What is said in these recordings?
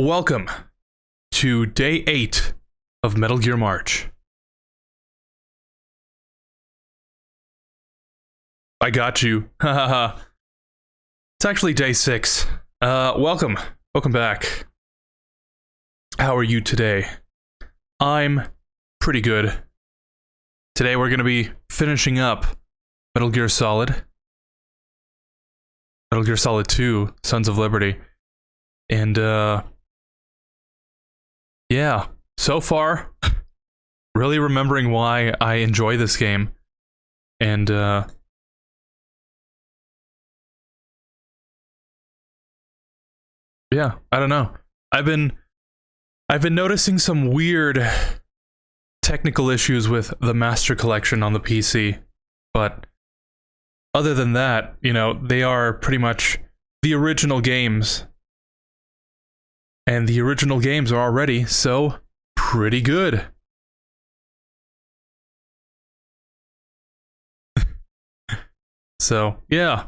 Welcome to day 8 of Metal Gear March. I got you. Hahaha. It's actually day 6. Welcome back. How are you today? I'm pretty good. Today we're gonna be finishing up Metal Gear Solid 2, Sons of Liberty. And, yeah, so far, really remembering why I enjoy this game. And, yeah, I don't know. I've been noticing some weird technical issues with the Master Collection on the PC, but other than that, you know, they are pretty much the original games. And the original games are already so pretty good. So, yeah.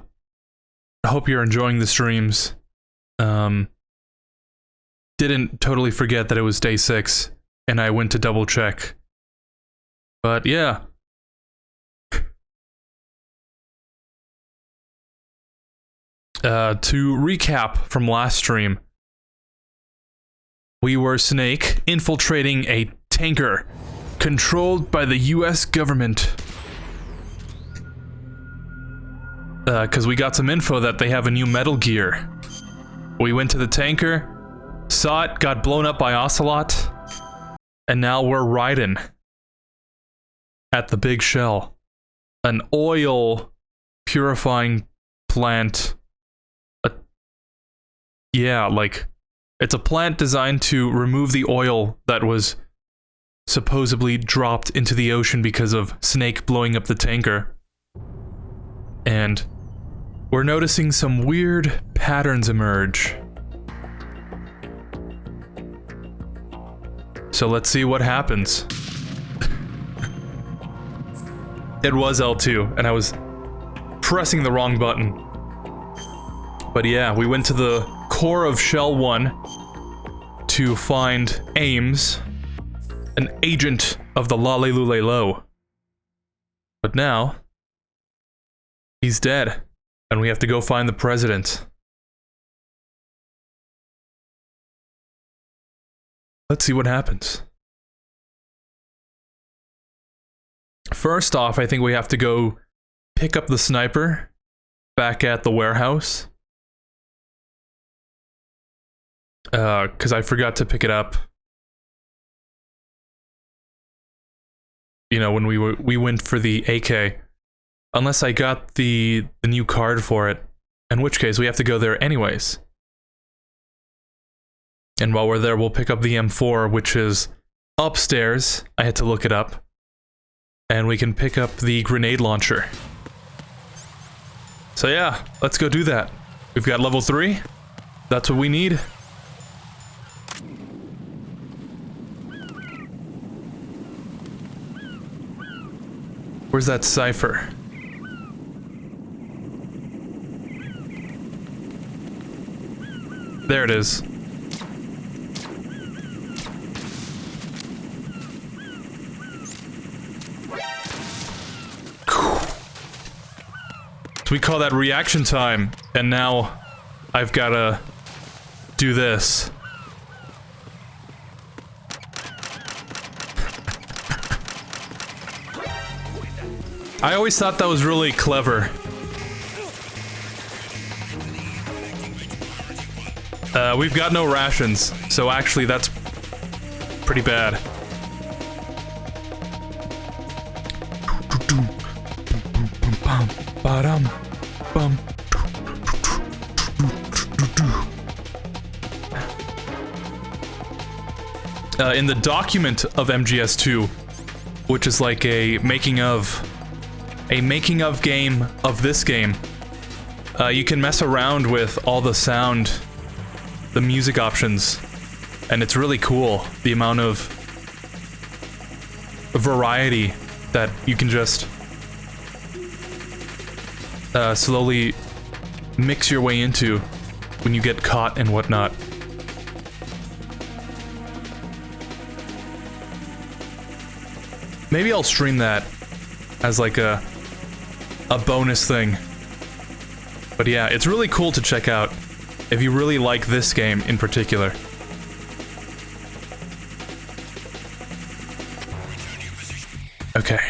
I hope you're enjoying the streams. Didn't totally forget that it was day 6, and I went to double check. But yeah. To recap from last stream, we were Snake infiltrating a tanker controlled by the US government. Because we got some info that they have a new Metal Gear. We went to the tanker, saw it, got blown up by Ocelot, and now we're riding at the Big Shell, an oil purifying plant. Yeah, like, it's a plant designed to remove the oil that was supposedly dropped into the ocean because of Snake blowing up the tanker. And we're noticing some weird patterns emerge. So let's see what happens. It was L2, and I was pressing the wrong button. But yeah, we went to the core of Shell 1 to find Ames, an agent of the Lalelulelo. But now, he's dead, and we have to go find the president. Let's see what happens. First off, I think we have to go pick up the sniper back at the warehouse. Because I forgot to pick it up. You know, when we went for the AK. Unless I got the new card for it. In which case, we have to go there anyways. And while we're there, we'll pick up the M4, which is upstairs. I had to look it up. And we can pick up the grenade launcher. So yeah, let's go do that. We've got level 3. That's what we need. Where's that cipher? There it is. So we call that reaction time, and now I've gotta do this. I always thought that was really clever. We've got no rations, so actually that's pretty bad. In the document of MGS2, which is like a making of game of this game, you can mess around with all the sound, the music options, and it's really cool, the amount of variety that you can just slowly mix your way into when you get caught and whatnot. Maybe I'll stream that as like a bonus thing. But yeah, it's really cool to check out if you really like this game in particular. Okay.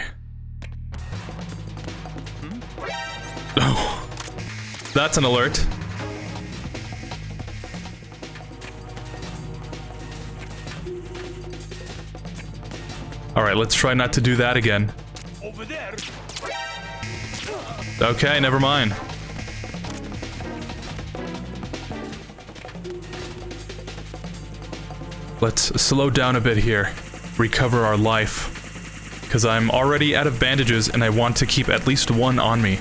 Oh, that's an alert. Alright, let's try not to do that again. Over there. Okay, never mind. Let's slow down a bit here. Recover our life. Because I'm already out of bandages and I want to keep at least one on me.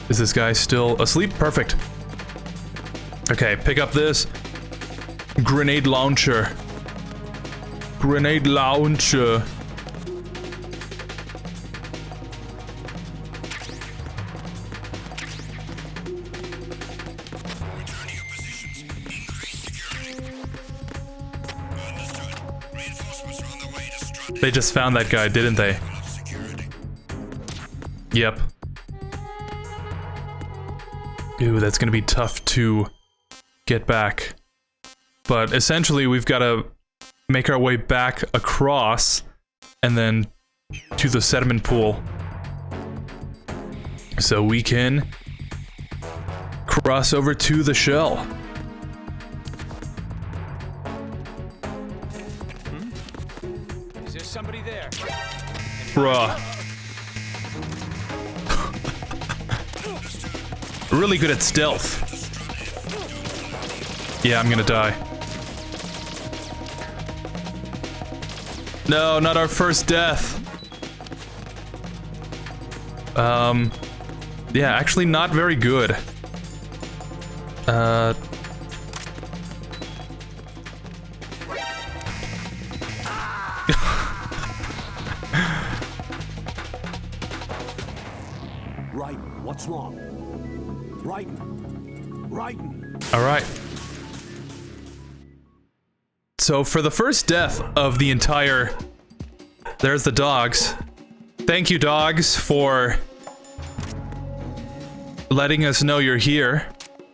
Is this guy still asleep? Perfect. Okay, pick up this grenade launcher. Grenade launcher. They just found that guy, didn't they? Yep. Ooh, that's gonna be tough to get back. But essentially, we've got to make our way back across and then to the sediment pool. So we can cross over to the shell. Is there somebody there? Bruh. Really good at stealth. Yeah, I'm gonna die. No, not our first death. Yeah, actually not very good. Right, what's wrong? Right. All right. So for the first death of the entire... There's the dogs. Thank you, dogs, for letting us know you're here.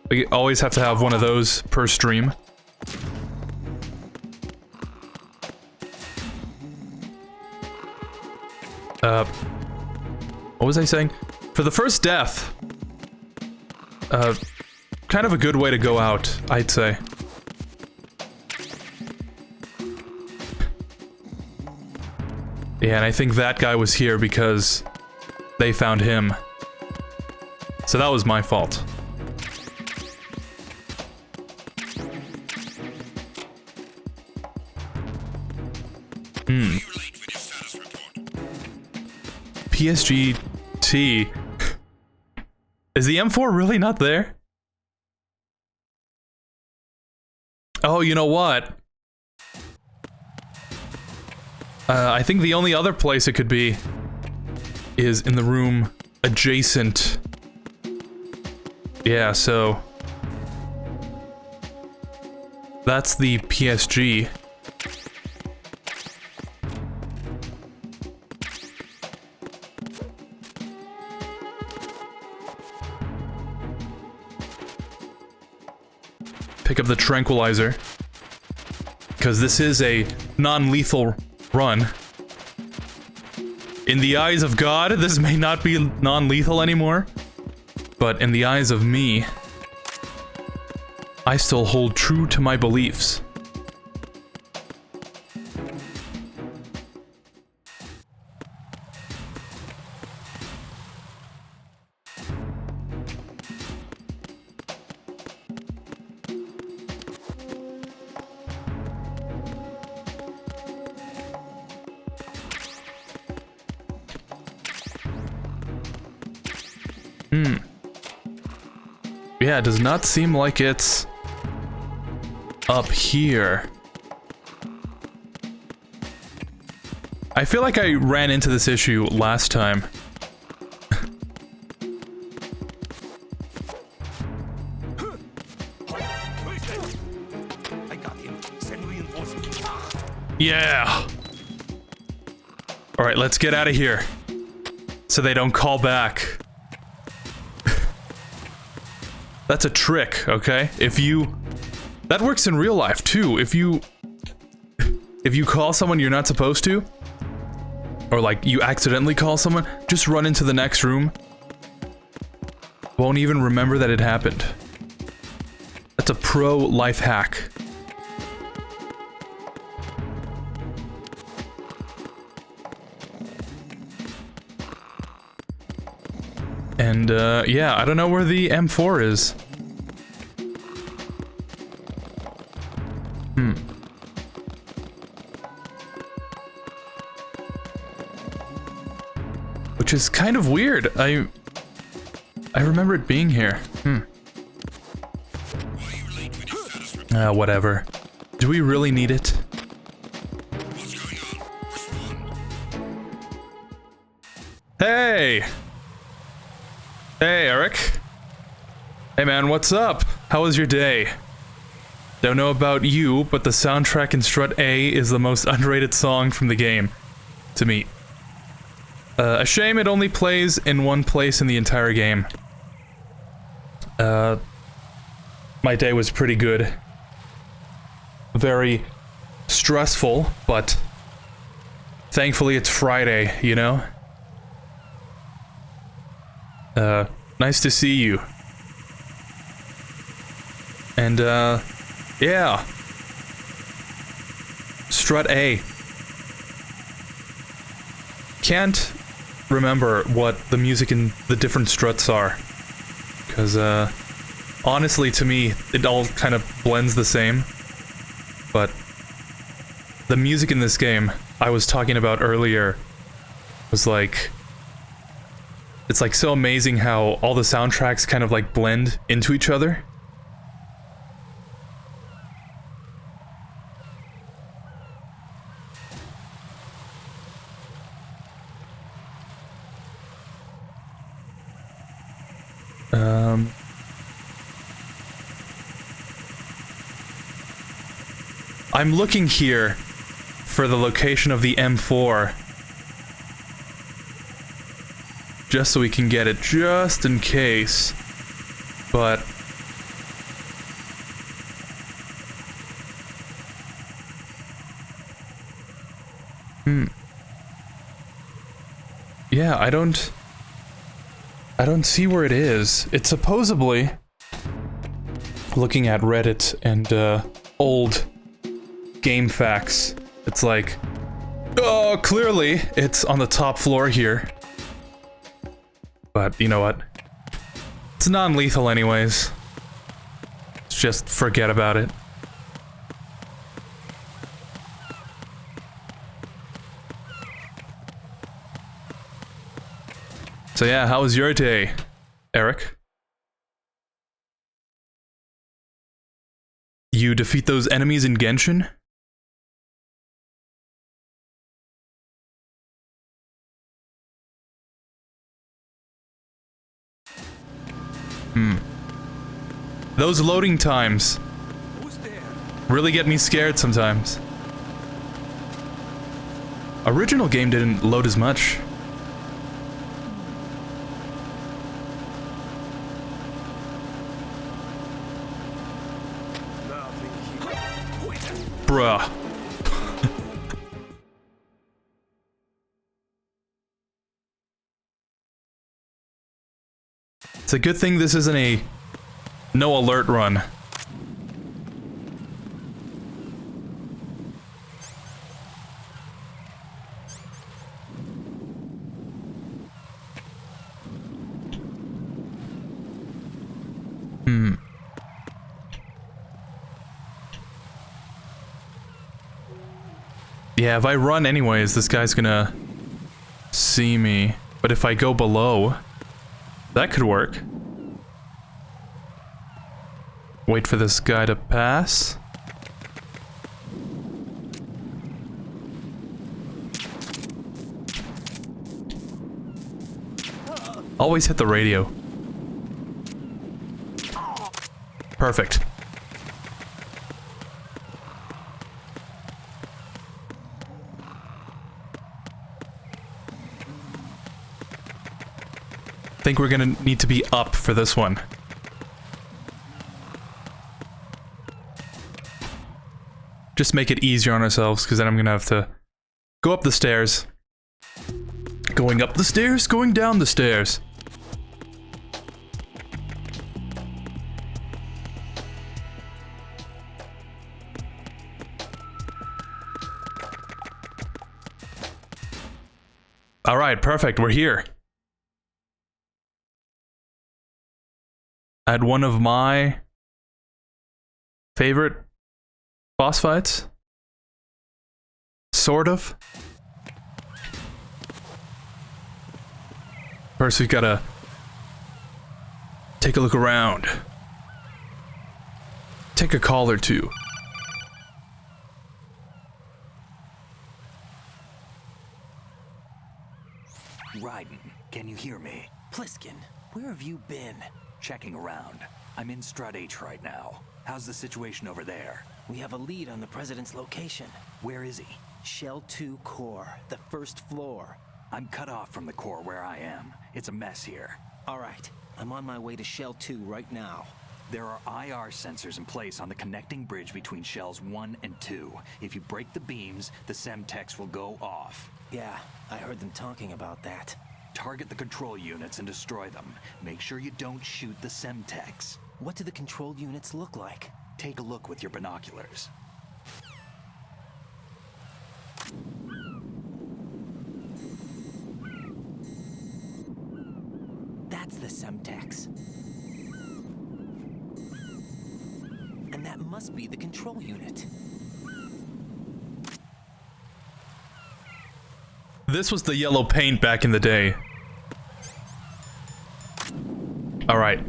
We always have to have one of those per stream. What was I saying? For the first death, kind of a good way to go out, I'd say. Yeah, and I think that guy was here because they found him. So that was my fault. PSGT. Is the M4 really not there? Oh, you know what? I think the only other place it could be is in the room adjacent. Yeah, so that's the PSG. Pick up the tranquilizer, because this is a non-lethal run. In the eyes of God, this may not be non-lethal anymore, but in the eyes of me, I still hold true to my beliefs. Yeah, it does not seem like it's up here. I feel like I ran into this issue last time. I got him. Send reinforcements. Yeah! Alright, let's get out of here. So they don't call back. That's a trick, okay? If you... That works in real life, too. If you call someone you're not supposed to, or like you accidentally call someone, just run into the next room. Won't even remember that it happened. That's a pro life hack. And, yeah, I don't know where the M4 is. Which is kind of weird. I remember it being here. Whatever. Do we really need it? Hey! Hey, Eric. Hey man, what's up? How was your day? Don't know about you, but the soundtrack in Strut A is the most underrated song from the game. To me. A shame it only plays in one place in the entire game. My day was pretty good. Very stressful, but thankfully it's Friday, you know? Nice to see you. And, yeah. Strut A. Can't remember what the music in the different struts are. Because, honestly, to me, it all kind of blends the same. But the music in this game I was talking about earlier was like... It's like so amazing how all the soundtracks kind of like blend into each other. I'm looking here for the location of the M4. Just so we can get it, just in case. But... Yeah, I don't see where it is. It's supposedly... Looking at Reddit and, old game facts, it's like... Oh, clearly, it's on the top floor here. But, you know what? It's non-lethal anyways. Just forget about it. So yeah, how was your day, Eric? You defeat those enemies in Genshin? Those loading times really get me scared sometimes. Original game didn't load as much. Bruh. It's a good thing this isn't a no alert run. Yeah, if I run anyways, this guy's gonna see me. But if I go below, that could work. Wait for this guy to pass. Always hit the radio. Perfect. think we're gonna need to be up for this one. Just make it easier on ourselves, because then I'm gonna have to go up the stairs. Going up the stairs, going down the stairs. All right, perfect. We're here. At one of my favorite boss fights. Sort of. First, we gotta take a look around. Take a call or two. Raiden, can you hear me? Pliskin, where have you been? Checking around. I'm in Strut H right now. How's the situation over there? We have a lead on the president's location. Where is he? Shell 2 core, the first floor. I'm cut off from the core where I am. It's a mess here. All right, I'm on my way to Shell 2 right now. There are IR sensors in place on the connecting bridge between Shells 1 and 2. If you break the beams, the Semtex will go off. Yeah, I heard them talking about that. Target the control units and destroy them. Make sure you don't shoot the Semtex. What do the control units look like? Take a look with your binoculars. That's the Semtex. And that must be the control unit. This was the yellow paint back in the day. All right.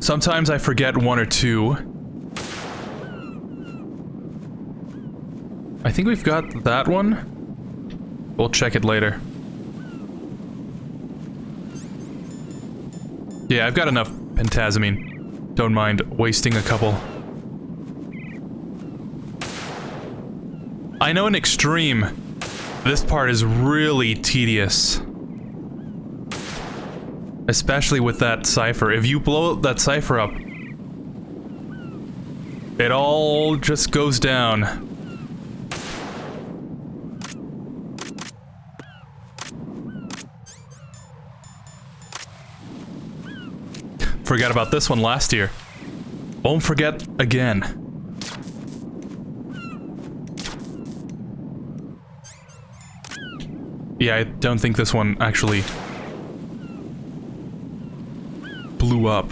Sometimes I forget one or two. I think we've got that one. We'll check it later. Yeah, I've got enough pentazamine. Don't mind wasting a couple. I know in extreme, this part is really tedious. Especially with that cipher. If you blow that cipher up, it all just goes down. Forgot about this one last year. Won't forget again. Yeah, I don't think this one actually blew up.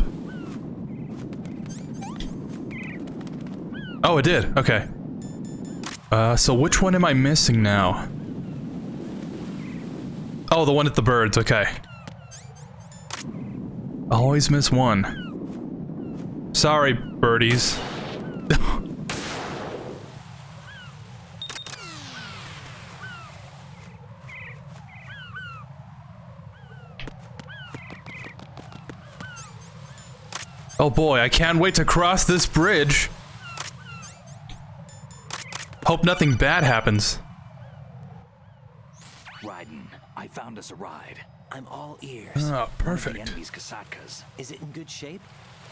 Oh, it did. Okay. So which one am I missing now? Oh, the one at the birds. Okay. Always miss one. Sorry, birdies. Oh boy, I can't wait to cross this bridge. Hope nothing bad happens. Raiden, I found us a ride. I'm all ears. Oh, One of perfect. the enemy's Kasatkas. Is it in good shape?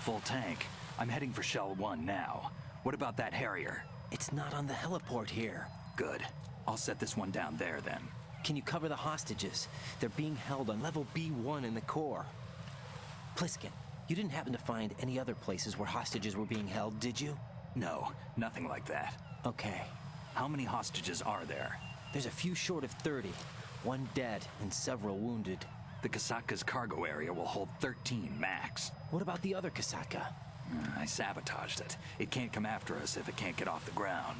Full tank. I'm heading for Shell 1 now. What about that Harrier? It's not on the heliport here. Good. I'll set this one down there then. Can you cover the hostages? They're being held on level B1 in the core. Pliskin, you didn't happen to find any other places where hostages were being held, did you? No, nothing like that. Okay. How many hostages are there? There's a few short of 30. One dead and several wounded. The Kasatka's cargo area will hold 13 max. What about the other Kasatka? I sabotaged it. It can't come after us if it can't get off the ground.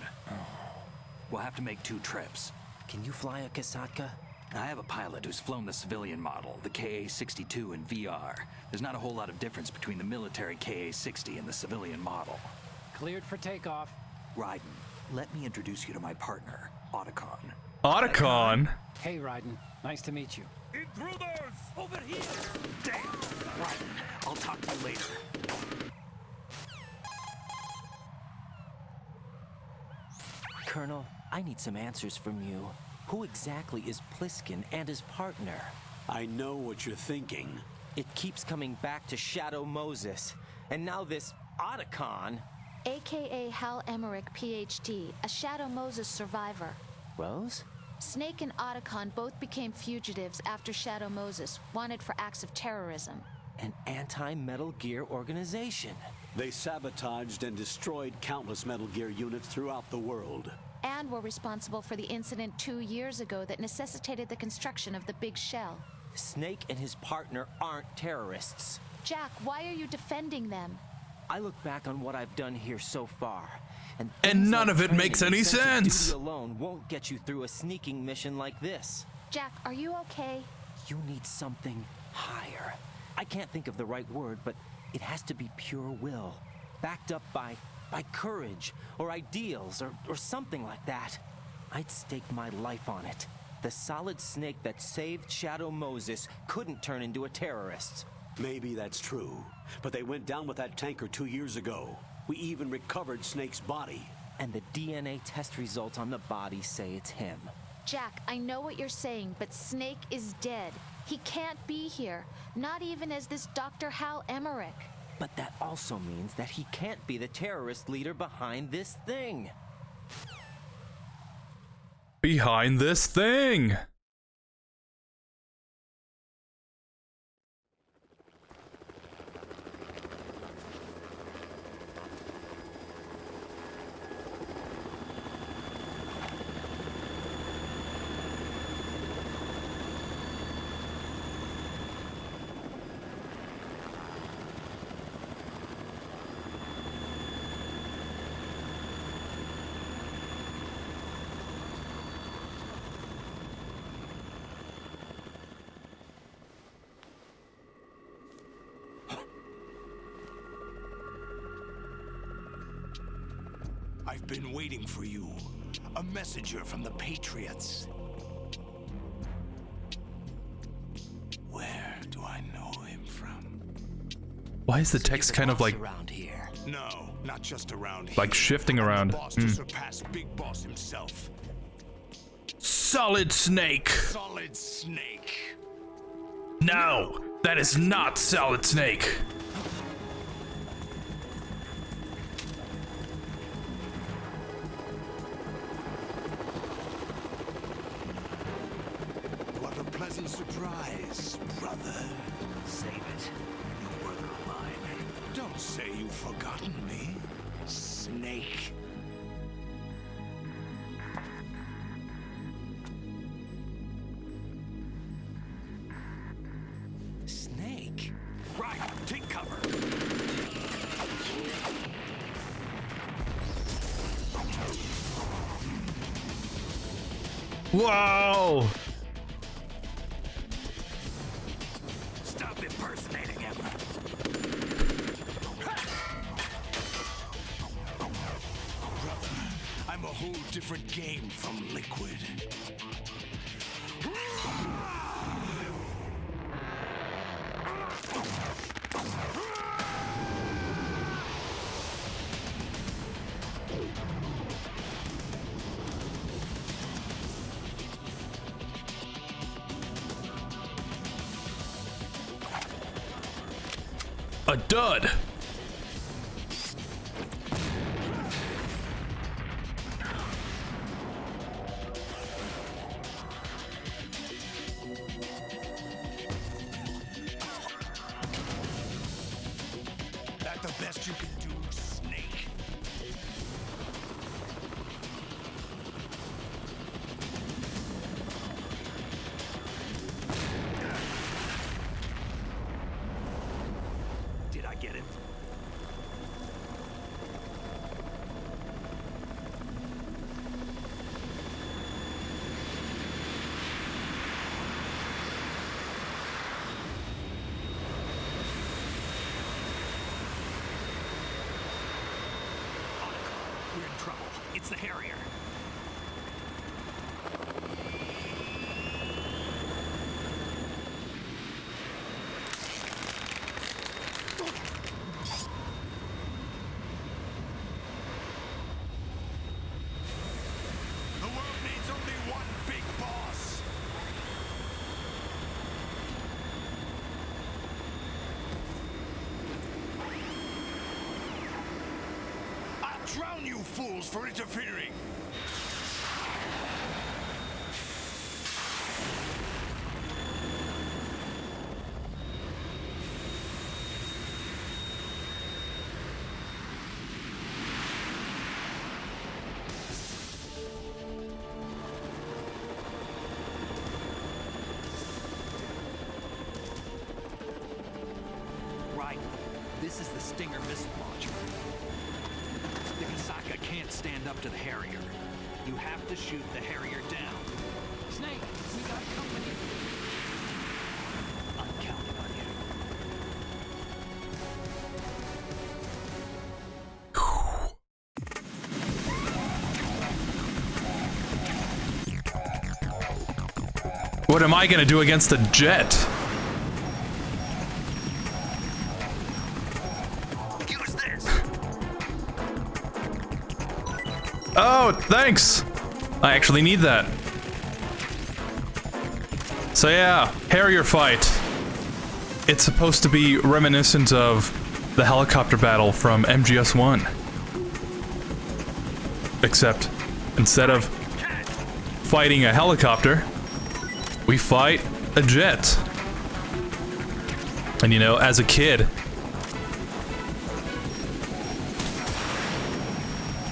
We'll have to make 2 trips. Can you fly a Kasatka? I have a pilot who's flown the civilian model, the KA-62 in VR. There's not a whole lot of difference between the military KA-60 and the civilian model. Cleared for takeoff. Raiden, let me introduce you to my partner, Otacon. Otacon? Hey, Raiden. Nice to meet you. Intruders! Over here! Damn! Raiden, I'll talk to you later. Colonel, I need some answers from you. Who exactly is Pliskin and his partner? I know what you're thinking. It keeps coming back to Shadow Moses. And now this Otacon. AKA Hal Emmerich, PhD, a Shadow Moses survivor. Rose? Snake and Otacon both became fugitives after Shadow Moses, wanted for acts of terrorism. An anti-Metal Gear organization. They sabotaged and destroyed countless Metal Gear units throughout the world. And were responsible for the incident 2 years ago that necessitated the construction of the Big Shell. Snake and his partner aren't terrorists. Jack, why are you defending them? I look back on what I've done here so far, and none of it makes any sense. Duty alone won't get you through a sneaking mission like this. Jack, are you okay? You need something higher. I can't think of the right word, but it has to be pure will, backed up by courage or ideals or something like that. I'd stake my life on it. The solid snake that saved Shadow Moses couldn't turn into a terrorist. Maybe that's true, but they went down with that tanker 2 years ago. We even recovered Snake's body. And the DNA test results on the body say it's him. Jack, I know what you're saying, but Snake is dead. He can't be here, not even as this Dr. Hal Emmerich. But that also means that he can't be the terrorist leader behind this thing. Behind this thing. I've been waiting for you. A messenger from the Patriots. Where do I know him from? Why is the text kind of like around here? No, not just around here. Like shifting I'm the around. boss to surpass Big Boss himself. Solid Snake? Solid Snake. No, that is not Solid Snake. What a pleasant surprise, brother. Save it. You were alive. Don't say you've forgotten me, Snake. Snake? Right, take cover. Wow. Stop impersonating him. Brother, I'm a whole different game from Liquid. A dud. That the best you can do, Snake? Did I get it? We're in trouble. It's the Harrier. The world needs only one big boss. drown you fools for interfering. Right. This is the Stinger missile launcher. The Kasaka can't stand up to the Harrier. You have to shoot the Harrier down. Snake, we got company. I'm counting on you. What am I gonna do against a jet? Use this. Oh, thanks! I actually need that. So yeah, Harrier fight. It's supposed to be reminiscent of the helicopter battle from MGS1. Except, instead of fighting a helicopter, we fight a jet. And you know, as a kid,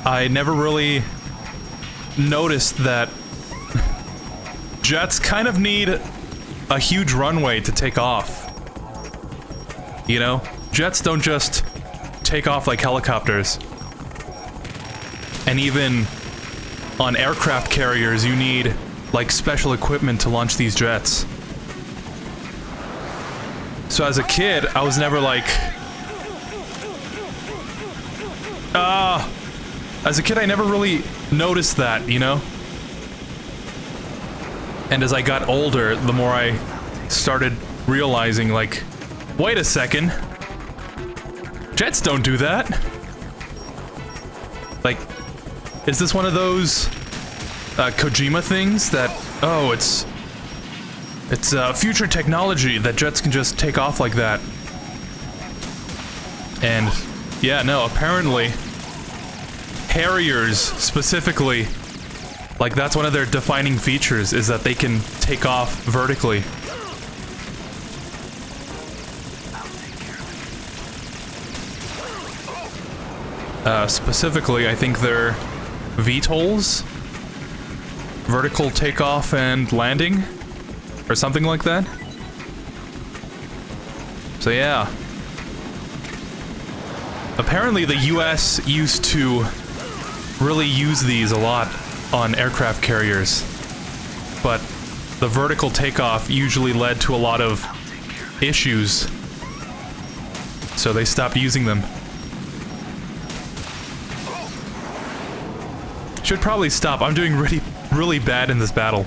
I never really noticed that jets kind of need a huge runway to take off. You know, jets don't just take off like helicopters. And even on aircraft carriers, you need like special equipment to launch these jets. So as a kid, I was never like, as a kid, I never really noticed that, you know? And as I got older, the more I started realizing, like, wait a second. Jets don't do that. Like, is this one of those Kojima things that, oh, it's future technology that jets can just take off like that? And yeah, no, apparently Harriers specifically, like that's one of their defining features, is that they can take off vertically. Specifically, I think they're VTOLs? Vertical takeoff and landing? Or something like that? So yeah. Apparently the US used to really use these a lot on aircraft carriers. But the vertical takeoff usually led to a lot of issues. So they stopped using them. Should probably stop. I'm doing really bad in this battle.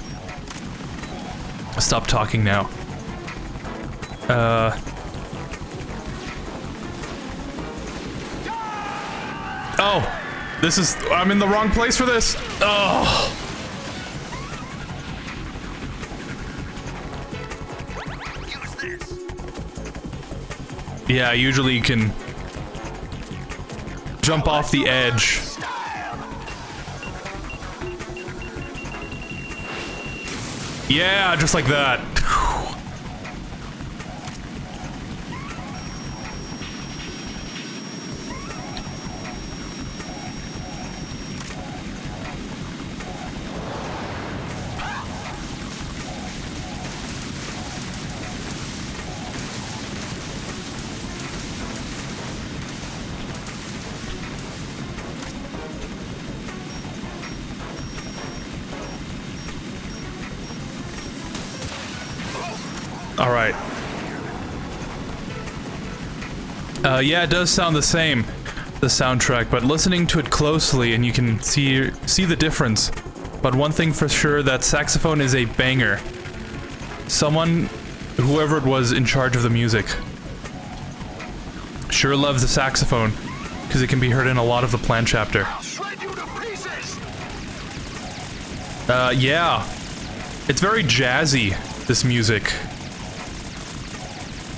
Stop talking now. Oh! This is... I'm in the wrong place for this! Oh! Use this. Yeah, usually you can jump off the edge. Yeah, just like that. All right. Yeah, it does sound the same, the soundtrack, but listening to it closely and you can see the difference. But one thing for sure, that saxophone is a banger. Whoever it was in charge of the music, sure loves the saxophone, because it can be heard in a lot of the plan chapter. Shred you to pieces. Yeah. It's very jazzy, this music.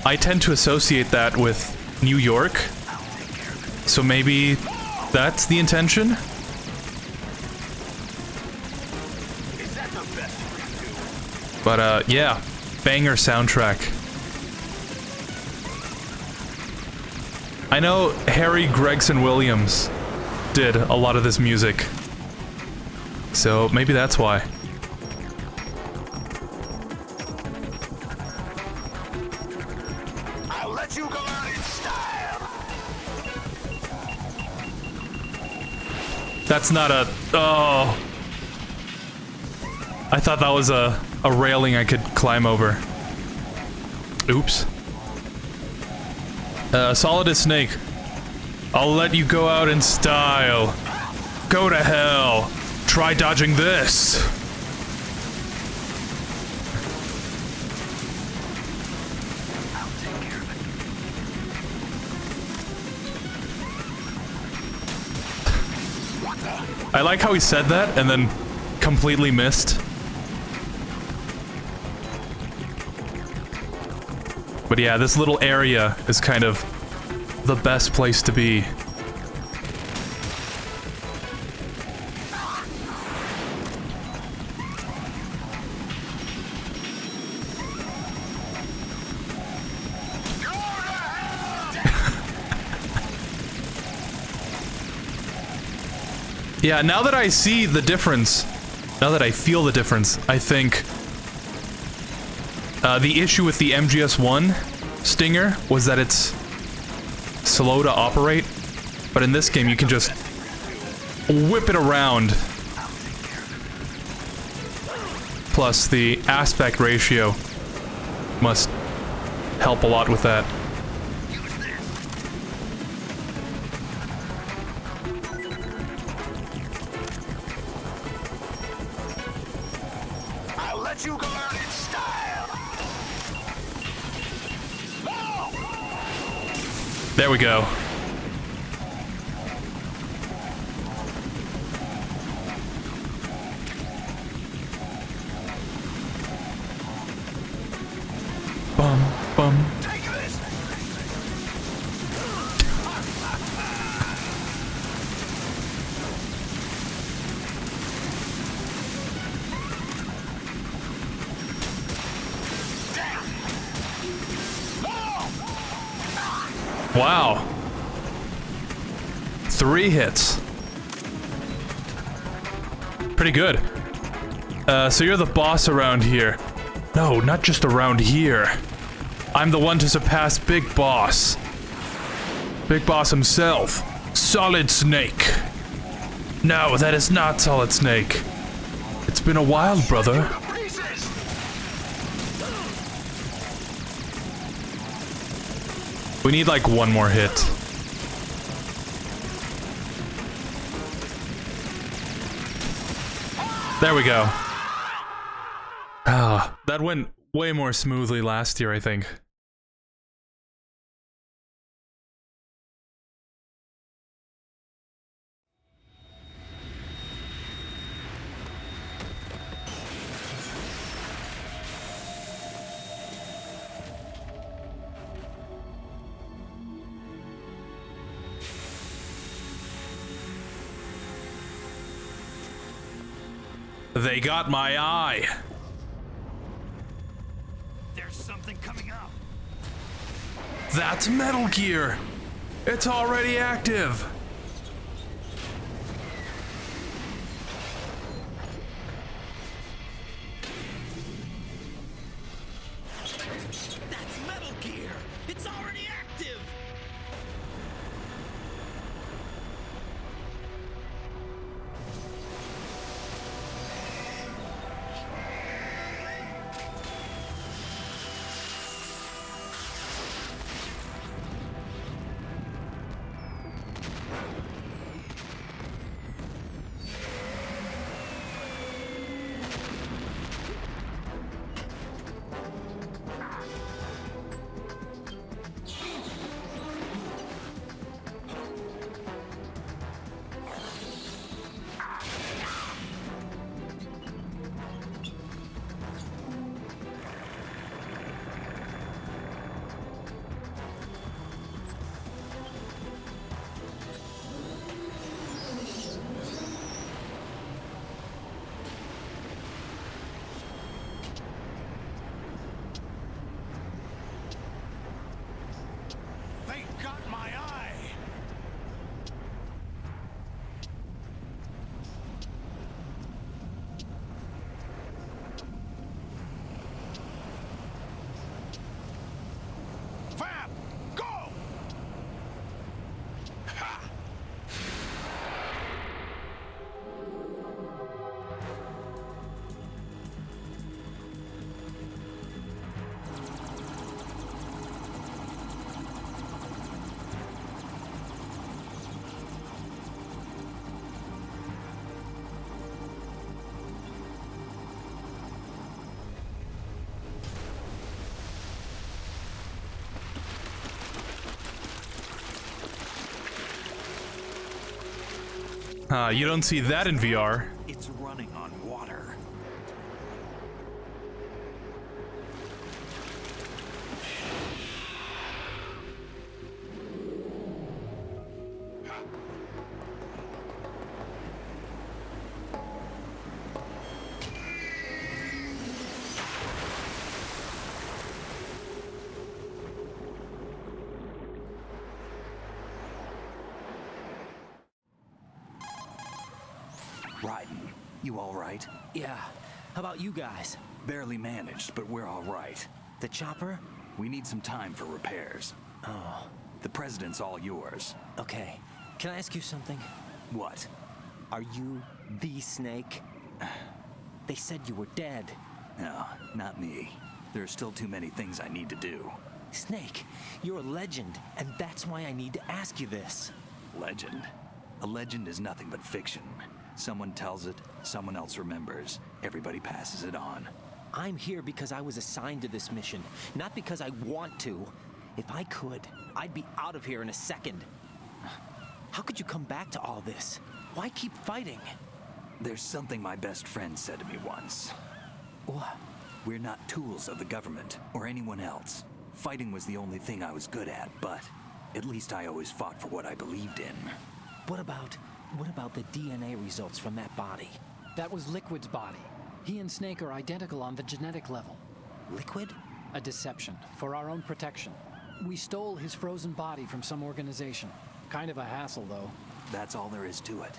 I tend to associate that with New York, so maybe that's the intention. But yeah, banger soundtrack. I know Harry Gregson Williams did a lot of this music, so maybe that's why. I'll let you go out in style. That's not a... Oh. I thought that was a railing I could climb over. Oops. Solid Snake. I'll let you go out in style. Go to hell. Try dodging this. I like how he said that and then completely missed. But yeah, this little area is kind of the best place to be. Yeah, now that I see the difference, now that I feel the difference, I think the issue with the MGS1 Stinger was that it's slow to operate, but in this game you can just whip it around. Plus the aspect ratio must help a lot with that. I'll let you go out in style. There we go. Bum, bum. Take this. Wow. 3 hits. Pretty good. So you're the boss around here. No, not just around here. I'm the one to surpass Big Boss. Big Boss himself. Solid Snake. No, that is not Solid Snake. It's been a while, brother. Pieces. We need like one more hit. There we go. Ah, that went way more smoothly last year, I think. They got my eye. There's something coming up. That's Metal Gear. It's already active. That's Metal Gear! It's already active! You don't see that in VR. It's running on water. Raiden, you all right? Yeah. How about you guys? Barely managed, but we're all right. The chopper? We need some time for repairs. Oh, The president's all yours. okay. Can I ask you something? What? Are you the Snake? They said you were dead. No, not me. There are still too many things I need to do. Snake, you're a legend, and that's why I need to ask you this. Legend. A legend is nothing but fiction. Someone tells it, someone else remembers. Everybody passes it on. I'm here because I was assigned to this mission, not because I want to. If I could, I'd be out of here in a second. How could you come back to all this? Why keep fighting? There's something my best friend said to me once. What? We're not tools of the government or anyone else. Fighting was the only thing I was good at, but at least I always fought for what I believed in. What about the DNA results from that body? That was Liquid's body. He and Snake are identical on the genetic level. Liquid? A deception, for our own protection. We stole his frozen body from some organization. Kind of a hassle, though. That's all there is to it.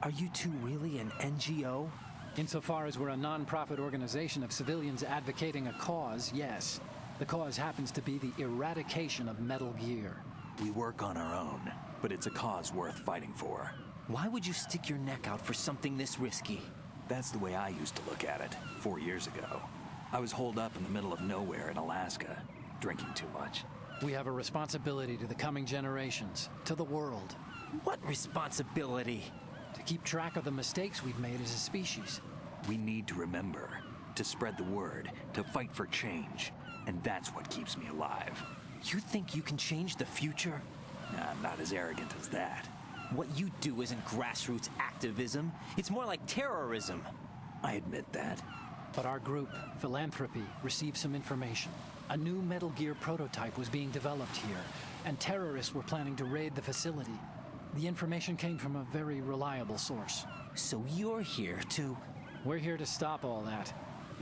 Are you two really an NGO? Insofar as we're a non-profit organization of civilians advocating a cause, yes. The cause happens to be the eradication of Metal Gear. We work on our own, but it's a cause worth fighting for. Why would you stick your neck out for something this risky? That's the way I used to look at it 4 years ago. I was holed up in the middle of nowhere in Alaska, drinking too much. We have a responsibility to the coming generations, to the world, What responsibility? to keep track of the mistakes we've made as a species. We need to remember, to spread the word, to fight for change. And that's what keeps me alive. You think you can change the future? Nah, I'm not as arrogant as that. What you do isn't grassroots activism. It's more like terrorism. I admit that. But our group, Philanthropy, received some information. A new Metal Gear prototype was being developed here, and terrorists were planning to raid the facility. The information came from a very reliable source. So you're here to... We're here to stop all that.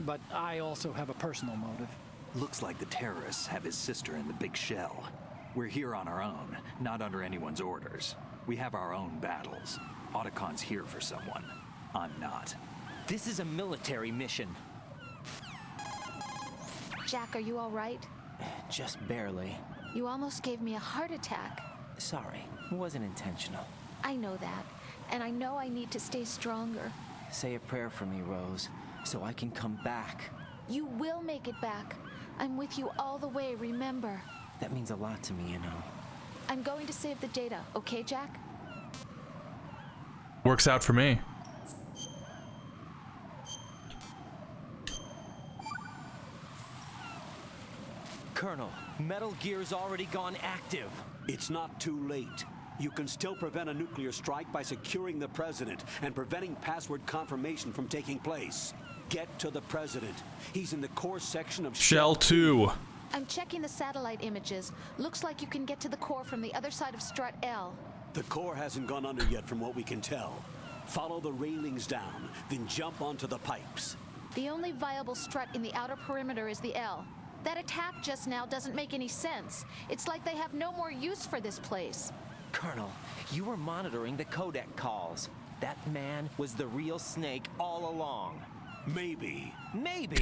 But I also have a personal motive. Looks like the terrorists have his sister in the big shell. We're here on our own, not under anyone's orders. We have our own battles. Otacon's here for someone. I'm not. This is a military mission. Jack, are you all right? Just barely. You almost gave me a heart attack. Sorry, it wasn't intentional. I know that, and I know I need to stay stronger. Say a prayer for me, Rose, so I can come back. You will make it back. I'm with you all the way, remember. That means a lot to me, you know. I'm going to save the data, okay, Jack? Works out for me. Colonel, Metal Gear's already gone active. It's not too late. You can still prevent a nuclear strike by securing the president and preventing password confirmation from taking place. Get to the president. He's in the core section of Shell 2. I'm checking the satellite images. Looks like you can get to the core from the other side of Strut L. The core hasn't gone under yet from what we can tell. Follow the railings down, then jump onto the pipes. The only viable strut in the outer perimeter is the L. That attack just now doesn't make any sense. It's like they have no more use for this place. Colonel, you were monitoring the codec calls. That man was the real Snake all along. Maybe. Maybe?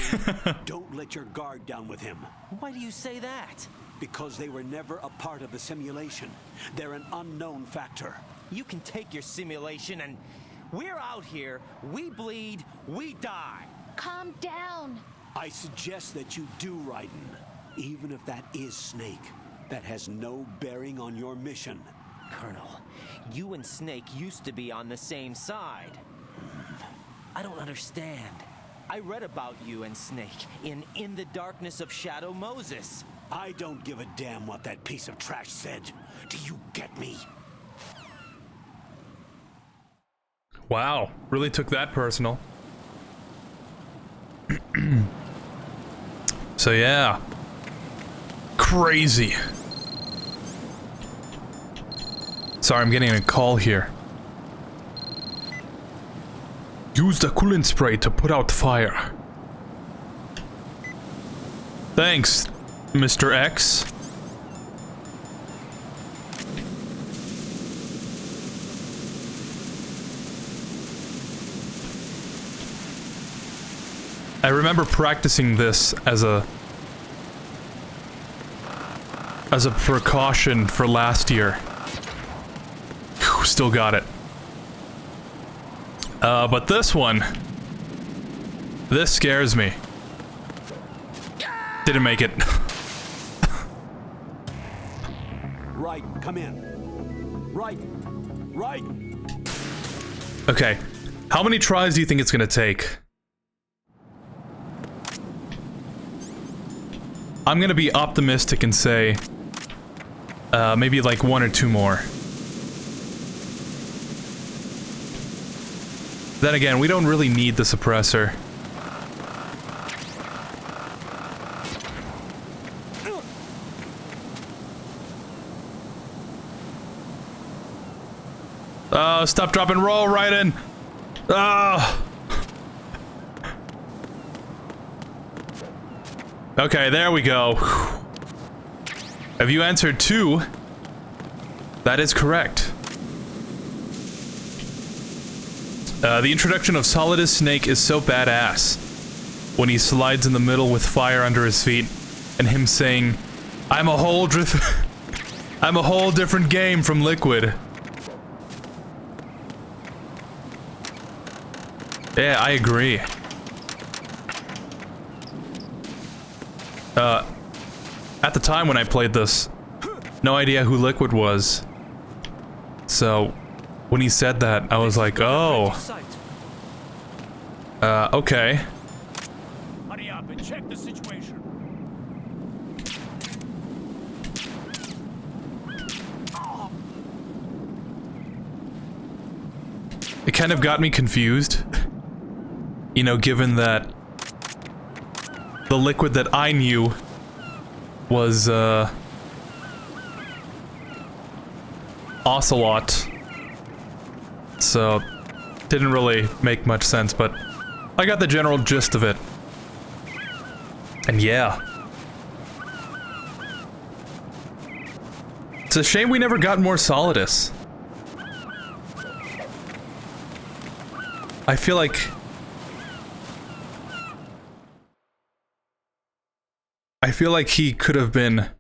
Don't let your guard down with him. Why do you say that? Because they were never a part of the simulation. They're an unknown factor. You can take your simulation and... We're out here, we bleed, we die. Calm down. I suggest that you do, Raiden. Even if that is Snake, that has no bearing on your mission. Colonel, you and Snake used to be on the same side. I don't understand. I read about you and Snake in the Darkness of Shadow Moses. I don't give a damn what that piece of trash said. Do you get me? Wow, really took that personal. So yeah. Crazy. Sorry, I'm getting a call here. Use the coolant spray to put out fire. Thanks, Mr. X. I remember practicing this as a precaution for last year. Whew, still got it. But this one, this scares me. Didn't make it. Right, come in. Right. Okay, how many tries do you think it's gonna take? I'm gonna be optimistic and say, maybe like 1 or 2 more. Then again, we don't really need the suppressor. Stop, drop, and roll right in. Okay, there we go. Have you answered 2? That is correct. The introduction of Solidus Snake is so badass. When he slides in the middle with fire under his feet, and him saying, I'm a whole different game from Liquid. Yeah, I agree. At the time when I played this, no idea who Liquid was. So, when he said that, I was like, oh. Okay. Hurry up and check the situation. It kind of got me confused. You know, given that the Liquid that I knew was, Ocelot. So, didn't really make much sense, but I got the general gist of it. And yeah. It's a shame we never got more Solidus. I feel like... he could have been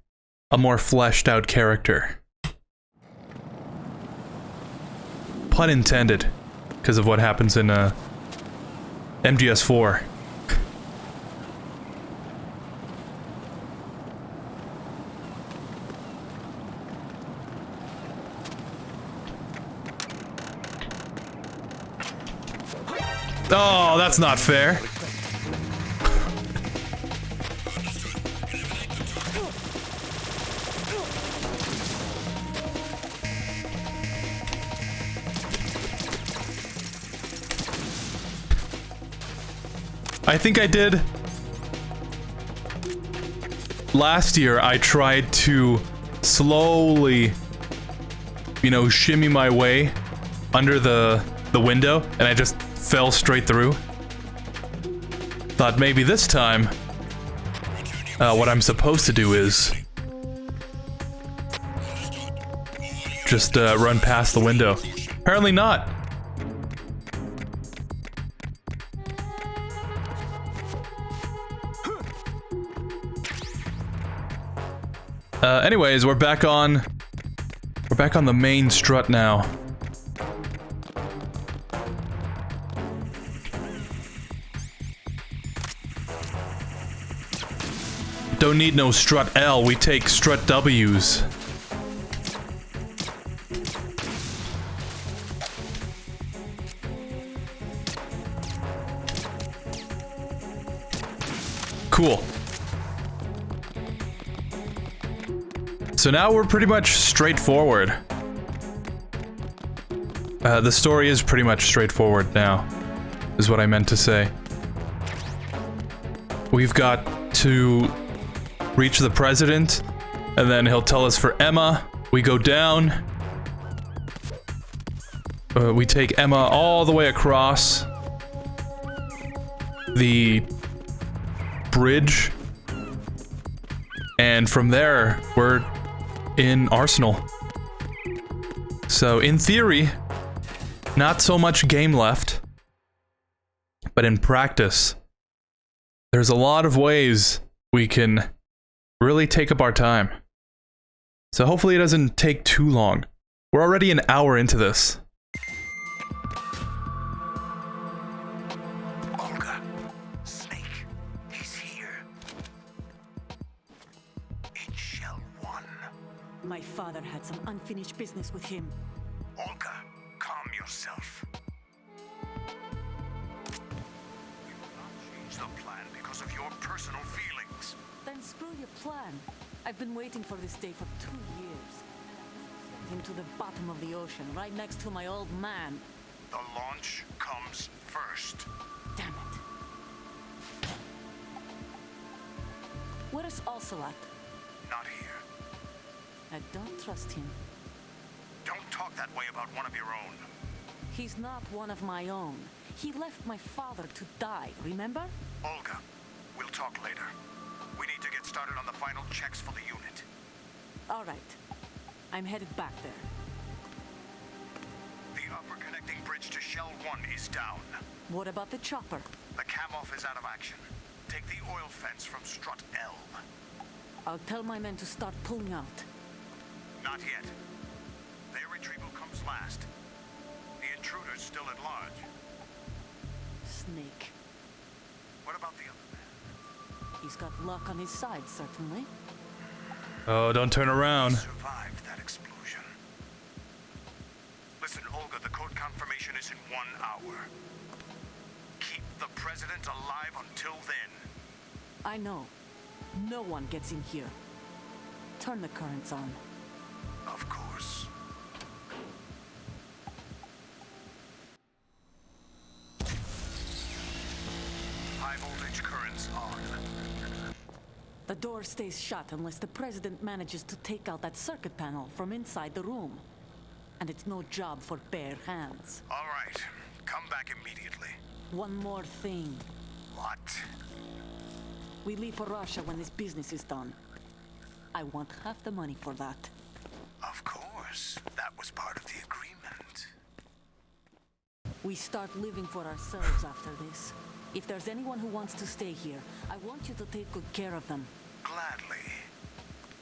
a more fleshed out character. Pun intended, because of what happens in MGS4. Oh, that's not fair. I think I did. Last year, I tried to slowly, you know, shimmy my way under the window, and I just fell straight through. Thought maybe this time, what I'm supposed to do is just run past the window. Apparently not. Anyways, we're back on the main strut now. Don't need no strut L, we take strut W's. Cool. So now we're pretty much straightforward. The story is pretty much straightforward now, is what I meant to say. We've got to reach the president, and then he'll tell us for Emma. We go down. We take Emma all the way across the bridge. And from there, we're in Arsenal. So in theory, not so much game left. But in practice, there's a lot of ways we can really take up our time. So hopefully it doesn't take too long. We're already an hour into this. Olga, Snake, he's here. In Shell 1. My father had some unfinished business with him. Olga, calm yourself. We will not change the plan because of your personal feelings. Then screw your plan. I've been waiting for this day for 2 years. Sent him to the bottom of the ocean, right next to my old man. The launch comes first. Damn it. Where is Ocelot? Not here. I don't trust him. Don't talk that way about one of your own. He's not one of my own. He left my father to die, remember? Olga, we'll talk later. We need to get started on the final checks for the unit. All right. I'm headed back there. The upper connecting bridge to Shell 1 is down. What about the chopper? The cam-off is out of action. Take the oil fence from strut L. I'll tell my men to start pulling out. Not yet. Their retrieval comes last. The intruder's still at large. Snake. What about the other man? He's got luck on his side, certainly. Oh, don't turn around. Survived that explosion. Listen, Olga, the code confirmation is in 1 hour. Keep the president alive until then. I know. No one gets in here. Turn the currents on. Of course. High voltage currents on. The door stays shut unless the president manages to take out that circuit panel from inside the room. And it's no job for bare hands. All right. Come back immediately. One more thing. What? We leave for Russia when this business is done. I want half the money for that. Of course. That was part of the agreement. We start living for ourselves after this. If there's anyone who wants to stay here, I want you to take good care of them. Gladly.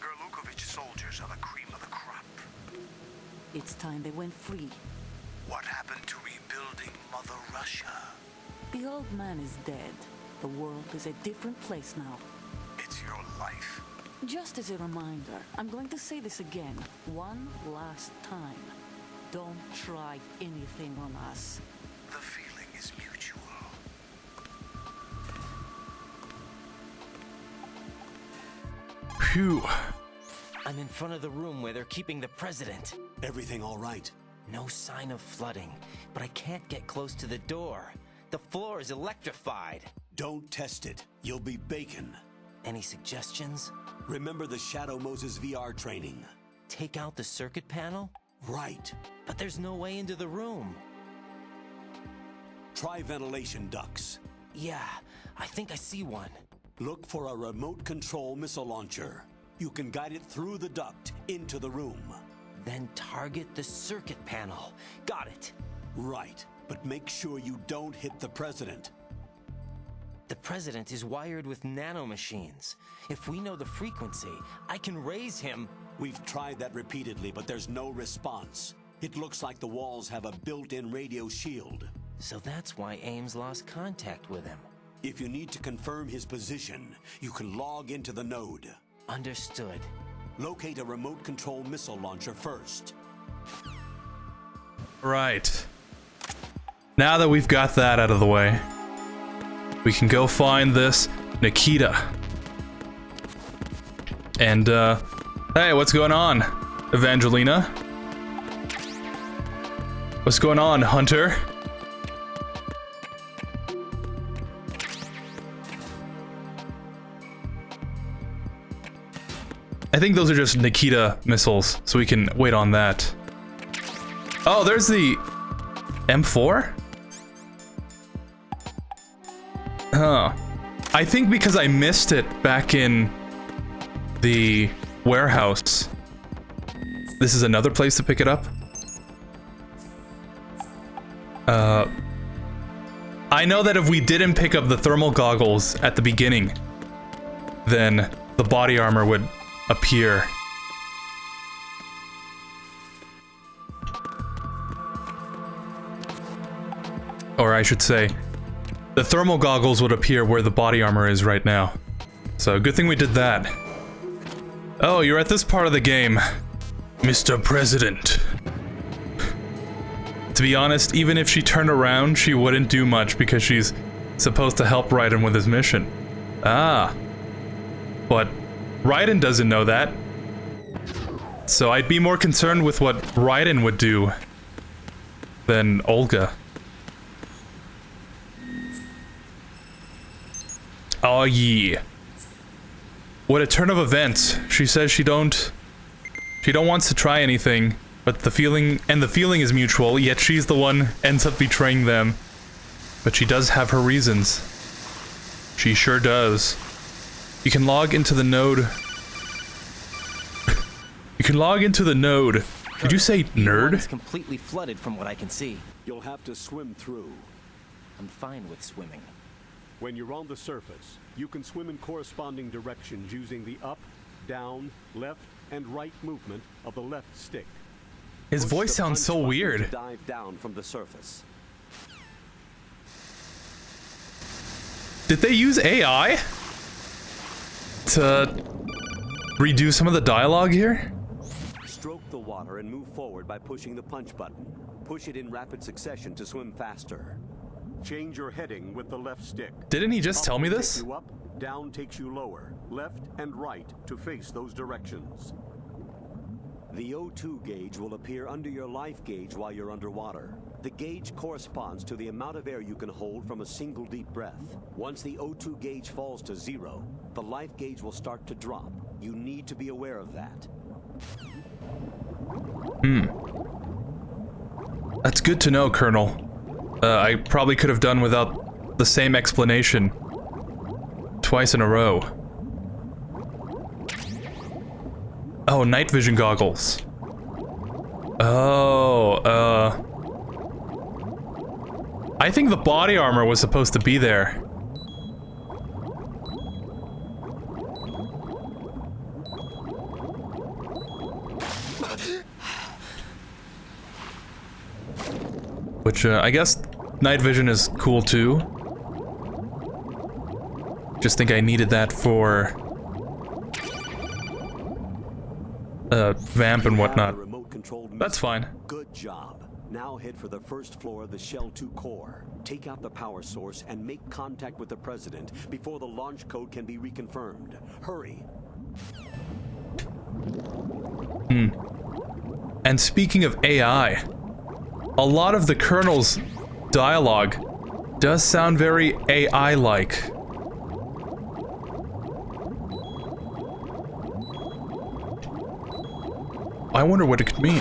Gerlukovich soldiers are the cream of the crop. It's time they went free. What happened to rebuilding Mother Russia? The old man is dead. The world is a different place now. It's your life. Just as a reminder, I'm going to say this again, one last time. Don't try anything on us. The feeling is mutual. Phew. I'm in front of the room where they're keeping the president. Everything all right? No sign of flooding, but I can't get close to the door. The floor is electrified. Don't test it. You'll be bacon. Any suggestions? Remember the Shadow Moses VR training? Take out the circuit panel? Right. But there's no way into the room. Try ventilation ducts. Yeah, I think I see one. Look for a remote control missile launcher. You can guide it through the duct into the room. Then target the circuit panel. Got it. Right, but make sure you don't hit the president. The president is wired with nanomachines. If we know the frequency, I can raise him. We've tried that repeatedly, but there's no response. It looks like the walls have a built-in radio shield. So that's why Ames lost contact with him. If you need to confirm his position, you can log into the node. Understood. Locate a remote control missile launcher first. Right. Now that we've got that out of the way, we can go find this Nikita. And, hey, what's going on, Evangelina? What's going on, Hunter? I think those are just Nikita missiles, so we can wait on that. Oh, there's the M4? Huh. I think because I missed it back in the warehouse. This is another place to pick it up? I know that if we didn't pick up the thermal goggles at the beginning, then the body armor would appear. Or I should say, the thermal goggles would appear where the body armor is right now. So good thing we did that. Oh, you're at this part of the game, Mr. President. To be honest, even if she turned around, she wouldn't do much because she's supposed to help Raiden with his mission. Ah. But Raiden doesn't know that. So I'd be more concerned with what Raiden would do than Olga. Oh yeah. What a turn of events. She says she don't wants to try anything, but the feeling is mutual, yet she's the one ends up betraying them. But she does have her reasons. She sure does. You can log into the node. You can log into the node. Did you say nerd? It's completely flooded from what I can see. You'll have to swim through. I'm fine with swimming. When you're on the surface, you can swim in corresponding directions using the up, down, left, and right movement of the left stick. His voice sounds so weird. To dive down from the surface. Did they use AI to redo some of the dialogue here? Stroke the water and move forward by pushing the punch button. Push it in rapid succession to swim faster. Change your heading with the left stick. Didn't he just tell me this? Takes you up, down takes you lower, left and right to face those directions. The O2 gauge will appear under your life gauge while you're underwater. The gauge corresponds to the amount of air you can hold from a single deep breath. Once the O2 gauge falls to 0, the life gauge will start to drop. You need to be aware of that. That's good to know, Colonel. I probably could have done without the same explanation twice in a row. Oh, night vision goggles. Oh, I think the body armor was supposed to be there. Which, I guess night vision is cool too. Just think I needed that for vamp and whatnot. That's fine. Good job. Now head for the first floor of the Shell 2 core. Take out the power source and make contact with the president before the launch code can be reconfirmed. Hurry. And speaking of AI, a lot of the Colonel's dialogue does sound very AI-like. I wonder what it could mean.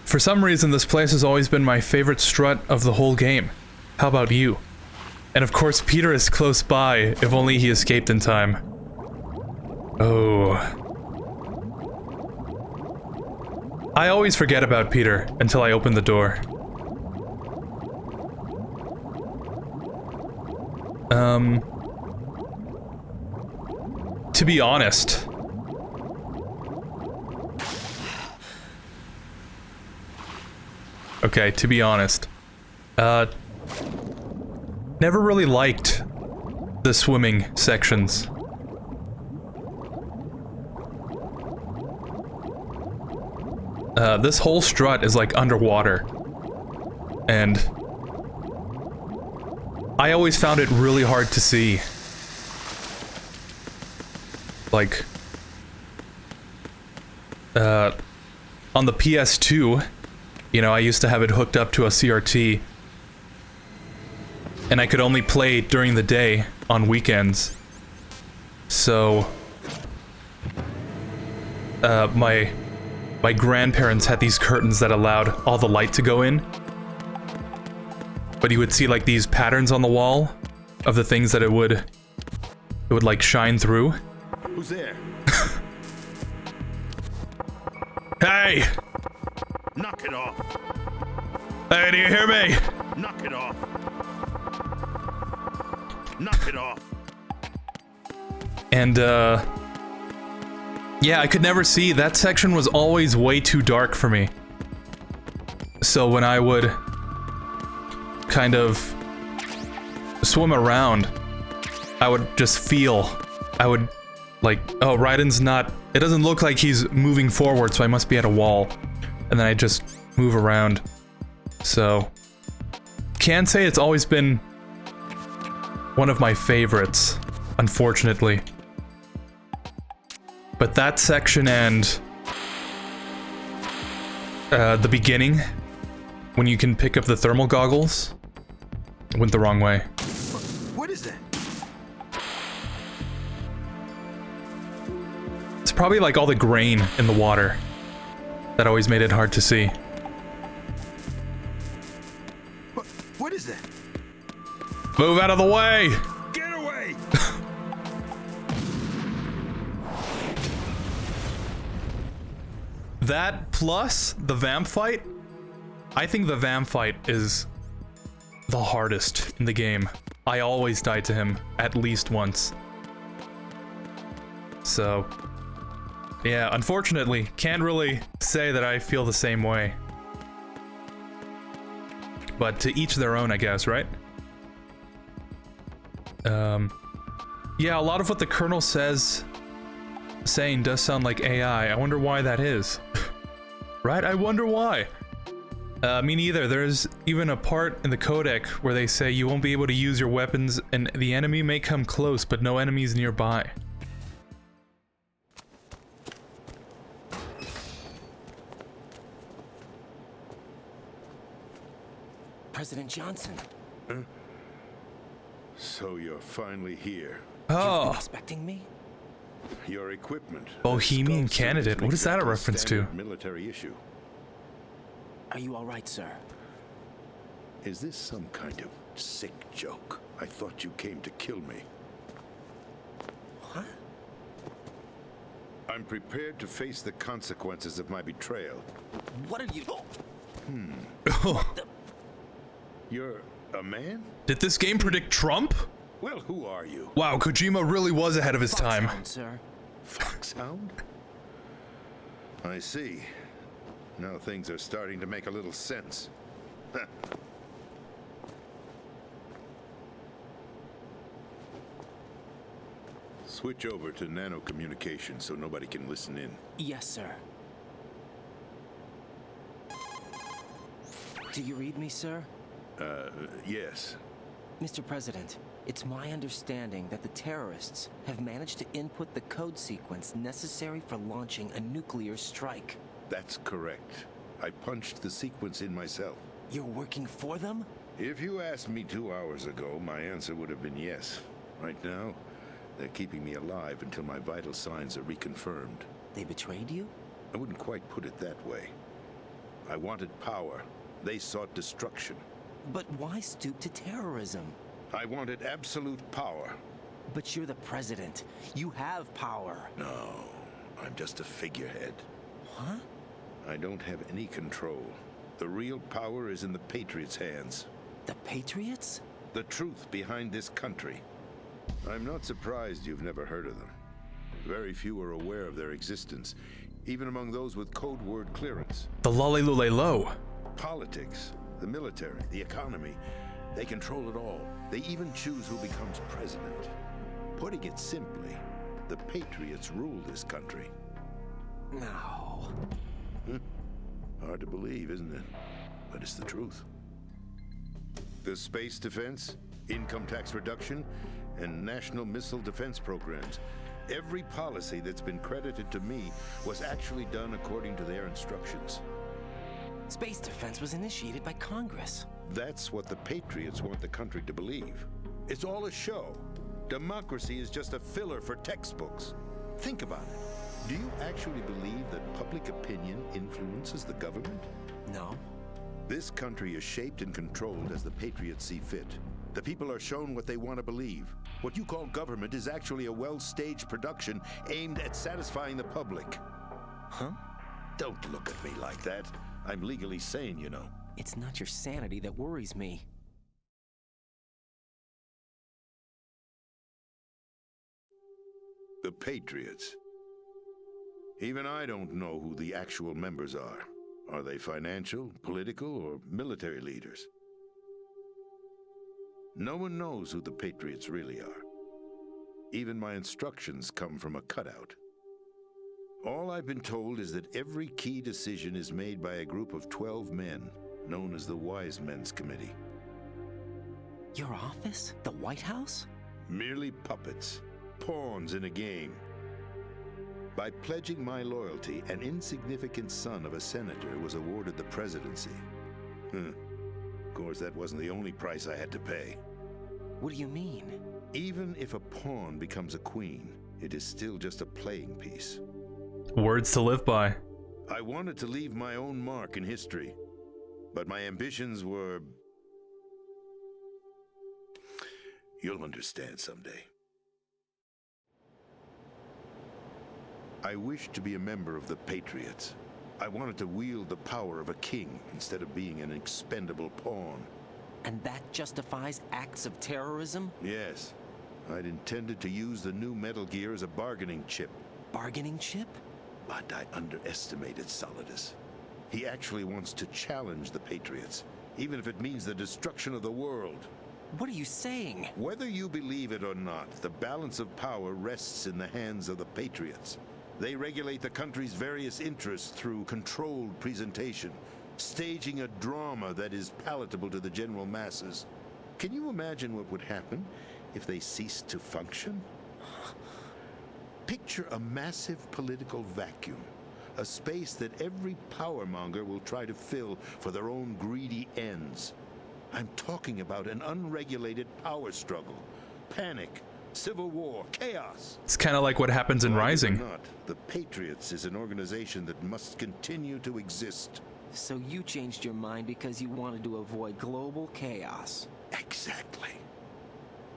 For some reason, this place has always been my favorite strut of the whole game. How about you? And of course, Peter is close by, if only he escaped in time. Oh. I always forget about Peter until I open the door. To be honest. Okay, to be honest. Never really liked the swimming sections. This whole strut is like underwater. And I always found it really hard to see. Like, on the PS2, you know, I used to have it hooked up to a CRT, and I could only play during the day on weekends. So, my grandparents had these curtains that allowed all the light to go in. But you would see like these patterns on the wall of the things that it would like shine through. Who's there? Hey! Knock it off. Hey, do you hear me? Knock it off. Knock it off. And, yeah, I could never see. That section was always way too dark for me. So when I would kind of swim around, I would just feel, I would like, oh, Raiden's not, it doesn't look like he's moving forward, so I must be at a wall. And then I just move around. So, can't say it's always been one of my favorites, unfortunately. But that section and the beginning, when you can pick up the thermal goggles, went the wrong way. What is that? It's probably like all the grain in the water that always made it hard to see. What is that? Move out of the way! Get away! That plus the vamp fight, I think the vamp fight is the hardest in the game. I always die to him at least once. So, yeah, unfortunately, can't really say that I feel the same way. But to each their own, I guess, right? Yeah, a lot of what the Colonel saying does sound like AI. I wonder why that is. Right? I wonder why. Me neither. There's even a part in the codec where they say you won't be able to use your weapons and the enemy may come close, but no enemies nearby. President Johnson. Huh? So you're finally here. You've Oh, been expecting me? Your equipment. Bohemian candidate. What is that a reference to? Military issue. Are you all right, sir? Is this some kind of sick joke? I thought you came to kill me. What? I'm prepared to face the consequences of my betrayal. What are you? You're a man? Did this game predict Trump? Well, who are you? Wow, Kojima really was ahead of his time. Foxhound, sir. Foxhound? I see. Now things are starting to make a little sense. Switch over to nano communication so nobody can listen in. Yes, sir. Do you read me, sir? Yes. Mr. President, it's my understanding that the terrorists have managed to input the code sequence necessary for launching a nuclear strike. That's correct. I punched the sequence in myself. You're working for them? If you asked me 2 hours ago, my answer would have been yes. Right now, they're keeping me alive until my vital signs are reconfirmed. They betrayed you? I wouldn't quite put it that way. I wanted power. They sought destruction. But why stoop to terrorism? I wanted absolute power. But you're the president. You have power. No, I'm just a figurehead. What? I don't have any control. The real power is in the Patriots' hands. The Patriots? The truth behind this country. I'm not surprised you've never heard of them. Very few are aware of their existence, even among those with code word clearance. The Lolly-Lulay-Lo. Politics, the military, the economy, they control it all. They even choose who becomes president. Putting it simply, the Patriots rule this country. No. Hard to believe, isn't it? But it's the truth. The space defense, income tax reduction, and national missile defense programs. Every policy that's been credited to me was actually done according to their instructions. Space defense was initiated by Congress. That's what the Patriots want the country to believe. It's all a show. Democracy is just a filler for textbooks. Think about it. Do you actually believe that public opinion influences the government? No. This country is shaped and controlled as the Patriots see fit. The people are shown what they want to believe. What you call government is actually a well-staged production aimed at satisfying the public. Huh? Don't look at me like that. I'm legally sane, you know. It's not your sanity that worries me. The Patriots. Even I don't know who the actual members are. Are they financial, political, or military leaders? No one knows who the Patriots really are. Even my instructions come from a cutout. All I've been told is that every key decision is made by a group of 12 men, known as the Wise Men's Committee. Your office? The White House? Merely puppets, pawns in a game. By pledging my loyalty, an insignificant son of a senator was awarded the presidency. Of course, that wasn't the only price I had to pay. What do you mean? Even if a pawn becomes a queen, it is still just a playing piece. Words to live by. I wanted to leave my own mark in history, but my ambitions were... You'll understand someday. I wished to be a member of the Patriots. I wanted to wield the power of a king instead of being an expendable pawn. And that justifies acts of terrorism? Yes. I'd intended to use the new Metal Gear as a bargaining chip. Bargaining chip? But I underestimated Solidus. He actually wants to challenge the Patriots, even if it means the destruction of the world. What are you saying? Whether you believe it or not, the balance of power rests in the hands of the Patriots. They regulate the country's various interests through controlled presentation, staging a drama that is palatable to the general masses. Can you imagine what would happen if they ceased to function? Picture a massive political vacuum, a space that every powermonger will try to fill for their own greedy ends. I'm talking about an unregulated power struggle, panic, civil war, chaos. It's kind of like what happens in Rising. Not, the Patriots is an organization that must continue to exist. So you changed your mind because you wanted to avoid global chaos. Exactly.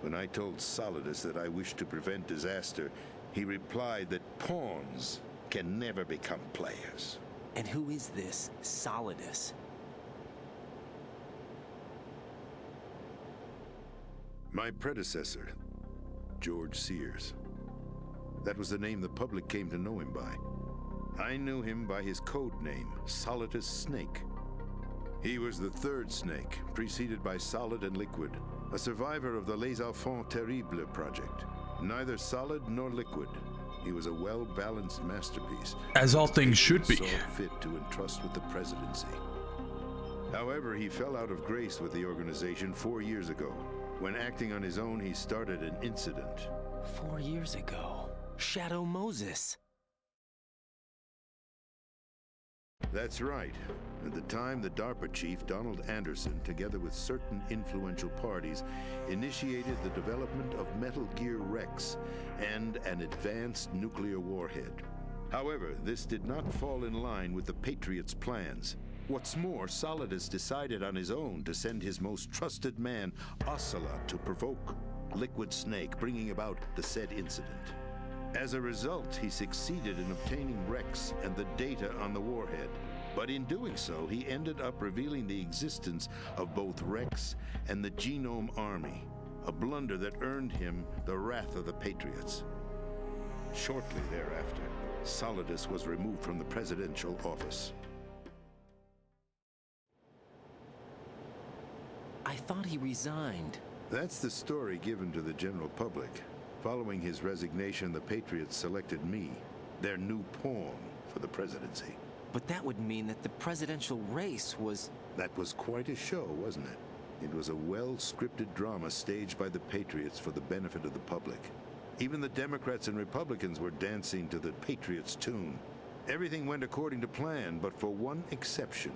When I told Solidus that I wished to prevent disaster, he replied that pawns can never become players. And who is this Solidus? My predecessor, George Sears. That was the name the public came to know him by. I knew him by his code name, Solidus Snake. He was the third snake, preceded by Solid and Liquid, a survivor of the Les Enfants Terribles project. Neither solid nor liquid. He was a well-balanced masterpiece. As all things should be. So fit to entrust with the presidency. However, he fell out of grace with the organization 4 years ago. When acting on his own, he started an incident. 4 years ago. Shadow Moses. That's right. At the time, the DARPA chief, Donald Anderson, together with certain influential parties, initiated the development of Metal Gear Rex and an advanced nuclear warhead. However, this did not fall in line with the Patriots' plans. What's more, Solidus decided on his own to send his most trusted man, Ocelot, to provoke Liquid Snake, bringing about the said incident. As a result, he succeeded in obtaining Rex and the data on the warhead. But in doing so, he ended up revealing the existence of both Rex and the Genome Army, a blunder that earned him the wrath of the Patriots. Shortly thereafter, Solidus was removed from the presidential office. I thought he resigned. That's the story given to the general public. Following his resignation, the Patriots selected me, their new pawn, for the presidency. But that would mean that the presidential race was... That was quite a show, wasn't it? It was a well-scripted drama staged by the Patriots for the benefit of the public. Even the Democrats and Republicans were dancing to the Patriots' tune. Everything went according to plan, but for one exception.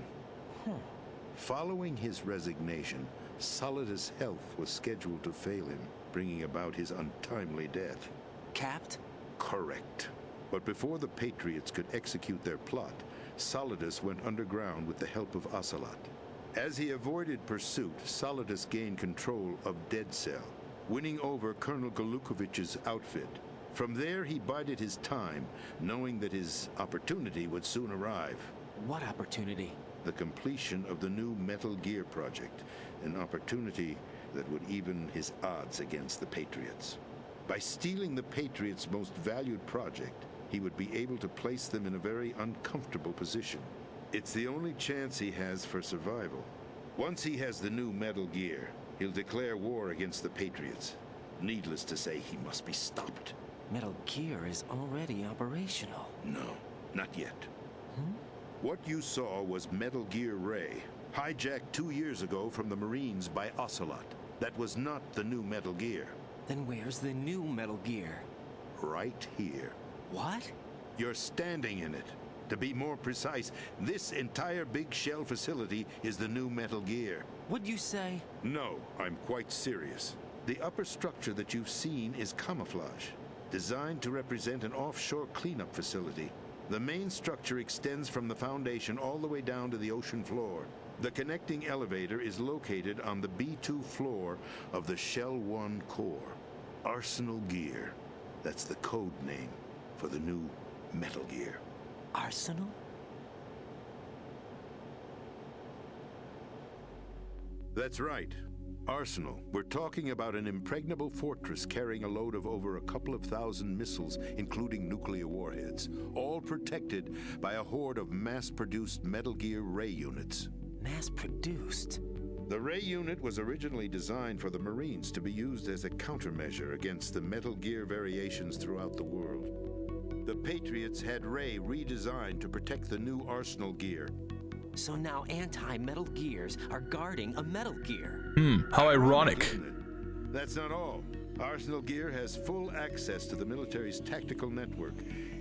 Following his resignation, Solidus' health was scheduled to fail him, bringing about his untimely death. Capped? Correct. But before the Patriots could execute their plot, Solidus went underground with the help of Ocelot. As he avoided pursuit, Solidus gained control of Dead Cell, winning over Colonel Golukovich's outfit. From there, he bided his time, knowing that his opportunity would soon arrive. What opportunity? The completion of the new Metal Gear project, an opportunity that would even his odds against the Patriots. By stealing the Patriots' most valued project, he would be able to place them in a very uncomfortable position. It's the only chance he has for survival. Once he has the new Metal Gear, he'll declare war against the Patriots. Needless to say, he must be stopped. Metal Gear is already operational. No, not yet. What you saw was Metal Gear Ray, hijacked 2 years ago from the Marines by Ocelot. That was not the new Metal Gear. Then where's the new Metal Gear? Right here. What? You're standing in it. To be more precise, this entire big shell facility is the new Metal Gear. What'd you say? No, I'm quite serious. The upper structure that you've seen is camouflage, designed to represent an offshore cleanup facility. The main structure extends from the foundation all the way down to the ocean floor. The connecting elevator is located on the B2 floor of the Shell 1 core. Arsenal Gear. That's the code name for the new Metal Gear. Arsenal? That's right. Arsenal. We're talking about an impregnable fortress carrying a load of over a couple of thousand missiles, including nuclear warheads, all protected by a horde of mass-produced Metal Gear Ray units. Mass-produced? The Ray unit was originally designed for the Marines to be used as a countermeasure against the Metal Gear variations throughout the world. The Patriots had Ray redesigned to protect the new Arsenal Gear. So now anti-Metal Gears are guarding a Metal Gear. How ironic. Isn't it? That's not all. Arsenal Gear has full access to the military's tactical network,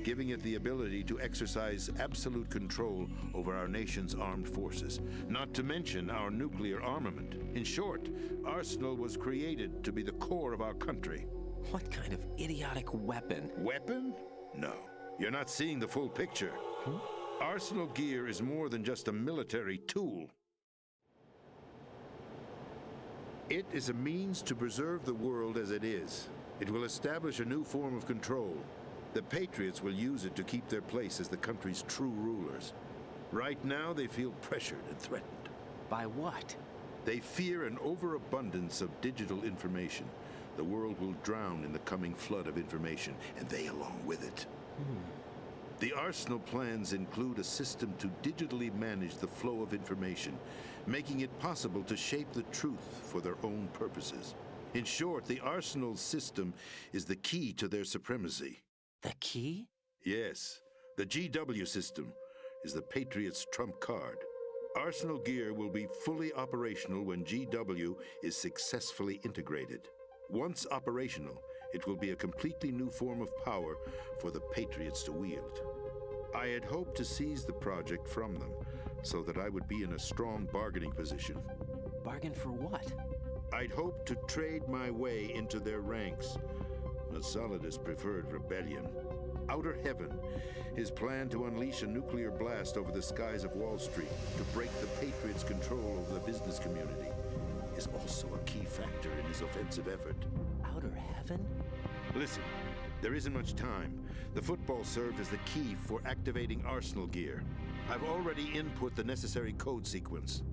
giving it the ability to exercise absolute control over our nation's armed forces, not to mention our nuclear armament. In short, Arsenal was created to be the core of our country. What kind of idiotic weapon? Weapon? No. You're not seeing the full picture. Arsenal Gear is more than just a military tool. It is a means to preserve the world as it is. It will establish a new form of control. The Patriots will use it to keep their place as the country's true rulers. Right now, they feel pressured and threatened. By what? They fear an overabundance of digital information. The world will drown in the coming flood of information, and they along with it. The Arsenal plans include a system to digitally manage the flow of information, making it possible to shape the truth for their own purposes. In short, the Arsenal system is the key to their supremacy. The key? Yes, the GW system is the Patriots' trump card. Arsenal Gear will be fully operational when GW is successfully integrated. Once operational, it will be a completely new form of power for the Patriots to wield. I had hoped to seize the project from them, so that I would be in a strong bargaining position. Bargain for what? I'd hoped to trade my way into their ranks, but Solidus preferred rebellion. Outer Heaven, his plan to unleash a nuclear blast over the skies of Wall Street to break the Patriots' control over the business community, is also a key factor in his offensive effort. Outer Heaven? Listen, there isn't much time. The football served as the key for activating Arsenal Gear. I've already input the necessary code sequence.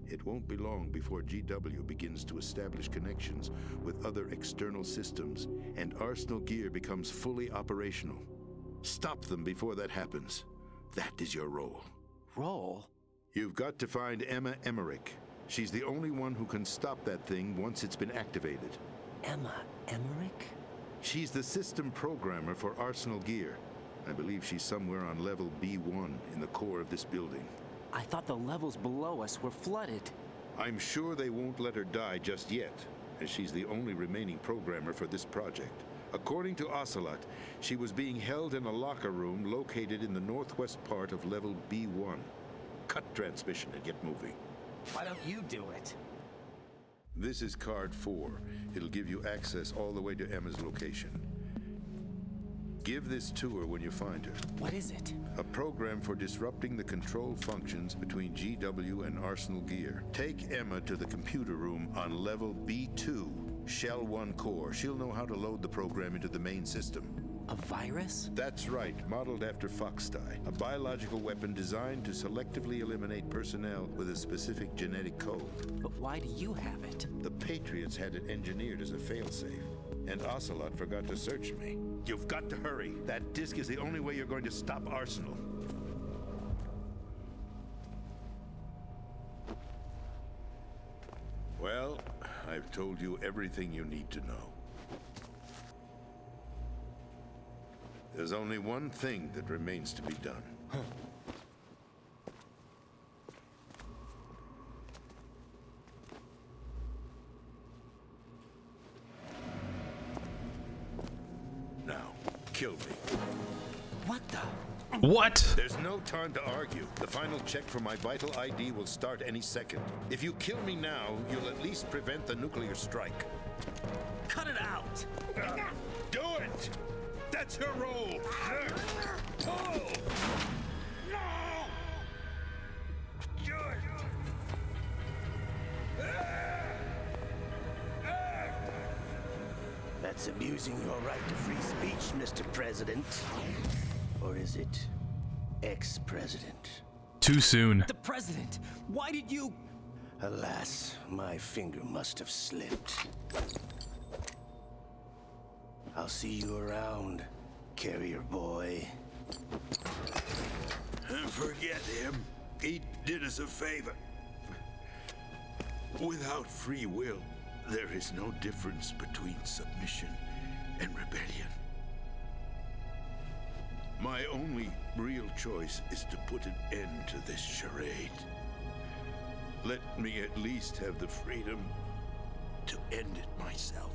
It won't be long before GW begins to establish connections with other external systems, and Arsenal Gear becomes fully operational. Stop them before that happens. That is your role. Role? You've got to find Emma Emmerich. She's the only one who can stop that thing once it's been activated. Emma Emmerich? She's the system programmer for Arsenal Gear. I believe she's somewhere on level B1 in the core of this building. I thought the levels below us were flooded. I'm sure they won't let her die just yet, as she's the only remaining programmer for this project. According to Ocelot, she was being held in a locker room located in the northwest part of level B1. Cut transmission and get moving. Why don't you do it? This is card 4. It'll give you access all the way to Emma's location. Give this to her when you find her. What is it? A program for disrupting the control functions between GW and Arsenal Gear. Take Emma to the computer room on level B2, Shell 1 core. She'll know how to load the program into the main system. A virus? That's right, modeled after Foxdie. A biological weapon designed to selectively eliminate personnel with a specific genetic code. But why do you have it? The Patriots had it engineered as a failsafe. And Ocelot forgot to search me. You've got to hurry. That disk is the only way you're going to stop Arsenal. Well, I've told you everything you need to know. There's only one thing that remains to be done. Now, kill me. What the? What? There's no time to argue. The final check for my vital ID will start any second. If you kill me now, you'll at least prevent the nuclear strike. Cut it out! Do it! That's her role! Pull! No! That's abusing your right to free speech, Mr. President. Or is it ex-president? Too soon. The president! Why did you... Alas, my finger must have slipped. I'll see you around, carrier boy. Forget him. He did us a favor. Without free will, there is no difference between submission and rebellion. My only real choice is to put an end to this charade. Let me at least have the freedom to end it myself.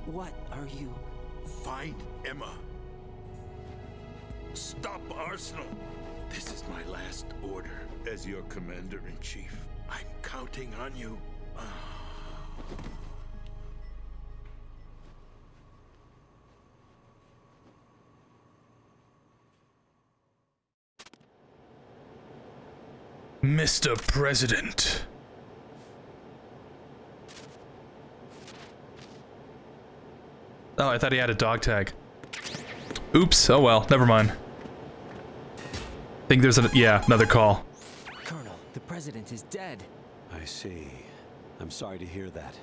What are you... Find Emma. Stop Arsenal. This is my last order as your commander-in-chief. I'm counting on you. Mr. President. Oh, I thought he had a dog tag. Oops, oh well, never mind. Think there's another call. Colonel, the president is dead. I see. I'm sorry to hear that.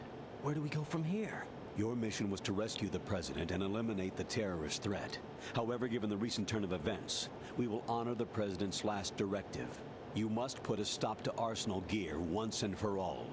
Where do we go from here? Your mission was to rescue the president and eliminate the terrorist threat. However, given the recent turn of events, we will honor the president's last directive. You must put a stop to Arsenal Gear once and for all.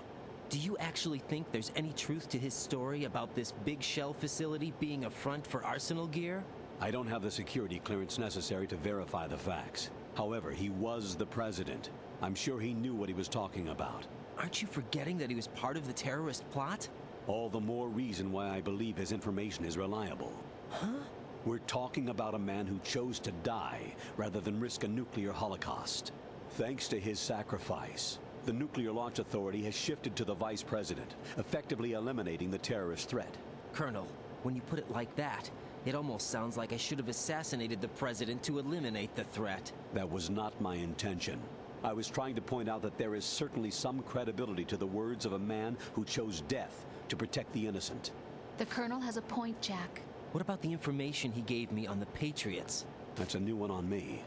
Do you actually think there's any truth to his story about this big shell facility being a front for Arsenal Gear? I don't have the security clearance necessary to verify the facts. However, he was the president. I'm sure he knew what he was talking about. Aren't you forgetting that he was part of the terrorist plot? All the more reason why I believe his information is reliable. Huh? We're talking about a man who chose to die rather than risk a nuclear holocaust. Thanks to his sacrifice, the Nuclear Launch Authority has shifted to the vice president, effectively eliminating the terrorist threat. Colonel, when you put it like that, it almost sounds like I should have assassinated the president to eliminate the threat. That was not my intention. I was trying to point out that there is certainly some credibility to the words of a man who chose death to protect the innocent. The Colonel has a point, Jack. What about the information he gave me on the Patriots? That's a new one on me.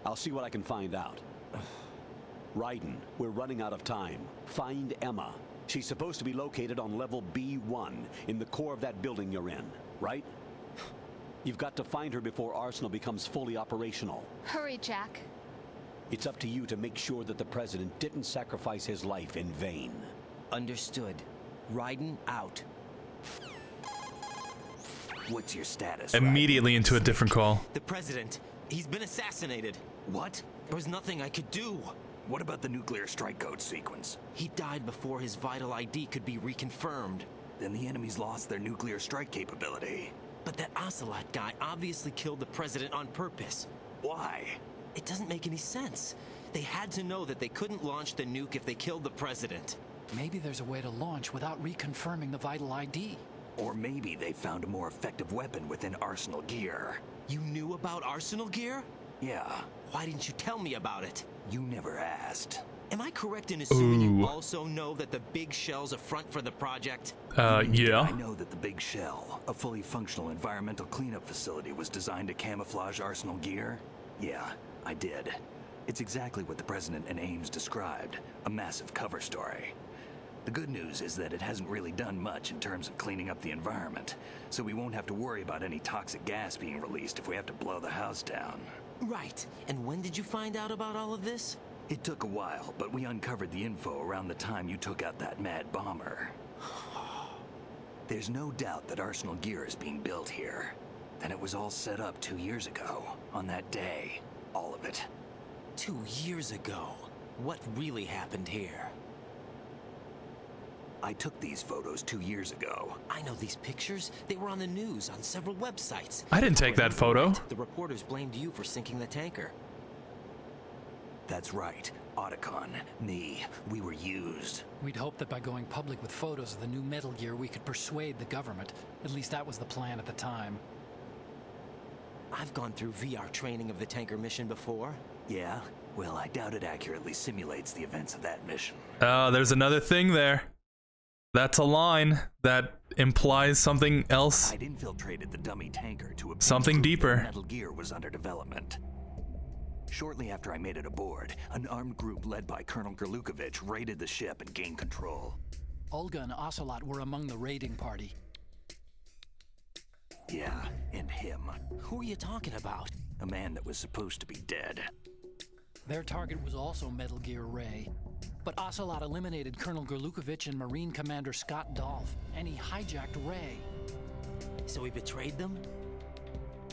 I'll see what I can find out. Raiden, we're running out of time. Find Emma. She's supposed to be located on level B1 in the core of that building you're in, right? You've got to find her before Arsenal becomes fully operational. Hurry, Jack. It's up to you to make sure that the president didn't sacrifice his life in vain. Understood. Raiden out. What's your status? Immediately into a different call. The president, he's been assassinated. What? There was nothing I could do. What about the nuclear strike code sequence? He died before his vital ID could be reconfirmed. Then the enemy's lost their nuclear strike capability. But that Ocelot guy obviously killed the president on purpose. Why? It doesn't make any sense. They had to know that they couldn't launch the nuke if they killed the president. Maybe there's a way to launch without reconfirming the vital ID. Or maybe they found a more effective weapon within Arsenal gear. You knew about Arsenal gear? Yeah. Why didn't you tell me about it? You never asked. Am I correct in assuming you also know that the big shell's a front for the project? Yeah. I know that the Big Shell, a fully functional environmental cleanup facility, was designed to camouflage Arsenal gear. Yeah, I did. It's exactly what the President and Ames described, a massive cover story. The good news is that it hasn't really done much in terms of cleaning up the environment, so we won't have to worry about any toxic gas being released if we have to blow the house down. Right. And when did you find out about all of this? It took a while, but we uncovered the info around the time you took out that mad bomber. There's no doubt that Arsenal gear is being built here. And it was all set up 2 years ago, on that day. All of it. 2 years ago? What really happened here? I took these photos 2 years ago. I know these pictures. They were on the news, on several websites. I didn't take that photo. The reporters blamed you for sinking the tanker. That's right. Otacon, me, we were used. We'd hoped that by going public with photos of the new Metal Gear, we could persuade the government. At least that was the plan at the time. I've gone through VR training of the tanker mission before. Yeah? Well, I doubt it accurately simulates the events of that mission. There's another thing there. That's a line that implies something else. I'd infiltrated the dummy tanker to obtain something proof deeper. that Metal Gear was under development. Shortly after I made it aboard, an armed group led by Colonel Gerlukovich raided the ship and gained control. Olga and Ocelot were among the raiding party. Yeah, and him. Who are you talking about? A man that was supposed to be dead. Their target was also Metal Gear Ray. But Ocelot eliminated Colonel Gerlukovich and Marine Commander Scott Dolph, and he hijacked Ray. So he betrayed them?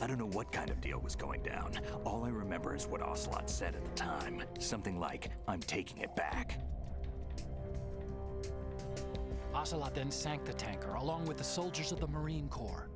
I don't know what kind of deal was going down. All I remember is what Ocelot said at the time. Something like, "I'm taking it back." Ocelot then sank the tanker, along with the soldiers of the Marine Corps.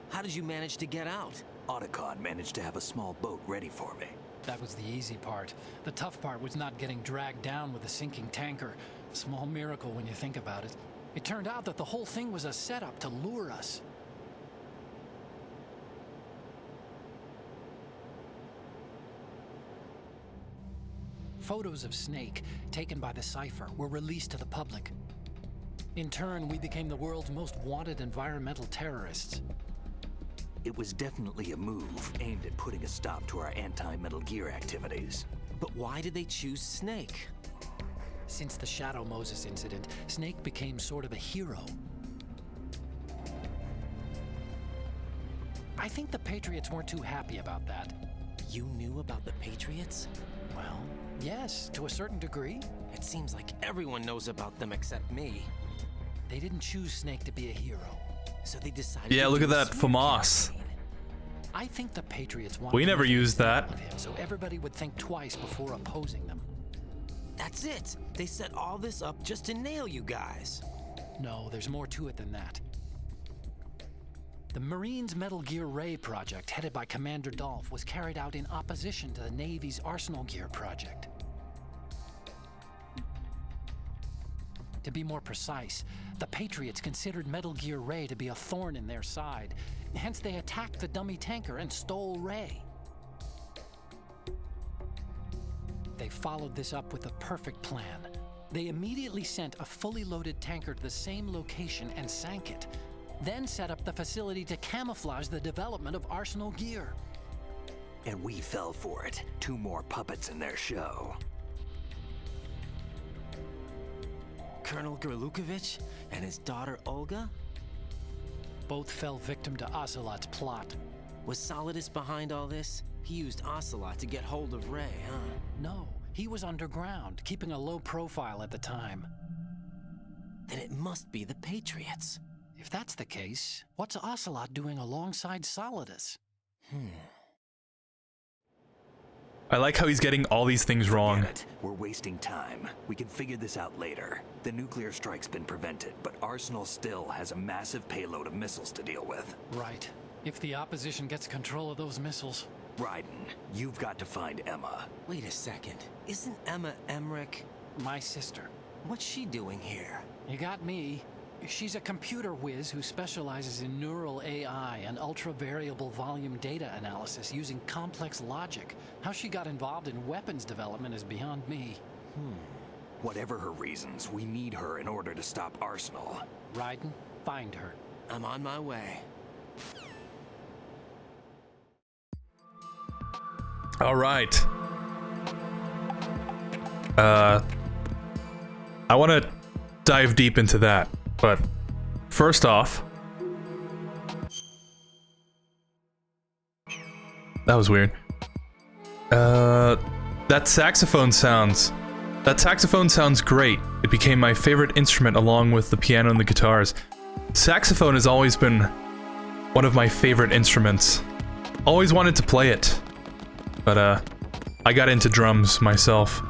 How did you manage to get out? Otacon managed to have a small boat ready for me. That was the easy part. The tough part was not getting dragged down with a sinking tanker. Small miracle when you think about it. It turned out that the whole thing was a setup to lure us. Photos of Snake, taken by the Cypher, were released to the public. In turn, we became the world's most wanted environmental terrorists. It was definitely a move aimed at putting a stop to our anti-Metal Gear activities. But why did they choose Snake? Since the Shadow Moses incident, Snake became sort of a hero. I think the Patriots weren't too happy about that. You knew about the Patriots? Well, yes, to a certain degree. It seems like everyone knows about them except me. They didn't choose Snake to be a hero. So they decided. Yeah, to look do at that a smear FAMAS. campaign. I think the Patriots wanted We never to make used a that. statement of him, so everybody would think twice before opposing them. That's it. They set all this up just to nail you guys. No, there's more to it than that. The Marines' Metal Gear Ray project, headed by Commander Dolph, was carried out in opposition to the Navy's Arsenal Gear project. To be more precise, the Patriots considered Metal Gear Ray to be a thorn in their side. Hence, they attacked the dummy tanker and stole Ray. They followed this up with a perfect plan. They immediately sent a fully loaded tanker to the same location and sank it, then set up the facility to camouflage the development of Arsenal Gear. And we fell for it. 2 more puppets in their show. Colonel Gerlukovich and his daughter Olga? Both fell victim to Ocelot's plot. Was Solidus behind all this? He used Ocelot to get hold of Ray, huh? No, he was underground, keeping a low profile at the time. Then it must be the Patriots. If that's the case, what's Ocelot doing alongside Solidus? I like how he's getting all these things wrong. Forget it. We're wasting time. We can figure this out later. The nuclear strike's been prevented, but Arsenal still has a massive payload of missiles to deal with. Right. If the opposition gets control of those missiles. Raiden, you've got to find Emma. Wait a second. Isn't Emma Emmerich? My sister. What's she doing here? You got me. She's a computer whiz who specializes in neural AI and ultra-variable volume data analysis using complex logic. How she got involved in weapons development is beyond me. Whatever her reasons, we need her in order to stop Arsenal. Raiden, find her. I'm on my way. All right. I want to dive deep into that, but first off, that was weird. That saxophone sounds great. It became my favorite instrument along with the piano and the guitars. Saxophone has always been one of my favorite instruments. Always wanted to play it, but I got into drums myself.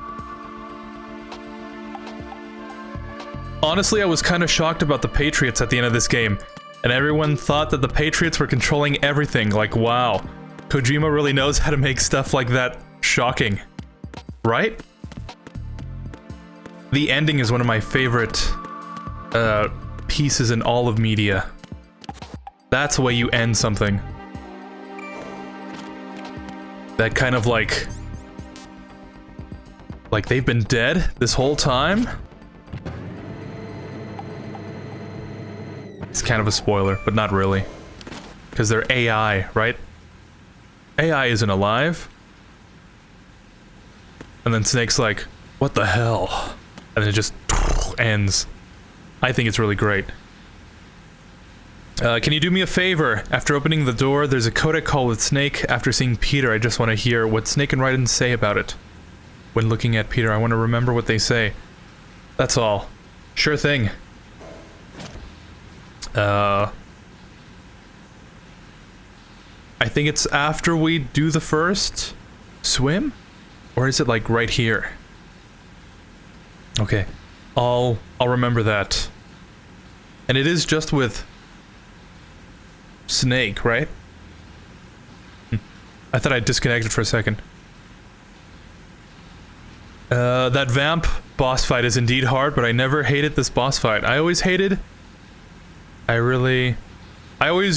Honestly, I was kind of shocked about the Patriots at the end of this game, and everyone thought that the Patriots were controlling everything. Like, wow, Kojima really knows how to make stuff like that shocking, right? The ending is one of my favorite pieces in all of media. That's the way you end something. That kind of like they've been dead this whole time? It's kind of a spoiler, but not really. Because they're AI, right? AI isn't alive. And then Snake's like, what the hell? And it just ends. I think it's really great. Can you do me a favor? After opening the door, there's a codec call with Snake. After seeing Peter, I just want to hear what Snake and Raiden say about it. When looking at Peter, I want to remember what they say. That's all. Sure thing. I think it's after we do the first swim? Or is it like right here? Okay. I'll remember that. And it is just with Snake, right? I thought I disconnected for a second. That vamp boss fight is indeed hard, but I never hated this boss fight. I always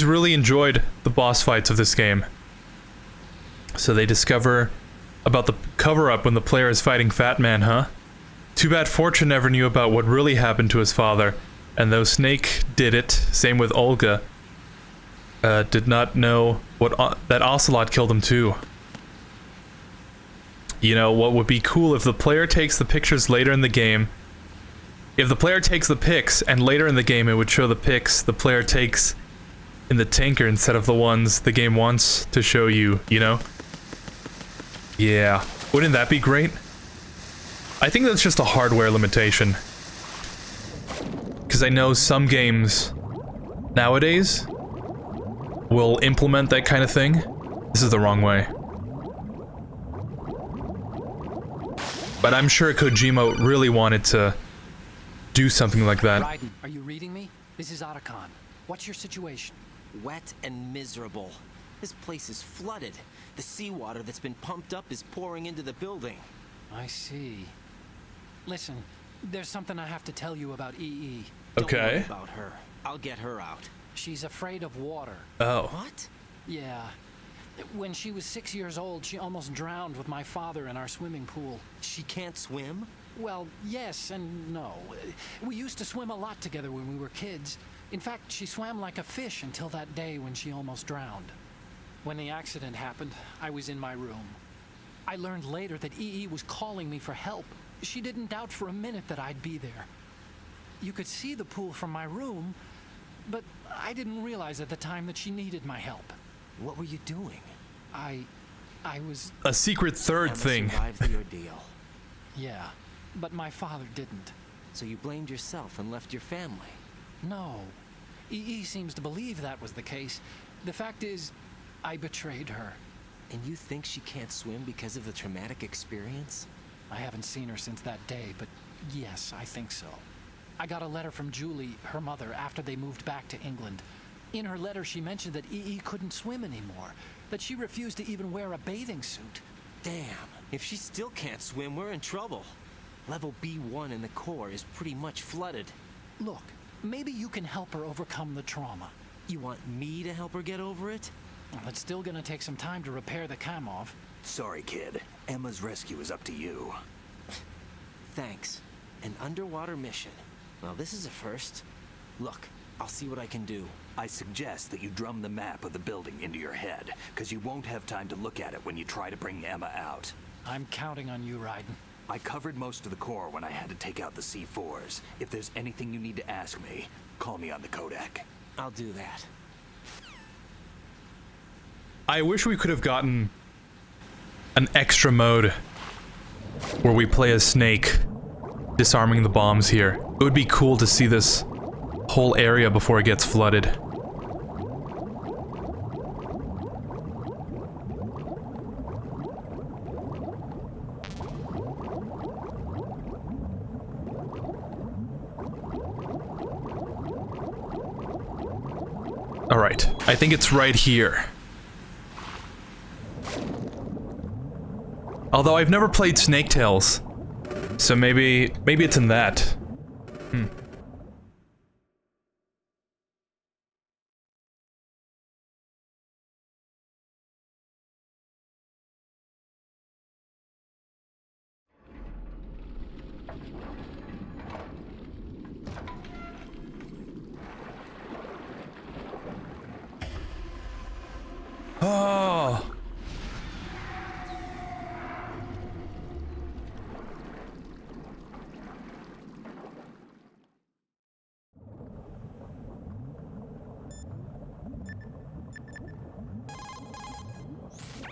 really enjoyed the boss fights of this game. So they discover about the cover-up when the player is fighting Fat Man, huh? Too bad Fortune never knew about what really happened to his father. And though Snake did it, same with Olga, did not know that Ocelot killed him too. You know, what would be cool if the player takes the pictures later in the game. If the player takes the pics, and later in the game it would show the pics the player takes in the tanker instead of the ones the game wants to show you, you know? Yeah. Wouldn't that be great? I think that's just a hardware limitation. Because I know some games nowadays will implement that kind of thing. This is the wrong way. But I'm sure Kojima really wanted to do something like that. Raiden, are you reading me? This is Otacon. What's your situation? Wet and miserable. This place is flooded. The seawater that's been pumped up is pouring into the building. I see. Listen, there's something I have to tell you about EE. Don't worry about her. I'll get her out. She's afraid of water. Oh. What? Yeah. When she was 6 years old, she almost drowned with my father in our swimming pool. She can't swim? Well, yes and no. We used to swim a lot together when we were kids. In fact, she swam like a fish until that day when she almost drowned. When the accident happened, I was in my room. I learned later that EE was calling me for help. She didn't doubt for a minute that I'd be there. You could see the pool from my room, but I didn't realize at the time that she needed my help. What were you doing? I was... A secret third Emma thing. survived the ordeal. Yeah, but my father didn't. So you blamed yourself and left your family? No. EE seems to believe that was the case. The fact is, I betrayed her. And you think she can't swim because of the traumatic experience? I haven't seen her since that day, but yes, I think so. I got a letter from Julie, her mother, after they moved back to England. In her letter, she mentioned that EE couldn't swim anymore, that she refused to even wear a bathing suit. Damn, if she still can't swim, we're in trouble. Level B1 in the core is pretty much flooded. Look, maybe you can help her overcome the trauma. You want me to help her get over it? Well, it's still gonna take some time to repair the Kamov. Sorry, kid. Emma's rescue is up to you. Thanks. An underwater mission. Well, this is a first. Look, I'll see what I can do. I suggest that you drum the map of the building into your head, because you won't have time to look at it when you try to bring Emma out. I'm counting on you, Raiden. I covered most of the core when I had to take out the C4s. If there's anything you need to ask me, call me on the Kodak. I'll do that. I wish we could have gotten an extra mode where we play as Snake disarming the bombs here. It would be cool to see this whole area before it gets flooded. Alright, I think it's right here. Although I've never played Snake Tales, so maybe it's in that. Oh.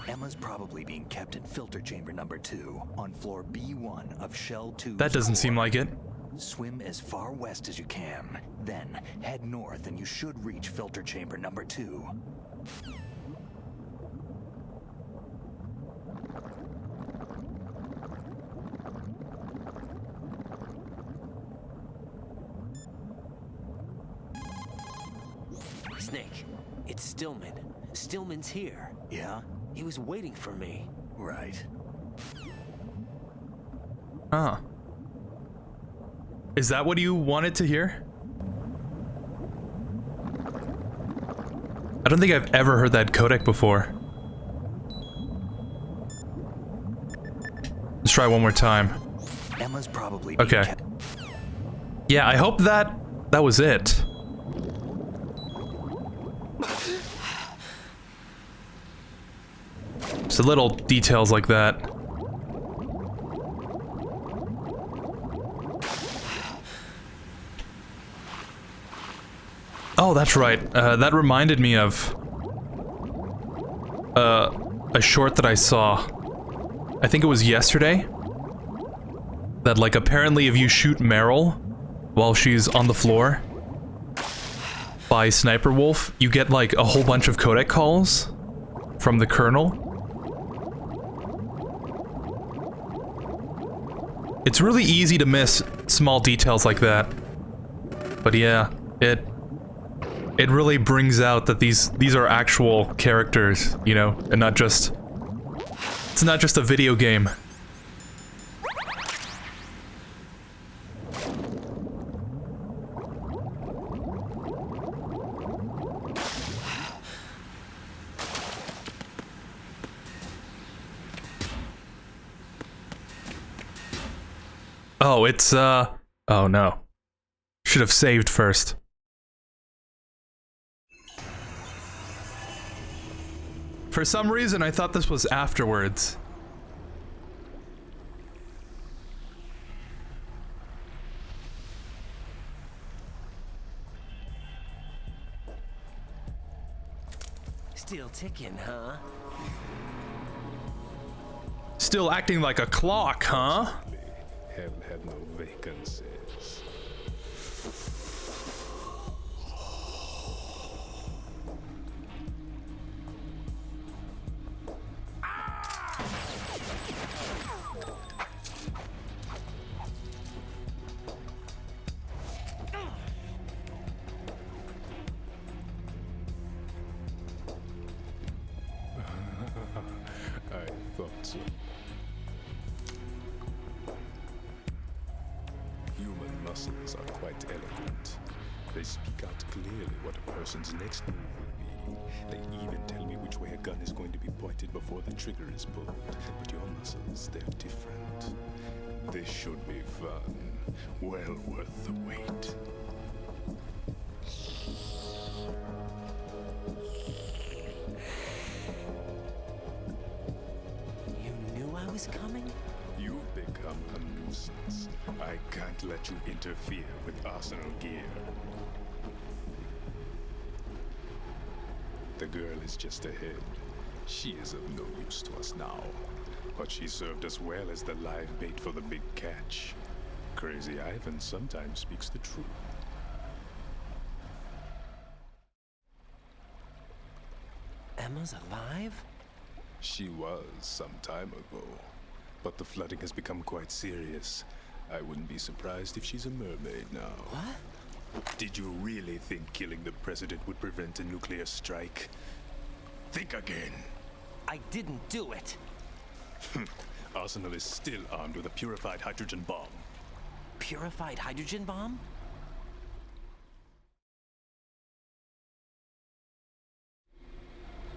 Emma's probably being kept in filter chamber number 2 on floor B1 of Shell 2. That doesn't seem like it. Swim as far west as you can, then head north and you should reach filter chamber number 2. Snake, it's Stillman. Stillman's here. Yeah? He was waiting for me. Right. Huh. Is that what you wanted to hear? I don't think I've ever heard that codec before. Let's try one more time. Emma's probably being Okay. kept. Yeah, I hope that was it. So little details like that. Oh, that's right. That reminded me of a short that I saw. I think it was yesterday. That, like, apparently if you shoot Meryl while she's on the floor by Sniper Wolf, you get, like, a whole bunch of codec calls from the Colonel. It's really easy to miss small details like that. But yeah, it really brings out that these are actual characters, you know, and not just... It's not just a video game. Oh, it's, oh no. Should have saved first. For some reason, I thought this was afterwards. Still ticking, huh? Still acting like a clock, huh? Haven't had no vacancies. thought so. Human muscles are quite eloquent. They speak out clearly what a person's next move will be. They even tell me which way a gun is going to be pointed before the trigger is pulled. But your muscles, they're different. This should be fun. Well worth the wait. You knew I was coming? You've become a nuisance. I can't let you interfere with Arsenal gear. The girl is just ahead. She is of no use to us now. But she served us well as the live bait for the big catch. Crazy Ivan sometimes speaks the truth. Emma's alive? She was some time ago. But the flooding has become quite serious. I wouldn't be surprised if she's a mermaid now. What? Did you really think killing the president would prevent a nuclear strike? Think again. I didn't do it. Arsenal is still armed with a purified hydrogen bomb. Purified hydrogen bomb?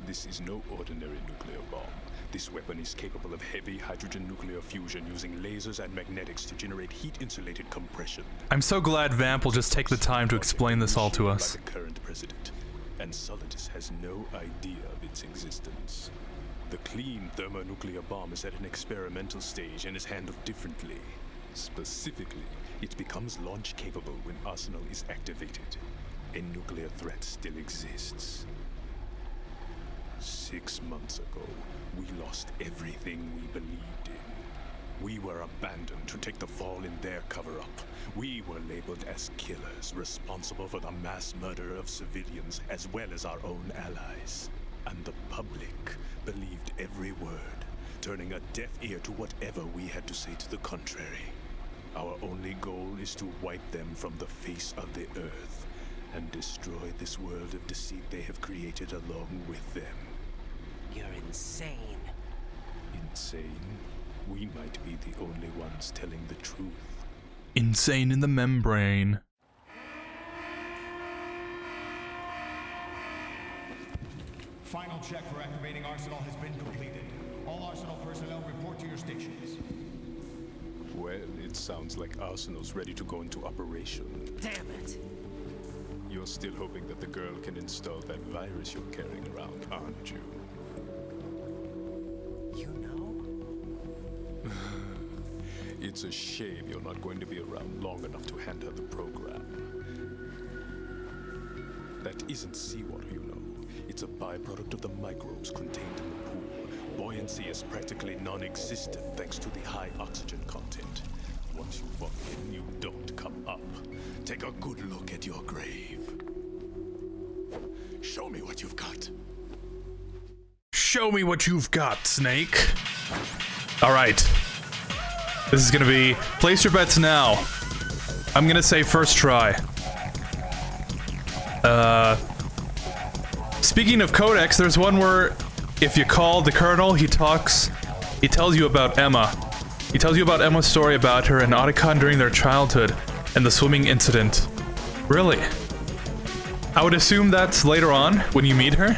This is no ordinary nuclear bomb. This weapon is capable of heavy hydrogen nuclear fusion using lasers and magnetics to generate heat-insulated compression. I'm so glad Vamp will just take the time to explain this all to us. By the current president, and Solidus has no idea of its existence. The clean thermonuclear bomb is at an experimental stage and is handled differently. Specifically, it becomes launch capable when Arsenal is activated. A nuclear threat still exists. 6 months ago, we lost everything we believed in. We were abandoned to take the fall in their cover-up. We were labeled as killers, responsible for the mass murder of civilians as well as our own allies. And the public believed every word, turning a deaf ear to whatever we had to say to the contrary. Our only goal is to wipe them from the face of the earth and destroy this world of deceit they have created along with them. You're insane. Insane? We might be the only ones telling the truth. Insane in the membrane. Final check for activating Arsenal has been completed. All Arsenal personnel report to your stations. Well, it sounds like Arsenal's ready to go into operation. Damn it! You're still hoping that the girl can install that virus you're carrying around, aren't you? You know? It's a shame you're not going to be around long enough to hand her the program. That isn't seawater, you know. It's a byproduct of the microbes contained in the pool. Buoyancy is practically non-existent thanks to the high oxygen content. Once you fall in, you don't come up. Take a good look at your grave. Show me what you've got. Show me what you've got, Snake. Alright. This is gonna be... Place your bets now. I'm gonna say first try. Speaking of codex, there's one where if you call the Colonel, he tells you about Emma. He tells you about Emma's story about her and Otacon during their childhood and the swimming incident. Really? I would assume that's later on, when you meet her.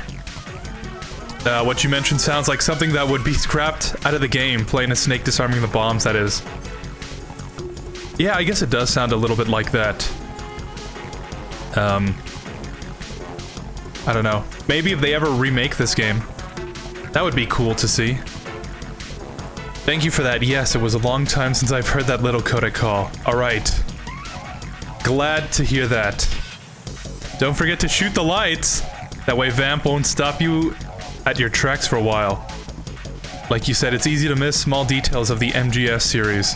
What you mentioned sounds like something that would be scrapped out of the game, playing a snake disarming the bombs, that is. Yeah, I guess it does sound a little bit like that. I don't know. Maybe if they ever remake this game, that would be cool to see. Thank you for that. Yes, it was a long time since I've heard that little codec call. Alright. Glad to hear that. Don't forget to shoot the lights. That way Vamp won't stop you at your tracks for a while. Like you said, it's easy to miss small details of the MGS series.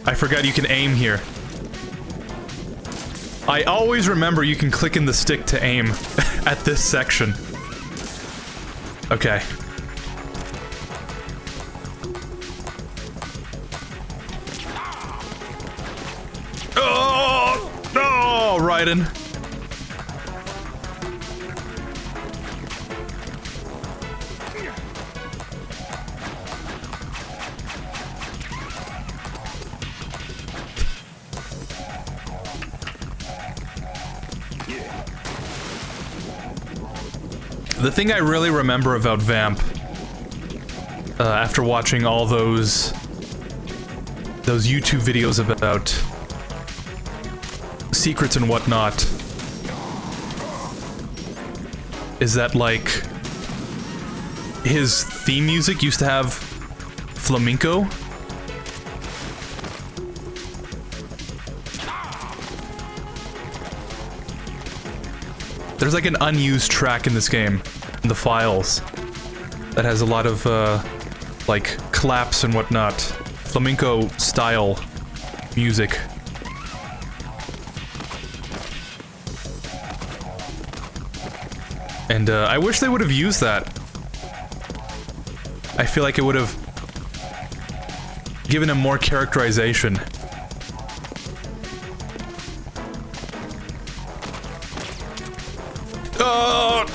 I forgot you can aim here. I always remember you can click in the stick to aim at this section. Okay. Oh, no, Raiden. The thing I really remember about Vamp, after watching all those YouTube videos about secrets and whatnot, is that, like, his theme music used to have flamenco. There's like an unused track in this game, in the files, that has a lot of, like, claps and whatnot. Flamenco style music. And, I wish they would have used that. I feel like it would have given him more characterization. Oh!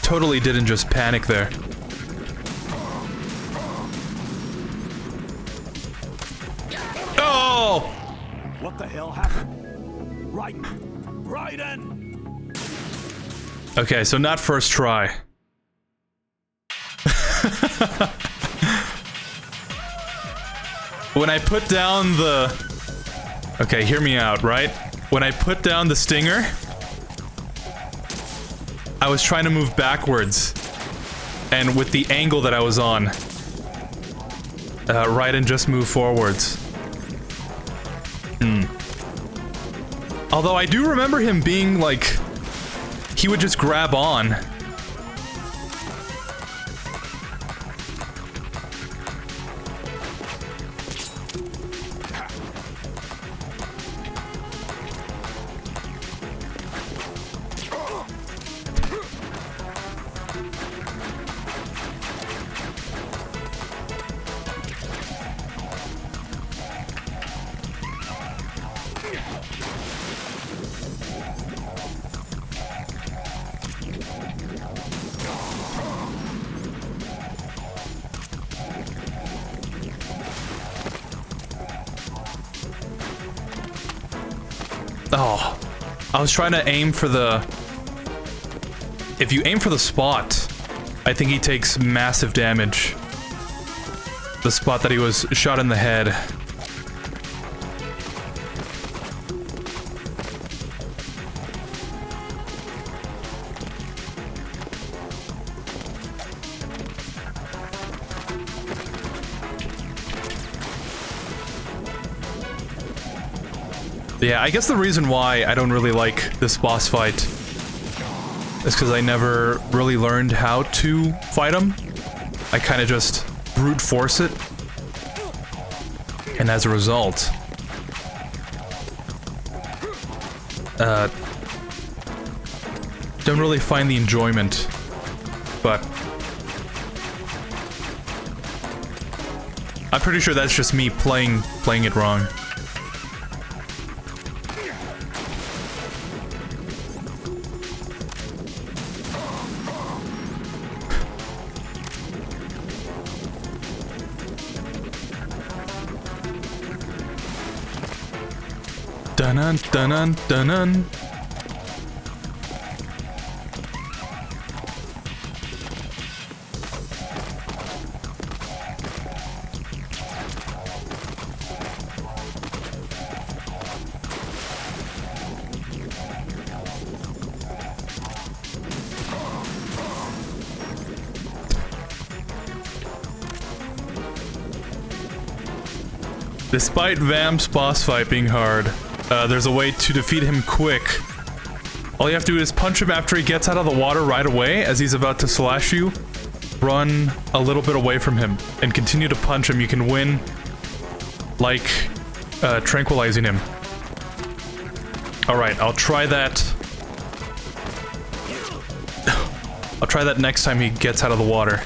Totally didn't just panic there. Oh! What the hell happened? Right in! Okay, so not first try. When I put down the... Okay, hear me out, right? When I put down the stinger, I was trying to move backwards. And with the angle that I was on, Raiden just moved forwards. Although I do remember him being like... He would just grab on. Oh, I was trying to aim for the... If you aim for the spot, I think he takes massive damage. The spot that he was shot in the head. Yeah, I guess the reason why I don't really like this boss fight is because I never really learned how to fight him. I kind of just brute force it. And as a result... don't really find the enjoyment. But... I'm pretty sure that's just me playing it wrong. Dun-dun, dun-dun, dun-dun. Despite Vamp's boss fight being hard, there's a way to defeat him quick. All you have to do is punch him after he gets out of the water right away, as he's about to slash you. Run a little bit away from him, and continue to punch him. You can win, like, tranquilizing him. Alright, I'll try that. I'll try that next time he gets out of the water.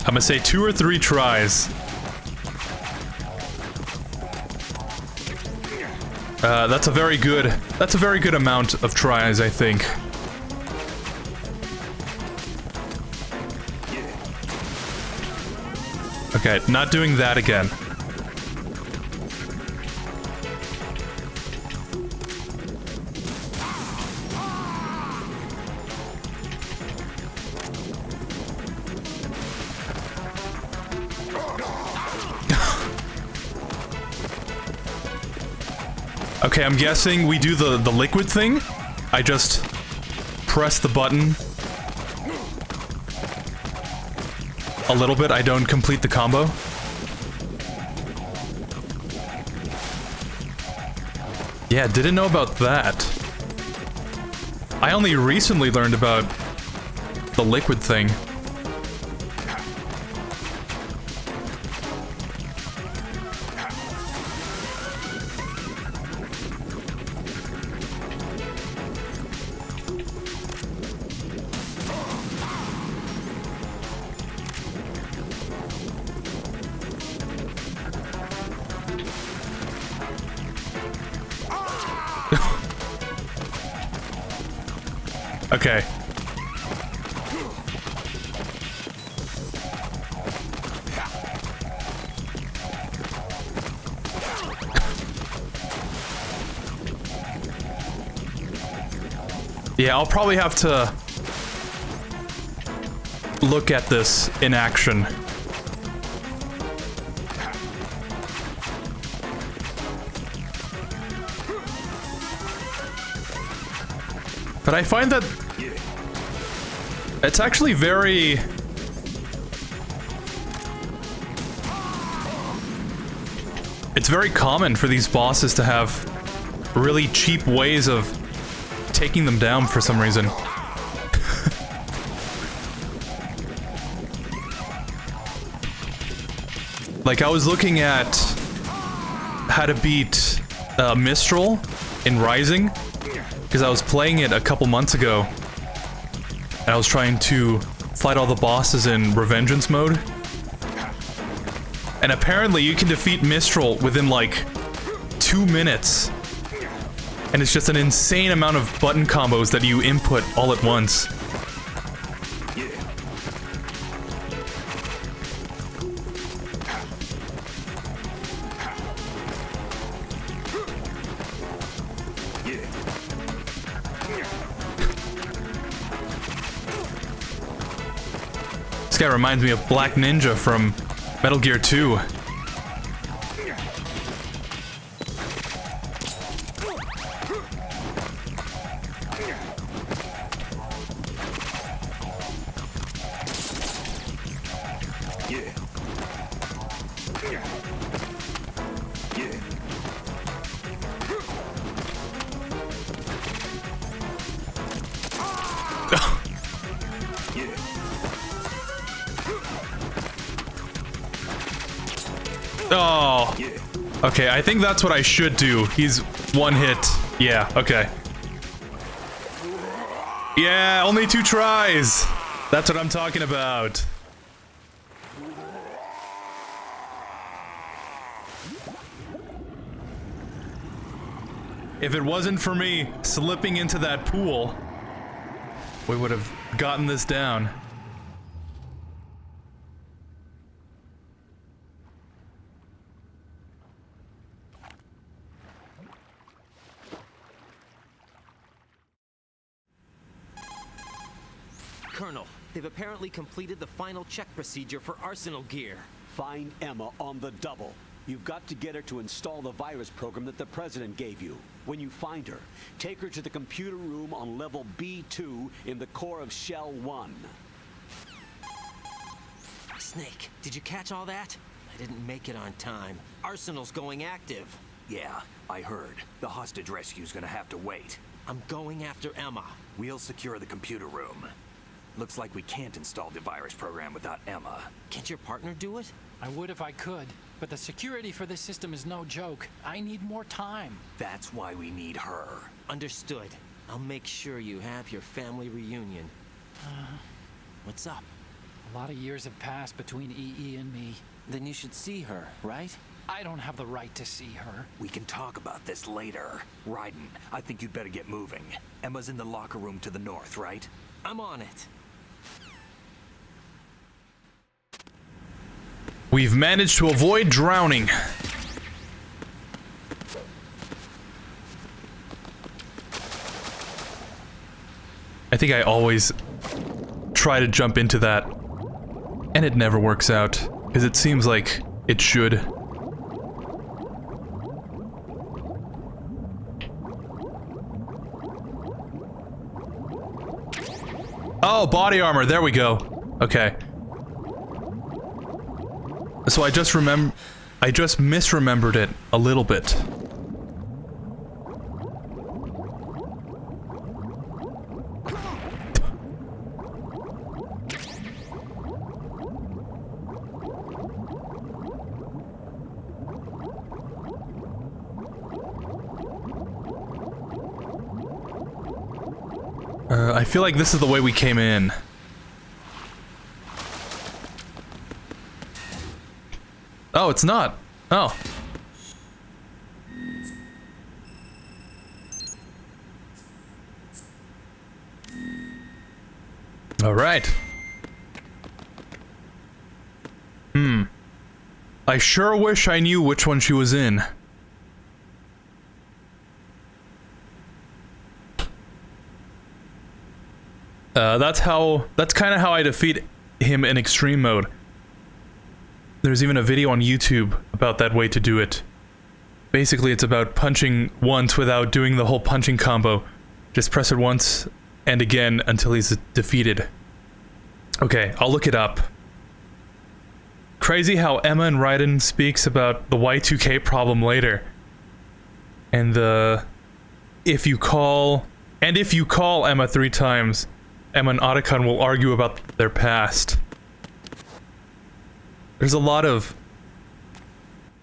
I'm gonna say 2 or 3 tries. That's a very good amount of tries, I think. Okay, not doing that again. Okay, I'm guessing we do the liquid thing. I just press the button a little bit. I don't complete the combo. Yeah, didn't know about that. I only recently learned about the liquid thing. Okay. Yeah, I'll probably have to look at this in action. But I find that it's actually very... It's very common for these bosses to have really cheap ways of taking them down for some reason. Like, I was looking at how to beat Mistral in Rising, because I was playing it a couple months ago, and I was trying to fight all the bosses in Revengeance mode. And apparently you can defeat Mistral within like 2 minutes. And it's just an insane amount of button combos that you input all at once. This guy reminds me of Black Ninja from Metal Gear 2. Oh. Okay, I think that's what I should do. He's one hit. Yeah, okay. Yeah, only 2 tries. That's what I'm talking about. If it wasn't for me slipping into that pool, we would have gotten this down. Colonel, they've apparently completed the final check procedure for arsenal gear. Find Emma on the double. You've got to get her to install the virus program that the President gave you. When you find her, take her to the computer room on level B2 in the core of Shell 1. Snake, did you catch all that? I didn't make it on time. Arsenal's going active. Yeah, I heard. The hostage rescue's gonna have to wait. I'm going after Emma. We'll secure the computer room. Looks like we can't install the virus program without Emma. Can't your partner do it? I would if I could, but the security for this system is no joke. I need more time. That's why we need her. Understood. I'll make sure you have your family reunion. What's up? A lot of years have passed between EE and me. Then you should see her, right? I don't have the right to see her. We can talk about this later. Raiden, I think you'd better get moving. Emma's in the locker room to the north, right? I'm on it. We've managed to avoid drowning. I think I always try to jump into that, and it never works out, because it seems like it should. Oh, body armor, there we go. Okay. So I just misremembered it a little bit. I feel like this is the way we came in. Oh, it's not. Oh. All right. I sure wish I knew which one she was in. That's kind of how I defeat him in extreme mode. There's even a video on YouTube about that way to do it. Basically, it's about punching once without doing the whole punching combo. Just press it once and again until he's defeated. Okay, I'll look it up. Crazy how Emma and Raiden speaks about the Y2K problem later. And if you call Emma 3 times, Emma and Otacon will argue about their past. There's a lot of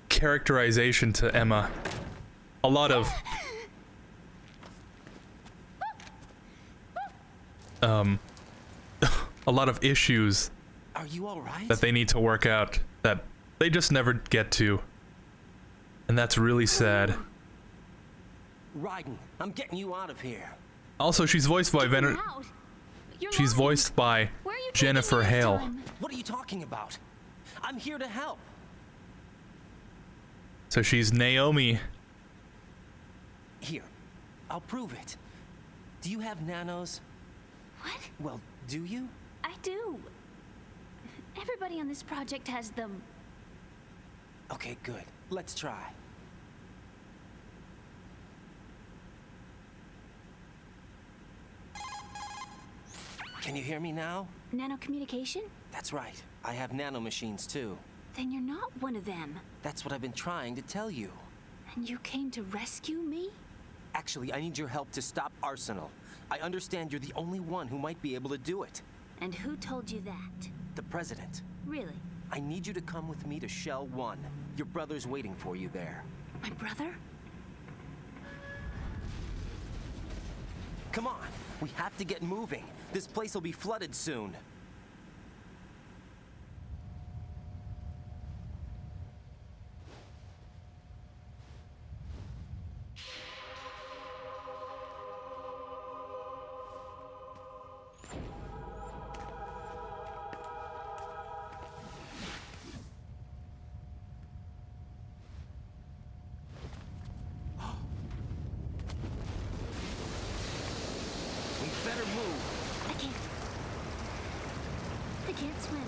characterization to Emma. A lot of a lot of issues. Are you all right? That they need to work out that they just never get to. And that's really sad. Raiden, I'm getting you out of here. Also, she's voiced by She's voiced by Jennifer Hale. What are you talking about? I'm here to help. So she's Naomi. Here, I'll prove it. Do you have nanos? What? Well, do you? I do. Everybody on this project has them. Okay, good. Let's try. Can you hear me now? Nanocommunication? That's right. I have nanomachines too. Then you're not one of them. That's what I've been trying to tell you. And you came to rescue me? Actually, I need your help to stop Arsenal. I understand you're the only one who might be able to do it. And who told you that? The President. Really? I need you to come with me to Shell 1. Your brother's waiting for you there. My brother? Come on, we have to get moving. This place will be flooded soon. I can't swim.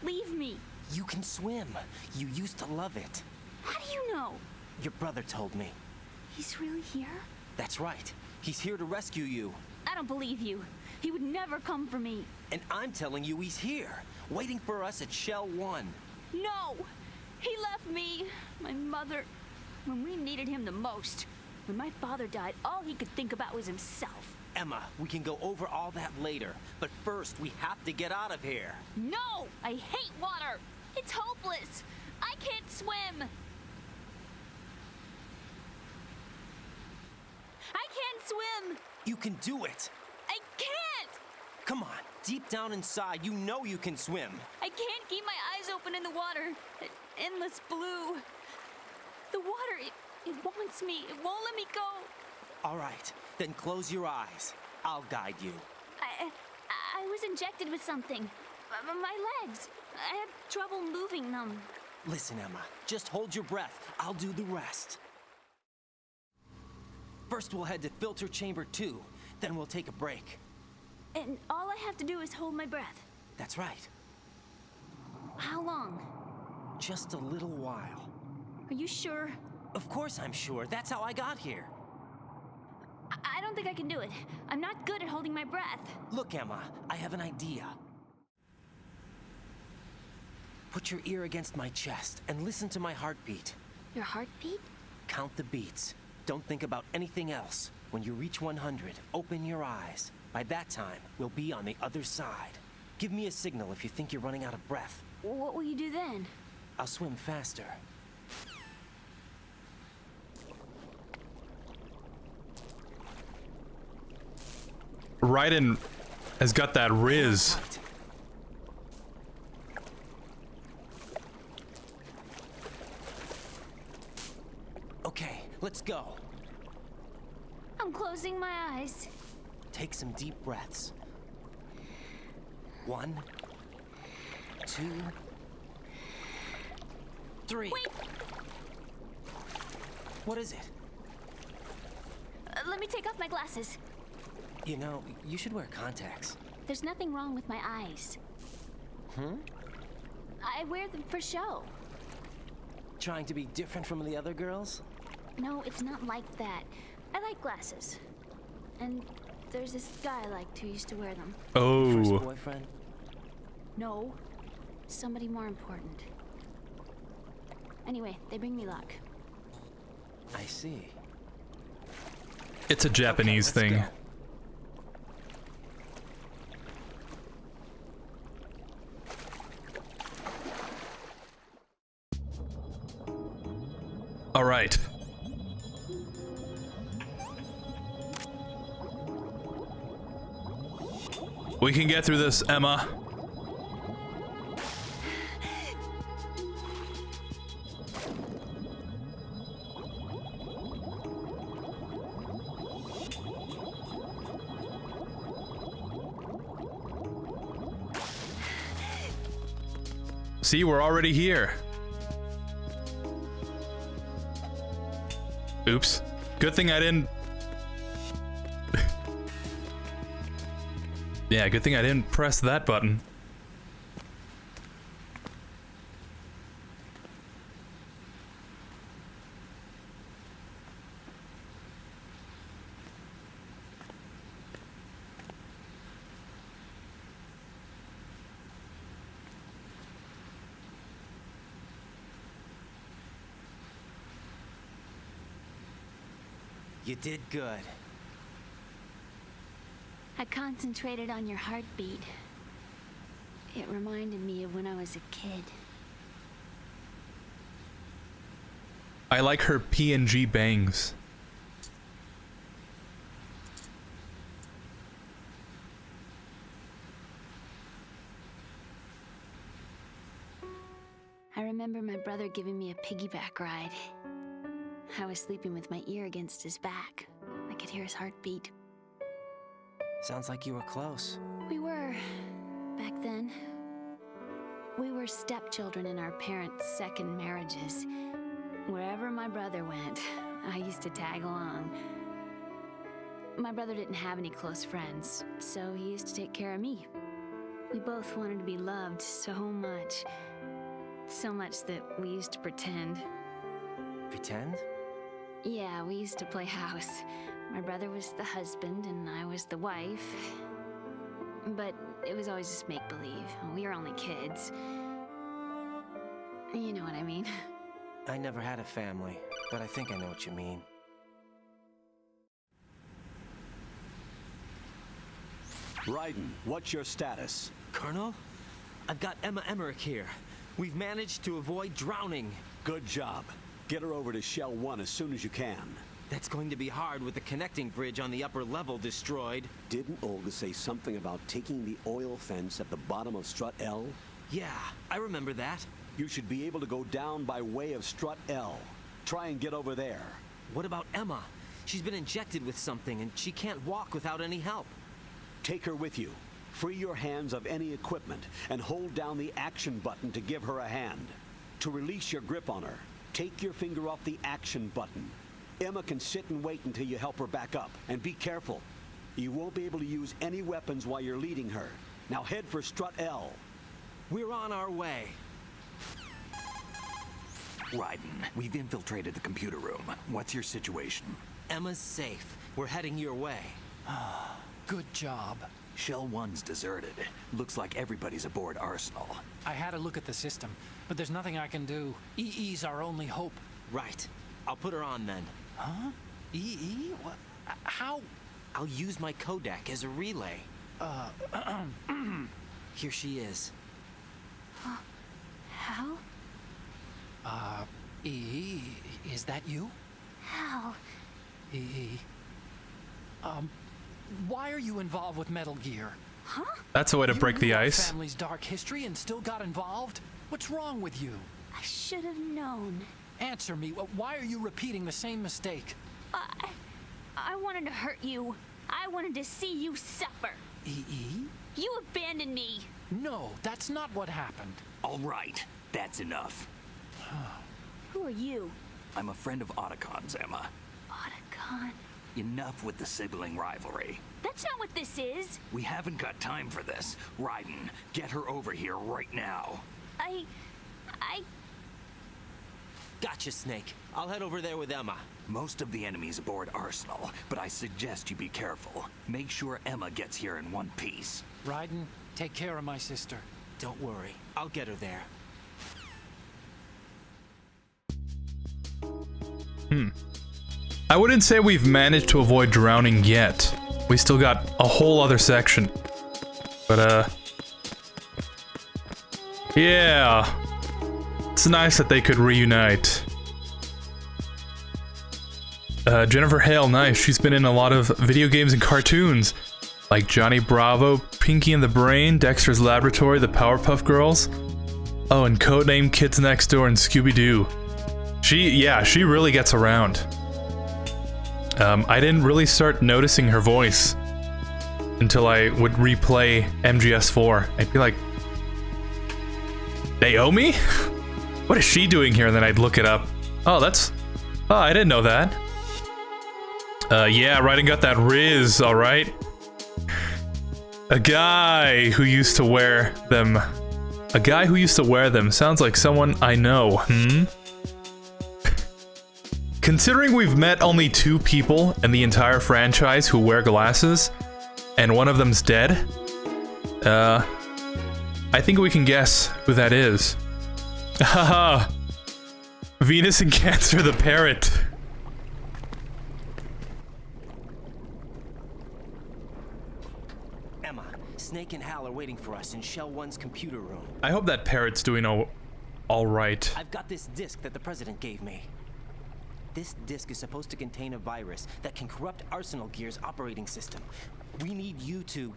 Leave me. You can swim. You used to love it. How do you know? Your brother told me. He's really here? That's right. He's here to rescue you. I don't believe you. He would never come for me. And I'm telling you he's here, waiting for us at Shell 1. No! He left me, my mother, when we needed him the most. When my father died, all he could think about was himself. Emma, we can go over all that later, but first we have to get out of here. No! I hate water! It's hopeless! I can't swim! I can't swim! You can do it! I can't! Come on, deep down inside, you know you can swim. I can't keep my eyes open in the water. Endless blue. The water, it wants me. It won't let me go. All right, then close your eyes. I'll guide you. I was injected with something. My legs. I have trouble moving them. Listen, Emma, just hold your breath. I'll do the rest. First, we'll head to filter chamber 2. Then we'll take a break. And all I have to do is hold my breath. That's right. How long? Just a little while. Are you sure? Of course I'm sure. That's how I got here. I don't think I can do it. I'm not good at holding my breath. Look, Emma, I have an idea. Put your ear against my chest and listen to my heartbeat. Your heartbeat? Count the beats. Don't think about anything else. When you reach 100, open your eyes. By that time, we'll be on the other side. Give me a signal if you think you're running out of breath. What will you do then? I'll swim faster. Raiden has got that riz. Okay, let's go. I'm closing my eyes. Take some deep breaths. 1, 2, 3. Wait! What is it? Let me take off my glasses. You know, you should wear contacts. There's nothing wrong with my eyes. I wear them for show. Trying to be different from the other girls? No, it's not like that. I like glasses. And there's this guy I liked who used to wear them. Oh. First boyfriend? No. Somebody more important. Anyway, they bring me luck. I see. It's a Japanese thing. Go. All right. We can get through this, Emma. See, we're already here. Oops. Good thing I didn't... Yeah, good thing I didn't press that button. You did good. I concentrated on your heartbeat. It reminded me of when I was a kid. I like her PNG bangs. I remember my brother giving me a piggyback ride. I was sleeping with my ear against his back. I could hear his heartbeat. Sounds like you were close. We were, back then. We were stepchildren in our parents' second marriages. Wherever my brother went, I used to tag along. My brother didn't have any close friends, so he used to take care of me. We both wanted to be loved so much. So much that we used to pretend. Pretend? Yeah, we used to play house. My brother was the husband and I was the wife. But it was always just make-believe. We were only kids. You know what I mean. I never had a family, but I think I know what you mean. Raiden, what's your status? Colonel? I've got Emma Emmerich here. We've managed to avoid drowning. Good job. Get her over to Shell 1 as soon as you can. That's going to be hard with the connecting bridge on the upper level destroyed. Didn't Olga say something about taking the oil fence at the bottom of Strut L? Yeah, I remember that. You should be able to go down by way of Strut L. Try and get over there. What about Emma? She's been injected with something and she can't walk without any help. Take her with you. Free your hands of any equipment and hold down the action button to give her a hand. To release your grip on her, take your finger off the action button. Emma can sit and wait until you help her back up. And be careful. You won't be able to use any weapons while you're leading her. Now head for strut L. We're on our way. Raiden, we've infiltrated the computer room. What's your situation? Emma's safe. We're heading your way. Good job. Shell 1's deserted. Looks like everybody's aboard Arsenal. I had a look at the system, but there's nothing I can do. EE's our only hope. Right. I'll put her on then. Huh? EE? What? How? I'll use my Kodak as a relay. Here she is. Hal? EE, is that you? Hal? EE. Why are you involved with Metal Gear? Huh? That's a way to break the You knew our ice. family's dark history and still got involved? What's wrong with you? I should have known. Answer me. Why are you repeating the same mistake? I wanted to hurt you. I wanted to see you suffer. EE? You abandoned me. No, that's not what happened. All right, that's enough. Who are you? I'm a friend of Otacon's, Emma. Otacon? Enough with the sibling rivalry. That's not what this is. We haven't got time for this. Raiden, get her over here right now. I... Gotcha, Snake. I'll head over there with Emma. Most of the enemy's aboard Arsenal, but I suggest you be careful. Make sure Emma gets here in one piece. Raiden, take care of my sister. Don't worry. I'll get her there. I wouldn't say we've managed to avoid drowning yet. We still got a whole other section. But, yeah. It's nice that they could reunite. Jennifer Hale, nice. She's been in a lot of video games and cartoons. Like Johnny Bravo, Pinky and the Brain, Dexter's Laboratory, the Powerpuff Girls. Oh, and Codename Kids Next Door and Scooby-Doo. She really gets around. I didn't really start noticing her voice until I would replay MGS4. I'd be like, Naomi? What is she doing here? And then I'd look it up. Oh, I didn't know that. Yeah, Raiden got that Riz, alright. A guy who used to wear them. A guy who used to wear them sounds like someone I know, Considering we've met only 2 people in the entire franchise who wear glasses, and one of them's dead, I think we can guess who that is. Haha! Venus and Cancer the parrot. Emma, Snake and Hal are waiting for us in Shell 1's computer room. I hope that parrot's doing all right. I've got this disk that the president gave me. This disk is supposed to contain a virus that can corrupt Arsenal Gear's operating system. We need you to...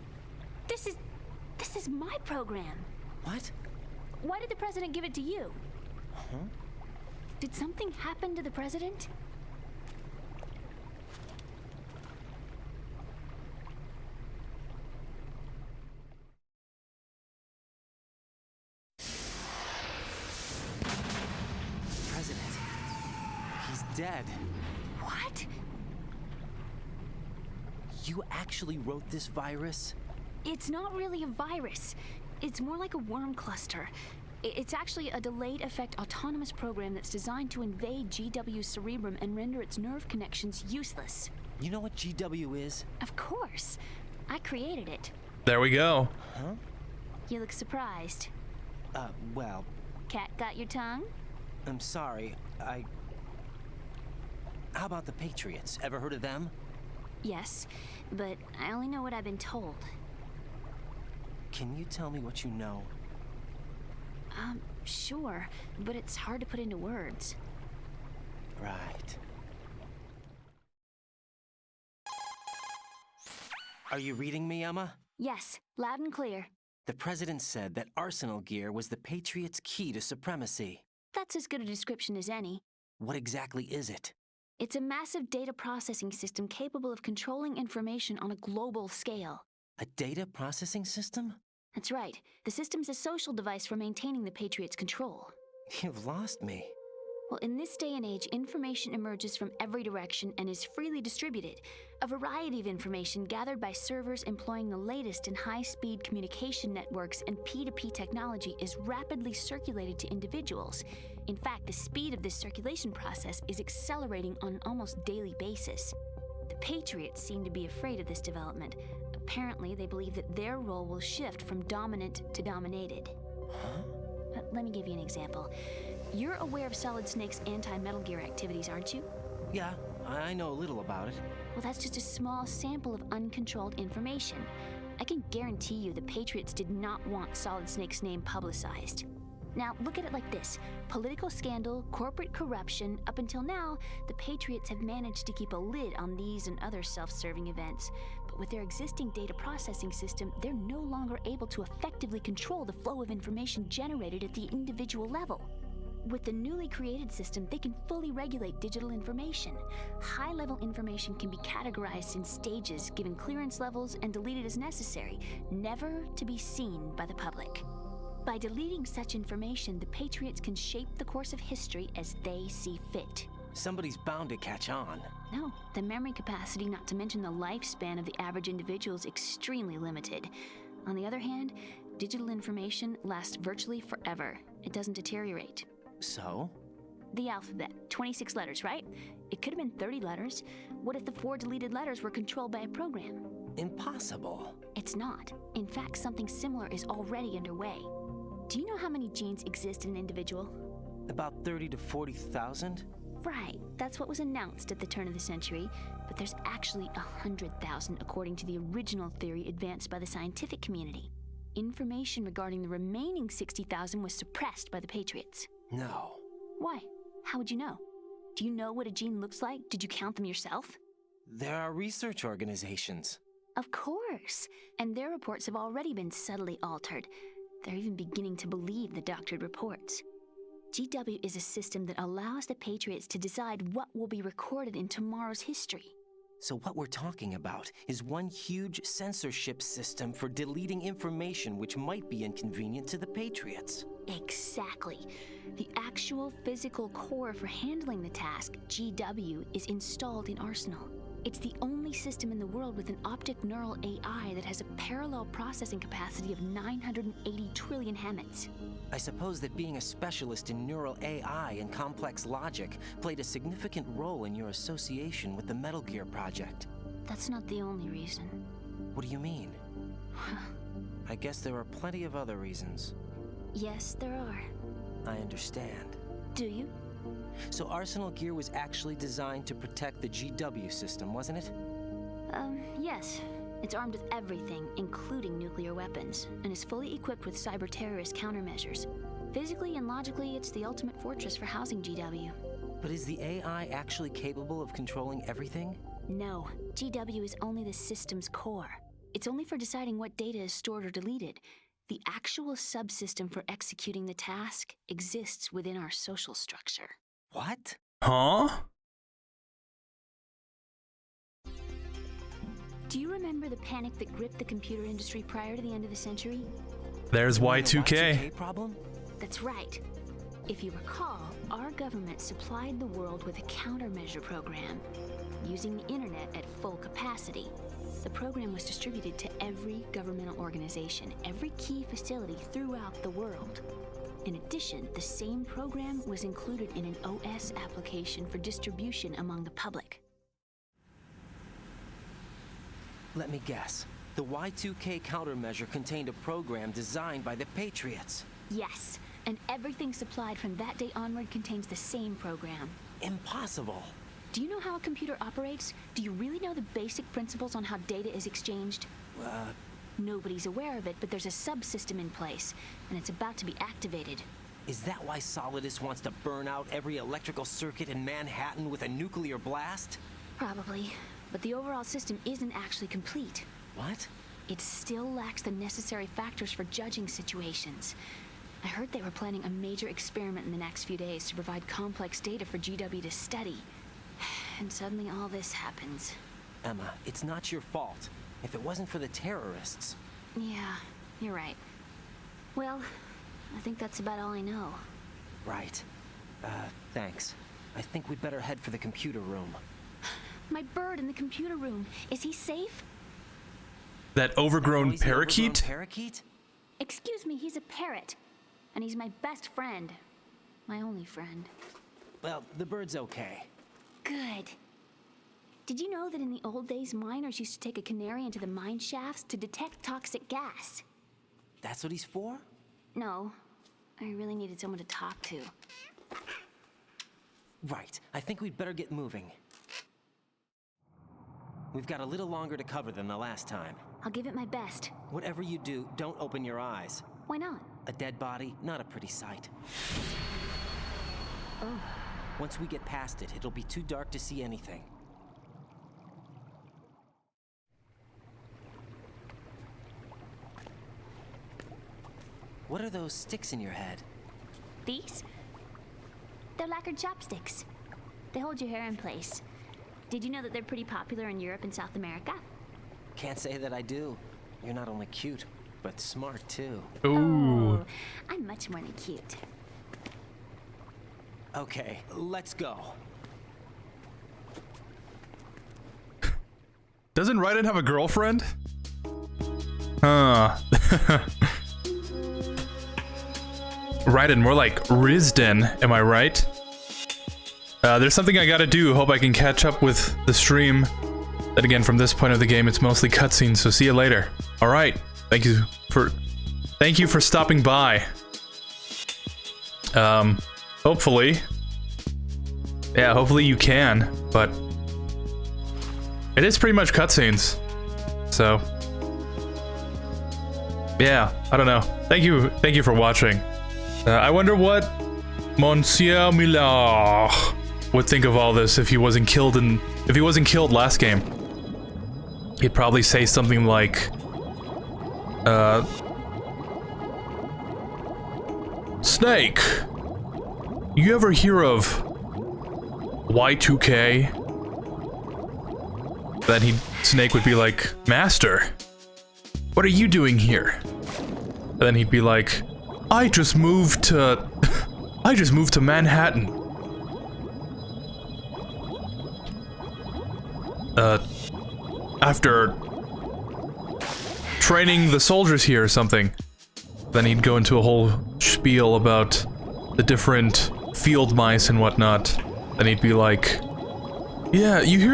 This is my program. What? Why did the president give it to you? Huh? Did something happen to the president? President. He's dead. What? You actually wrote this virus? It's not really a virus. It's more like a worm cluster. It's actually a delayed effect autonomous program that's designed to invade GW's cerebrum and render its nerve connections useless. You know what GW is? Of course. I created it. There we go. Huh? You look surprised. Well... Cat got your tongue? I'm sorry, How about the Patriots? Ever heard of them? Yes, but I only know what I've been told. Can you tell me what you know? Sure, but it's hard to put into words. Right. Are you reading me, Emma? Yes, loud and clear. The president said that Arsenal Gear was the Patriots' key to supremacy. That's as good a description as any. What exactly is it? It's a massive data processing system capable of controlling information on a global scale. A data processing system? That's right. The system's a social device for maintaining the Patriots' control. You've lost me. Well, in this day and age, information emerges from every direction and is freely distributed. A variety of information gathered by servers employing the latest in high-speed communication networks and P2P technology is rapidly circulated to individuals. In fact, the speed of this circulation process is accelerating on an almost daily basis. The Patriots seem to be afraid of this development. Apparently, they believe that their role will shift from dominant to dominated. Let me give you an example. You're aware of Solid Snake's anti-Metal Gear activities, aren't you? Yeah, I know a little about it. Well, that's just a small sample of uncontrolled information. I can guarantee you the Patriots did not want Solid Snake's name publicized. Now, look at it like this. Political scandal, corporate corruption, up until now, the Patriots have managed to keep a lid on these and other self-serving events. But with their existing data processing system, they're no longer able to effectively control the flow of information generated at the individual level. With the newly created system, they can fully regulate digital information. High-level information can be categorized in stages, given clearance levels, and deleted as necessary, never to be seen by the public. By deleting such information, the Patriots can shape the course of history as they see fit. Somebody's bound to catch on. No, the memory capacity, not to mention the lifespan of the average individual, is extremely limited. On the other hand, digital information lasts virtually forever. It doesn't deteriorate. So? The alphabet, 26 letters, right? It could have been 30 letters. What if the 4 deleted letters were controlled by a program? Impossible. It's not. In fact, something similar is already underway. Do you know how many genes exist in an individual? About 30 to 40,000? Right, that's what was announced at the turn of the century, but there's actually 100,000 according to the original theory advanced by the scientific community. Information regarding the remaining 60,000 was suppressed by the Patriots. No. Why? How would you know? Do you know what a gene looks like? Did you count them yourself? There are research organizations. Of course, and their reports have already been subtly altered. They're even beginning to believe the doctored reports. GW is a system that allows the Patriots to decide what will be recorded in tomorrow's history. So what we're talking about is one huge censorship system for deleting information which might be inconvenient to the Patriots. Exactly. The actual physical core for handling the task, GW, is installed in Arsenal. It's the only system in the world with an optic neural AI that has a parallel processing capacity of 980 trillion Hammets. I suppose that being a specialist in neural AI and complex logic played a significant role in your association with the Metal Gear project. That's not the only reason. What do you mean? I guess there are plenty of other reasons. Yes, there are. I understand. Do you? So Arsenal Gear was actually designed to protect the GW system, wasn't it? Yes. It's armed with everything, including nuclear weapons, and is fully equipped with cyber-terrorist countermeasures. Physically and logically, it's the ultimate fortress for housing GW. But is the AI actually capable of controlling everything? No. GW is only the system's core. It's only for deciding what data is stored or deleted. The actual subsystem for executing the task exists within our social structure. What? Huh? Do you remember the panic that gripped the computer industry prior to the end of the century? There's Y2K. Problem? That's right. If you recall, our government supplied the world with a countermeasure program, using the internet at full capacity. The program was distributed to every governmental organization, every key facility throughout the world. In addition, the same program was included in an OS application for distribution among the public. Let me guess. The Y2K countermeasure contained a program designed by the Patriots. Yes, and everything supplied from that day onward contains the same program. Impossible. Do you know how a computer operates? Do you really know the basic principles on how data is exchanged? Nobody's aware of it, but there's a subsystem in place, and it's about to be activated. Is that why Solidus wants to burn out every electrical circuit in Manhattan with a nuclear blast? Probably, but the overall system isn't actually complete. What? It still lacks the necessary factors for judging situations. I heard they were planning a major experiment in the next few days to provide complex data for GW to study. And suddenly all this happens. Emma, it's not your fault. If it wasn't for the terrorists... Yeah, you're right. Well, I think that's about all I know. Right. Thanks. I think we'd better head for the computer room. My bird in the computer room. Is he safe? That overgrown parakeet? Parakeet? Excuse me, he's a parrot. And he's my best friend. My only friend. Well, the bird's okay. Good. Did you know that in the old days, miners used to take a canary into the mine shafts to detect toxic gas? That's what he's for? No. I really needed someone to talk to. Right. I think we'd better get moving. We've got a little longer to cover than the last time. I'll give it my best. Whatever you do, don't open your eyes. Why not? A dead body, not a pretty sight. Oh. Once we get past it, it'll be too dark to see anything. What are those sticks in your head? These? They're lacquered chopsticks. They hold your hair in place. Did you know that they're pretty popular in Europe and South America? Can't say that I do. You're not only cute, but smart too. Ooh. Oh, I'm much more than cute. Okay, let's go. Doesn't Raiden have a girlfriend? Huh. Raiden, more like Rizden, am I right? There's something I gotta do. Hope I can catch up with the stream. Then again, from this point of the game, it's mostly cutscenes, so see you later. Alright, thank you for stopping by. Hopefully. Yeah, hopefully you can, but... it is pretty much cutscenes. So... yeah, I don't know. Thank you for watching. I wonder what Monsieur Millard would think of all this if he wasn't killed last game. He'd probably say something like, Snake, you ever hear of Y2K? Then Snake would be like, Master, what are you doing here? And then he'd be like, I just moved to Manhattan. After training the soldiers here or something. Then he'd go into a whole spiel about the different field mice and whatnot. Then he'd be like, yeah, you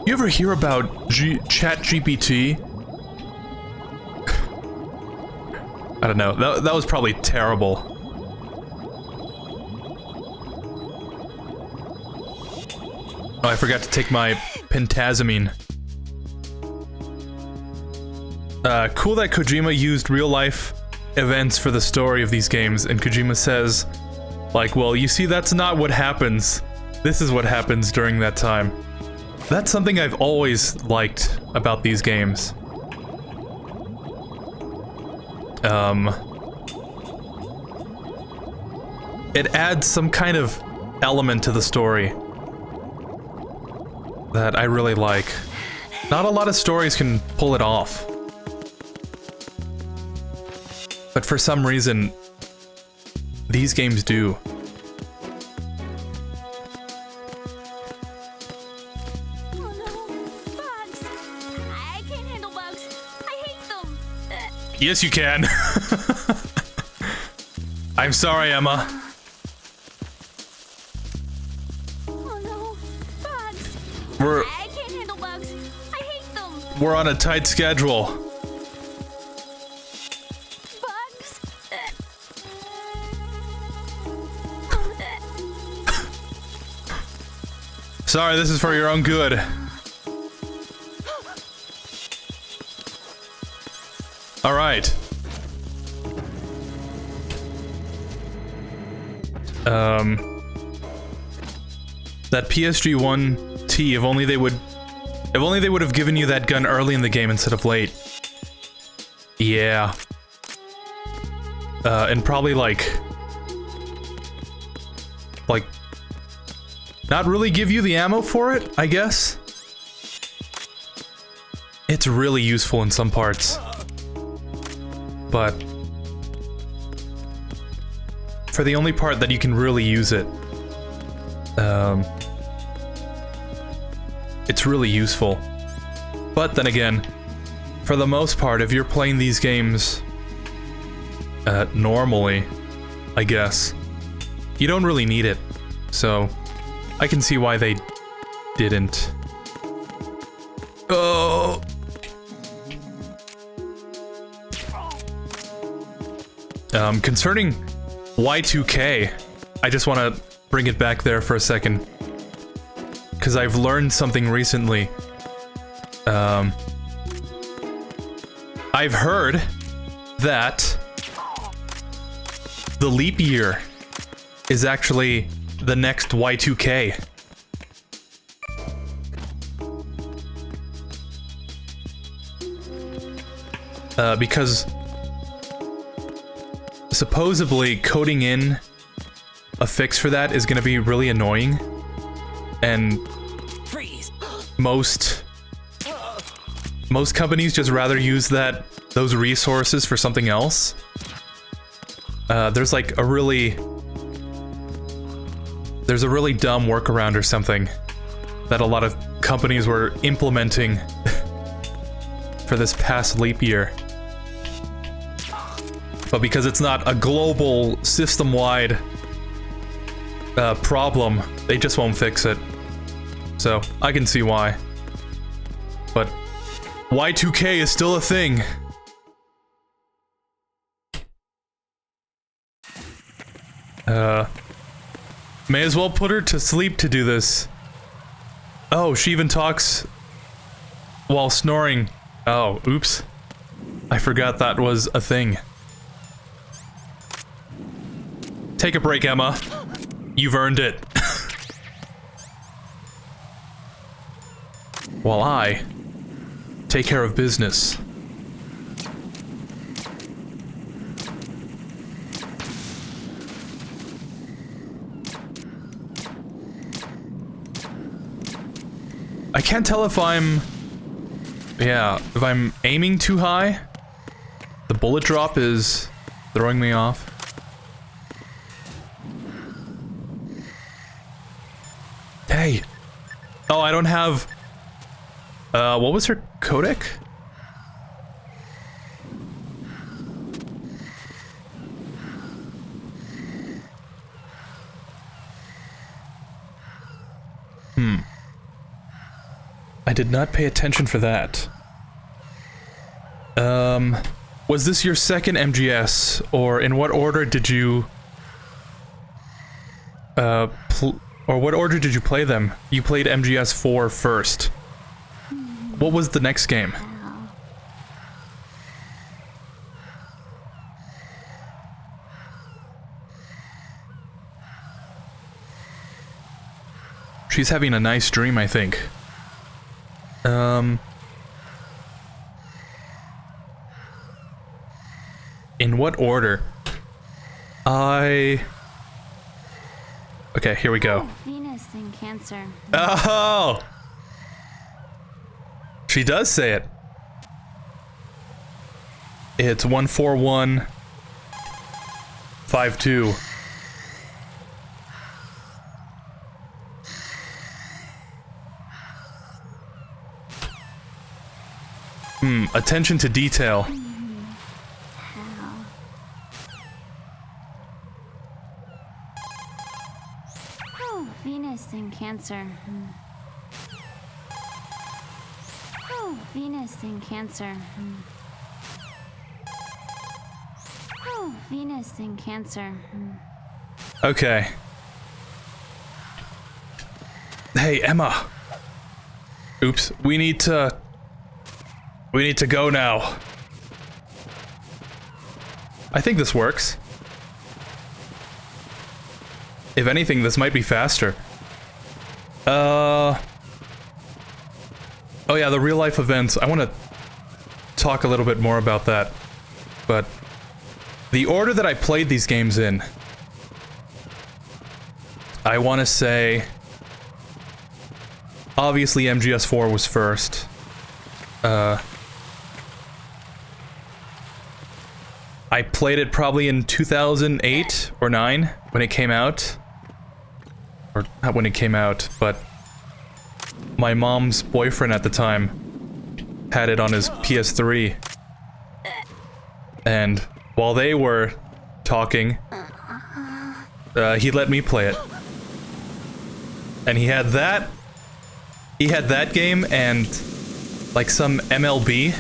ever hear about ChatGPT? I don't know, that was probably terrible. Oh, I forgot to take my pentazamine. Cool that Kojima used real-life events for the story of these games, and Kojima says, like, well, you see, that's not what happens. This is what happens during that time. That's something I've always liked about these games. It adds some kind of element to the story that I really like. Not a lot of stories can pull it off. But for some reason, these games do. Oh no, bugs! I can't handle bugs. I hate them. Yes, you can. I'm sorry, Emma. Oh no, bugs! I can't handle bugs. I hate them. We're on a tight schedule. Bugs? Sorry, this is for your own good. All right. That PSG-1T, if only they would have given you that gun early in the game instead of late. Yeah. And probably like not really give you the ammo for it, I guess. it's really useful in some parts. But for the only part that you can really use it, it's really useful. But then again, for the most part, if you're playing these games normally, I guess, you don't really need it. So I can see why they didn't. Oh. Concerning Y2K, I just want to bring it back there for a second, because I've learned something recently. I've heard that the leap year is actually the next Y2K. Because supposedly coding in a fix for that is going to be really annoying, and most companies just rather use those resources for something else. There's like a really dumb workaround or something that a lot of companies were implementing for this past leap year. But because it's not a global, system-wide problem, they just won't fix it. So, I can see why. But Y2K is still a thing. May as well put her to sleep to do this. Oh, she even talks while snoring. Oh, oops. I forgot that was a thing. Take a break, Emma. You've earned it. While I take care of business. I can't tell if I'm aiming too high. The bullet drop is throwing me off. Hey! Oh, I don't have... what was her codec? I did not pay attention for that. Was this your second MGS, or in what order did you... or what order did you play them? You played MGS 4 first. What was the next game? She's having a nice dream, I think. In what order? Okay, here we go. Venus and Cancer. Oh! She does say it. It's 14152. Attention to detail. Oh, Venus and Cancer. Oh, Venus and Cancer. Oh, Venus and Cancer. Okay. Hey, Emma. Oops, we need to go now. I think this works. If anything, this might be faster. Oh yeah, the real life events. I want to talk a little bit more about that. But the order that I played these games in, I want to say, obviously MGS4 was first. I played it probably in 2008 or 9 when it came out. Or not when it came out, but my mom's boyfriend at the time had it on his PS3. And while they were talking, he let me play it. And he had that game and like some MLB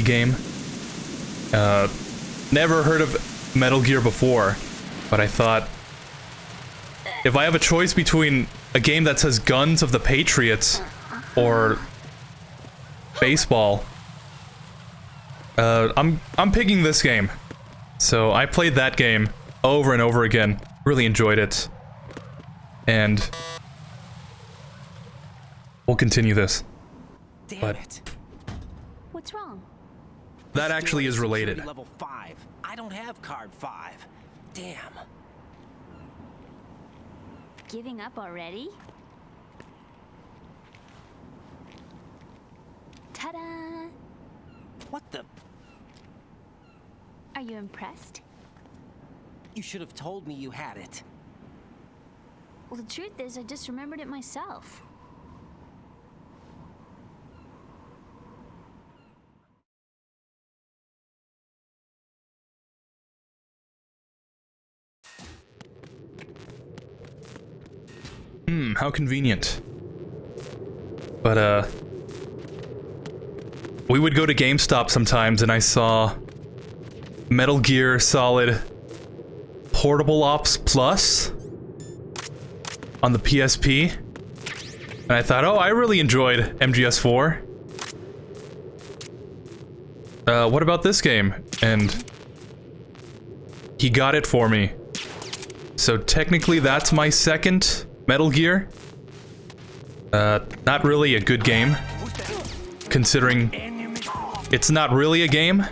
game. Never heard of Metal Gear before, but I thought if I have a choice between a game that says Guns of the Patriots or baseball, I'm picking this game. So I played that game over and over again. Really enjoyed it. And we'll continue this. Damn it. What's wrong? That actually is related. Level 5. I don't have card 5. Damn. Giving up already? Ta-da! What the? Are you impressed? You should have told me you had it. Well, the truth is, I just remembered it myself. How convenient. But, we would go to GameStop sometimes and I saw Metal Gear Solid Portable Ops Plus on the PSP. And I thought, oh, I really enjoyed MGS4. What about this game? And he got it for me. So technically that's my second Metal Gear. Not really a good game, considering it's not really a game.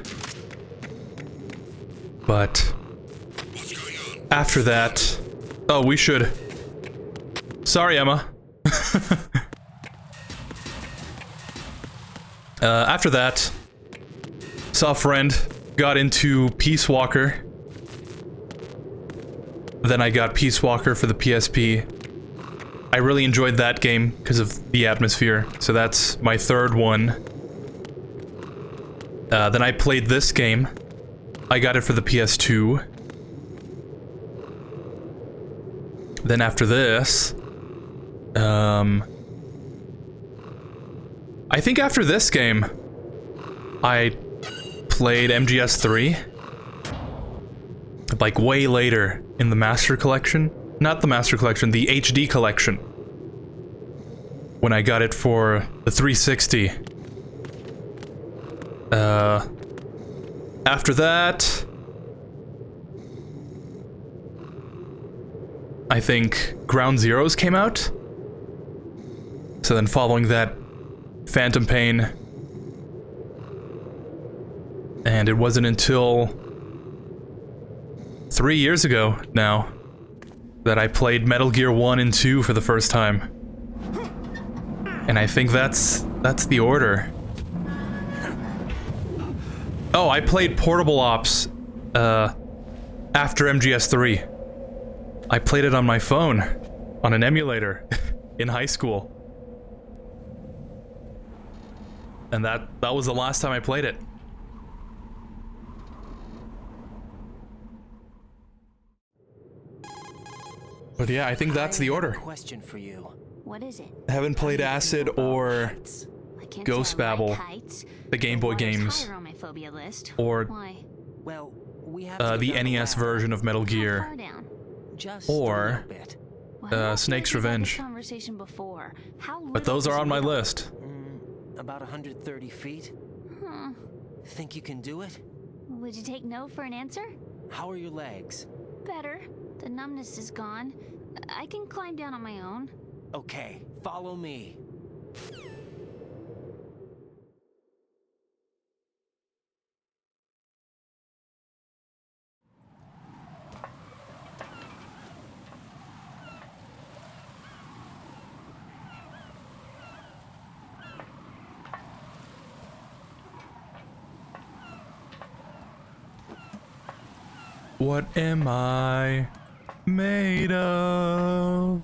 But after that, oh, we should. Sorry, Emma. After that, saw a friend, got into Peace Walker. Then I got Peace Walker for the PSP. I really enjoyed that game because of the atmosphere, so that's my third one. Then I played this game. I got it for the PS2. Then after this, I think after this game, I played MGS3. Like way later in the Master Collection. Not the Master Collection, the HD Collection. When I got it for the 360. After that, I think Ground Zeroes came out. So then following that, Phantom Pain. And it wasn't until 3 years ago now that I played Metal Gear 1 and 2 for the first time. And I think that's the order. Oh, I played Portable Ops after MGS3. I played it on my phone on an emulator in high school. And that was the last time I played it. But yeah, I think that's the order. Question for you. What is it? I haven't played Acid or Ghost Babel, the Game Boy games, On my phobia list. or Well, we have the NES version of Metal Gear, just or Snake's Revenge. Conversation before. But those are on my list. About 130 feet. Huh. Think you can do it? Would you take no for an answer? How are your legs? Better. The numbness is gone. I can climb down on my own. Okay, follow me. What am I made of?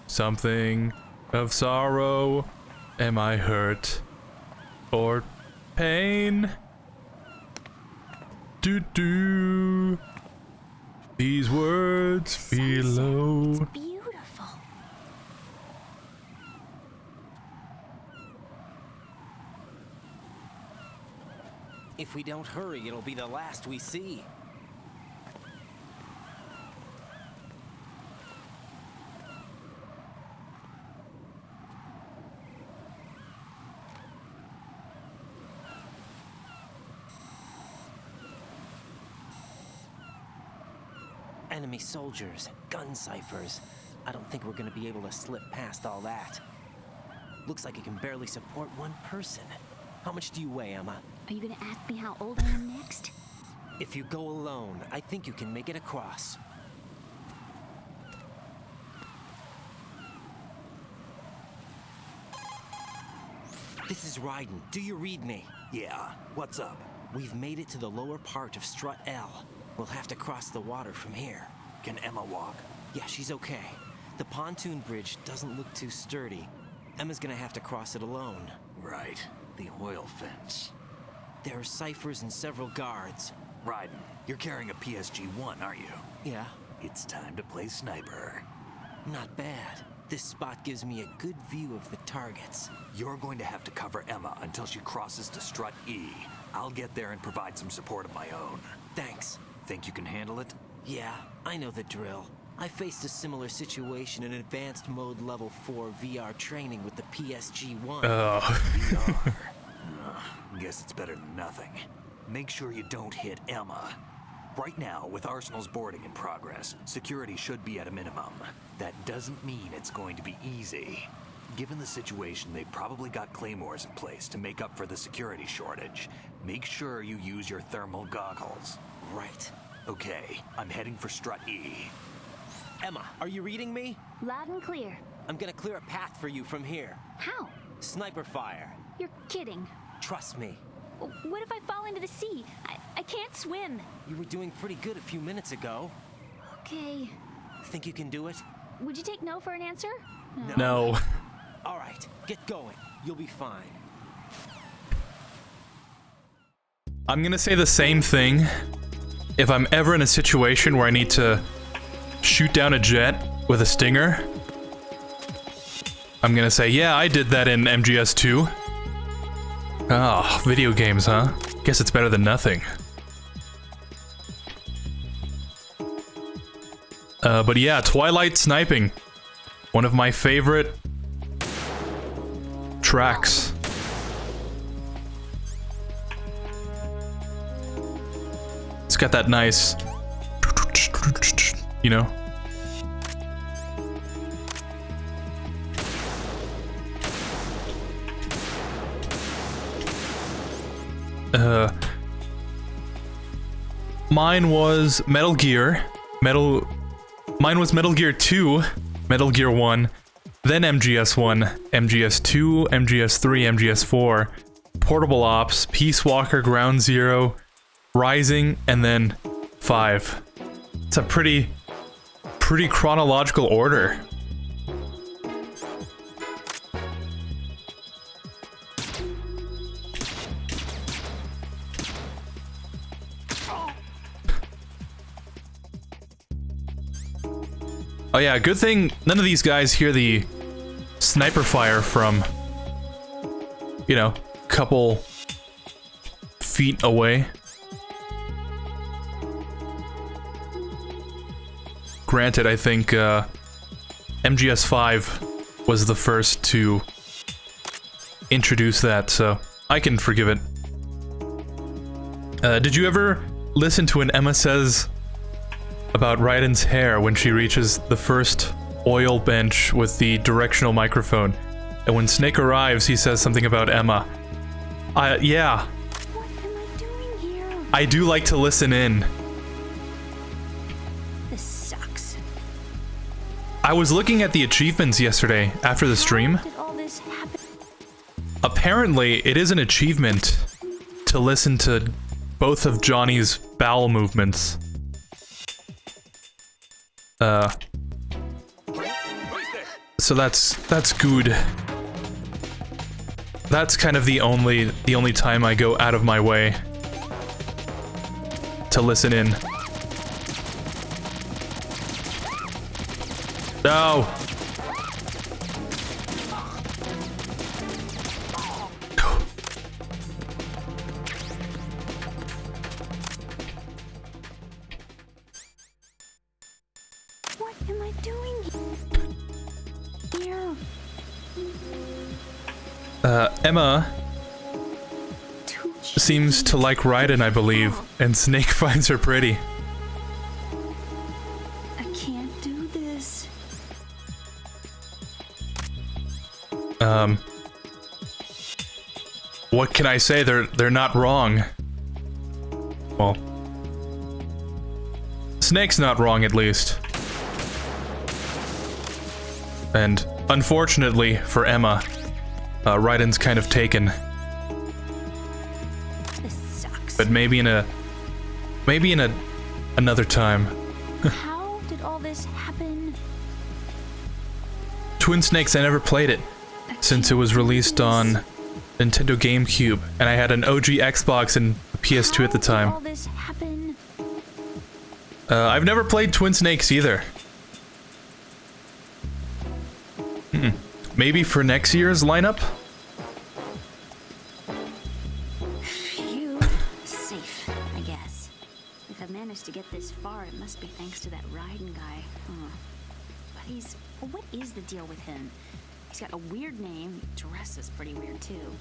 Something of sorrow. Am I hurt or pain? Do these words below. It's beautiful. If we don't hurry, it'll be the last we see. Enemy soldiers, gun ciphers. I don't think we're gonna be able to slip past all that. Looks like it can barely support one person. How much do you weigh, Emma? Are you gonna ask me how old I am next? If you go alone, I think you can make it across. This is Raiden. Do you read me? Yeah, what's up? We've made it to the lower part of Strut L. We'll have to cross the water from here. Can Emma walk? Yeah, she's okay. The pontoon bridge doesn't look too sturdy. Emma's gonna have to cross it alone. Right. The oil fence. There are ciphers and several guards. Raiden, you're carrying a PSG-1, aren't you? Yeah. It's time to play sniper. Not bad. This spot gives me a good view of the targets. You're going to have to cover Emma until she crosses to Strut E. I'll get there and provide some support of my own. Thanks. Think you can handle it? Yeah, I know the drill. I faced a similar situation in advanced mode level 4 VR training with the PSG-1. VR. Guess it's better than nothing. Make sure you don't hit Emma. Right now, with Arsenal's boarding in progress, security should be at a minimum. That doesn't mean it's going to be easy. Given the situation, they've probably got claymores in place to make up for the security shortage. Make sure you use your thermal goggles. Right. Okay, I'm heading for Strut E. Emma, are you reading me? Loud and clear. I'm gonna clear a path for you from here. How? Sniper fire. You're kidding. Trust me. What if I fall into the sea? I can't swim. You were doing pretty good a few minutes ago. Okay. Think you can do it? Would you take no for an answer? No. All right, get going. You'll be fine. I'm gonna say the same thing if I'm ever in a situation where I need to shoot down a jet with a stinger. I'm gonna say, yeah, I did that in MGS2. Ah, video games, huh? Guess it's better than nothing. But yeah, Twilight Sniping. One of my favorite tracks. It's got that nice, you know? Mine was Metal Gear. Mine was Metal Gear 2, Metal Gear 1, then MGS 1, MGS 2, MGS 3, MGS 4, Portable Ops, Peace Walker, Ground Zero, Rising, and then 5. It's a pretty chronological order. Oh yeah, good thing none of these guys hear the sniper fire from, you know, couple feet away. Granted, I think MGS 5 was the first to introduce that, so I can forgive it. Did you ever listen to an Emma Says about Raiden's hair when she reaches the first oil bench with the directional microphone? And when Snake arrives, he says something about Emma. Yeah. What am I doing here? I do like to listen in. This sucks. I was looking at the achievements yesterday after the stream. How did all this happen? Apparently, it is an achievement to listen to both of Johnny's bowel movements. So that's good. That's kind of the only time I go out of my way to listen in. No. What am I doing here? Emma seems to like Raiden, I believe, and Snake finds her pretty. I can't do this. What can I say? They're not wrong. Well, Snake's not wrong, at least. And unfortunately for Emma, Raiden's kind of taken. This sucks. But maybe in another time. How did all this happen? Twin Snakes, I never played it since it was released on Nintendo GameCube, and I had an OG Xbox and a PS2 at the time. All this happen? I've never played Twin Snakes either. Maybe for next year's lineup? Phew. Safe, I guess. If I've managed to get this far, it must be thanks to that Raiden guy. But what is the deal with him? He's got a weird name, he dresses pretty weird too.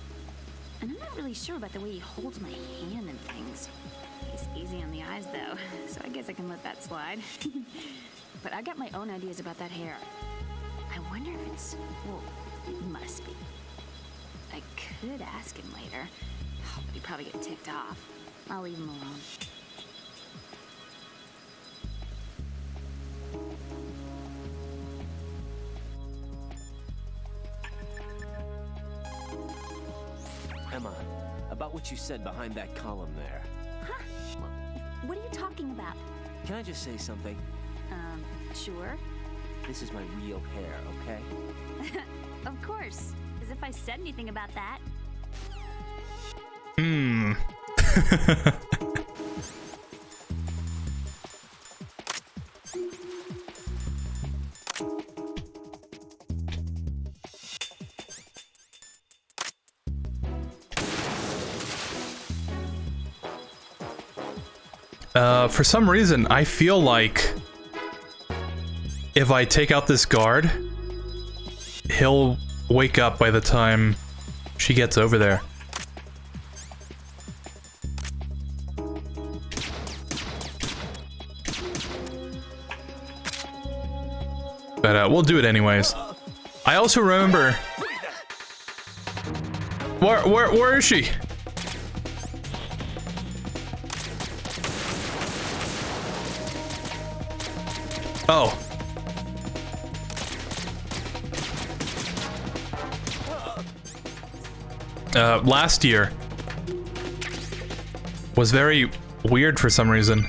And I'm not really sure about the way he holds my hand and things. He's easy on the eyes though, so I guess I can let that slide. But I got my own ideas about that hair. I wonder if it's... well, it must be. I could ask him later, but he'd probably get ticked off. I'll leave him alone. Emma, about what you said behind that column there. Huh? What are you talking about? Can I just say something? Sure. This is my real hair, okay? Of course. As if I said anything about that. For some reason, I feel like if I take out this guard, he'll wake up by the time she gets over there. But we'll do it anyways. I also remember... Where is she? Oh. Last year was very weird for some reason.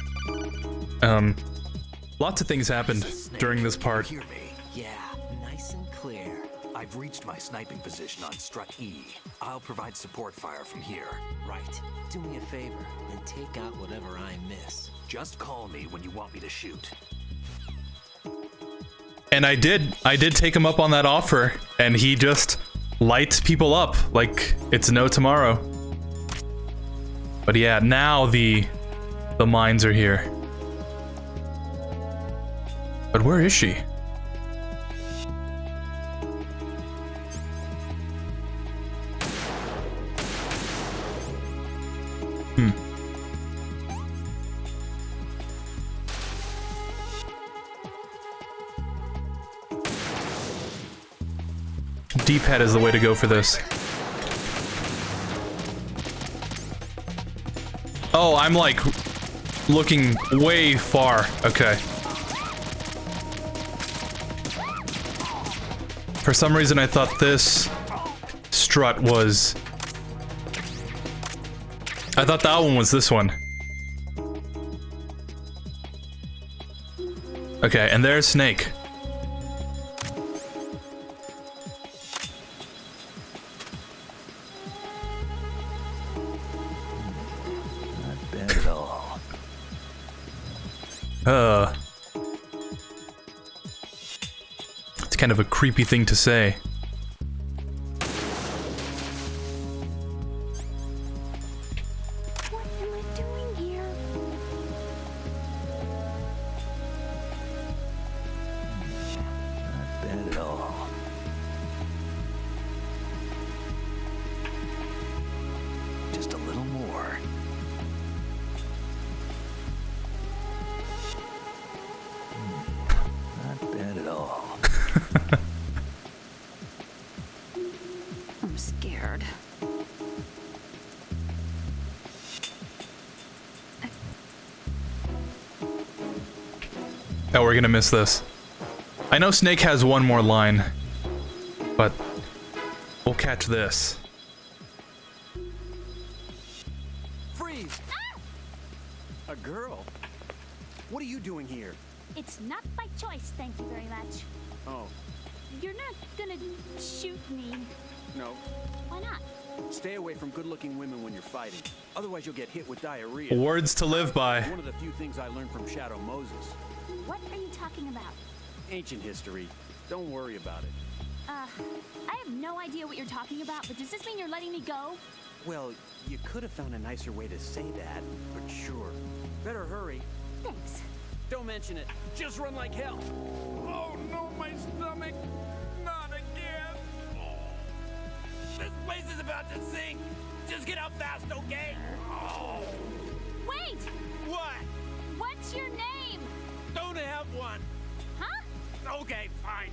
Lots of things happened during this part. Hear me? Yeah, nice and clear. I've reached my sniping position on Strut E. I'll provide support fire from here. Right. Do me a favor and take out whatever I miss. Just call me when you want me to shoot. And I did take him up on that offer, and he just lights people up like it's no tomorrow. But yeah, now the mines are here. But where is she? D-pad is the way to go for this. Oh, I'm like looking way far. Okay. For some reason I thought this strut was... I thought that one was this one. Okay, and there's Snake. Not bad at all. It's kind of a creepy thing to say. What am I doing here? Not bad at all. Just a little more. Not bad at all. I'm scared. Oh, we're gonna miss this. I know Snake has one more line, but we'll catch this. Freeze! A girl? What are you doing here? It's not by choice, thank you very much. Oh, You're not gonna shoot me. no. Why not? Stay away from good-looking women when you're fighting. Otherwise, you'll get hit with diarrhea. Words to live by. One of the few things I learned from Shadow Moses. What are you talking about? Ancient history. Don't worry about it. I have no idea what you're talking about, but does this mean you're letting me go? Well, you could have found a nicer way to say that, but sure. Better hurry. Thanks. Don't mention it. Just run like hell. Oh no, my stomach. Not again. This place is about to sink. Just get out fast, okay? Oh. Wait! What? What's your name? Don't have one. Huh? Okay, fine.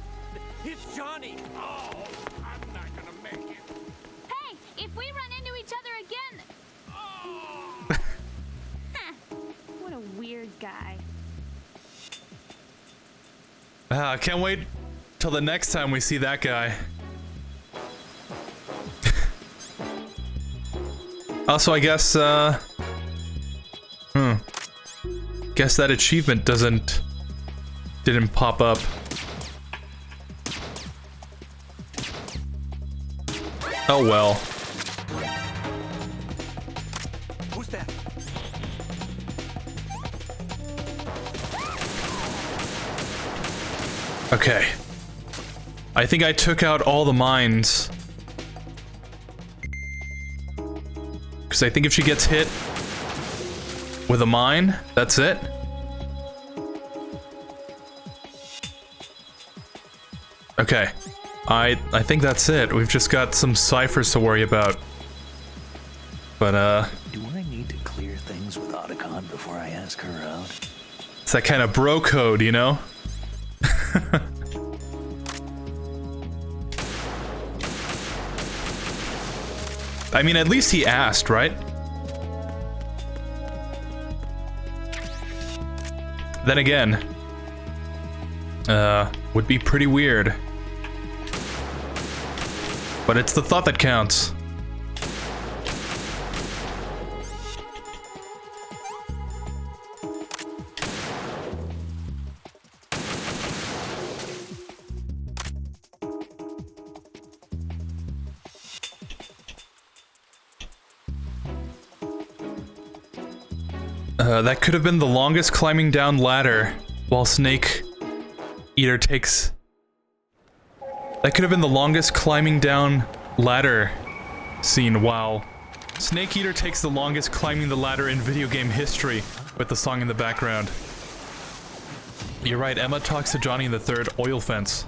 It's Johnny. Oh, I'm not gonna make it. Hey, if we run into each other again... Oh. Huh. What a weird guy. Can't wait till the next time we see that guy. Also, I guess, guess that achievement didn't pop up. Oh well. Who's that? Okay. I think I took out all the mines. Because I think if she gets hit with a mine, that's it. Okay. I think that's it. We've just got some ciphers to worry about. But, Do I need to clear things with Otacon before I ask her out? it's that kind of bro code, you know? I mean, at least he asked, right? Then again, would be pretty weird. But it's the thought that counts. That could have been the longest climbing down ladder while Snake Eater takes... That could have been the longest climbing down ladder scene while Snake Eater takes the longest climbing the ladder in video game history with the song in the background. You're right, Emma talks to Johnny in the third oil fence.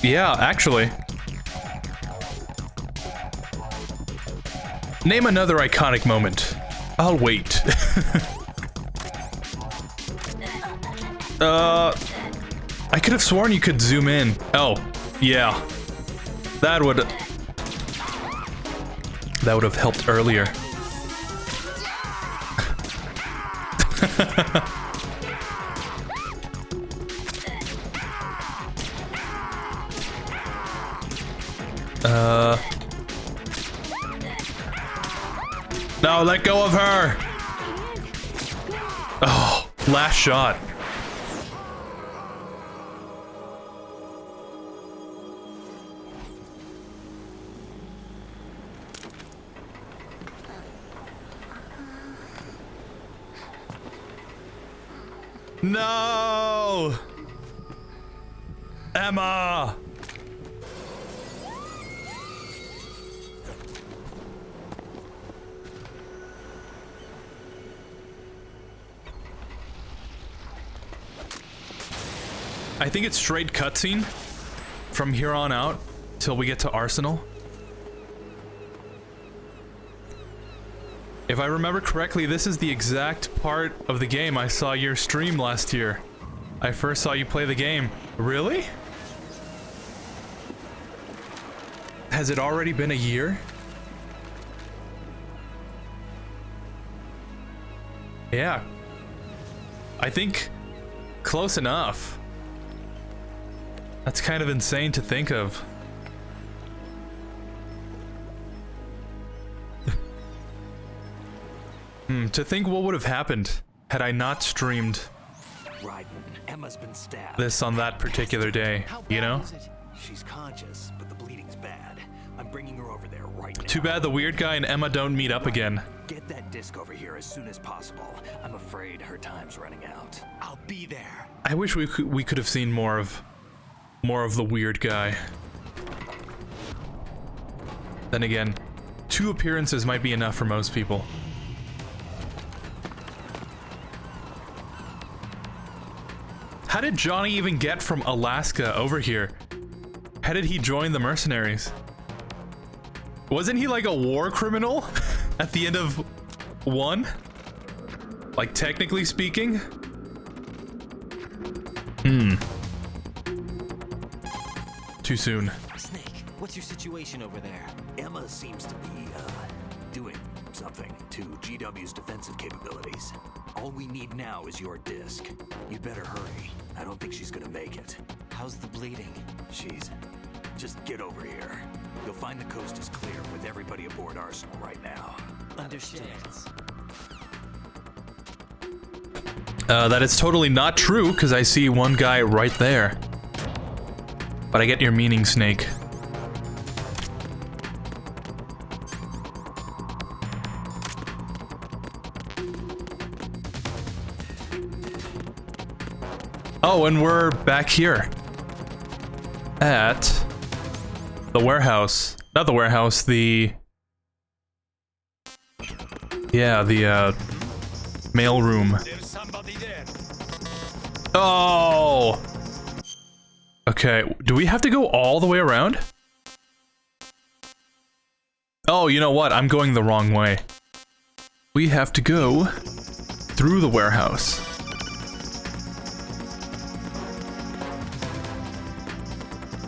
Yeah, actually. Name another iconic moment. I'll wait. I could have sworn you could zoom in. Oh, yeah. That would have helped earlier. No, let go of her! Oh, last shot. No! Emma! I think it's straight cutscene from here on out till we get to Arsenal. If I remember correctly, this is the exact part of the game I saw your stream last year. I first saw you play the game. Really? Has it already been a year? Yeah. I think close enough. That's kind of insane to think of. To think what would have happened had I not streamed Emma's been stabbed. this on that particular day, you know? She's conscious, but the bleeding's bad. I'm bringing her over there right now. Too bad the weird guy and Emma don't meet up again. Get that disc over here as soon as possible. I'm afraid her time's running out. I'll be there. I wish we could have seen more of the weird guy. Then again, 2 appearances might be enough for most people. How did Johnny even get from Alaska over here? How did he join the mercenaries? Wasn't he like a war criminal at the end of 1? Like, technically speaking? Too soon. Snake, what's your situation over there? Emma seems to be, doing something to GW's defensive capabilities. All we need now is your disc. You'd better hurry. I don't think she's gonna make it. How's the bleeding? Just get over here. You'll find the coast is clear with everybody aboard Arsenal right now. Understood. That is totally not true, because I see one guy right there. But I get your meaning, Snake. Oh, and we're back here. At the warehouse. Not the warehouse, the... Yeah, the, mail room. There's somebody there. Oh! Okay, do we have to go all the way around? Oh, you know what? I'm going the wrong way. We have to go through the warehouse.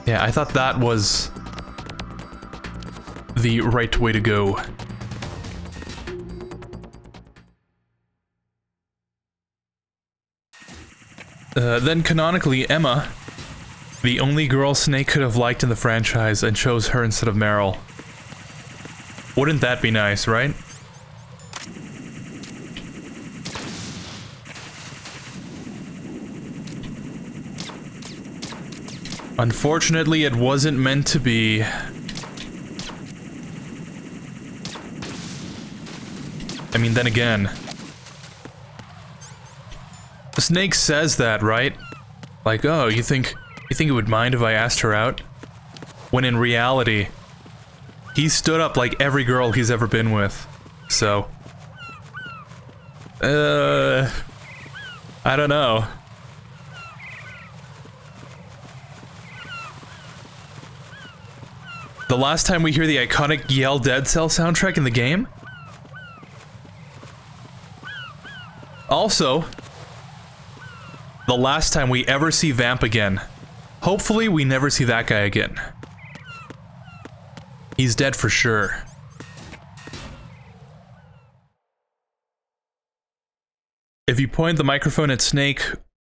Yeah, I thought that was the right way to go. Then canonically, Emma, the only girl Snake could have liked in the franchise, and chose her instead of Meryl. Wouldn't that be nice, right? Unfortunately, it wasn't meant to be. I mean, then again, Snake says that, right? Like, oh, you think it would mind if I asked her out? When in reality, he stood up like every girl he's ever been with. So, I don't know. The last time we hear the iconic Yell Dead Cell soundtrack in the game? Also, the last time we ever see Vamp again. Hopefully we never see that guy again. He's dead for sure. If you point the microphone at Snake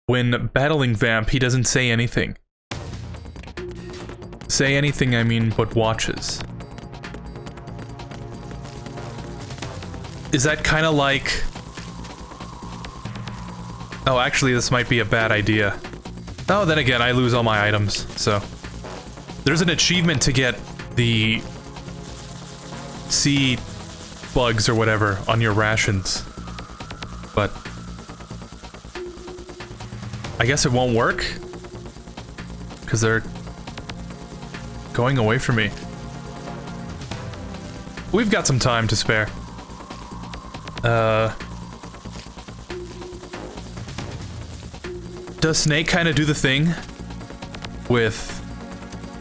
when battling Vamp, he doesn't say anything. Say anything, I mean, but watches. Is that kind of like... Oh, actually, this might be a bad idea. Oh, then again, I lose all my items, so... There's an achievement to get the... sea bugs or whatever on your rations. But... I guess it won't work? Because they're... going away from me. We've got some time to spare. Does Snake kind of do the thing with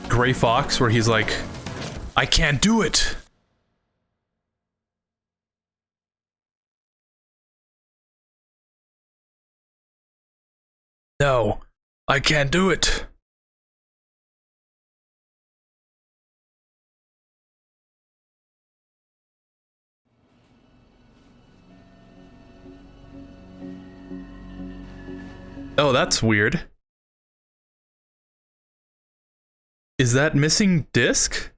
Gray Fox where he's like, I can't do it? No, I can't do it. Oh, that's weird. Is that missing disc?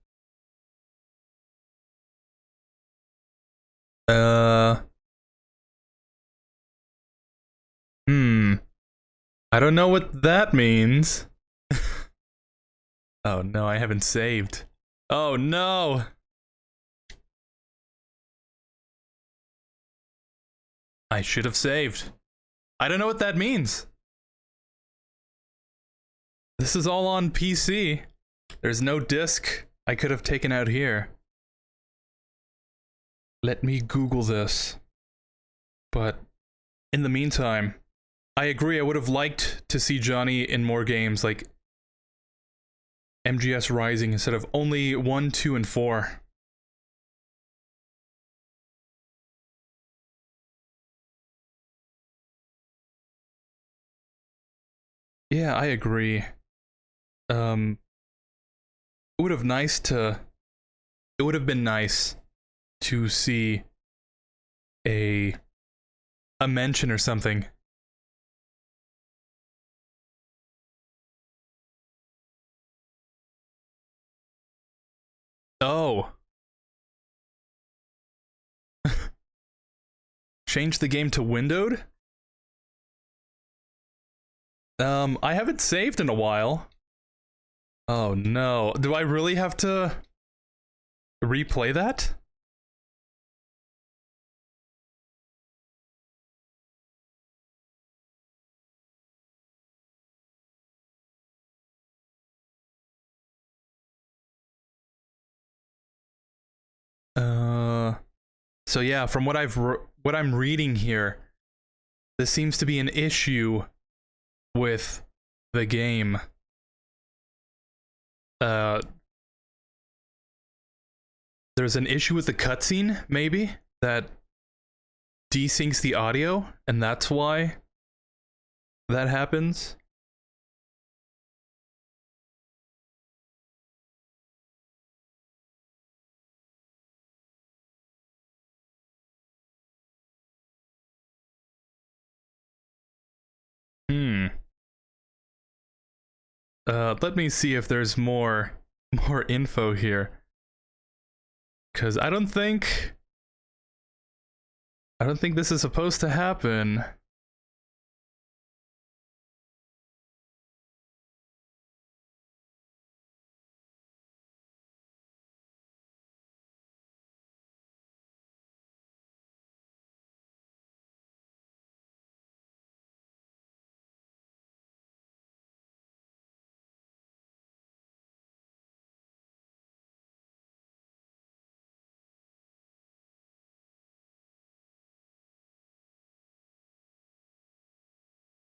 I don't know what that means. Oh no, I haven't saved. Oh no! I should have saved. I don't know what that means. This is all on PC. There's no disc I could have taken out here. Let me Google this. But in the meantime, I agree, I would have liked to see Johnny in more games like MGS Rising instead of only 1, 2, and 4. Yeah, I agree. It would have been nice to see a mention or something. Oh. Change the game to windowed? I haven't saved in a while. Oh no. Do I really have to replay that? So yeah, from what I'm reading here, this seems to be an issue with the game. There's an issue with the cutscene, maybe, that desyncs the audio, and that's why that happens. Let me see if there's more info here. 'Cause I don't think this is supposed to happen.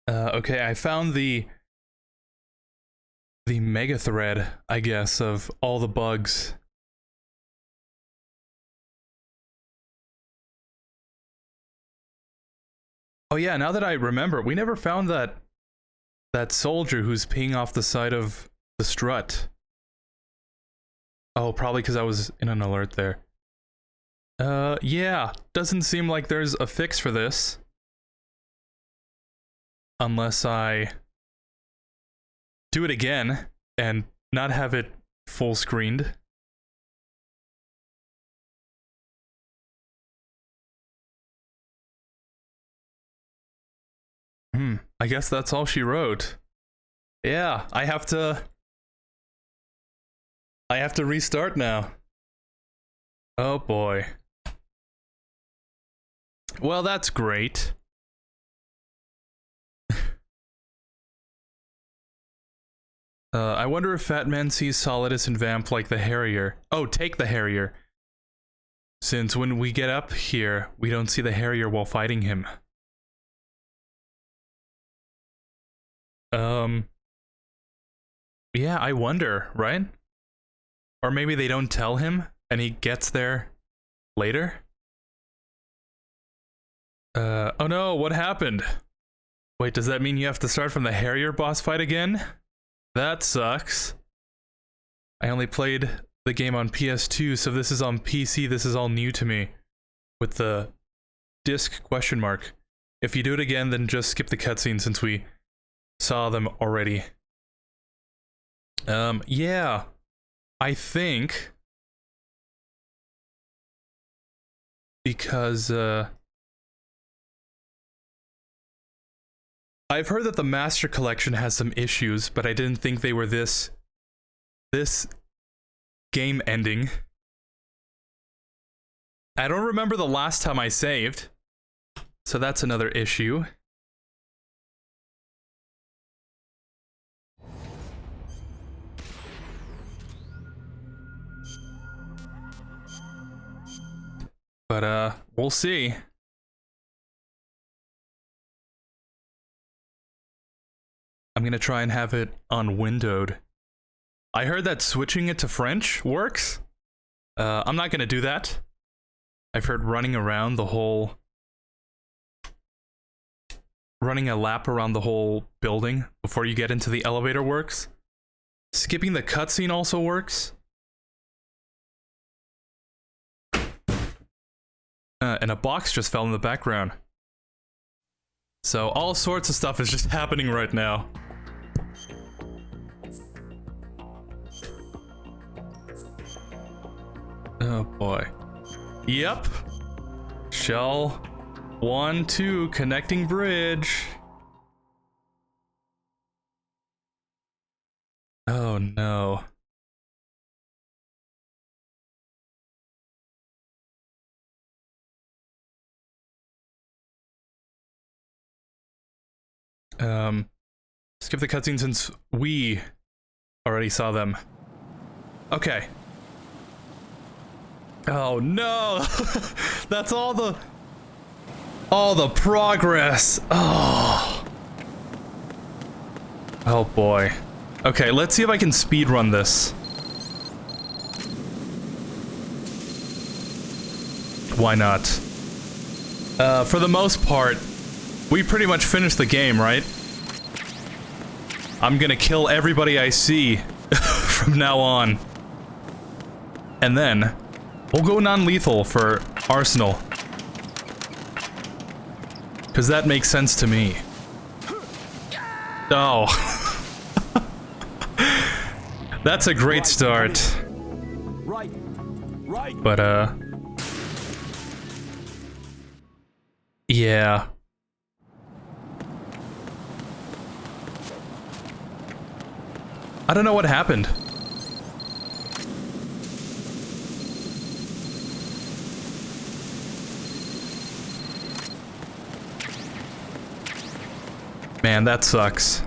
Okay, I found the mega thread, I guess, of all the bugs. Oh yeah, now that I remember, we never found that that soldier who's peeing off the side of the strut. Oh, probably because I was in an alert there. Yeah, doesn't seem like there's a fix for this. Unless I do it again and not have it full screened. I guess that's all she wrote. Yeah, I have to restart now. Oh boy. Well, that's great. I wonder if Fat Man sees Solidus and Vamp like the Harrier. Oh, take the Harrier. Since when we get up here, we don't see the Harrier while fighting him. Yeah, I wonder, right? Or maybe they don't tell him and he gets there later? Oh no, what happened? Wait, does that mean you have to start from the Harrier boss fight again? That sucks. I only played the game on PS2, so this is on PC, this is all new to me. With the disc question mark. If you do it again, then just skip the cutscene since we saw them already. Yeah. I think... because, I've heard that the Master Collection has some issues, but I didn't think they were this game ending. I don't remember the last time I saved, so that's another issue. But, we'll see. I'm gonna try and have it on windowed. I heard that switching it to French works. I'm not gonna do that. I've heard running a lap around the whole building before you get into the elevator works. Skipping the cutscene also works. And a box just fell in the background. So all sorts of stuff is just happening right now. Oh boy. Yep. Shell 1, 2, connecting bridge. Oh no. Skip the cutscene since we already saw them. Okay. Oh no! That's all the progress. Oh. Oh boy. Okay, let's see if I can speedrun this. Why not? For the most part, we pretty much finished the game, right? I'm gonna kill everybody I see from now on. And then, we'll go non-lethal for Arsenal. Because that makes sense to me. Oh. That's a great start. Right. But, yeah. I don't know what happened. Man, that sucks.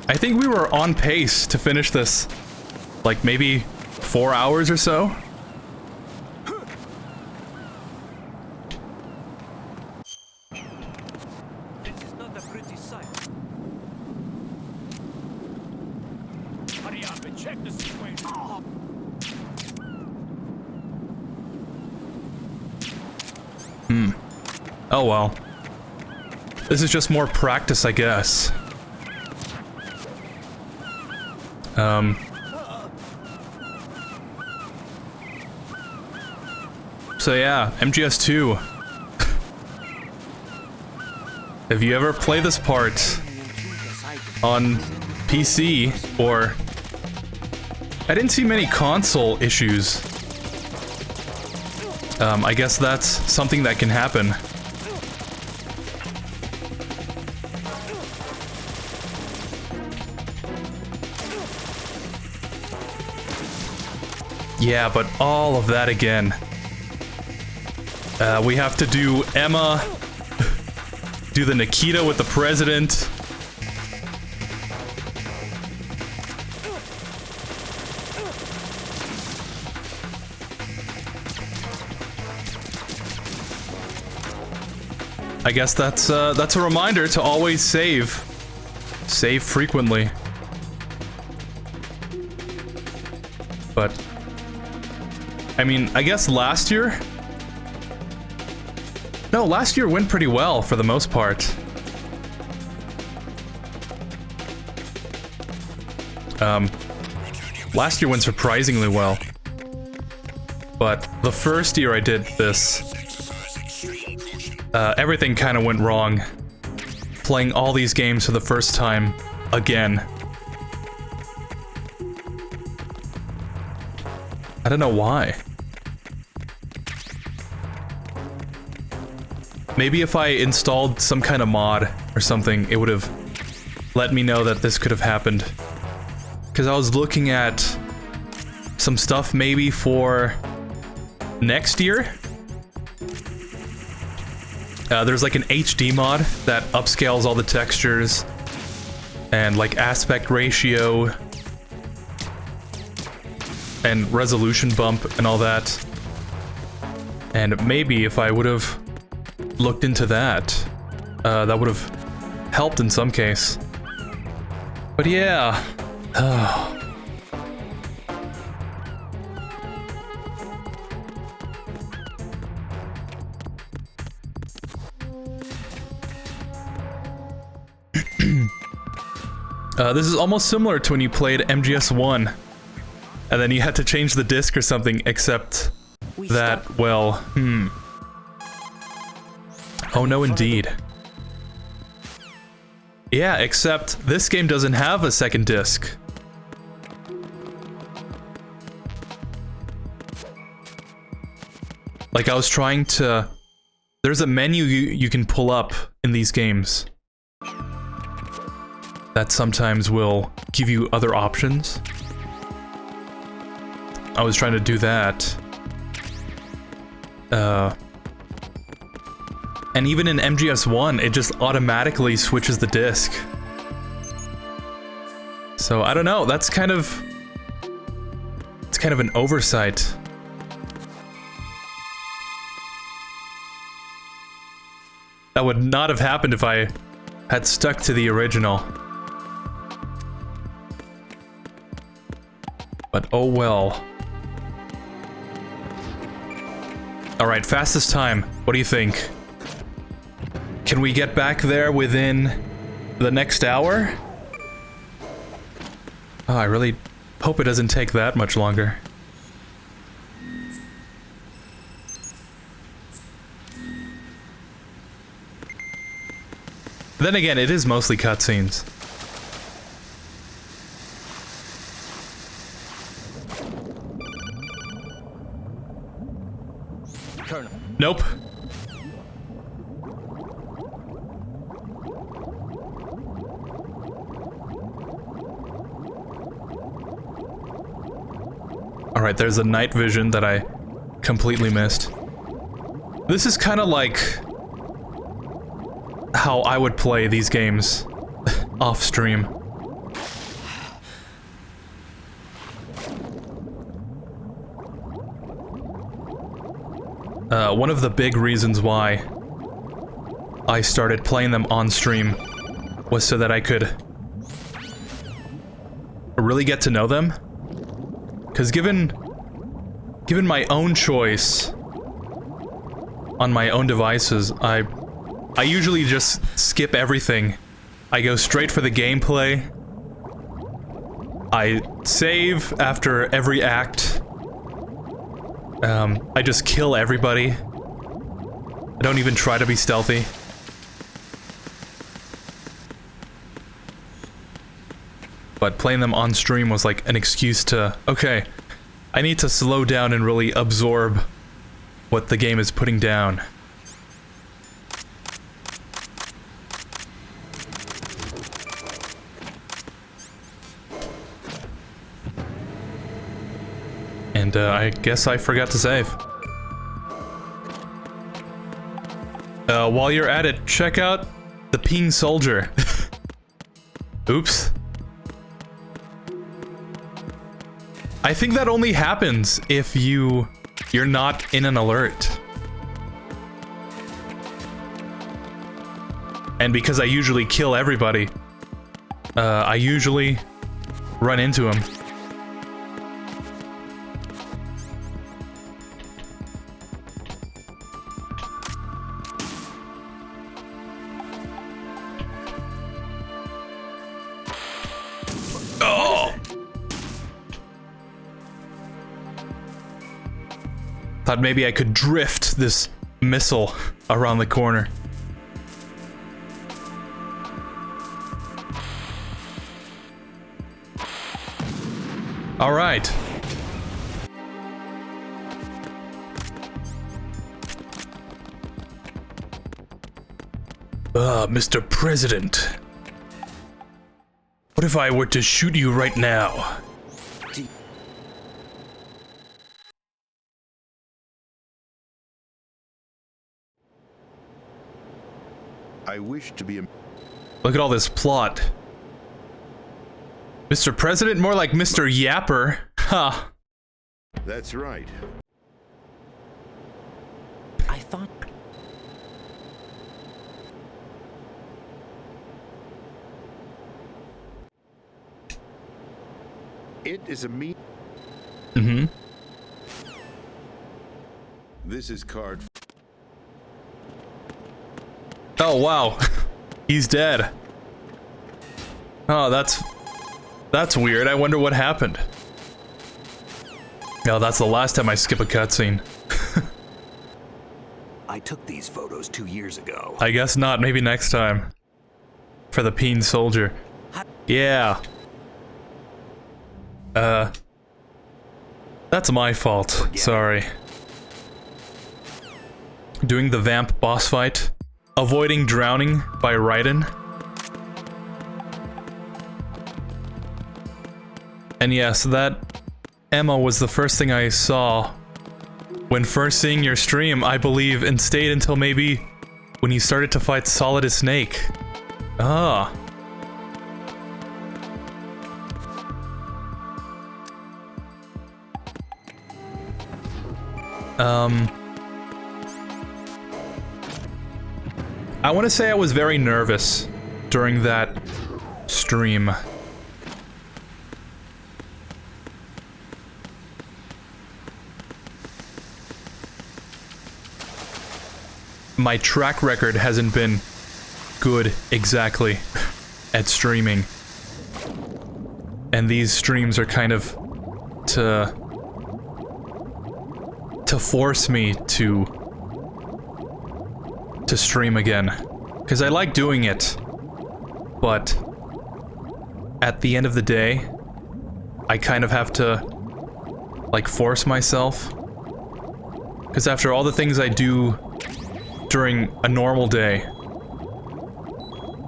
I think we were on pace to finish this, like maybe 4 hours or so. Oh well. This is just more practice, I guess. So yeah, MGS2. Have you ever played this part on PC, or... I didn't see many console issues. I guess that's something that can happen. Yeah, but all of that again. We have to do Emma, do the Nikita with the president. I guess that's a reminder to always save. Save frequently. But I mean, I guess last year? No, last year went pretty well for the most part. Last year went surprisingly well. But the first year I did this, everything kind of went wrong. Playing all these games for the first time again. I don't know why. Maybe if I installed some kind of mod or something, it would have let me know that this could have happened. Because I was looking at some stuff maybe for next year. There's like an HD mod that upscales all the textures and like aspect ratio and resolution bump and all that. And maybe if I would have looked into that, that would have helped in some case. But yeah. This is almost similar to when you played MGS1, and then you had to change the disc or something, except that, well, Oh no, indeed. Yeah, except this game doesn't have a second disc. Like, I was trying to... There's a menu you can pull up in these games that sometimes will give you other options. I was trying to do that. And even in MGS1, it just automatically switches the disc. So, I don't know, that's kind of... It's kind of an oversight. That would not have happened if I had stuck to the original. But oh well. Alright, fastest time. What do you think? Can we get back there within the next hour? Oh, I really hope it doesn't take that much longer. Then again, it is mostly cutscenes. Colonel. Nope. Alright, there's a night vision that I completely missed. This is kind of like how I would play these games off stream. One of the big reasons why I started playing them on stream was so that I could really get to know them. Because given my own choice on my own devices, I I usually just skip everything. I go straight for the gameplay. I save after every act. I just kill everybody. I don't even try to be stealthy. But playing them on stream was like an excuse to, okay, I need to slow down and really absorb what the game is putting down. And I guess I forgot to save. While you're at it, check out the Peen Soldier. Oops. I think that only happens if you're not in an alert. And because I usually kill everybody, I usually run into him. Thought maybe I could drift this missile around the corner. All right. Mr. President. What if I were to shoot you right now? I wish to be a... Look at all this plot. Mr. President? More like Mr. Yapper. Huh. That's right. I thought... It is a me... Mm-hmm. This is card... Oh, wow. He's dead. Oh, that's weird. I wonder what happened. No, that's the last time I skip a cutscene. I took these photos 2 years ago. I guess not. Maybe next time. For the Peen Soldier. Yeah. That's my fault. Sorry. Doing the vamp boss fight. Avoiding drowning by Raiden. And yes, that Emma was the first thing I saw when first seeing your stream, I believe, and stayed until maybe when you started to fight Solid as Snake. Ah. I want to say I was very nervous during that stream. My track record hasn't been good exactly at streaming. And these streams are kind of to force me to stream again. Because I like doing it. But at the end of the day, I kind of have to like force myself. Because after all the things I do during a normal day,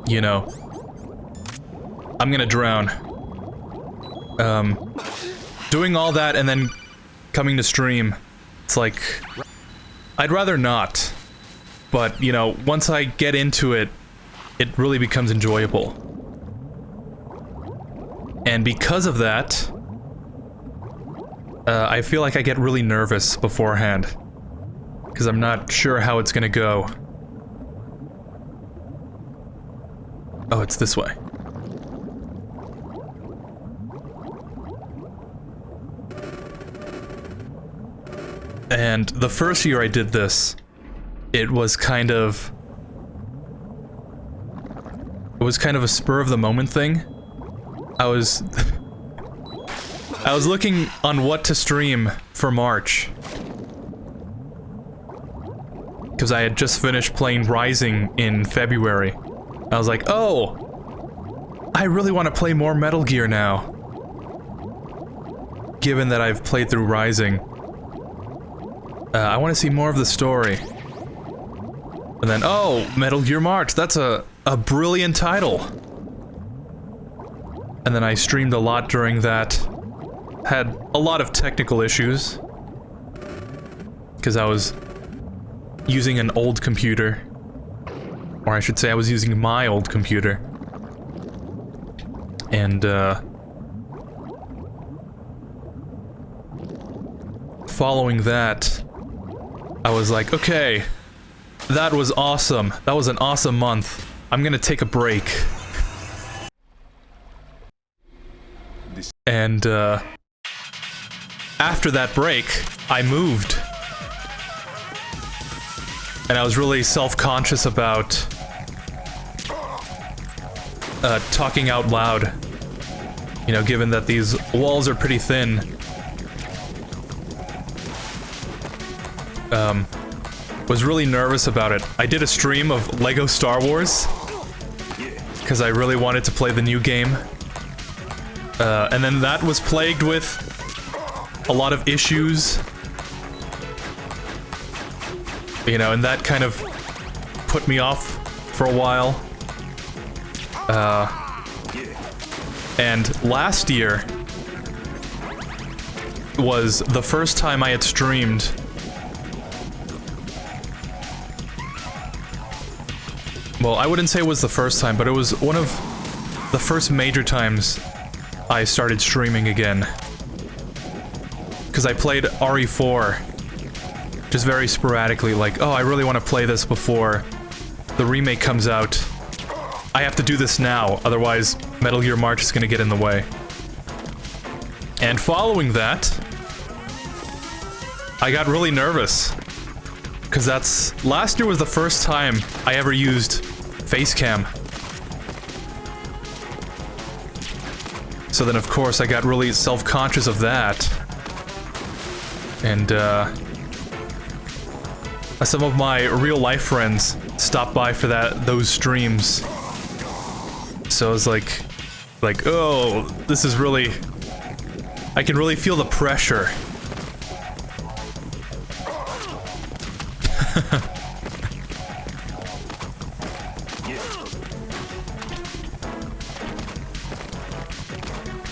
you know, I'm gonna drown. Doing all that and then coming to stream, it's like, I'd rather not. But, you know, once I get into it, it really becomes enjoyable. And because of that, I feel like I get really nervous beforehand. Because I'm not sure how it's gonna go. Oh, it's this way. And the first year I did this, it was kind of was kind of a spur of the moment thing. I was looking on what to stream for March. Because I had just finished playing Rising in February. I was like, oh, I really want to play more Metal Gear now. Given that I've played through Rising. I want to see more of the story. And then, oh, Metal Gear March, that's a brilliant title. And then I streamed a lot during that. Had a lot of technical issues. Because I was using an old computer. Or I should say I was using my old computer. And, following that, I was like, okay, that was awesome. That was an awesome month. I'm gonna take a break. And, after that break, I moved. And I was really self-conscious about talking out loud. You know, given that these walls are pretty thin. Was really nervous about it. I did a stream of Lego Star Wars. Because I really wanted to play the new game. And then that was plagued with a lot of issues. You know, and that kind of put me off for a while. And last year was the first time I had streamed well, I wouldn't say it was the first time, but it was one of the first major times I started streaming again. Because I played RE4 just very sporadically, like, oh, I really want to play this before the remake comes out. I have to do this now, otherwise Metal Gear March is going to get in the way. And following that, I got really nervous. Because last year was the first time I ever used Facecam. So then of course I got really self-conscious of that. And some of my real-life friends stopped by for those streams. So I was like, oh, this is really... I can really feel the pressure.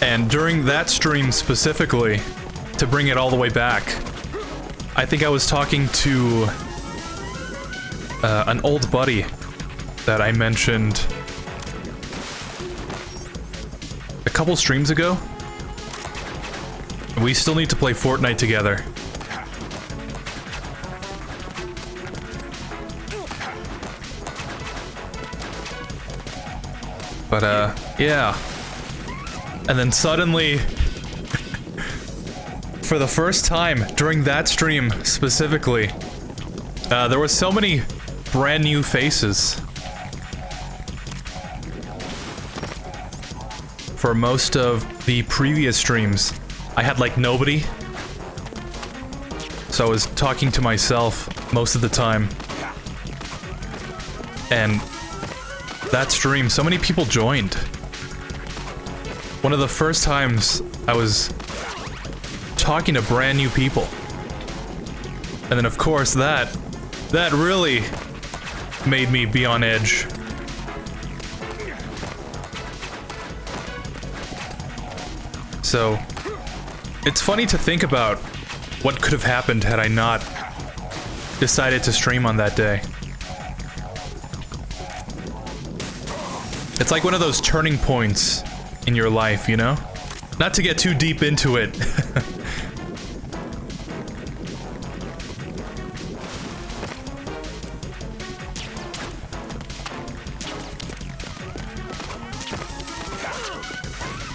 And during that stream specifically, to bring it all the way back, I think I was talking to an old buddy that I mentioned a couple streams ago. We still need to play Fortnite together. But, yeah. And then suddenly, for the first time, during that stream specifically, there were so many brand new faces. For most of the previous streams, I had like nobody. So I was talking to myself most of the time. And that stream, so many people joined. One of the first times I was talking to brand new people. And then of course that really made me be on edge. So, it's funny to think about what could have happened had I not decided to stream on that day. It's like one of those turning points in your life, you know? Not to get too deep into it.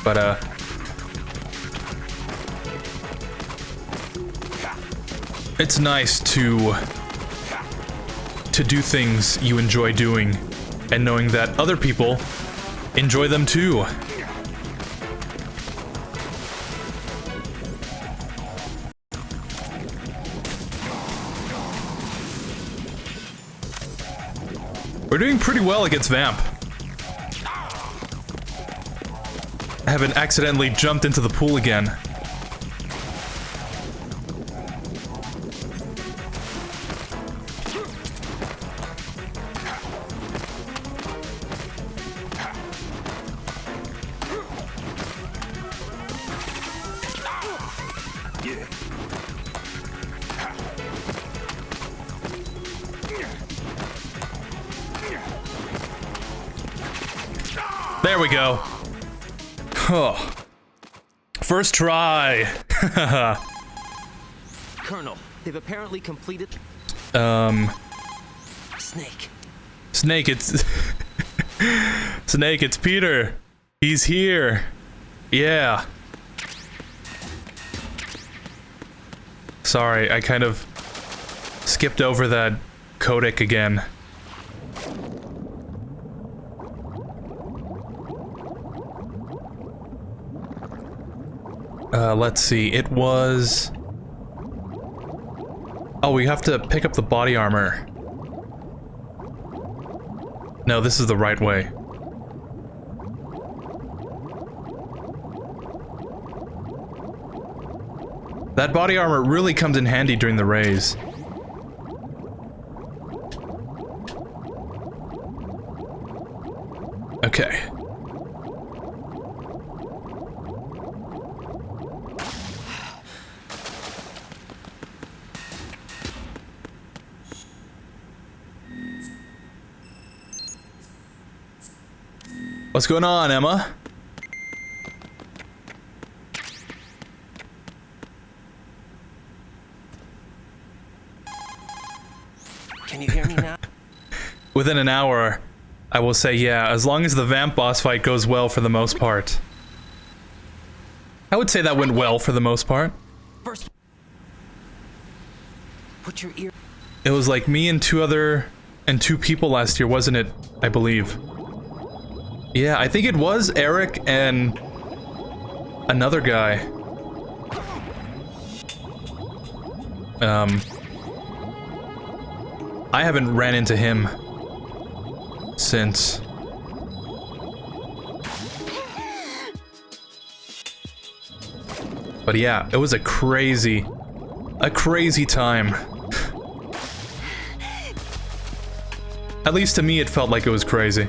But, it's nice to do things you enjoy doing, and knowing that other people enjoy them too. We're doing pretty well against Vamp. I haven't accidentally jumped into the pool again. There we go. Oh. First try. Colonel, they've apparently completed... Snake. Snake, it's... Snake, it's Peter. He's here. Yeah. Sorry, I kind of skipped over that codec again. Let's see, it was... Oh, we have to pick up the body armor. No, this is the right way. That body armor really comes in handy during the raise. Okay. What's going on, Emma? Can you hear me now? Within an hour, I will say yeah, as long as the Vamp boss fight goes well for the most part. I would say that went well for the most part. First, put your ear... It was like me and two people last year, wasn't it? I believe. Yeah, I think it was Eric and another guy. I haven't ran into him since. But yeah, it was a crazy time. At least to me, it felt like it was crazy.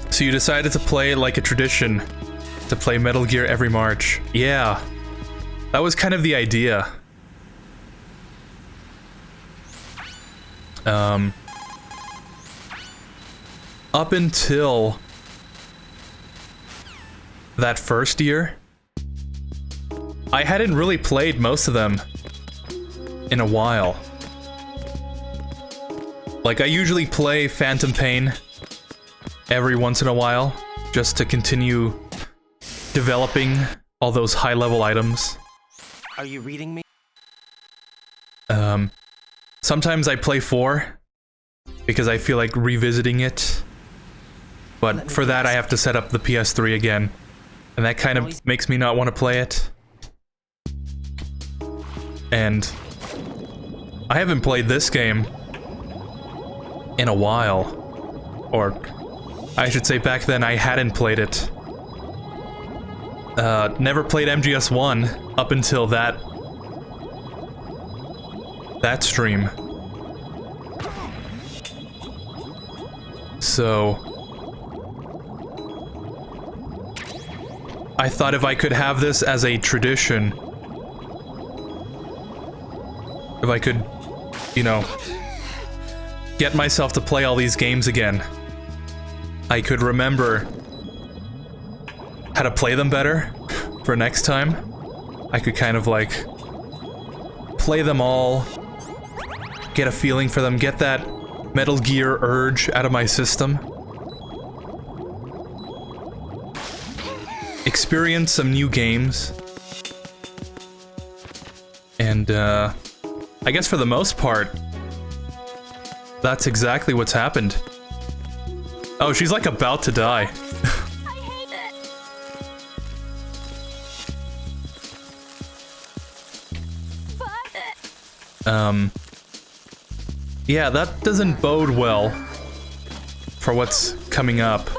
So you decided to play like a tradition, to play Metal Gear every March. Yeah, that was kind of the idea. Up until that first year, I hadn't really played most of them in a while. Like, I usually play Phantom Pain every once in a while, just to continue developing all those high-level items. Are you reading me? Sometimes I play 4, because I feel like revisiting it. But for that, I have to set up the PS3 again. And that kind of makes me not want to play it. And I haven't played this game in a while. Or I should say back then I hadn't played it. Never played MGS1 up until that stream. So I thought if I could have this as a tradition, if I could, you know, get myself to play all these games again, I could remember how to play them better for next time. I could kind of like play them all, get a feeling for them, get that Metal Gear urge out of my system. Experience some new games. And I guess for the most part, that's exactly what's happened. Oh, she's like about to die. I hate it. Yeah, that doesn't bode well for what's coming up.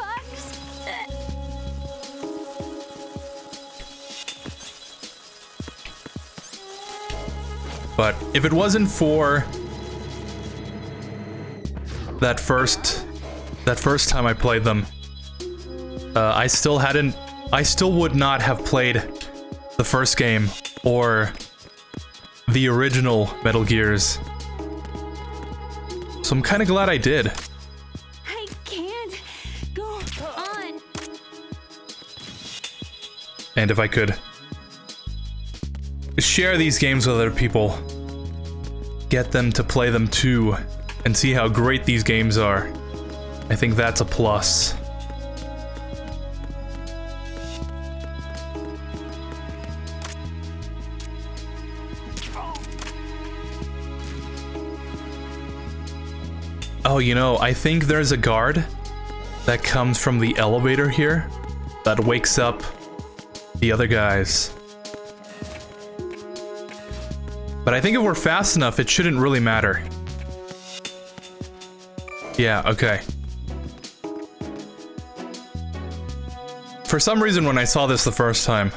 But if it wasn't for that first time I played them, I still would not have played the first game or the original Metal Gears. So I'm kind of glad I did. I can't go on. And if I could share these games with other people, get them to play them too, and see how great these games are, I think that's a plus. Oh, you know, I think there's a guard that comes from the elevator here that wakes up the other guys. But I think if we're fast enough, it shouldn't really matter. Yeah, okay. For some reason, when I saw this the first time,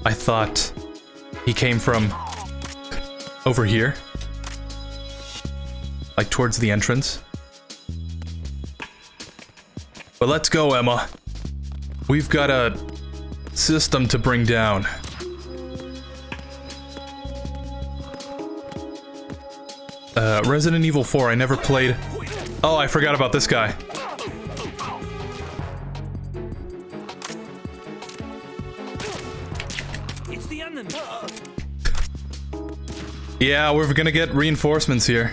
I thought he came from over here. Like towards the entrance. But let's go, Emma. We've got a system to bring down. Resident Evil 4, I never played. Oh, I forgot about this guy. It's the enemy. Yeah, we're gonna get reinforcements here.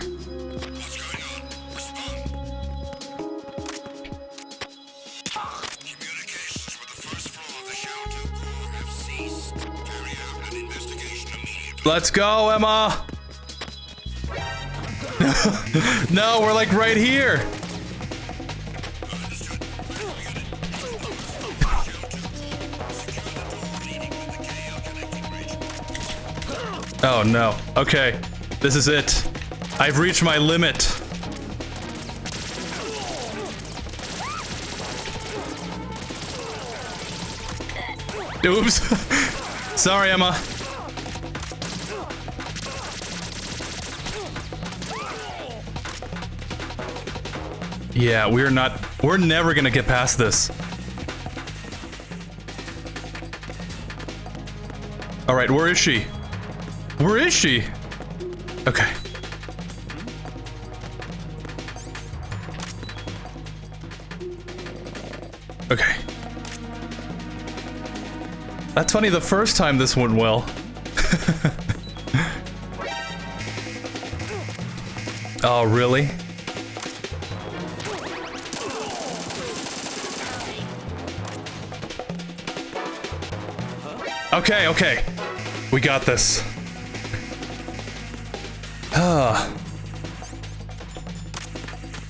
Let's go, Emma! No, we're like right here! Oh no. Okay. This is it. I've reached my limit. Oops. Sorry, Emma. Yeah, we're never gonna get past this. Alright, where is she? Where is she? Okay. Okay. That's funny, the first time this went well. Oh, really? Okay, okay. We got this.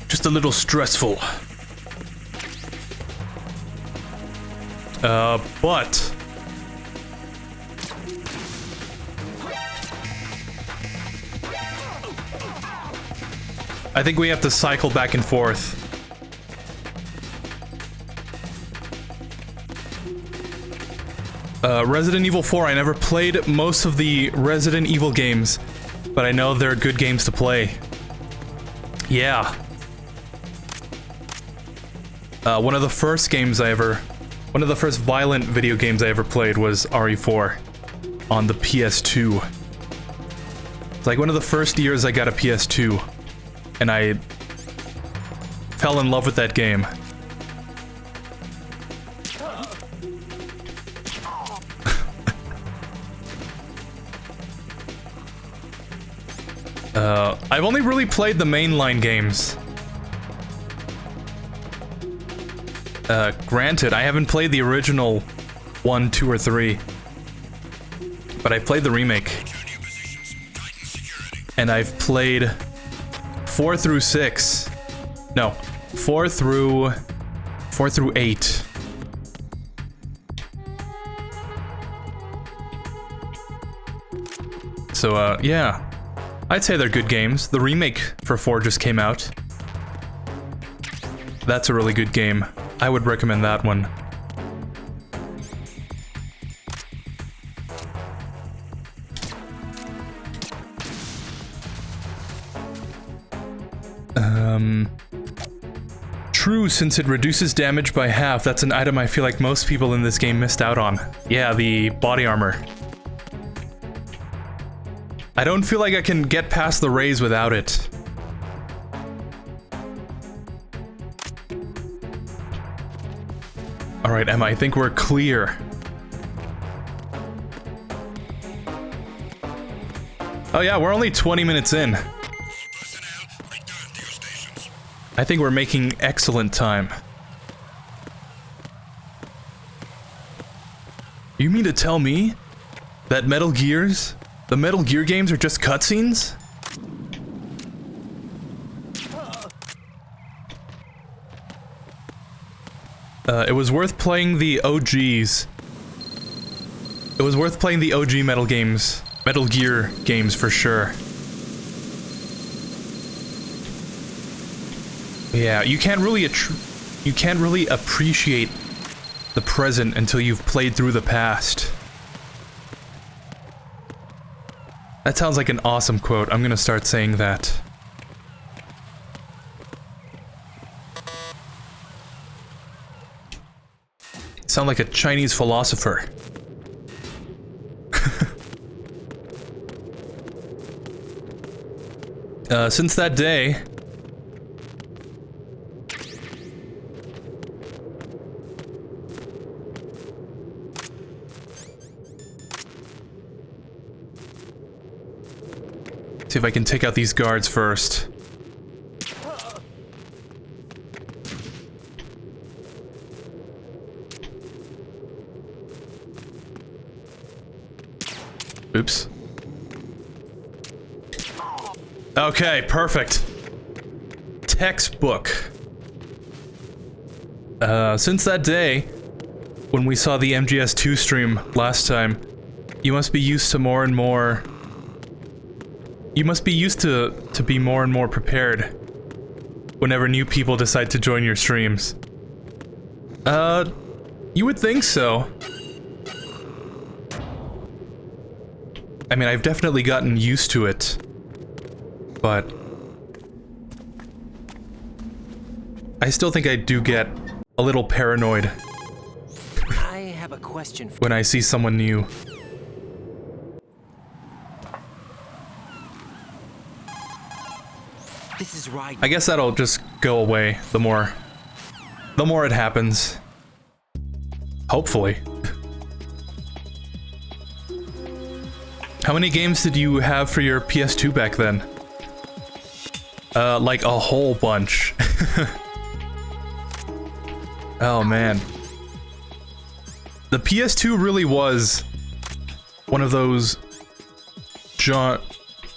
Just a little stressful. But I think we have to cycle back and forth. Resident Evil 4, I never played most of the Resident Evil games, but I know they're good games to play. Yeah. One of the first violent video games I ever played was RE4 on the PS2. It's like one of the first years I got a PS2, and I fell in love with that game. I've only really played the mainline games. Granted, I haven't played the original 1, 2, or 3. But I've played the remake. And I've played 4 through 6. No, 4 through 8. So, yeah. I'd say they're good games. The remake for 4 just came out. That's a really good game. I would recommend that one. True, since it reduces damage by half, that's an item I feel like most people in this game missed out on. Yeah, the body armor. I don't feel like I can get past the raise without it. Alright, Emma, I think we're clear. Oh yeah, we're only 20 minutes in. I think we're making excellent time. You mean to tell me that the Metal Gear games are just cutscenes? It was worth playing the OGs. It was worth playing the OG Metal Gear games for sure. Yeah, you can't really appreciate the present until you've played through the past. That sounds like an awesome quote. I'm gonna start saying that. Sound like a Chinese philosopher. Since that day... See if I can take out these guards first. Oops. Okay, perfect. Textbook. Since that day, when we saw the MGS2 stream last time, you must be used to more and more... You must be used to be more and more prepared whenever new people decide to join your streams. You would think so. I mean, I've definitely gotten used to it, but I still think I do get a little paranoid I have a question when I see someone new. This is right. I guess that'll just go away the more it happens. Hopefully. How many games did you have for your PS2 back then? Like a whole bunch. Oh man. The PS2 really was one of those I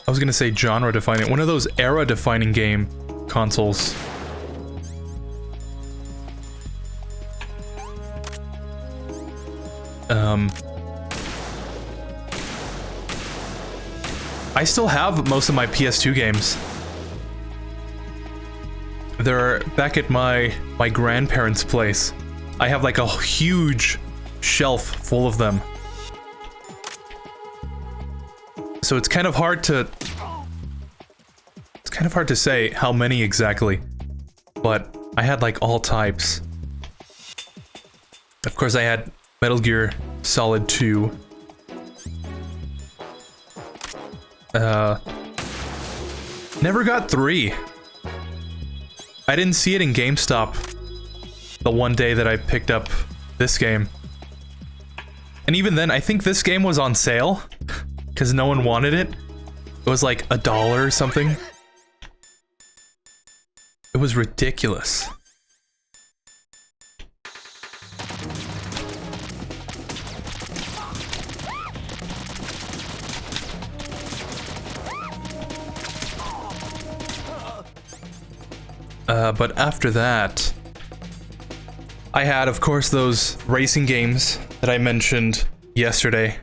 was gonna say genre-defining, one of those era-defining game consoles. I still have most of my PS2 games. They're back at my grandparents' place. I have like a huge shelf full of them. So it's kind of hard to say how many exactly, but I had like all types. Of course I had Metal Gear Solid 2. Never got 3. I didn't see it in GameStop the one day that I picked up this game. And even then, I think this game was on sale, because no one wanted it. It was like $1 or something. It was ridiculous. But after that, I had, of course, those racing games that I mentioned yesterday.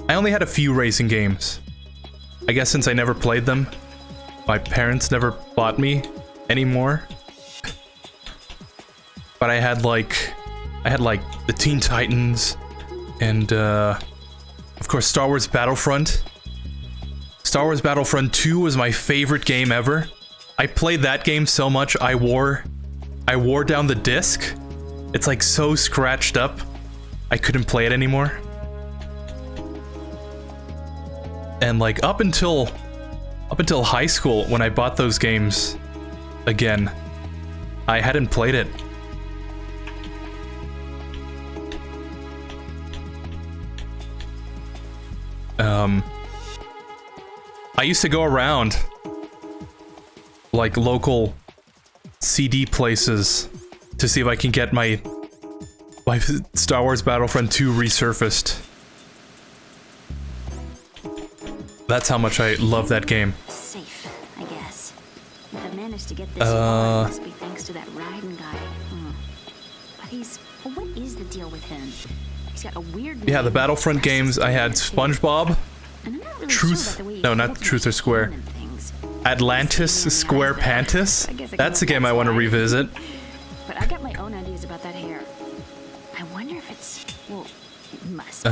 I only had a few racing games. I guess since I never played them, my parents never bought me anymore. But I had like the Teen Titans and of course Star Wars Battlefront. Star Wars Battlefront 2 was my favorite game ever. I played that game so much I wore down the disc. It's like so scratched up. I couldn't play it anymore. And like up until high school when I bought those games again, I hadn't played it. I used to go around like local CD places to see if I can get my Star Wars Battlefront 2 resurfaced. That's how much I love that game. Safe, I guess. If I managed to get this, it must be thanks to that Raiden guy. But what is the deal with him? He's got a weird Yeah, the name. Battlefront games, I had SpongeBob, And I'm not really Truth, sure about the way he's no, not looking Truth at or Square, women things. Atlantis Square Pantis. That's a game I want to revisit. But I got my own ideas about that hair. I wonder if it's, well, it must be.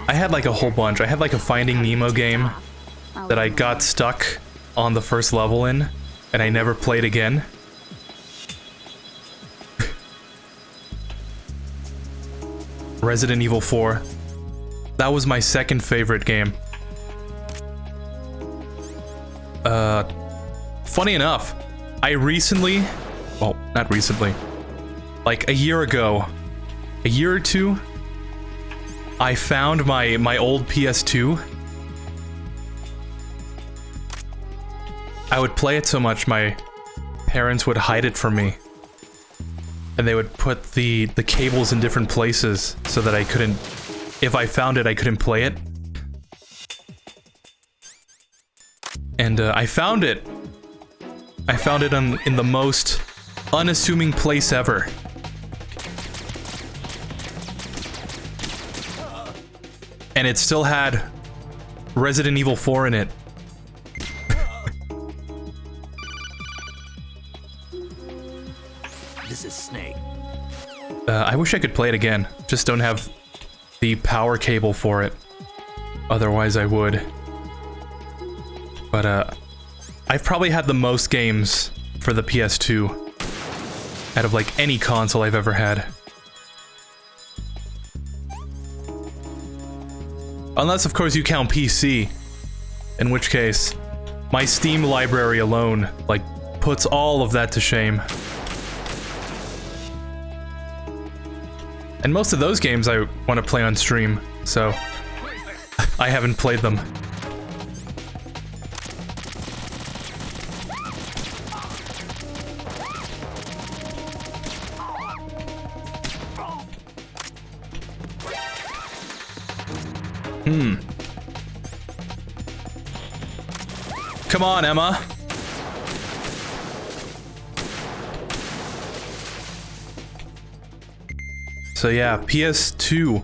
I had like a whole bunch. I had like a Finding Nemo game that I got stuck on the first level in, and I never played again. Resident Evil 4. That was my second favorite game. Funny enough, I recently, well, not recently, like a year ago, a year or two, I found my old PS2. I would play it so much my parents would hide it from me. And they would put the cables in different places so that I couldn't, if I found it, I couldn't play it. And I found it. I found it in the most unassuming place ever. And it still had Resident Evil 4 in it. This is Snake. I wish I could play it again. Just don't have the power cable for it. Otherwise I would. But I've probably had the most games for the PS2 out of like any console I've ever had. Unless of course you count PC, in which case my Steam library alone like puts all of that to shame. And most of those games I want to play on stream, so I haven't played them. Come on, Emma. So yeah, PS2.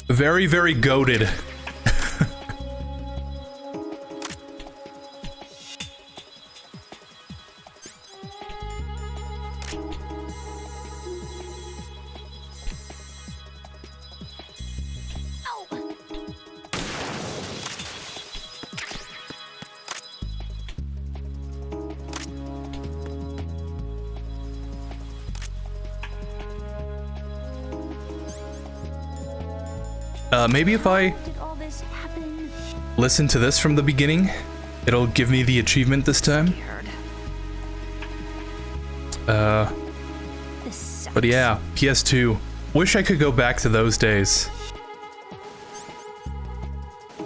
Very, very goated. Maybe if I listen to this from the beginning, it'll give me the achievement this time. But yeah, PS2. Wish I could go back to those days.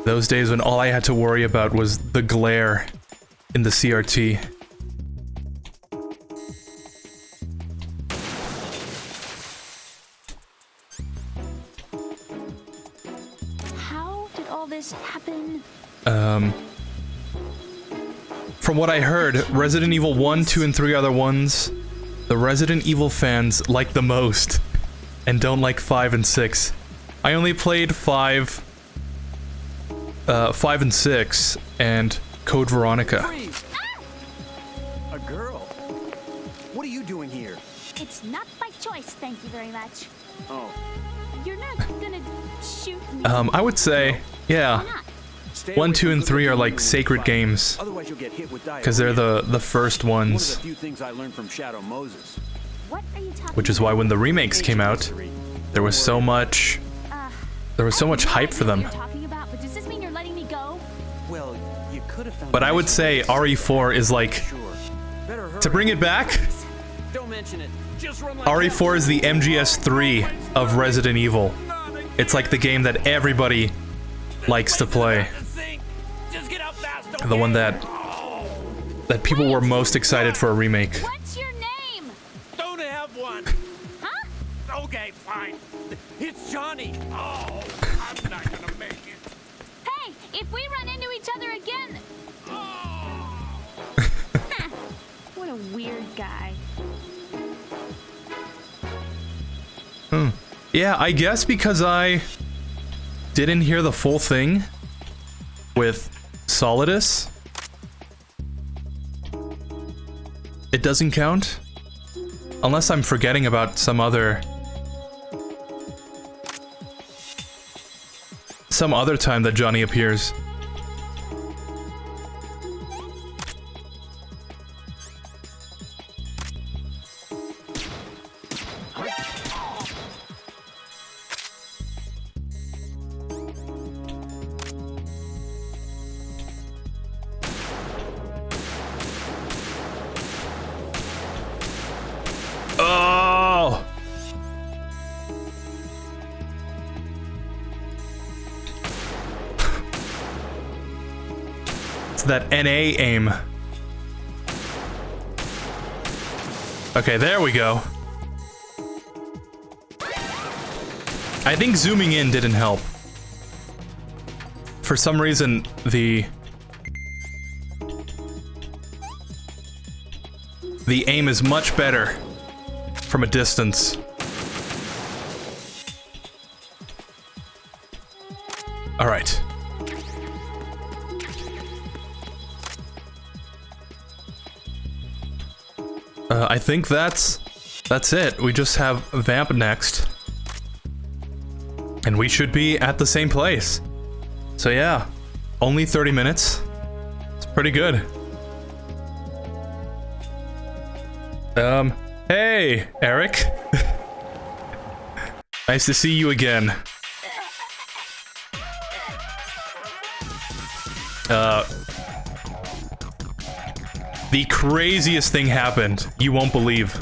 Those days when all I had to worry about was the glare in the CRT. from what I heard, Resident Evil 1, 2, and 3 are the ones the Resident Evil fans like the most, and don't like 5 and 6. I only played 5 and 6, and Code Veronica. A girl? What are you doing here? It's not by choice, thank you very much. Oh. You're not gonna shoot me. I would say, yeah. 1, 2, and 3 are like sacred games. Otherwise you'll get hit with Because they're the first One ones. of the few things I learned from Shadow Moses. What are you talking Which is why when the remakes came out, there was so much hype for them. talking about, but does this mean you're letting me go? Well, you could have found But I would say RE4 is like, to bring it back, Don't mention it. Just run RE4 is the MGS3 of Resident Evil. It's like the game that everybody likes to play. The one that people were most excited for a remake. What's your name? Don't have one. Huh? Okay, fine. It's Johnny. Oh, I'm not gonna make it. Hey, if we run into each other again. What a weird guy. Yeah, I guess because I didn't hear the full thing with Solidus, it doesn't count. Unless I'm forgetting about some other time that Johnny appears. Oh! It's that NA aim. Okay, there we go. I think zooming in didn't help. For some reason, the aim is much better from a distance. All right. I think that's it. We just have Vamp next. And we should be at the same place. So yeah, only 30 minutes. It's pretty good. Hey, Eric. Nice to see you again. The craziest thing happened. You won't believe.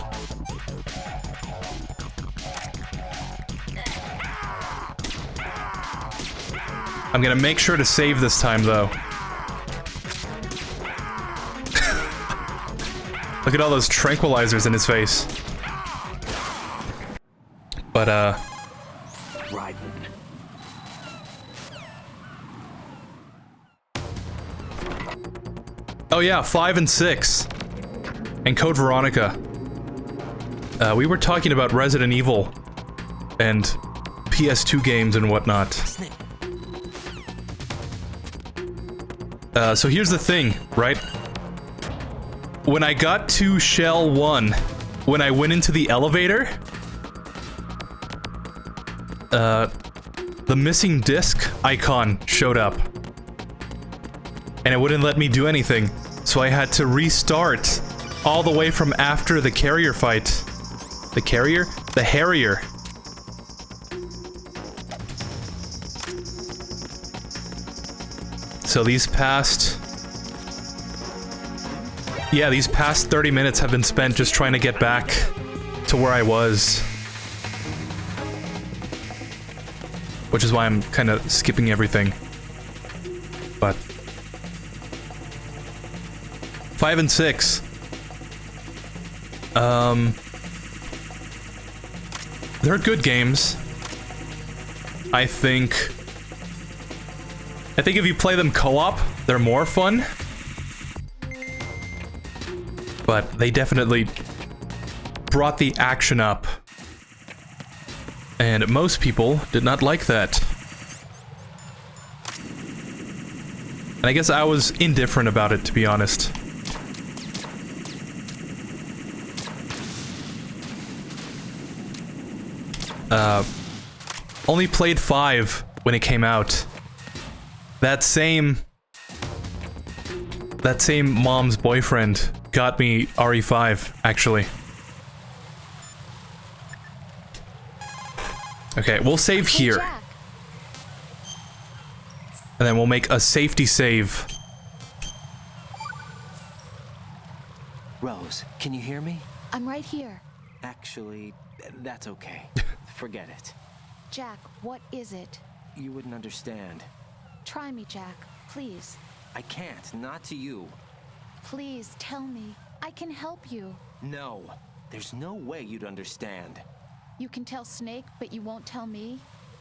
I'm gonna make sure to save this time, though. Look at all those tranquilizers in his face. But, oh yeah, 5 and 6. And Code Veronica. We were talking about Resident Evil and PS2 games and whatnot. So here's the thing, right? When I got to Shell 1, when I went into the elevator, the missing disc icon showed up. And it wouldn't let me do anything, so I had to restart all the way from after the carrier fight. The carrier? The Harrier. So these past 30 minutes have been spent just trying to get back to where I was. Which is why I'm kind of skipping everything. But 5 and 6. They're good games. I think if you play them co-op, they're more fun. But they definitely brought the action up. And most people did not like that. And I guess I was indifferent about it, to be honest. Only played 5 when it came out. That same mom's boyfriend got me RE5, actually. Okay, we'll save here. Jack. And then we'll make a safety save. Rose, can you hear me? I'm right here. Actually, that's okay. Forget it. Jack, what is it? You wouldn't understand. Try me, Jack. Please. I can't, not to you. Please, tell me. I can help you. No, there's no way you'd understand. You can tell Snake, but you won't tell me?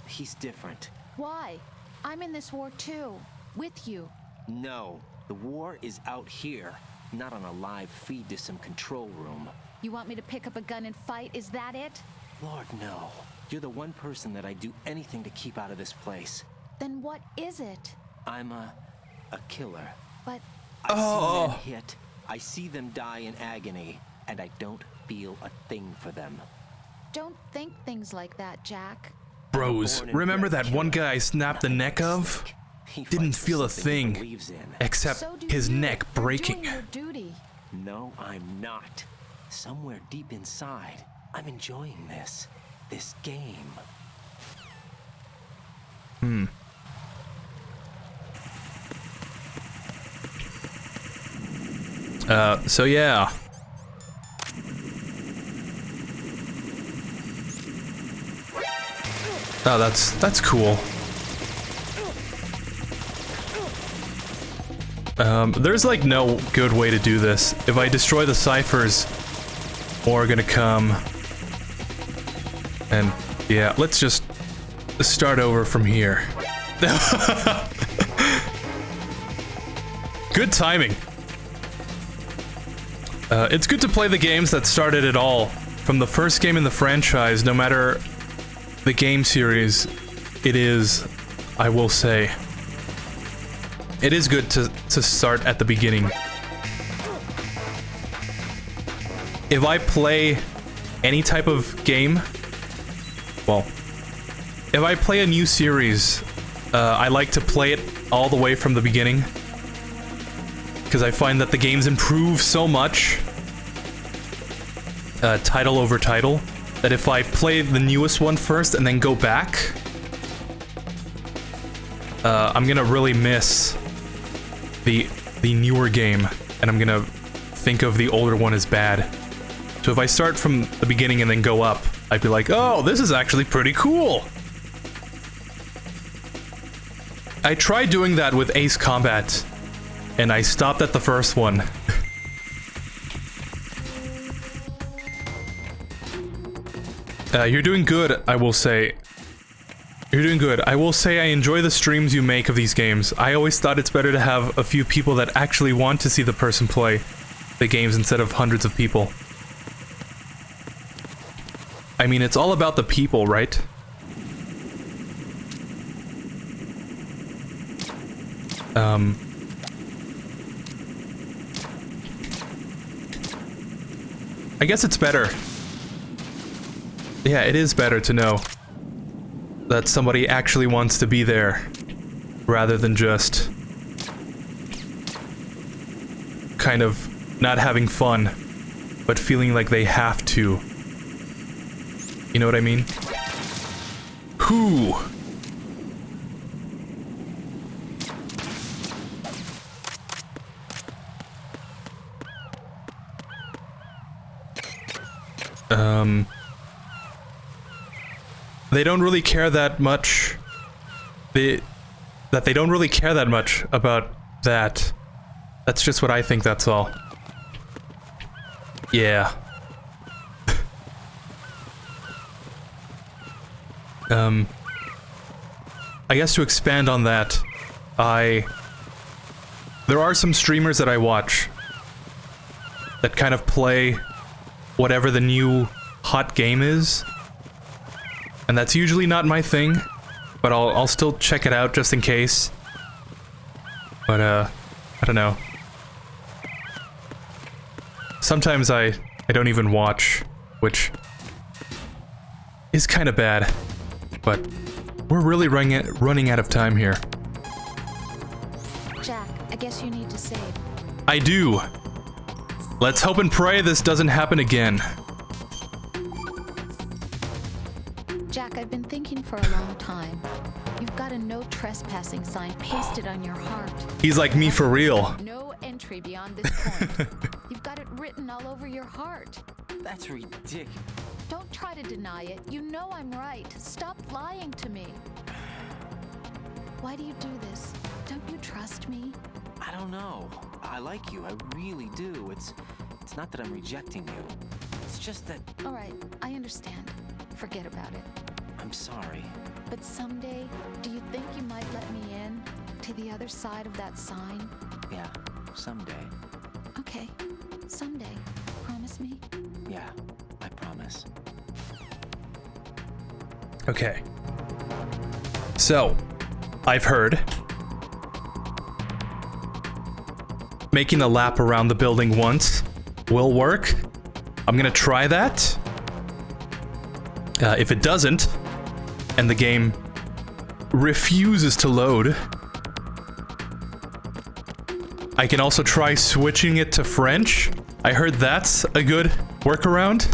He's different. Why? I'm in this war too. With you. No, the war is out here, not on a live feed to some control room. You want me to pick up a gun and fight? Is that it? Lord, no. You're the one person that I'd do anything to keep out of this place. Then what is it? I'm a killer. But... I see men hit, I see them die in agony, and I don't feel a thing for them. Don't think things like that, Jack. Bros, remember that one guy I snapped the neck of? Didn't feel a thing, except his neck breaking. You're doing your duty. No, I'm not. Somewhere deep inside, I'm enjoying this game. So yeah. Oh, that's cool. There's like no good way to do this. If I destroy the ciphers, more are gonna come. And yeah, let's just start over from here. Good timing. It's good to play the games that started it all. From the first game in the franchise, no matter the game series, it is, I will say, it is good to start at the beginning. If I play any type of game, well, if I play a new series, I like to play it all the way from the beginning. Because I find that the games improve so much, title over title, that if I play the newest one first and then go back, I'm gonna really miss the newer game, and I'm gonna think of the older one as bad. So if I start from the beginning and then go up, I'd be like, oh, this is actually pretty cool. I tried doing that with Ace Combat, and I stopped at the first one. You're doing good, I will say. You're doing good. I will say I enjoy the streams you make of these games. I always thought it's better to have a few people that actually want to see the person play the games instead of hundreds of people. I mean, it's all about the people, right? I guess it's better. Yeah, it is better to know that somebody actually wants to be there, rather than just kind of not having fun, but feeling like they have to. You know what I mean? Whew. They don't really care that much. They don't really care that much about that. That's just what I think, that's all. Yeah. I guess to expand on that, there are some streamers that I watch that kind of play whatever the new hot game is. And that's usually not my thing, but I'll still check it out just in case. But, I don't know. Sometimes I don't even watch, which is kind of bad. But we're really running out of time here. Jack, I guess you need to save. I do. Let's hope and pray this doesn't happen again. Jack, I've been thinking for a long time. You've got a no trespassing sign pasted on your heart. He's like me for real. No entry beyond this point. You've got it written all over your heart. That's ridiculous. Don't try to deny it. You know I'm right. Stop lying to me. Why do you do this? Don't you trust me? I don't know. I like you. I really do. It's not that I'm rejecting you. It's just that... All right, I understand. Forget about it. I'm sorry. But someday, do you think you might let me in? To the other side of that sign? Yeah, someday. Okay, someday. Promise me? Yeah, I promise. Okay. So, I've heard making a lap around the building once will work. I'm gonna try that. If it doesn't, and the game refuses to load, I can also try switching it to French. I heard that's a good workaround.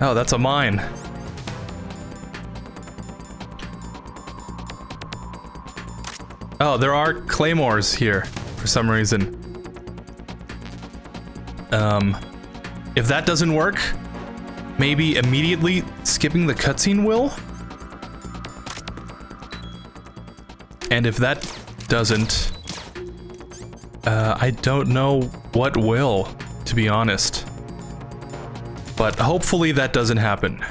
Oh, that's a mine. Oh, there are claymores here for some reason. If that doesn't work, maybe immediately skipping the cutscene will? And if that doesn't, I don't know what will, to be honest. But hopefully that doesn't happen.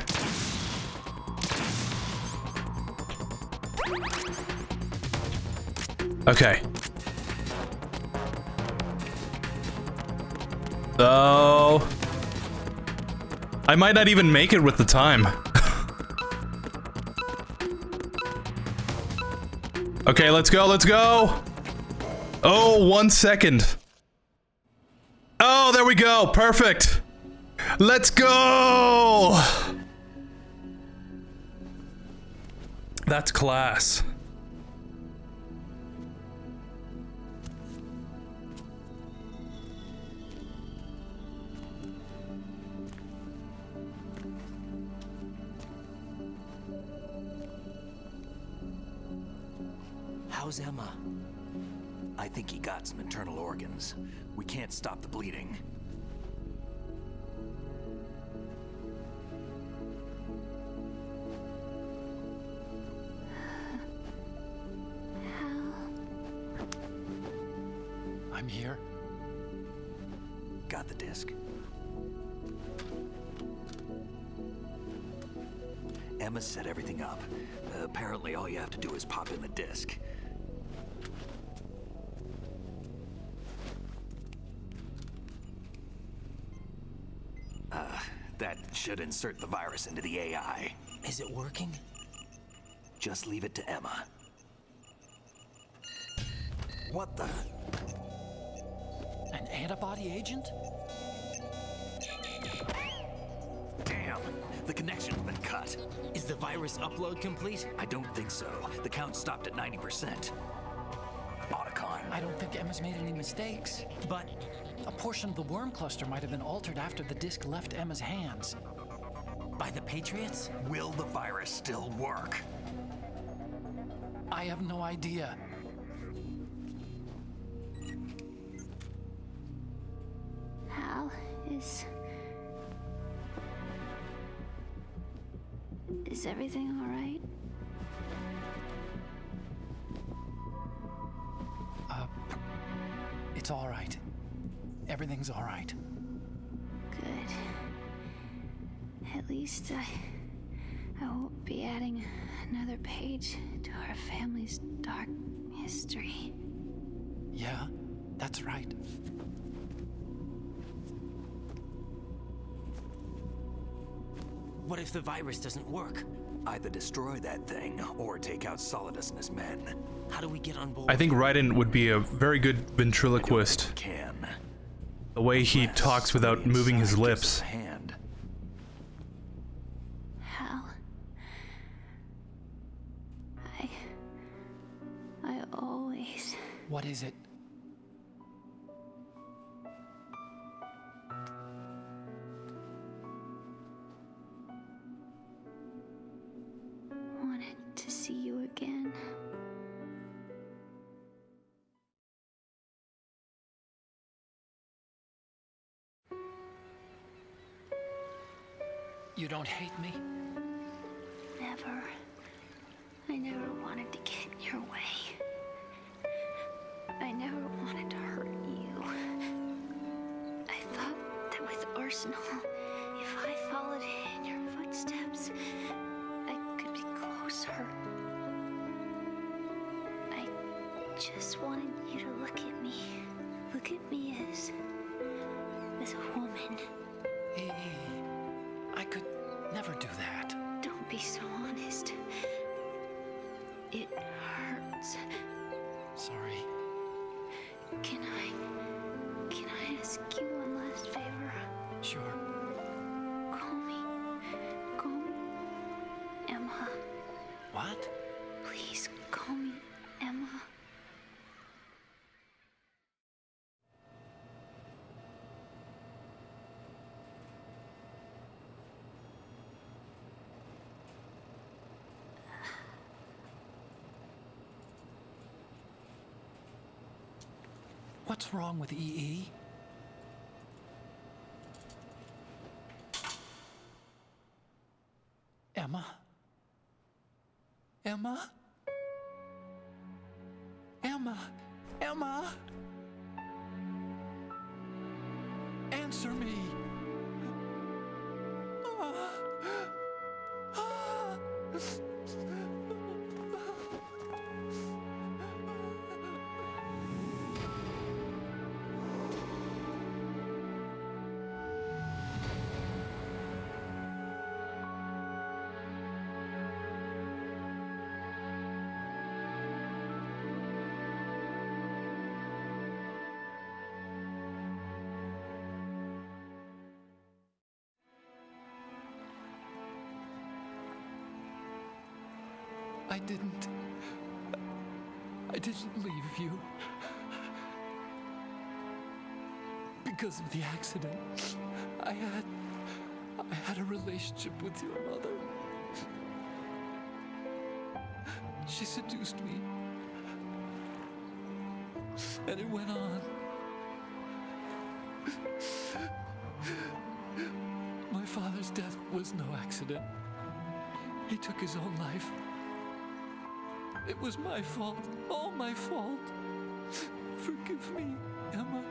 Okay. Oh. I might not even make it with the time. Okay, let's go, let's go! Oh, 1 second. Oh, there we go, perfect! Let's go! That's class. How's Emma? I think he got some internal organs. We can't stop the bleeding. I'm here. Got the disc. Emma set everything up. Apparently all you have to do is pop in the disc. That should insert the virus into the AI. Is it working? Just leave it to Emma. What the? An antibody agent? Damn, the connection's been cut. Is the virus upload complete? I don't think so. The count stopped at 90%. Otacon. I don't think Emma's made any mistakes. But a portion of the worm cluster might have been altered after the disc left Emma's hands. By the Patriots? Will the virus still work? I have no idea. Hal, is everything all right? It's all right. Everything's all right. Good. At least I won't be adding another page to our family's dark history. Yeah, that's right. What if the virus doesn't work? Either destroy that thing, or take out Solidus and his men. How do we get on board? I think Raiden would be a very good ventriloquist. The way he talks without moving his lips. Hal. I always... What is it? wanted to see you again. You don't hate me? Never. I never wanted to get in your way. I never wanted to hurt you. I thought that with Arsenal, if I followed in your footsteps, I could be closer. I just wanted you to look at me. Look at me as a woman. I could never do that. Don't be so honest. It hurts. Sorry. Can I ask you one last favor? Sure. Call me Emma. What? Please call me Emma. What's wrong with EE? Emma? Emma? Emma? Emma? Answer me! I didn't leave you. Because of the accident, I had a relationship with your mother. She seduced me. And it went on. My father's death was no accident. He took his own life. It was my fault, all my fault. Forgive me, Emma.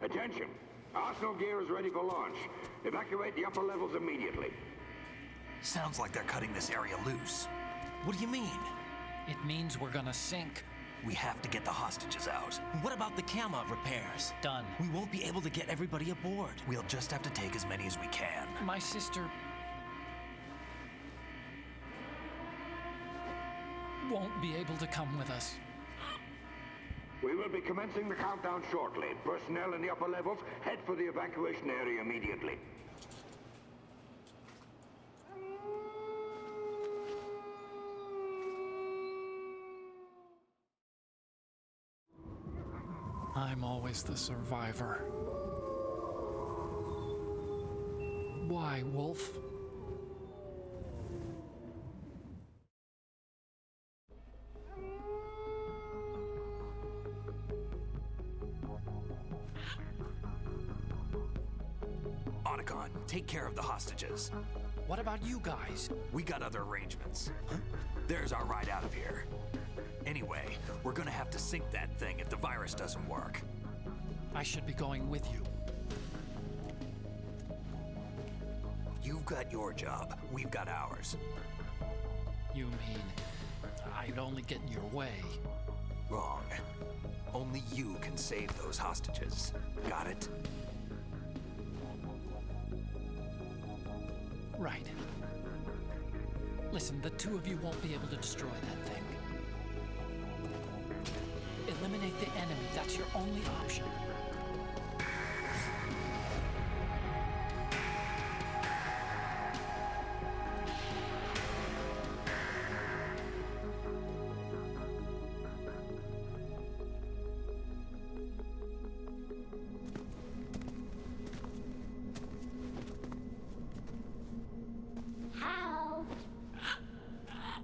Attention! Arsenal gear is ready for launch. Evacuate the upper levels immediately. Sounds like they're cutting this area loose. What do you mean? It means we're gonna sink. We have to get the hostages out. What about the cama repairs? Done. We won't be able to get everybody aboard. We'll just have to take as many as we can. My sister won't be able to come with us. We will be commencing the countdown shortly. Personnel in the upper levels, head for the evacuation area immediately. I'm always the survivor. Why, Wolf? Otacon, take care of the hostages. What about you guys? We got other arrangements. There's our ride out of here. Anyway, we're gonna have to sink that thing if the virus doesn't work. I should be going with you. You've got your job, we've got ours. You mean I'd only get in your way? Wrong. Only you can save those hostages. Got it? Right. Listen, the two of you won't be able to destroy that thing. Eliminate the enemy. That's your only option.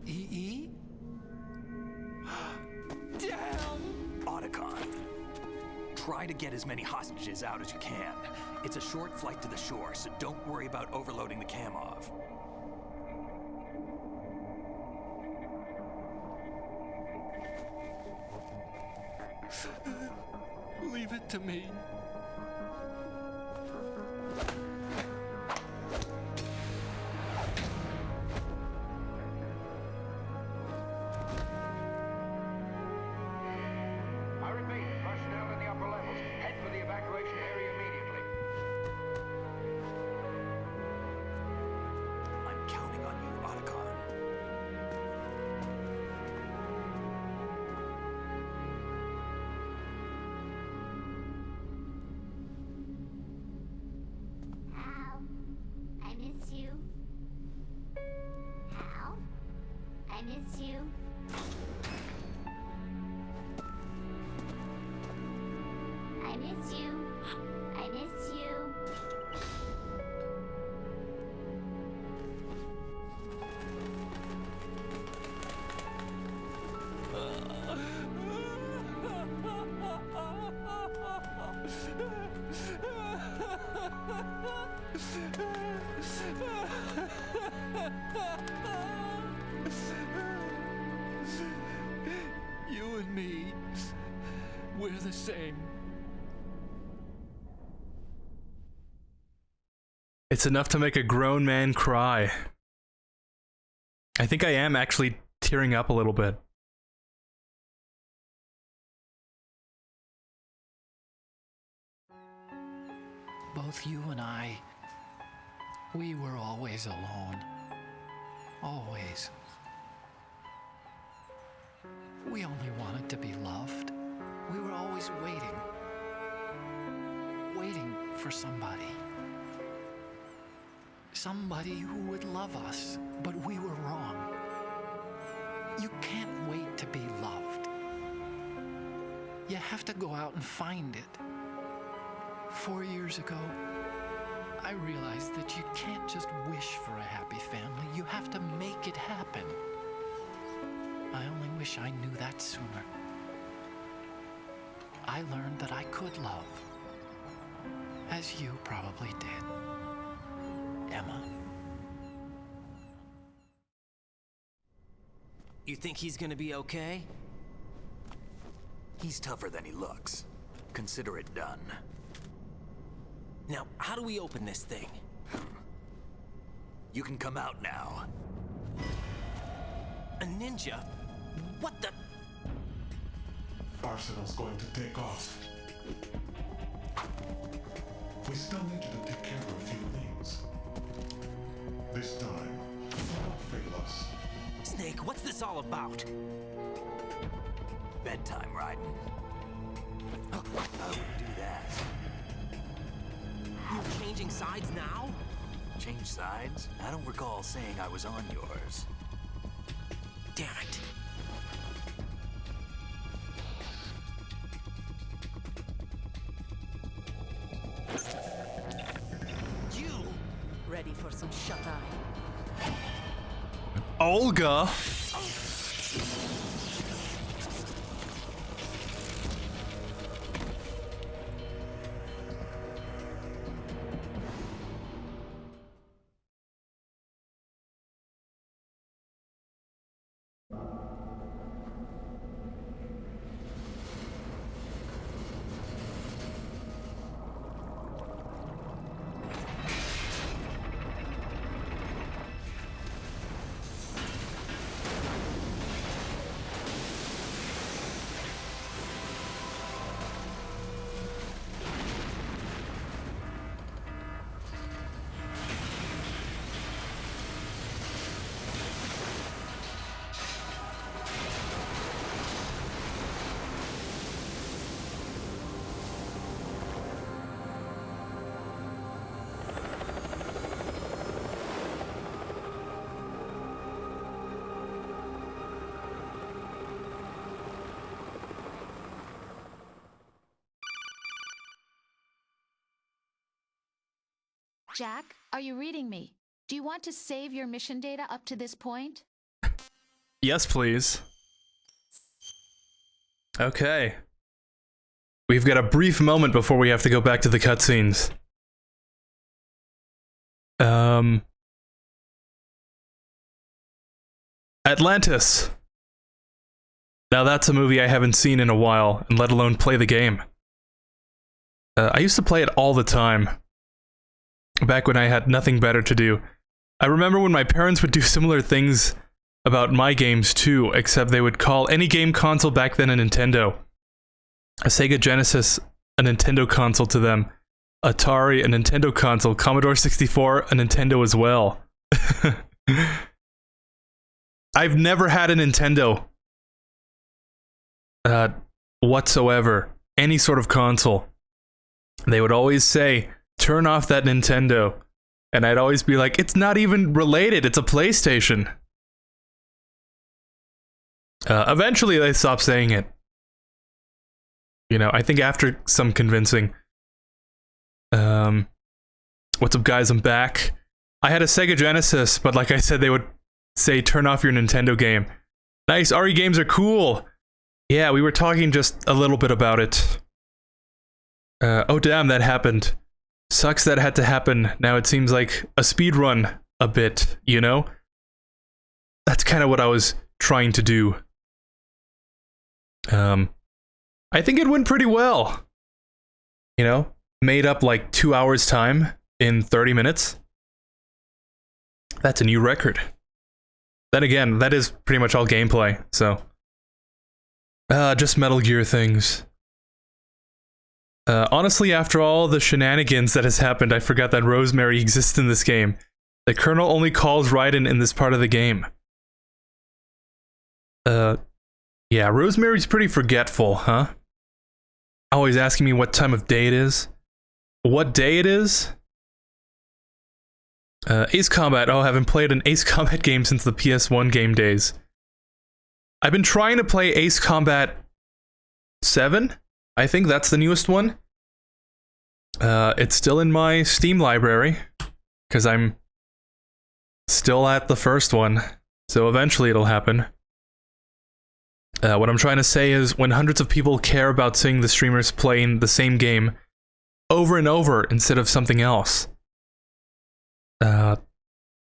EE? Damn! Otacon, try to get as many hostages out as you can. It's a short flight to the shore, so don't worry about overloading the Kamov. Leave it to me. I repeat, personnel in the upper levels, head for the evacuation area immediately. I'm counting on you, Otacon. Hal, I miss you. Hal, I miss you. I miss you. I miss you. You and me, we're the same. It's enough to make a grown man cry. I think I am actually tearing up a little bit. Both you and I, we were always alone. Always. We only wanted to be loved. We were always waiting. Waiting for somebody. Somebody who would love us, but we were wrong. You can't wait to be loved. You have to go out and find it. 4 years ago, I realized that you can't just wish for a happy family. You have to make it happen. I only wish I knew that sooner. I learned that I could love, as you probably did, Emma. You think he's gonna be okay? He's tougher than he looks. Consider it done. Now, how do we open this thing? You can come out now. A ninja? What the? Arsenal's going to take off. We still need you to take care of a few things. This time, don't fail us. Snake, what's this all about? Bedtime, Raiden. I wouldn't do that. You're changing sides now? Change sides? I don't recall saying I was on yours. Damn it. for some shut-eye. Olga. Jack, are you reading me? Do you want to save your mission data up to this point? Yes, please. Okay. We've got a brief moment before we have to go back to the cutscenes. Atlantis. Now that's a movie I haven't seen in a while, and let alone play the game. I used to play it all the time. Back when I had nothing better to do. I remember when my parents would do similar things about my games too, except they would call any game console back then a Nintendo. A Sega Genesis, a Nintendo console to them. Atari, a Nintendo console. Commodore 64, a Nintendo as well. I've never had a Nintendo. Whatsoever. Any sort of console. They would always say, turn off that Nintendo. And I'd always be like, it's not even related, it's a PlayStation. Eventually they stopped saying it. You know, I think after some convincing. What's up guys, I'm back. I had a Sega Genesis, but like I said, they would say, turn off your Nintendo game. Nice, RE games are cool. Yeah, we were talking just a little bit about it. Oh damn, that happened. Sucks that had to happen. Now it seems like a speed run a bit, you know? That's kind of what I was trying to do. I think it went pretty well. You know? Made up like 2 hours time in 30 minutes. That's a new record. Then again, that is pretty much all gameplay, so... just Metal Gear things. Honestly, after all the shenanigans that has happened, I forgot that Rosemary exists in this game. The Colonel only calls Raiden in this part of the game. Yeah, Rosemary's pretty forgetful, huh? Always asking me what time of day it is. What day it is? Ace Combat. Oh, I haven't played an Ace Combat game since the PS1 game days. I've been trying to play Ace Combat 7? I think that's the newest one. It's still in my Steam library, because I'm still at the first one, so eventually it'll happen. What I'm trying to say is, when hundreds of people care about seeing the streamers playing the same game over and over instead of something else.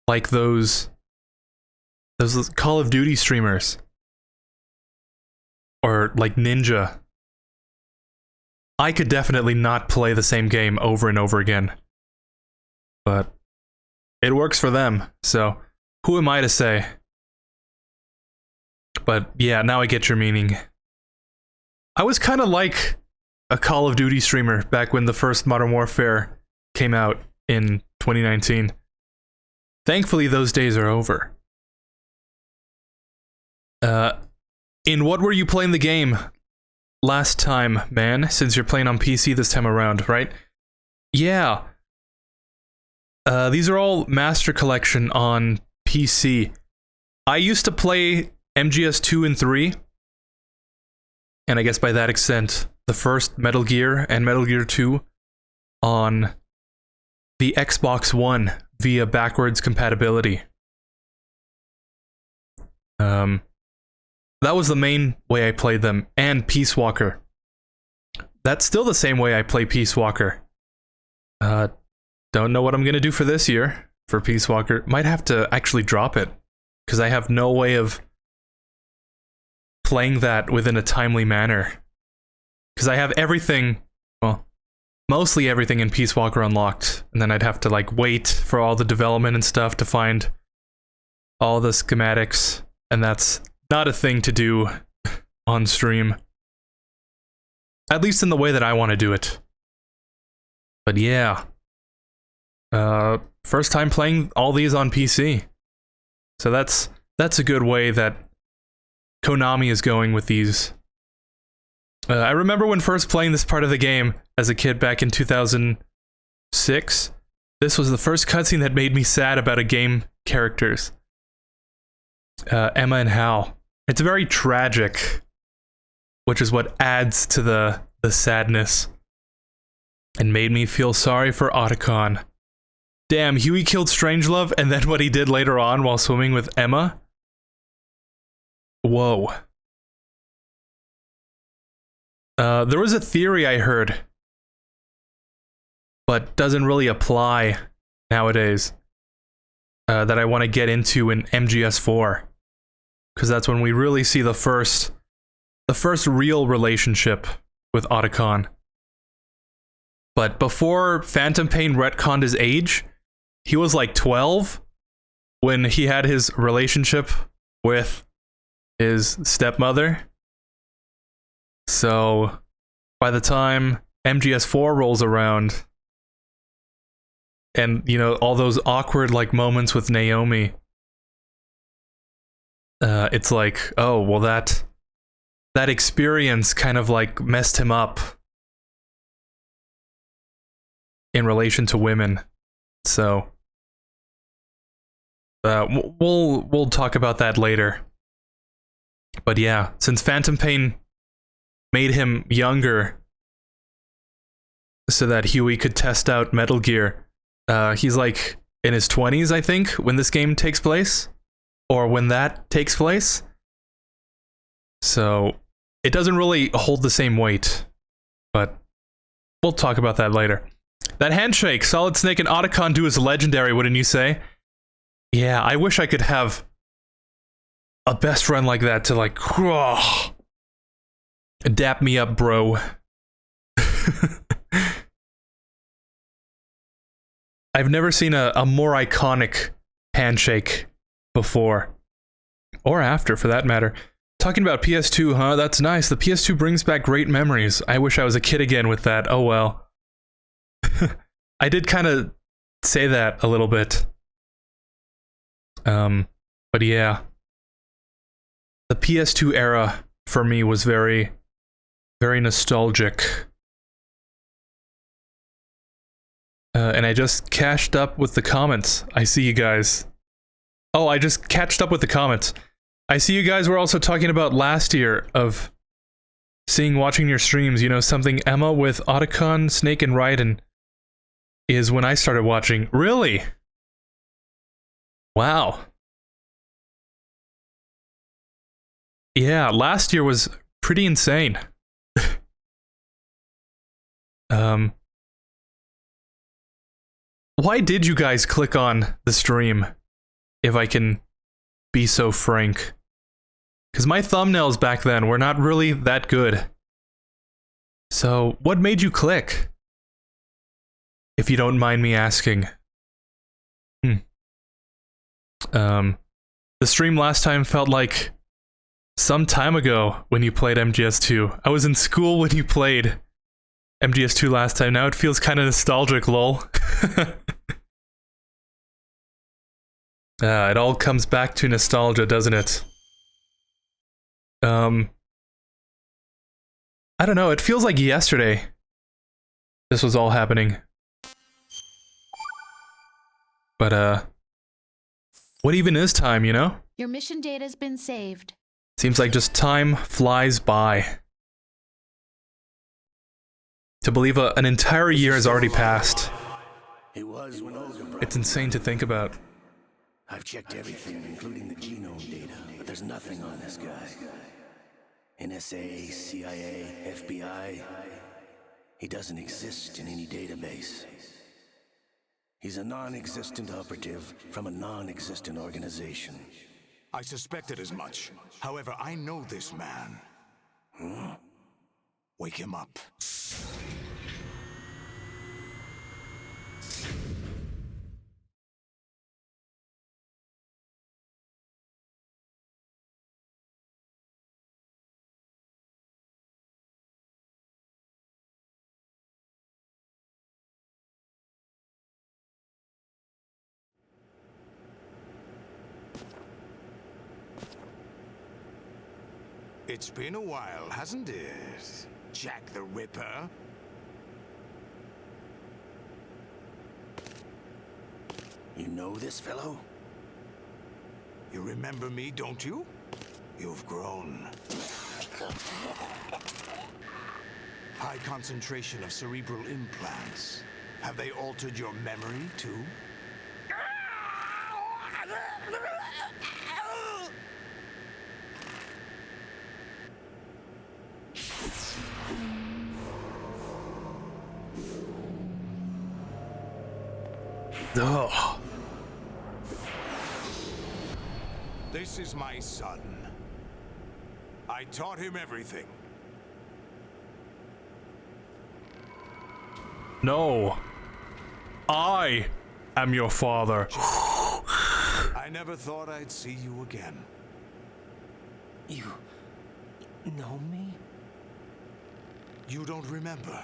Like those Call of Duty streamers. Or like Ninja. I could definitely not play the same game over and over again. But it works for them, so who am I to say? But yeah, now I get your meaning. I was kind of like a Call of Duty streamer back when the first Modern Warfare came out in 2019. Thankfully, those days are over. In what were you playing the game last time, man? Since you're playing on PC this time around, right? Yeah. These are all Master Collection on PC. I used to play MGS 2 and 3. And I guess by that extent, the first Metal Gear and Metal Gear 2 on the Xbox One via backwards compatibility. That was the main way I played them, and Peace Walker. That's still the same way I play Peace Walker. Don't know what I'm gonna do for this year for Peace Walker. Might have to actually drop it, because I have no way of playing that within a timely manner. Because I have everything, well, mostly everything in Peace Walker unlocked, and then I'd have to like wait for all the development and stuff to find all the schematics, and that's not a thing to do on stream. At least in the way that I want to do it. But yeah. First time playing all these on PC. So that's a good way that Konami is going with these. I remember when first playing this part of the game as a kid back in 2006. This was the first cutscene that made me sad about a game characters. Emma and Hal. It's very tragic, which is what adds to the sadness, and made me feel sorry for Otacon. Damn, Huey killed Strangelove, and then what he did later on while swimming with Emma? Whoa. There was a theory I heard, but doesn't really apply nowadays, that I want to get into in MGS4. Because that's when we really see the first real relationship with Otacon. But before Phantom Pain retconned his age, he was like 12 when he had his relationship with his stepmother. So by the time MGS4 rolls around, and you know, all those awkward like moments with Naomi, it's like, oh, well that experience kind of like messed him up in relation to women. So we'll talk about that later. But yeah, since Phantom Pain made him younger so that Huey could test out Metal Gear, he's like in his 20s, I think, when this game takes place. Or when that takes place. So it doesn't really hold the same weight, but we'll talk about that later. That handshake, Solid Snake and Otacon do is legendary, wouldn't you say? Yeah, I wish I could have a best friend like that to like, dap me up, bro. I've never seen a more iconic handshake before. Or after, for that matter. Talking about PS2, huh? That's nice. The PS2 brings back great memories. I wish I was a kid again with that. Oh well. I did kind of say that a little bit. But yeah. The PS2 era for me was very, very nostalgic. And I just catched up with the comments. I see you guys. Oh, I just catched up with the comments. I see you guys were also talking about last year of watching your streams. You know, something Emma with Otacon, Snake, and Raiden is when I started watching. Really? Wow. Yeah, last year was pretty insane. Why did you guys click on the stream? If I can be so frank. Because my thumbnails back then were not really that good. So, what made you click? If you don't mind me asking. The stream last time felt like some time ago when you played MGS2. I was in school when you played MGS2 last time. Now it feels kind of nostalgic, lol. It all comes back to nostalgia, doesn't it? I don't know, it feels like yesterday this was all happening. But, what even is time, you know? Your mission data's been saved. Seems like just time flies by. To believe an entire year has already passed. He was when Olga brought It's insane to think about. I've checked everything, including the genome data, but there's nothing on this guy. NSA, CIA, FBI. He doesn't exist in any database. He's a non-existent operative from a non-existent organization. I suspected as much. However, I know this man. Hmm? Wake him up. It's been a while, hasn't it, Jack the Ripper? You know this fellow? You remember me, don't you? You've grown. High concentration of cerebral implants. Have they altered your memory, too? Ugh. This is my son. I taught him everything. No. I am your father. I never thought I'd see you again. You know me? You don't remember.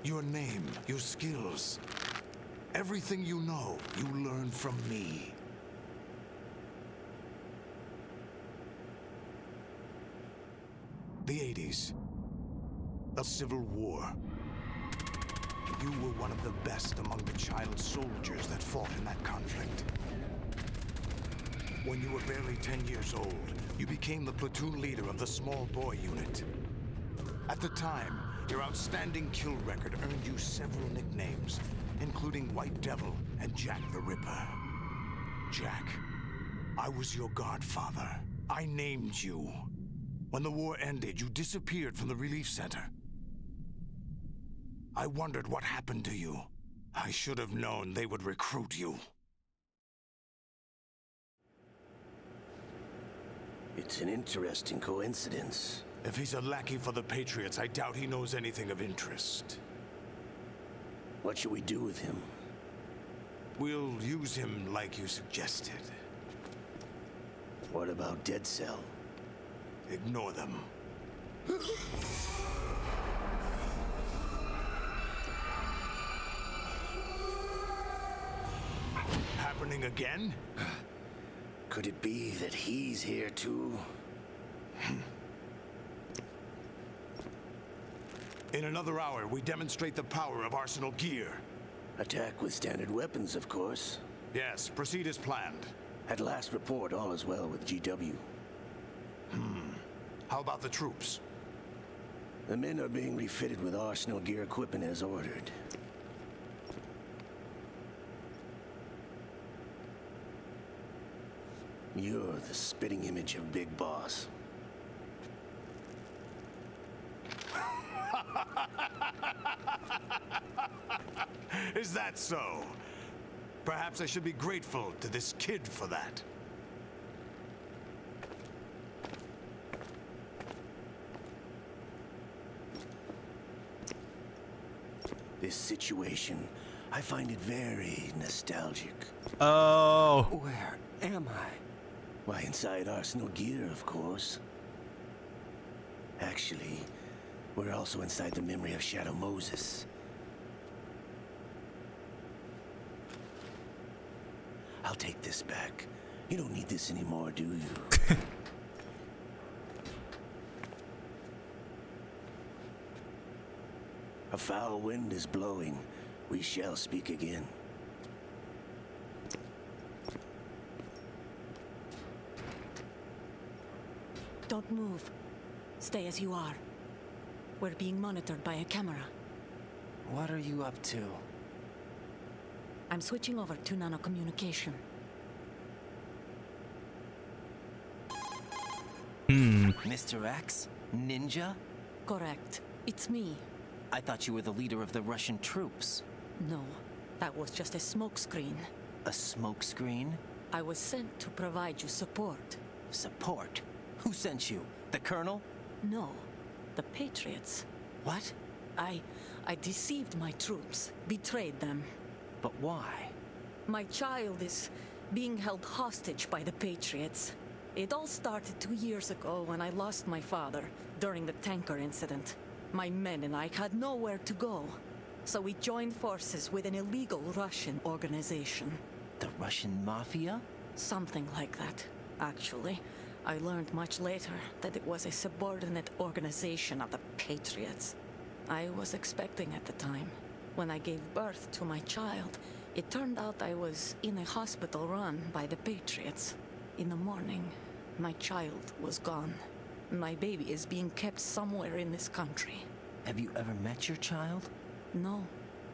Your name, your skills. Everything you know, you learned from me. The 80s. The Civil War. You were one of the best among the child soldiers that fought in that conflict. When you were barely 10 years old, you became the platoon leader of the small boy unit. At the time, your outstanding kill record earned you several nicknames, including White Devil and Jack the Ripper. Jack, I was your godfather. I named you. When the war ended, you disappeared from the relief center. I wondered what happened to you. I should have known they would recruit you. It's an interesting coincidence. If he's a lackey for the Patriots, I doubt he knows anything of interest. What should we do with him? We'll use him like you suggested. What about Dead Cell? Ignore them. Happening again? Could it be that he's here too? In another hour, we demonstrate the power of Arsenal gear. Attack with standard weapons, of course. Yes, proceed as planned. At last report, all is well with GW. How about the troops? The men are being refitted with Arsenal gear equipment as ordered. You're the spitting image of Big Boss. Is that so? Perhaps I should be grateful to this kid for that. This situation, I find it very nostalgic. Oh. Where am I? Why, inside Arsenal gear, of course. Actually, we're also inside the memory of Shadow Moses. I'll take this back. You don't need this anymore, do you? A foul wind is blowing. We shall speak again. Don't move. Stay as you are. We're being monitored by a camera. What are you up to? I'm switching over to nanocommunication. Mr. X? Ninja? Correct. It's me. I thought you were the leader of the Russian troops. No, that was just a smokescreen. A smokescreen? I was sent to provide you support. Support? Who sent you? The Colonel? No, the Patriots. What? I deceived my troops, betrayed them. But why? My child is being held hostage by the Patriots. It all started 2 years ago when I lost my father during the tanker incident. My men and I had nowhere to go, so we joined forces with an illegal Russian organization. The Russian Mafia? Something like that, actually. I learned much later that it was a subordinate organization of the Patriots. I was expecting at the time. When I gave birth to my child, it turned out I was in a hospital run by the Patriots. In the morning, my child was gone. My baby is being kept somewhere in this country. Have you ever met your child? No.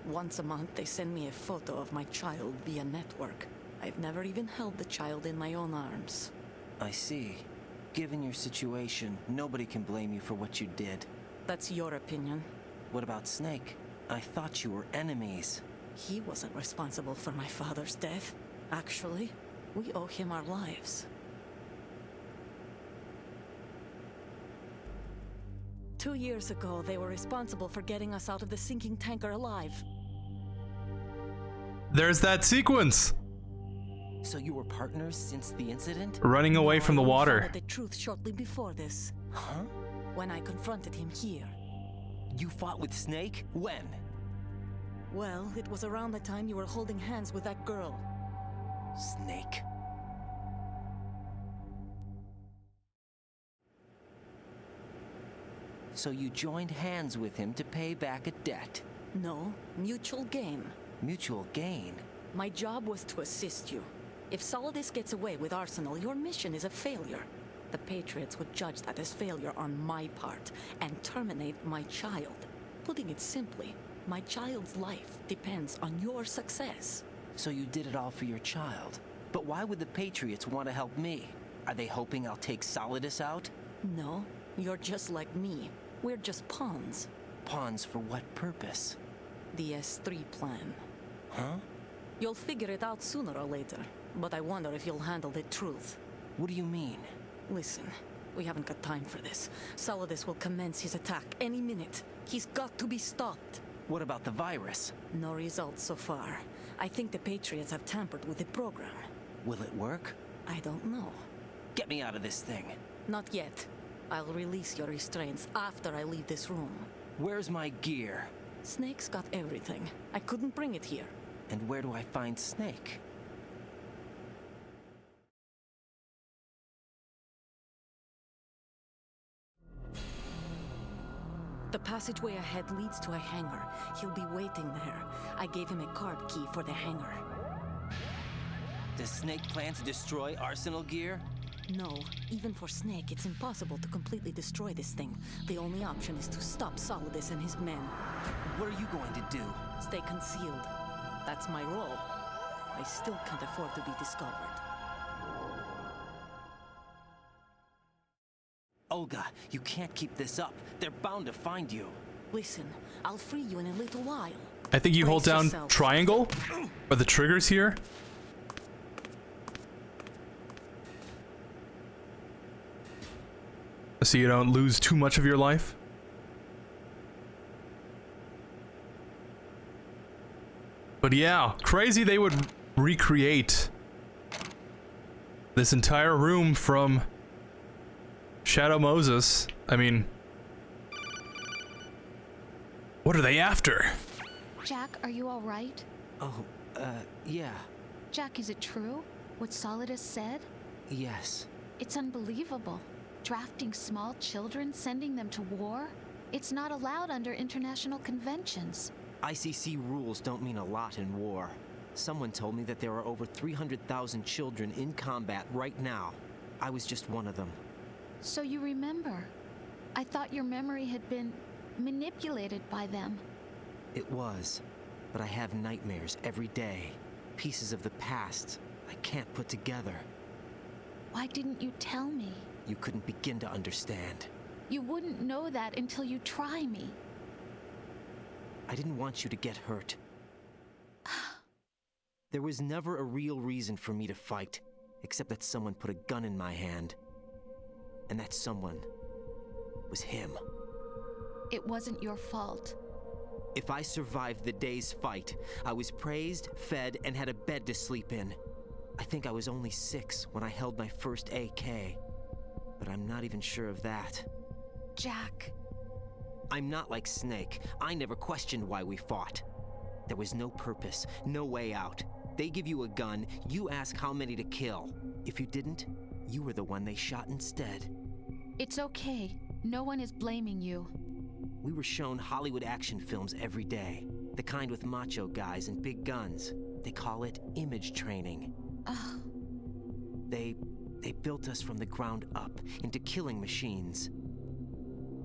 Once a month, they send me a photo of my child via network. I've never even held the child in my own arms. I see. Given your situation, nobody can blame you for what you did. That's your opinion. What about Snake? I thought you were enemies. He wasn't responsible for my father's death. Actually, we owe him our lives. 2 years ago, they were responsible for getting us out of the sinking tanker alive. There's that sequence! So you were partners since the incident? Running away from the water. I found out the truth shortly before this. Huh? When I confronted him here. You fought with Snake? When? Well, it was around the time you were holding hands with that girl. Snake. So you joined hands with him to pay back a debt? No, mutual gain. Mutual gain? My job was to assist you. If Solidus gets away with Arsenal, your mission is a failure. The Patriots would judge that as failure on my part and terminate my child. Putting it simply, my child's life depends on your success. So you did it all for your child. But why would the Patriots want to help me? Are they hoping I'll take Solidus out? No, you're just like me. We're just pawns. Pawns for what purpose? The S3 plan. Huh? You'll figure it out sooner or later, but I wonder if you'll handle the truth. What do you mean? Listen, we haven't got time for this. Solidus will commence his attack any minute. He's got to be stopped. What about the virus? No results so far. I think the Patriots have tampered with the program. Will it work? I don't know. Get me out of this thing. Not yet. I'll release your restraints after I leave this room. Where's my gear? Snake's got everything. I couldn't bring it here. And where do I find Snake? The passageway ahead leads to a hangar. He'll be waiting there. I gave him a card key for the hangar. Does Snake plan to destroy Arsenal gear? No. Even for Snake, it's impossible to completely destroy this thing. The only option is to stop Solidus and his men. What are you going to do? Stay concealed. That's my role. I still can't afford to be discovered. Olga, you can't keep this up. They're bound to find you. Listen, I'll free you in a little while. I think you hold down yourself. triangle? Or the triggers here? So you don't lose too much of your life? But yeah, crazy they would recreate this entire room from Shadow Moses. I mean, what are they after? Jack, are you all right? Oh, yeah. Jack, is it true? What Solidus said? Yes. It's unbelievable. Drafting small children, sending them to war? It's not allowed under international conventions. ICC rules don't mean a lot in war. Someone told me that there are over 300,000 children in combat right now. I was just one of them. So you remember. I thought your memory had been manipulated by them. It was, but I have nightmares every day. pieces of the past I can't put together. Why didn't you tell me? You couldn't begin to understand. You wouldn't know that until you try me. I didn't want you to get hurt. There was never a real reason for me to fight, except that someone put a gun in my hand. And that someone was him. It wasn't your fault. If I survived the day's fight, I was praised, fed, and had a bed to sleep in. I think I was only 6 when I held my first AK. But I'm not even sure of that. Jack. I'm not like Snake. I never questioned why we fought. There was no purpose, no way out. They give you a gun, you ask how many to kill. If you didn't, you were the one they shot instead. It's okay. No one is blaming you. We were shown Hollywood action films every day. The kind with macho guys and big guns. They call it image training. They built us from the ground up into killing machines.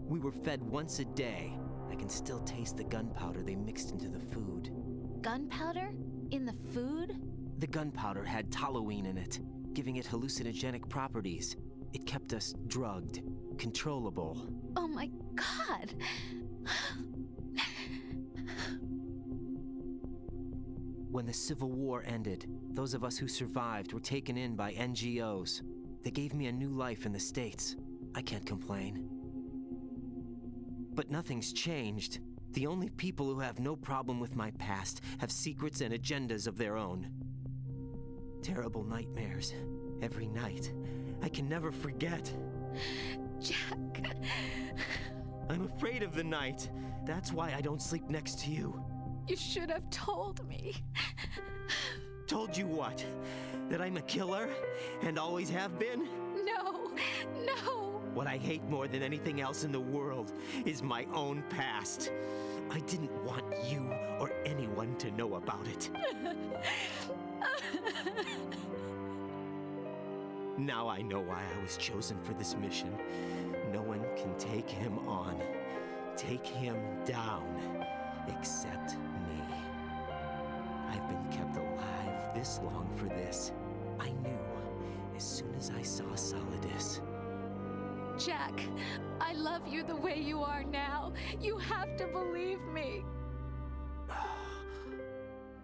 We were fed once a day. I can still taste the gunpowder they mixed into the food. Gunpowder? In the food? The gunpowder had toluene in it, giving it hallucinogenic properties. It kept us drugged, controllable. Oh my God! When the Civil War ended, those of us who survived were taken in by NGOs. They gave me a new life in the States. I can't complain. But nothing's changed. The only people who have no problem with my past have secrets and agendas of their own. Terrible nightmares. Every night. I can never forget. Jack. I'm afraid of the night. That's why I don't sleep next to you. You should have told me. Told you what? That I'm a killer? And always have been? No. What I hate more than anything else in the world is my own past. I didn't want you or anyone to know about it. Now I know why I was chosen for this mission. No one can take him on, take him down, except me. I've been kept alive this long for this. I knew as soon as I saw Solidus. Jack, I love you the way you are now. You have to believe me.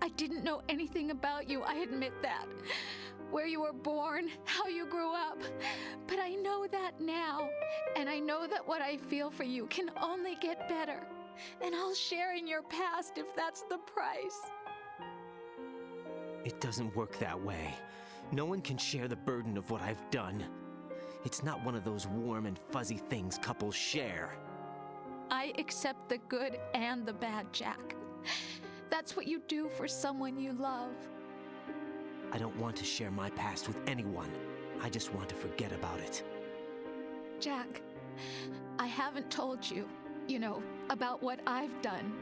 I didn't know anything about you, I admit that. Where you were born, how you grew up. But I know that now. And I know that what I feel for you can only get better. And I'll share in your past if that's the price. It doesn't work that way. No one can share the burden of what I've done. It's not one of those warm and fuzzy things couples share. I accept the good and the bad, Jack. That's what you do for someone you love. I don't want to share my past with anyone. I just want to forget about it. Jack, I haven't told you, about what I've done.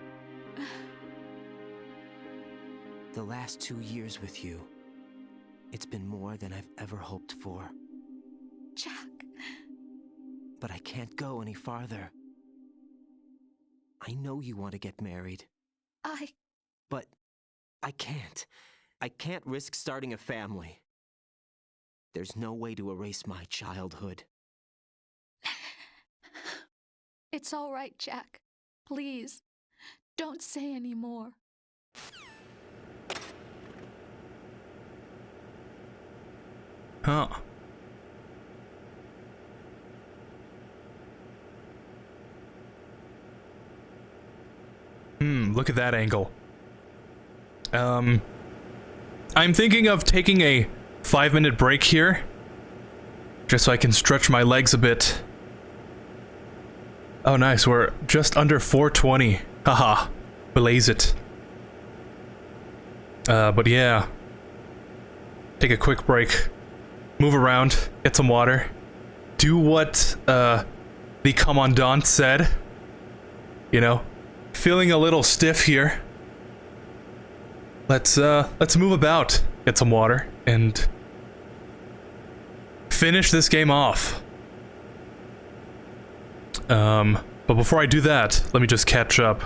The last 2 years with you, it's been more than I've ever hoped for. Jack. But I can't go any farther. I know you want to get married. But I can't. I can't risk starting a family. There's no way to erase my childhood. It's all right, Jack. Please, don't say any more. Huh. Look at that angle. I'm thinking of taking a 5-minute break here, just so I can stretch my legs a bit. Oh nice, we're just under 420. Haha, blaze it. But yeah. Take a quick break. Move around, get some water. Do what, the Commandant said. Feeling a little stiff here. Let's move about, get some water, and finish this game off. But before I do that, let me just catch up.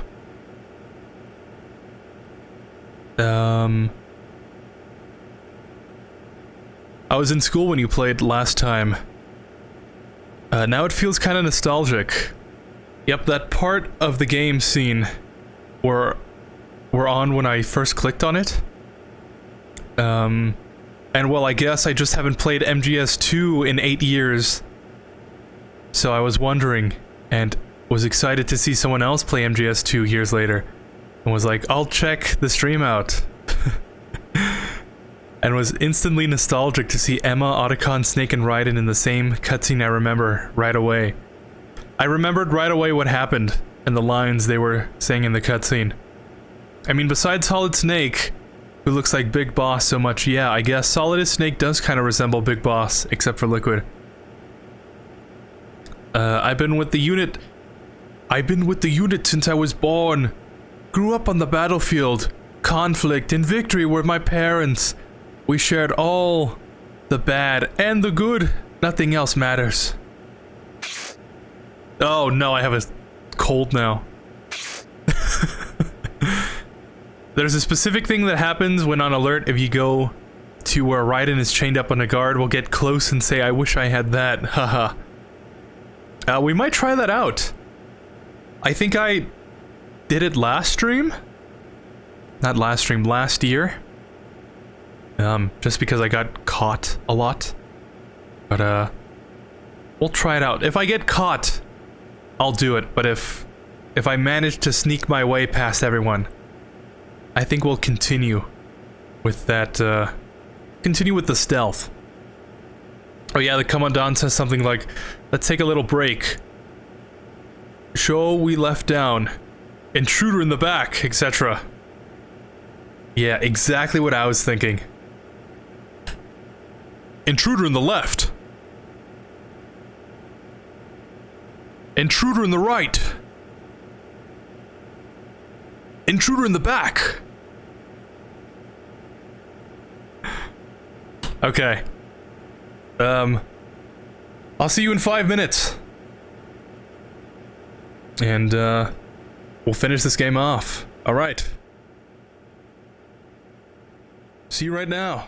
I was in school when you played last time. Now it feels kind of nostalgic. Yep, that part of the game scene were on when I first clicked on it. And well, I guess I just haven't played MGS2 in 8 years. So I was wondering, and was excited to see someone else play MGS2 years later. And was like, I'll check the stream out. And was instantly nostalgic to see Emma, Otacon, Snake, and Raiden in the same cutscene. I remember right away. I remembered right away what happened and the lines they were saying in the cutscene. I mean, besides Solid Snake, who looks like Big Boss so much, yeah, I guess Solid Snake does kind of resemble Big Boss, except for Liquid. I've been with the unit since I was born. Grew up on the battlefield. Conflict and victory were my parents. We shared all the bad and the good. Nothing else matters. Oh no, I have a cold now. There's a specific thing that happens when on alert if you go to where Raiden is chained up on a guard. We'll get close and say, I wish I had that. Haha. We might try that out. I think I did it last stream? Not last stream, last year. Just because I got caught a lot. But, we'll try it out. If I get caught, I'll do it. But if I manage to sneak my way past everyone, I think we'll continue with that, continue with the stealth. Oh yeah, the Commandant says something like, let's take a little break. Show we left down. Intruder in the back, etc. Yeah, exactly what I was thinking. Intruder in the left. Intruder in the right. Intruder in the back. Okay. I'll see you in 5 minutes. And, we'll finish this game off. Alright. See you right now.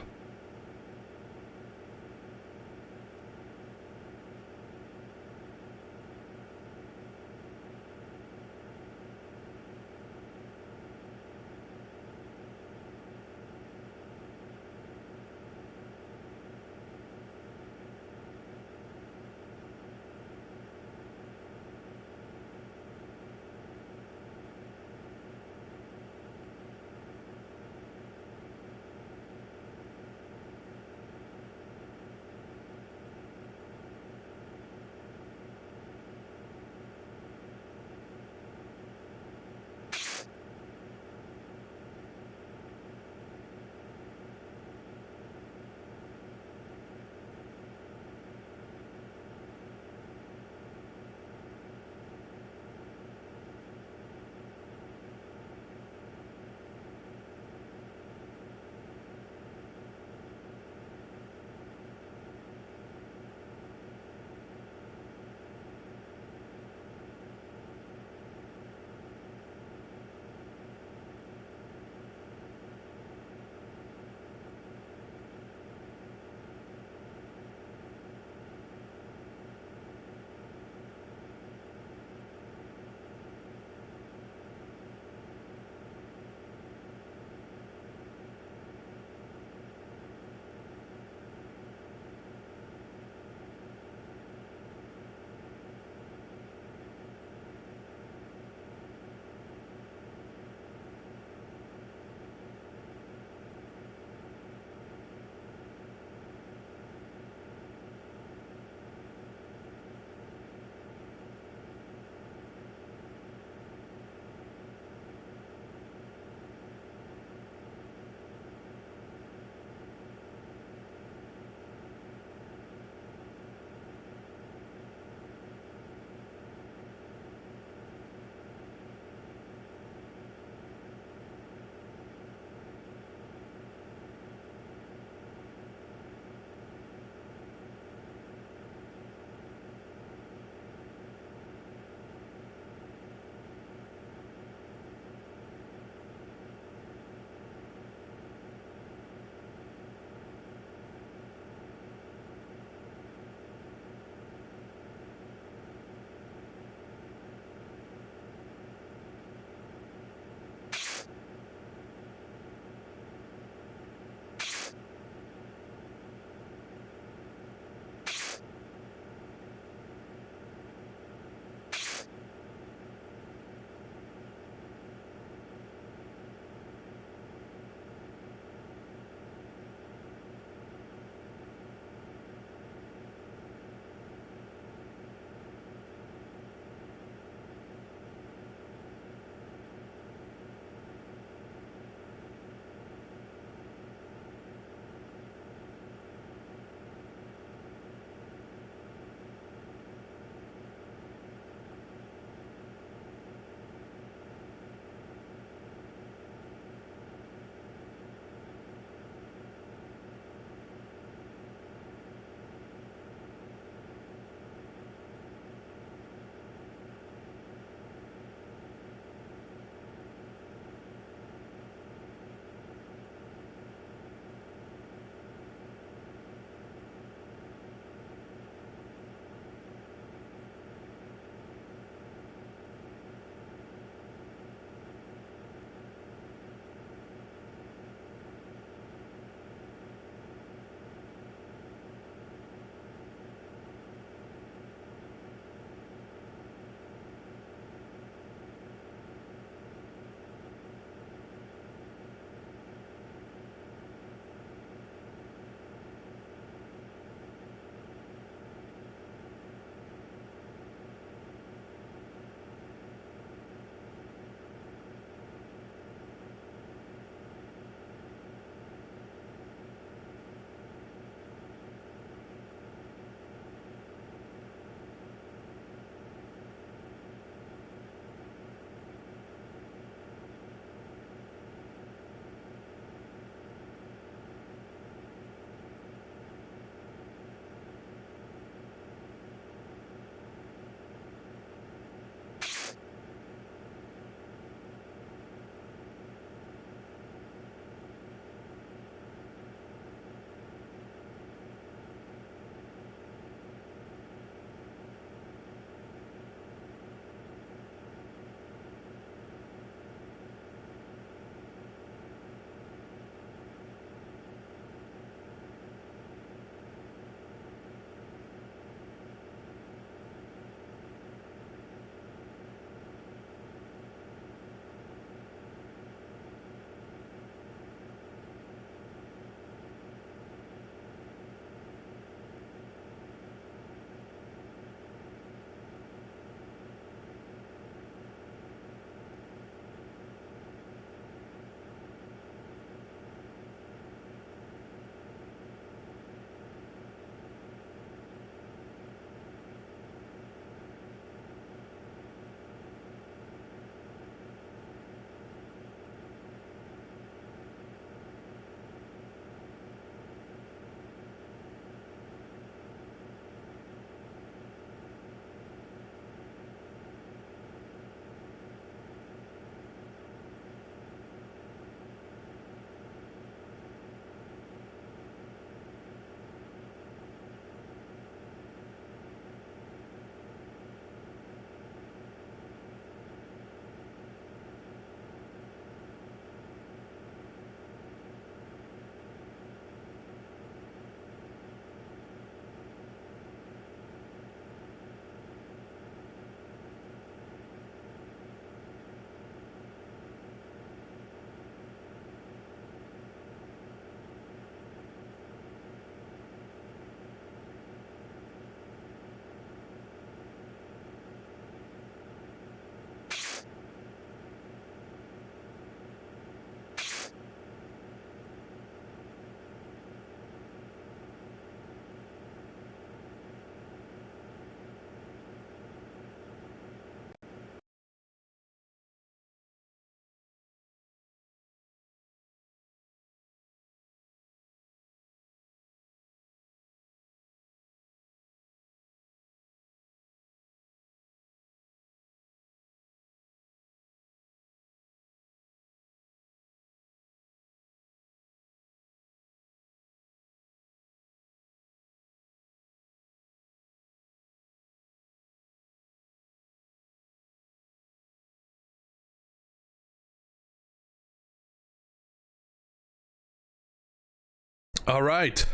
All right.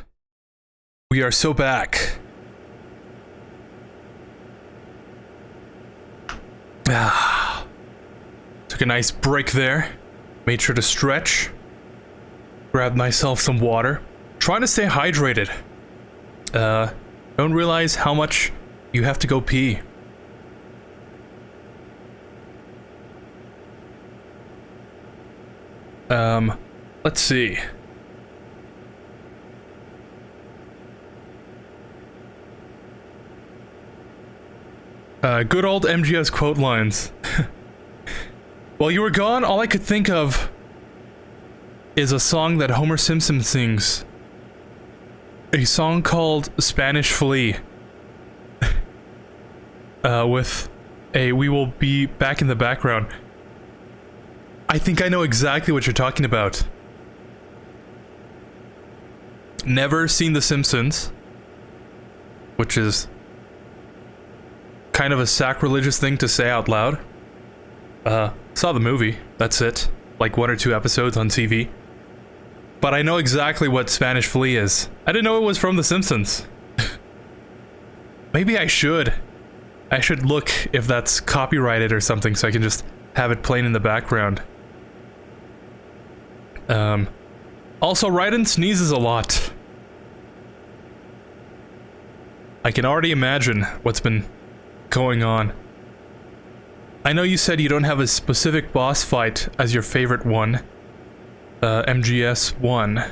We are so back. Took a nice break there. Made sure to stretch. Grabbed myself some water. Trying to stay hydrated. Don't realize how much you have to go pee. Let's see. Good old MGS quote lines. While you were gone, all I could think of is a song that Homer Simpson sings. A song called Spanish Flea. With a "We will be back in the background." I think I know exactly what you're talking about. Never seen The Simpsons, which is kind of a sacrilegious thing to say out loud. Saw the movie, that's it. Like 1 or 2 episodes on TV. But I know exactly what Spanish Flea is. I didn't know it was from The Simpsons. Maybe I should. I should look if that's copyrighted or something so I can just have it playing in the background. Also, Raiden sneezes a lot. I can already imagine what's been going on. I know you said you don't have a specific boss fight as your favorite one. MGS 1.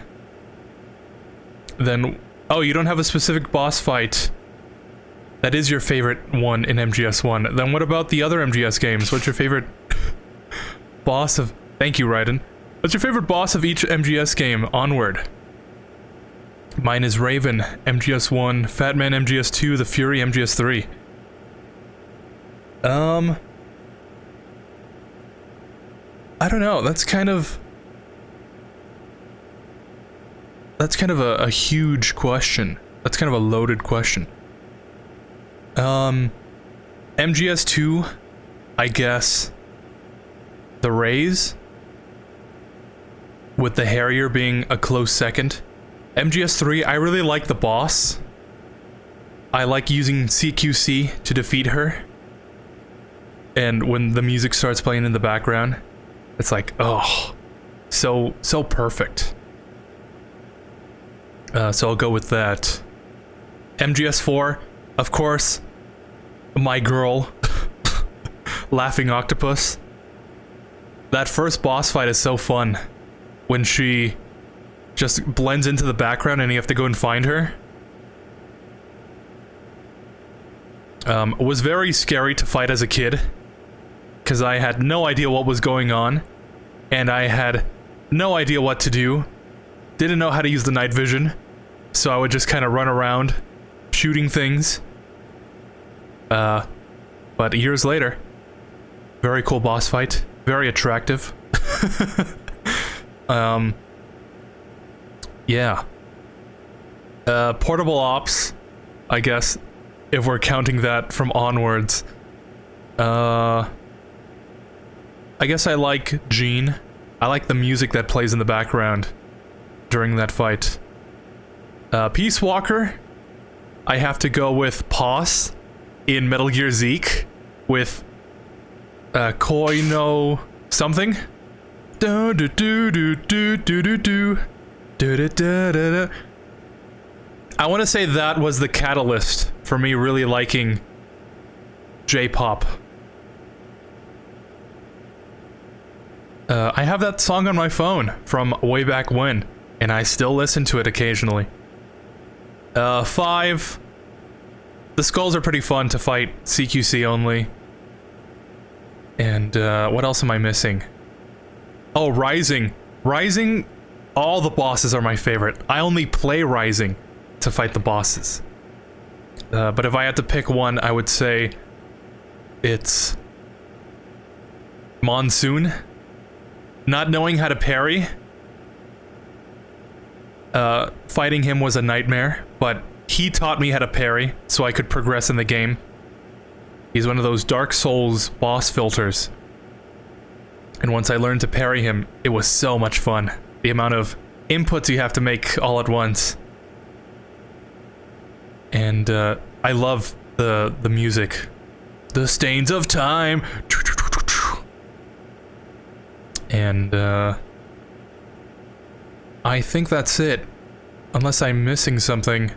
Then... oh, you don't have a specific boss fight that is your favorite one in MGS 1. Then what about the other MGS games? What's your favorite boss of... thank you, Raiden. What's your favorite boss of each MGS game? Onward. Mine is Raven, MGS 1, Fat Man MGS 2, The Fury MGS 3. I don't know, that's kind of a huge question. That's kind of a loaded question. MGS 2, I guess the Rays, with the Harrier being a close second. MGS 3, I really like the boss. I like using CQC to defeat her. And when the music starts playing in the background, it's like, oh, so perfect. So I'll go with that. MGS 4, of course, my girl, Laughing Octopus. That first boss fight is so fun. When she just blends into the background and you have to go and find her. It was very scary to fight as a kid. Because I had no idea what was going on. And I had no idea what to do. Didn't know how to use the night vision. So I would just kind of run around, shooting things. But years later, very cool boss fight. Very attractive. Yeah. Portable Ops, I guess, if we're counting that from onwards. I guess I like Jean. I like the music that plays in the background during that fight. Peace Walker, I have to go with Pos in Metal Gear Zeke with Koino something. Do do do do do do do do. I want to say that was the catalyst for me really liking J-pop. I have that song on my phone from way back when, and I still listen to it occasionally. 5. The skulls are pretty fun to fight CQC only. And what else am I missing? Oh, Rising. Rising, all the bosses are my favorite. I only play Rising to fight the bosses. But if I had to pick one, I would say it's Monsoon. Not knowing how to parry. Fighting him was a nightmare, but he taught me how to parry so I could progress in the game. He's one of those Dark Souls boss filters. And once I learned to parry him, it was so much fun. The amount of inputs you have to make all at once. And I love the music. The Stains of Time. And I think that's it. Unless I'm missing something.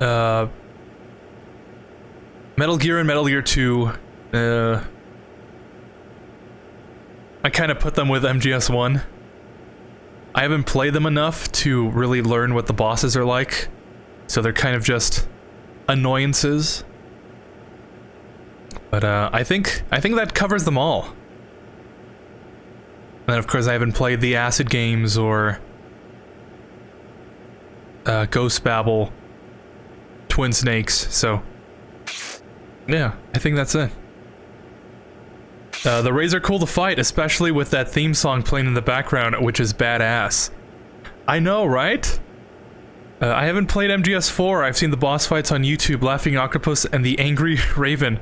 Metal Gear and Metal Gear 2. I kind of put them with MGS1. I haven't played them enough to really learn what the bosses are like. So they're kind of just annoyances. But I think that covers them all. And then of course I haven't played the Acid games or Ghost Babel, Twin Snakes, so yeah, I think that's it. The Rays are cool to fight, especially with that theme song playing in the background, which is badass. I know, right? I haven't played MGS4. I've seen the boss fights on YouTube. Laughing Octopus and the Angry Raven.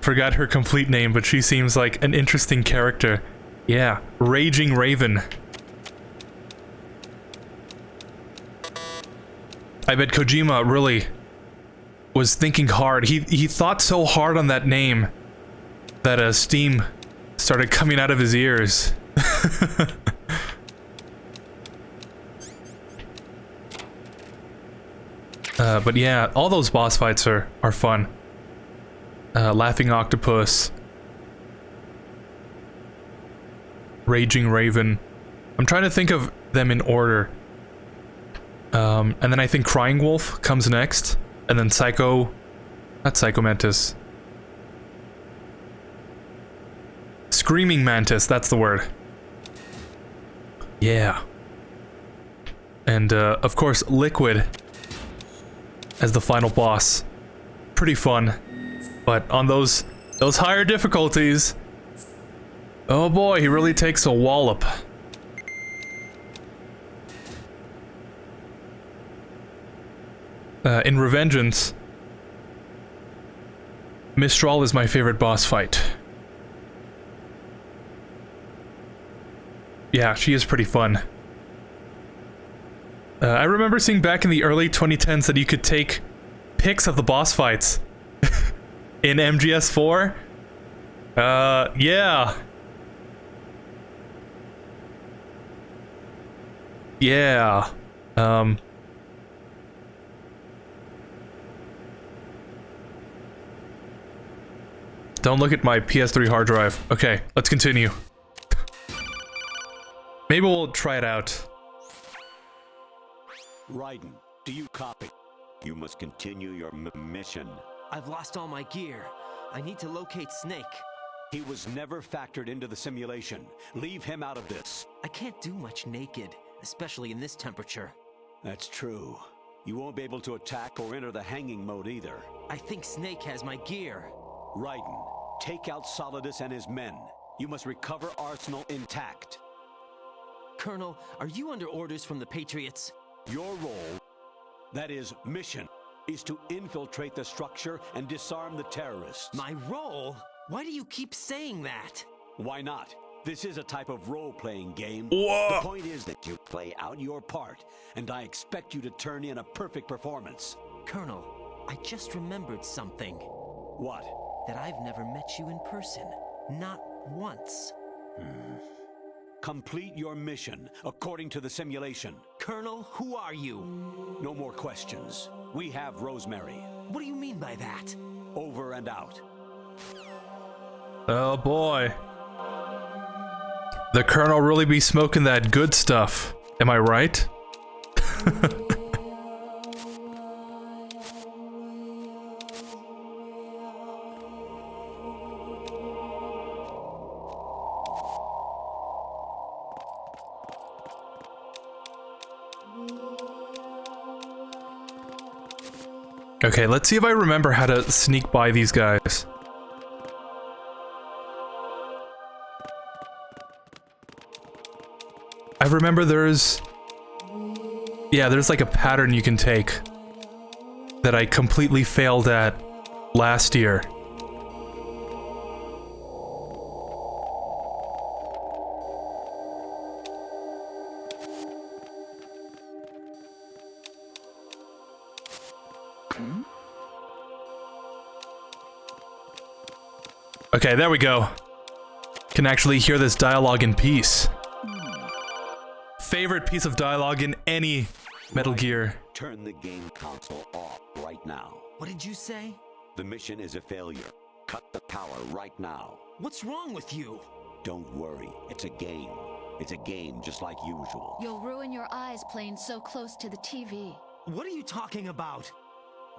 Forgot her complete name, but she seems like an interesting character. Yeah, Raging Raven. I bet Kojima really was thinking hard. He thought so hard on that name that steam started coming out of his ears. But yeah, all those boss fights are fun. Laughing Octopus, Raging Raven. I'm trying to think of them in order. And then I think Crying Wolf comes next, and then not Psycho Mantis. Screaming Mantis, that's the word. Yeah. And of course Liquid as the final boss. Pretty fun. But on those higher difficulties, oh boy, he really takes a wallop. In Revengeance, Mistral is my favorite boss fight. Yeah, she is pretty fun. I remember seeing back in the early 2010s that you could take pics of the boss fights in MGS4. Yeah. Yeah. Don't look at my PS3 hard drive. Okay, let's continue. Maybe we'll try it out. Raiden, do you copy? You must continue your mission. I've lost all my gear. I need to locate Snake. He was never factored into the simulation. Leave him out of this. I can't do much naked, especially in this temperature. That's true. You won't be able to attack or enter the hanging mode either. I think Snake has my gear. Raiden, take out Solidus and his men. You must recover Arsenal intact. Colonel, are you under orders from the Patriots? Your role, that is mission, is to infiltrate the structure and disarm the terrorists. My role? Why do you keep saying that? Why not? This is a type of role-playing game. Whoa. The point is that you play out your part, and I expect you to turn in a perfect performance. Colonel, I just remembered something. What? That I've never met you in person. Not once. Complete your mission, according to the simulation. Colonel, who are you? No more questions. We have Rosemary. What do you mean by that? Over and out. Oh boy. The Colonel really be smoking that good stuff. Am I right? Okay, let's see if I remember how to sneak by these guys. I remember there's like a pattern you can take that I completely failed at last year. Okay, there we go. Can actually hear this dialogue in peace. Favorite piece of dialogue in any Metal Gear. Turn the game console off right now. What did you say? The mission is a failure. Cut the power right now. What's wrong with you? Don't worry, it's a game. It's a game just like usual. You'll ruin your eyes playing so close to the TV. What are you talking about?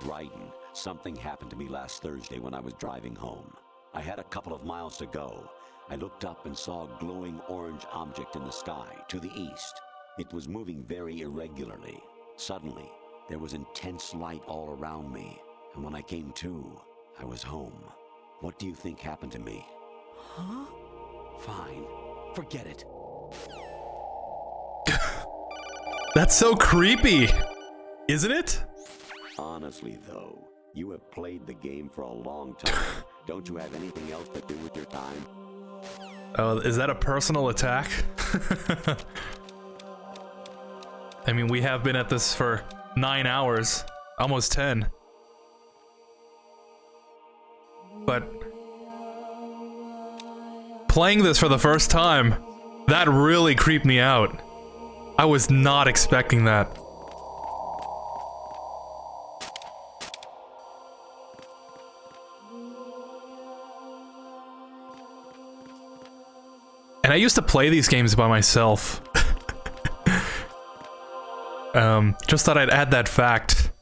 Raiden, something happened to me last Thursday when I was driving home. I had a couple of miles to go. I looked up and saw a glowing orange object in the sky, to the east. It was moving very irregularly. Suddenly, there was intense light all around me, and when I came to, I was home. What do you think happened to me? Huh? Fine. Forget it. That's so creepy, isn't it? Honestly, though, you have played the game for a long time. Don't you have anything else to do with your time? Oh, is that a personal attack? I mean, we have been at this for 9 hours, almost 10. But playing this for the first time, that really creeped me out. I was not expecting that. And I used to play these games by myself. Just thought I'd add that fact.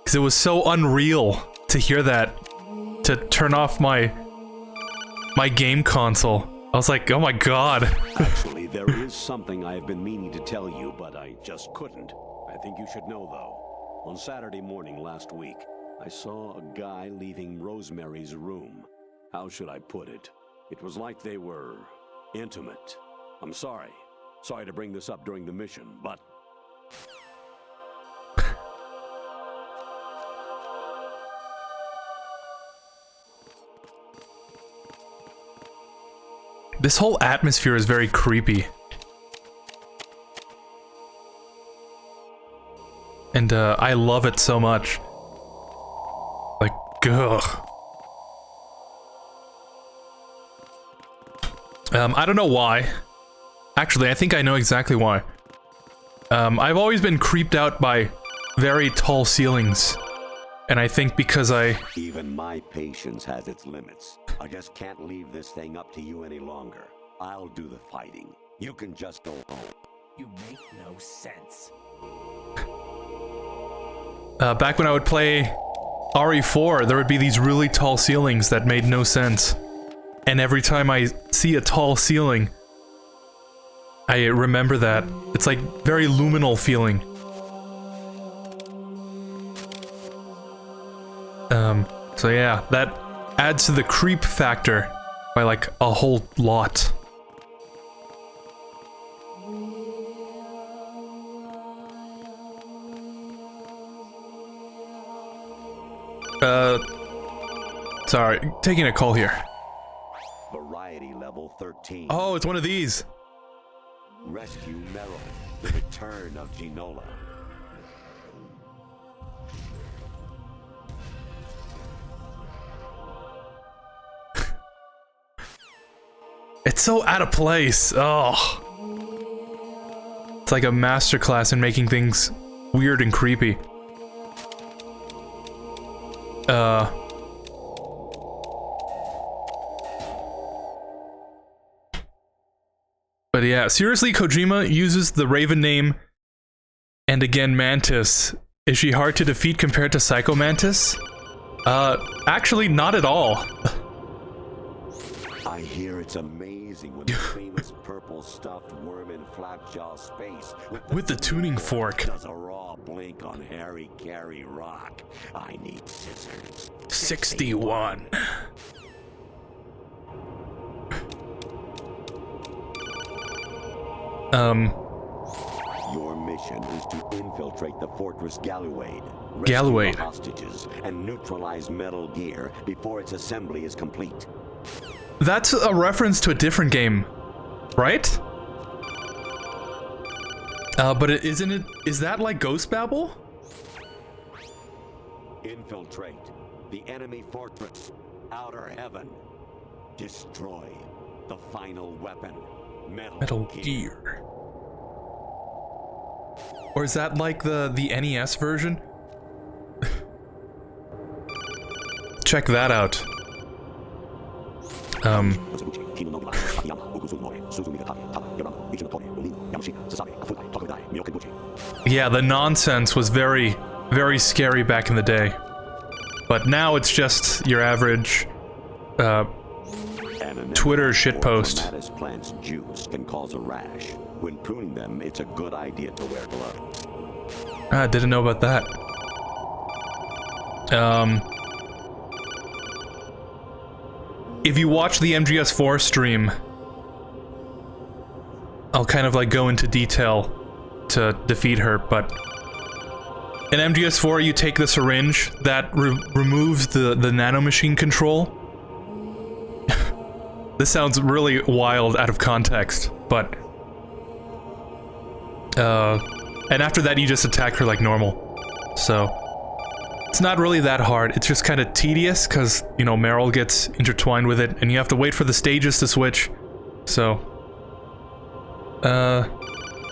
Because it was so unreal to hear that. To turn off my game console. I was like, oh my god. Actually, there is something I have been meaning to tell you, but I just couldn't. I think you should know, though. On Saturday morning last week, I saw a guy leaving Rosemary's room. How should I put it? It was like they were intimate. I'm sorry. Sorry to bring this up during the mission, but... This whole atmosphere is very creepy. And I love it so much. Like, ugh. I don't know why. Actually, I think I know exactly why. I've always been creeped out by very tall ceilings. And I think because Even my patience has its limits. I just can't leave this thing up to you any longer. I'll do the fighting. You can just go home. You make no sense. Back when I would play RE4, there would be these really tall ceilings that made no sense. And every time I see a tall ceiling, I remember that. It's like very luminal feeling. So yeah, that adds to the creep factor by like a whole lot. Sorry, taking a call here. Variety level 13. Oh, it's one of these. Rescue Meryl, the return of Ginola. It's so out of place. Oh. It's like a masterclass in making things weird and creepy. But yeah, seriously, Kojima uses the Raven name and again Mantis. Is she hard to defeat compared to Psycho Mantis? Actually, not at all. I hear it's amazing when the famous purple stuffed worm in Flapjaw space with the tuning fork does a raw blink on Harry Carey Rock. I need scissors. 61. Your mission is to infiltrate the Fortress Gallowade, Gallowade, rescue the hostages, and neutralize Metal Gear before its assembly is complete. That's a reference to a different game, right? But isn't it? Is that like Ghost Babel? Infiltrate the enemy fortress, Outer Heaven. Destroy the final weapon, Metal Gear. Or is that like the NES version? Check that out. Yeah, the nonsense was very, very scary back in the day. But now it's just your average Twitter shitpost. Clematis plant's juice can cause a rash. When pruning them, it's a good idea to wear gloves. Ah, didn't know about that. If you watch the MGS4 stream, I'll kind of like go into detail to defeat her, but in MGS4 you take the syringe that removes the nanomachine control. This sounds really wild out of context, but and after that you just attack her like normal. So it's not really that hard. It's just kind of tedious because, you know, Meryl gets intertwined with it and you have to wait for the stages to switch. So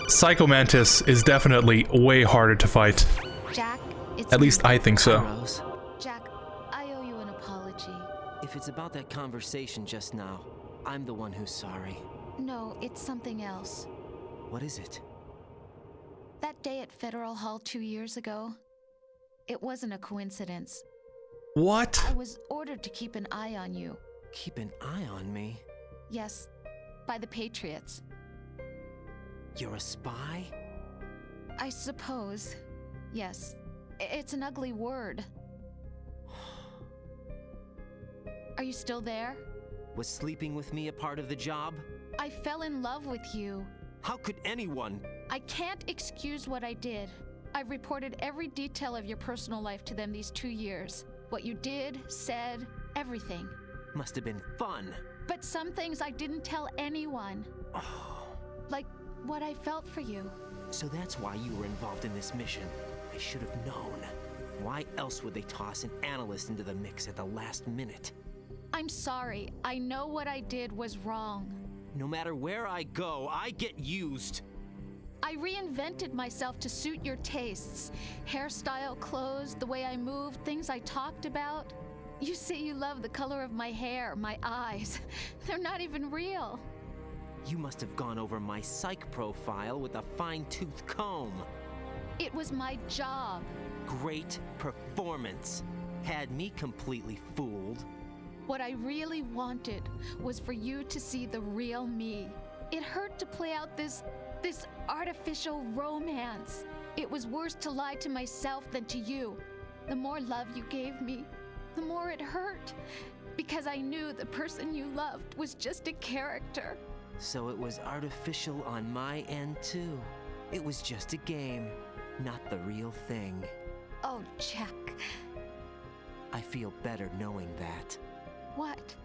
Psycho Mantis is definitely way harder to fight. Jack, it's At least I think so. Rose, Jack, I owe you an apology. if it's about that conversation just now, I'm the one who's sorry. No, it's something else. What is it? That day at Federal Hall 2 years ago, it wasn't a coincidence. What? I was ordered to keep an eye on you. Keep an eye on me? Yes, by the Patriots. You're a spy? I suppose. Yes. It's an ugly word. Are you still there? Was sleeping with me a part of the job? I fell in love with you. How could anyone? I can't excuse what I did. I've reported every detail of your personal life to them these 2 years. What you did, said, everything. Must have been fun. But some things I didn't tell anyone. Like what I felt for you. So that's why you were involved in this mission. I should have known. Why else would they toss an analyst into the mix at the last minute? I'm sorry. I know what I did was wrong. No matter where I go, I get used. I reinvented myself to suit your tastes. Hairstyle, clothes, the way I moved, things I talked about. You say you love the color of my hair, my eyes. They're not even real. You must have gone over my psych profile with a fine-tooth comb. It was my job. Great performance. Had me completely fooled. What I really wanted was for you to see the real me. It hurt to play out this artificial romance. It was worse to lie to myself than to you. The more love you gave me, the more it hurt. Because I knew the person you loved was just a character. So it was artificial on my end too. It was just a game, not the real thing. Oh, Jack. I feel better knowing that. What?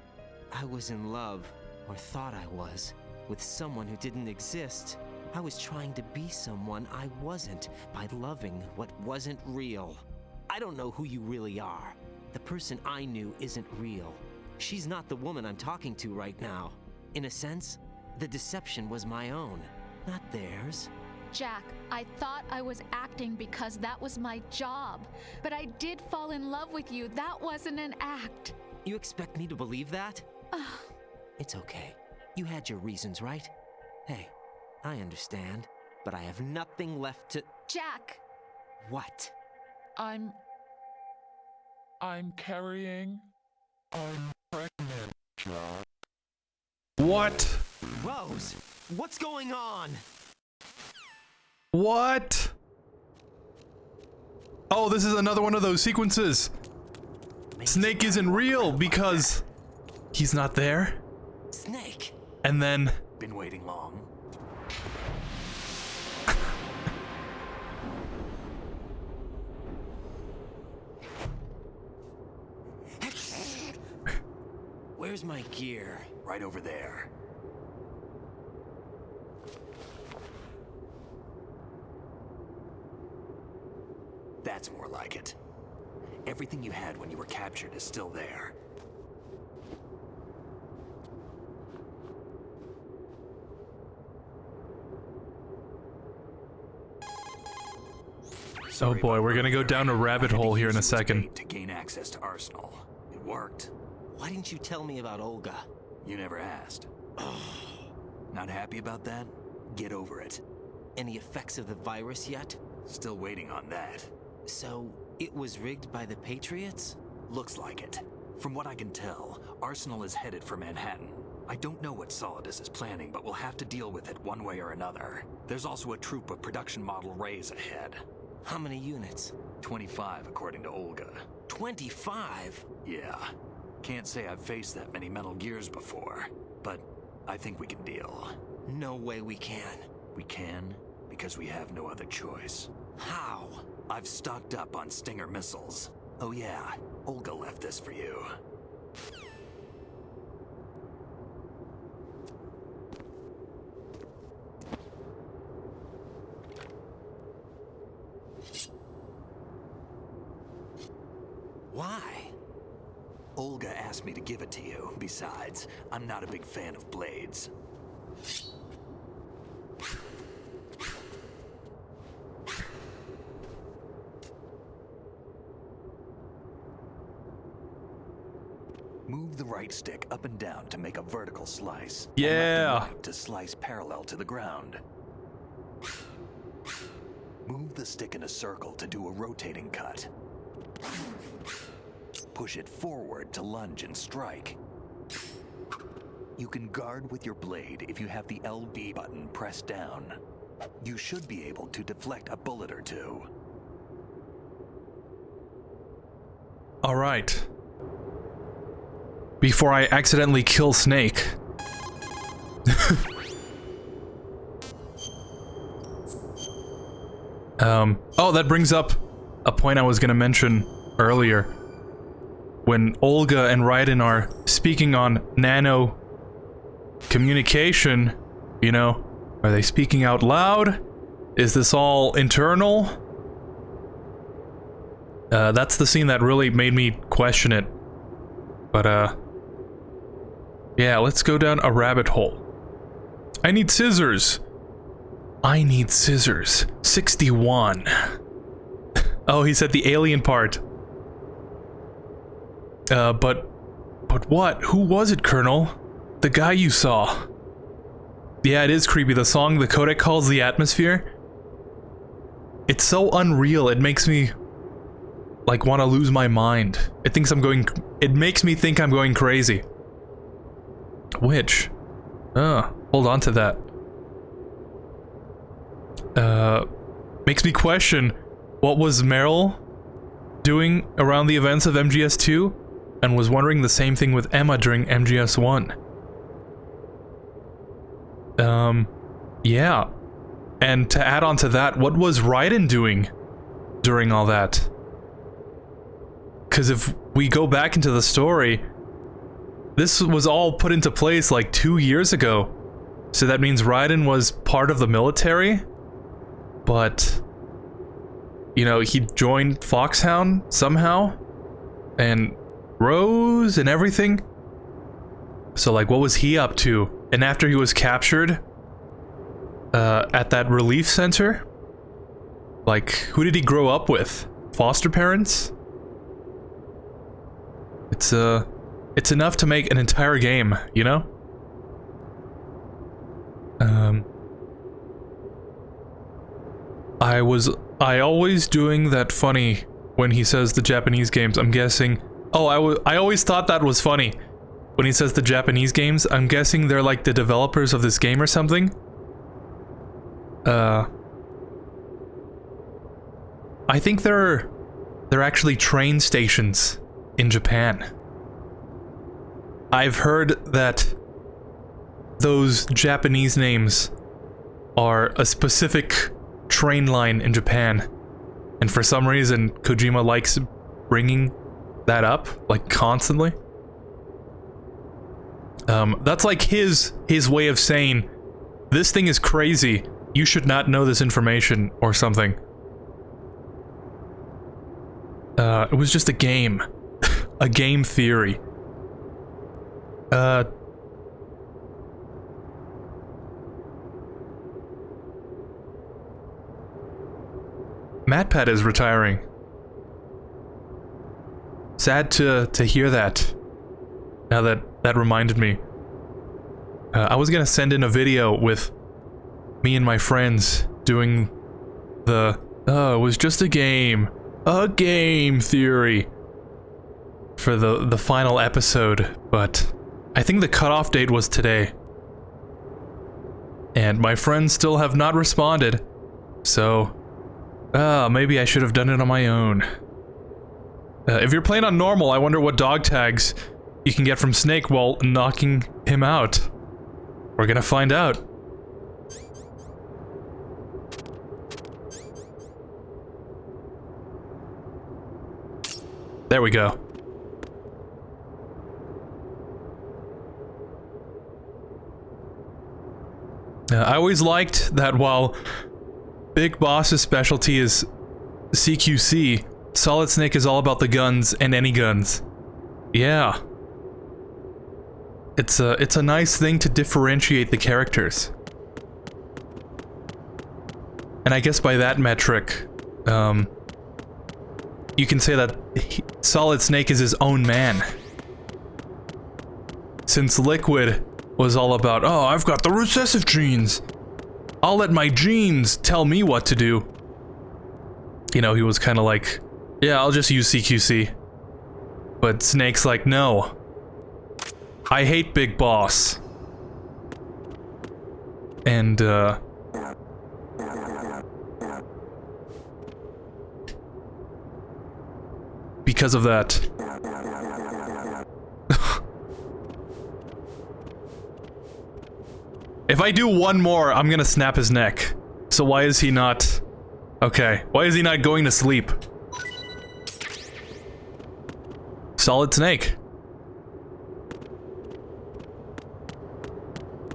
I was in love, or thought I was, with someone who didn't exist. I was trying to be someone I wasn't by loving what wasn't real. I don't know who you really are. The person I knew isn't real. She's not the woman I'm talking to right now. In a sense, the deception was my own, not theirs. Jack, I thought I was acting because that was my job. But I did fall in love with you. That wasn't an act. You expect me to believe that? It's okay. You had your reasons, right? Hey, I understand, but I have nothing left to... Jack! What? I'm carrying... I'm pregnant, Jack. What? Rose, what's going on? What? Oh, this is another one of those sequences. Snake isn't real because he's not there. Snake. And then... Been waiting long. Where's my gear? Right over there. That's more like it. Everything you had when you were captured is still there. Oh boy, we're gonna go down a rabbit hole here in a second. To gain access to Arsenal. It worked. Why didn't you tell me about Olga? You never asked. Not happy about that? Get over it. Any effects of the virus yet? Still waiting on that. So, it was rigged by the Patriots? Looks like it. From what I can tell, Arsenal is headed for Manhattan. I don't know what Solidus is planning, but we'll have to deal with it one way or another. There's also a troop of production model Rays ahead. How many units? 25, according to Olga. 25? Yeah. Can't say I've faced that many Metal Gears before, but I think we can deal. No way we can. We can, because we have no other choice. How? I've stocked up on Stinger missiles. Oh yeah, Olga left this for you. Why? Olga asked me to give it to you. Besides, I'm not a big fan of blades. Move the right stick up and down to make a vertical slice. Yeah. And left and right to slice parallel to the ground. Move the stick in a circle to do a rotating cut. Push it forward to lunge and strike. You can guard with your blade if you have the LB button pressed down. You should be able to deflect a bullet or two. All right. Before I accidentally kill Snake. Oh, that brings up a point I was gonna mention earlier. When Olga and Raiden are speaking on nano communication, you know, are they speaking out loud? Is this all internal? That's the scene that really made me question it. But, yeah, let's go down a rabbit hole. I need scissors. I need scissors. 61. Oh, he said the alien part. But what? Who was it, Colonel? The guy you saw. Yeah, it is creepy. The song the codec calls the atmosphere. It's so unreal. It makes me like want to lose my mind. It makes me think I'm going crazy. Which? Hold on to that. Makes me question what was Meryl doing around the events of MGS2, and was wondering the same thing with Emma during MGS1. Yeah. And to add on to that, what was Raiden doing during all that? Because if we go back into the story, this was all put into place like 2 years ago. So that means Raiden was part of the military, but, you know, he joined Foxhound somehow, and Rose and everything. So like, what was he up to? And after he was captured, at that relief center, like, who did he grow up with? Foster parents? It's enough to make an entire game, you know? I always doing that funny when he says the Japanese games. I'm guessing. Oh, I always thought that was funny when he says the Japanese games. I'm guessing they're like the developers of this game or something. I think they're actually train stations in Japan. I've heard that those Japanese names are a specific train line in Japan, and for some reason Kojima likes bringing that up like constantly. That's like his way of saying this thing is crazy, you should not know this information or something. It was just a game. A game theory. MatPat is retiring. Sad to hear that. Now that reminded me. I was gonna send in a video with me and my friends doing the it was just a game theory for the final episode, but I think the cutoff date was today. And my friends still have not responded, so maybe I should have done it on my own. If you're playing on normal, I wonder what dog tags you can get from Snake while knocking him out. We're gonna find out. There we go. I always liked that while Big Boss's specialty is CQC, Solid Snake is all about the guns and any guns. Yeah. It's a nice thing to differentiate the characters. And I guess by that metric, you can say that Solid Snake is his own man. Since Liquid was all about, oh, I've got the recessive genes. I'll let my genes tell me what to do. You know, he was kind of like, yeah, I'll just use CQC. But Snake's like, no. I hate Big Boss. And, because of that. If I do one more, I'm gonna snap his neck. So why is he not... Okay, why is he not going to sleep? Solid Snake.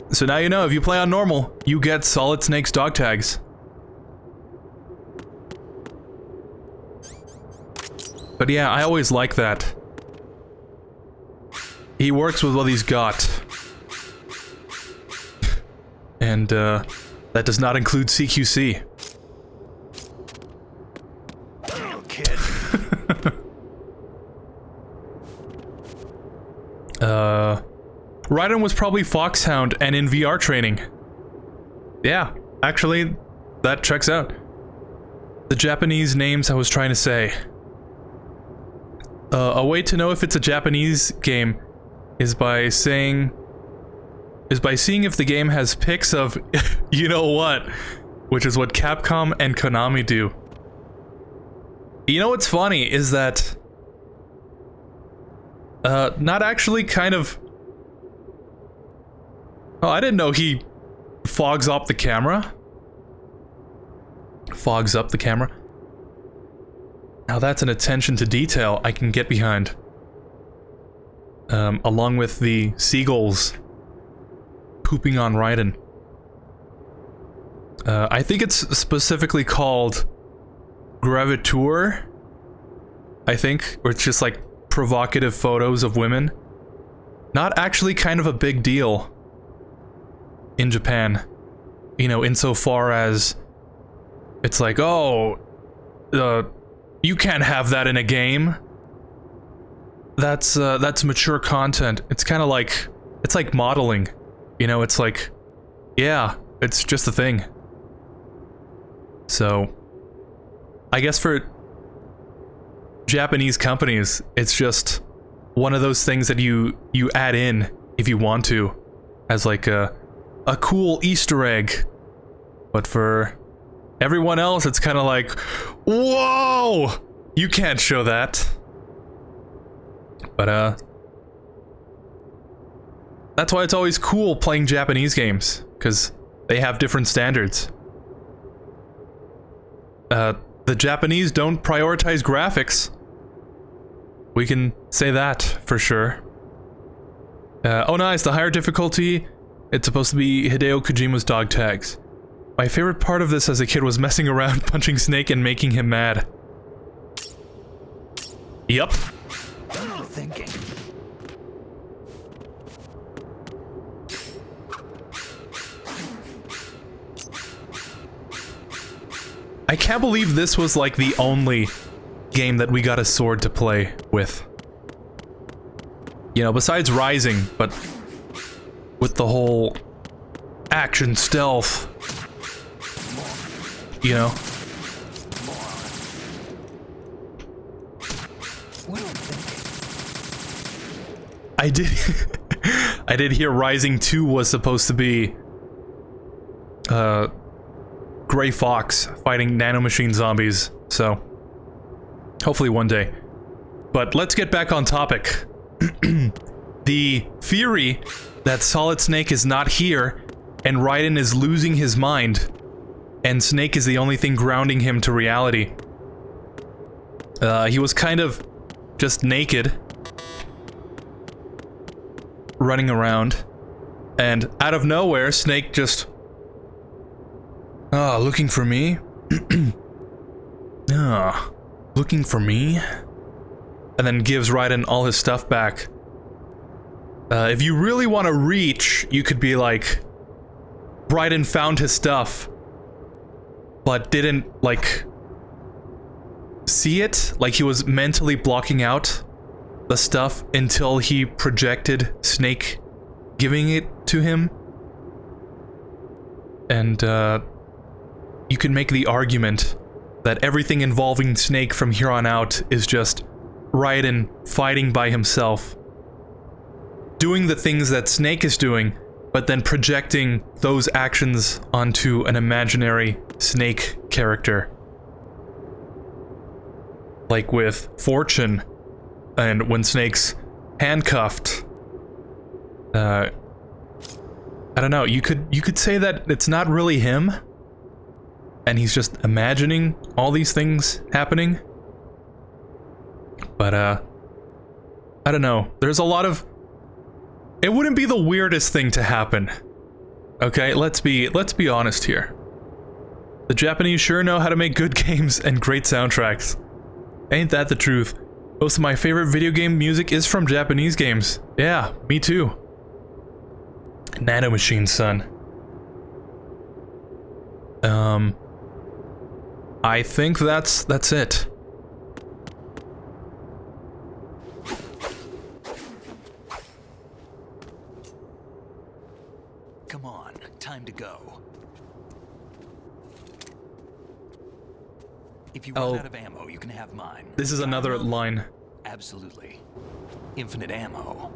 So now you know, if you play on normal, you get Solid Snake's dog tags. But yeah, I always like that. He works with what he's got. And, that does not include CQC. Little kid. Raiden was probably Foxhound and in VR training. Yeah, actually, that checks out. The Japanese names I was trying to say. A way to know if it's a Japanese game is by seeing if the game has pics of you know what, which is what Capcom and Konami do. You know what's funny is that not actually kind of... Oh, I didn't know he fogs up the camera. Fogs up the camera. Now that's an attention to detail I can get behind. Along with the seagulls pooping on Raiden. I think it's specifically called Graviture, I think, or it's just like provocative photos of women. Not actually kind of a big deal in Japan. You know, insofar as it's like, oh, you can't have that in a game. That's mature content. It's kind of like, it's like modeling. You know, it's like, yeah, it's just a thing. So, I guess for Japanese companies, it's just one of those things that you add in if you want to, as like a cool Easter egg. But for everyone else, it's kind of like, whoa, you can't show that. But that's why it's always cool playing Japanese games, because they have different standards. The Japanese don't prioritize graphics. We can say that for sure. Oh nice, the higher difficulty, it's supposed to be Hideo Kojima's dog tags. My favorite part of this as a kid was messing around, punching Snake, and making him mad. Yup. Thinking. I can't believe this was like the only game that we got a sword to play with. You know, besides Rising, but with the whole action stealth, you know. I did I did hear Rising 2 was supposed to be Gray Fox fighting nanomachine zombies, so hopefully one day. But let's get back on topic. The theory that Solid Snake is not here and Raiden is losing his mind and Snake is the only thing grounding him to reality. He was kind of just naked, running around, and out of nowhere, Snake just... looking for me? Looking for me? And then gives Raiden all his stuff back. If you really want to reach, you could be like, Raiden found his stuff, but didn't, like, see it? Like he was mentally blocking out the stuff until he projected Snake giving it to him. And, you can make the argument that everything involving Snake from here on out is just Raiden fighting by himself, doing the things that Snake is doing, but then projecting those actions onto an imaginary Snake character. Like with Fortune, and when Snake's handcuffed. I don't know, you could say that it's not really him, and he's just imagining all these things happening. But, I don't know. There's a lot of... It wouldn't be the weirdest thing to happen. Okay, let's be honest here. The Japanese sure know how to make good games and great soundtracks. Ain't that the truth? Most of my favorite video game music is from Japanese games. Yeah, me too. Nanomachine, son. I think that's it. Come on, time to go. If you run out of ammo, you can have mine. This is another line. Absolutely. Infinite ammo.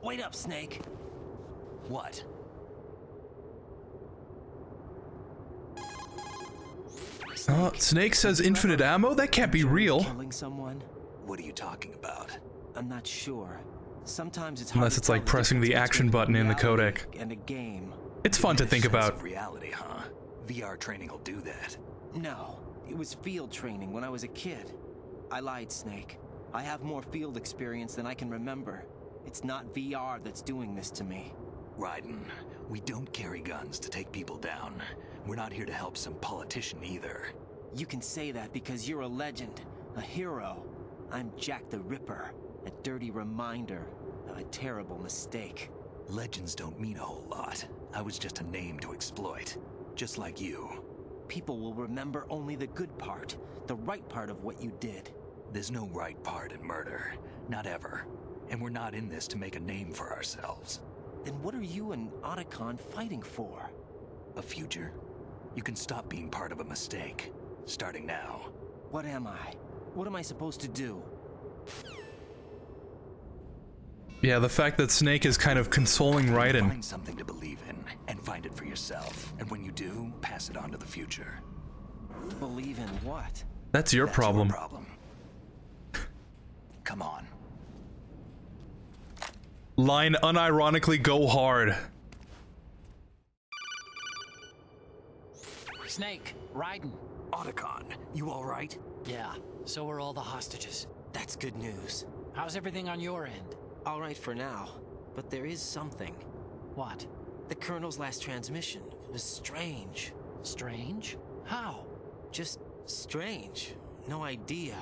Wait up, Snake. What? Snake says infinite ammo? That can't be real. Killing someone? What are you talking about? I'm not sure. Sometimes it's hard Unless it's like pressing the action button in the codec. And a game. It's fun to think about. Reality, huh? VR training will do that. No, it was field training when I was a kid. I lied, Snake. I have more field experience than I can remember. It's not VR that's doing this to me. Raiden, we don't carry guns to take people down. We're not here to help some politician either. You can say that because you're a legend, a hero. I'm Jack the Ripper, a dirty reminder of a terrible mistake. Legends don't mean a whole lot. I was just a name to exploit, just like you. People will remember only the good part, the right part of what you did. There's no right part in murder, not ever. And we're not in this to make a name for ourselves. Then what are you and Otacon fighting for? A future? You can stop being part of a mistake, starting now. What am I? What am I supposed to do? Yeah, the fact that Snake is kind of consoling Raiden. Find something to believe in, and find it for yourself. And when you do, pass it on to the future. Believe in what? That's your problem. Your problem. Come on. Line unironically go hard. Snake, Raiden. Otacon, you alright? Yeah, so are all the hostages. That's good news. How's everything on your end? All right for now, but there is something. What? The Colonel's last transmission was strange. Strange? How? Just strange. No idea.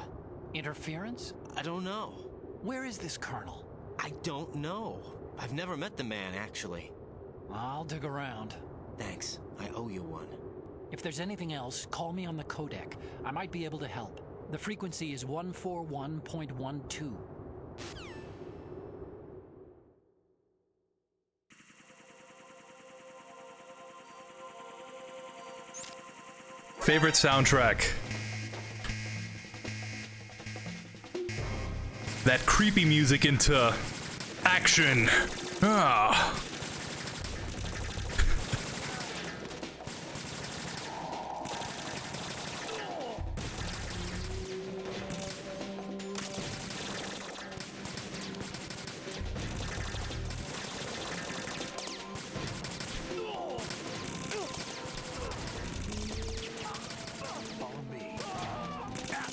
Interference? I don't know. Where is this Colonel? I don't know. I've never met the man, actually. I'll dig around. Thanks. I owe you one. If there's anything else, call me on the codec. I might be able to help. The frequency is 141.12. Favorite soundtrack? That creepy music into action. Ah.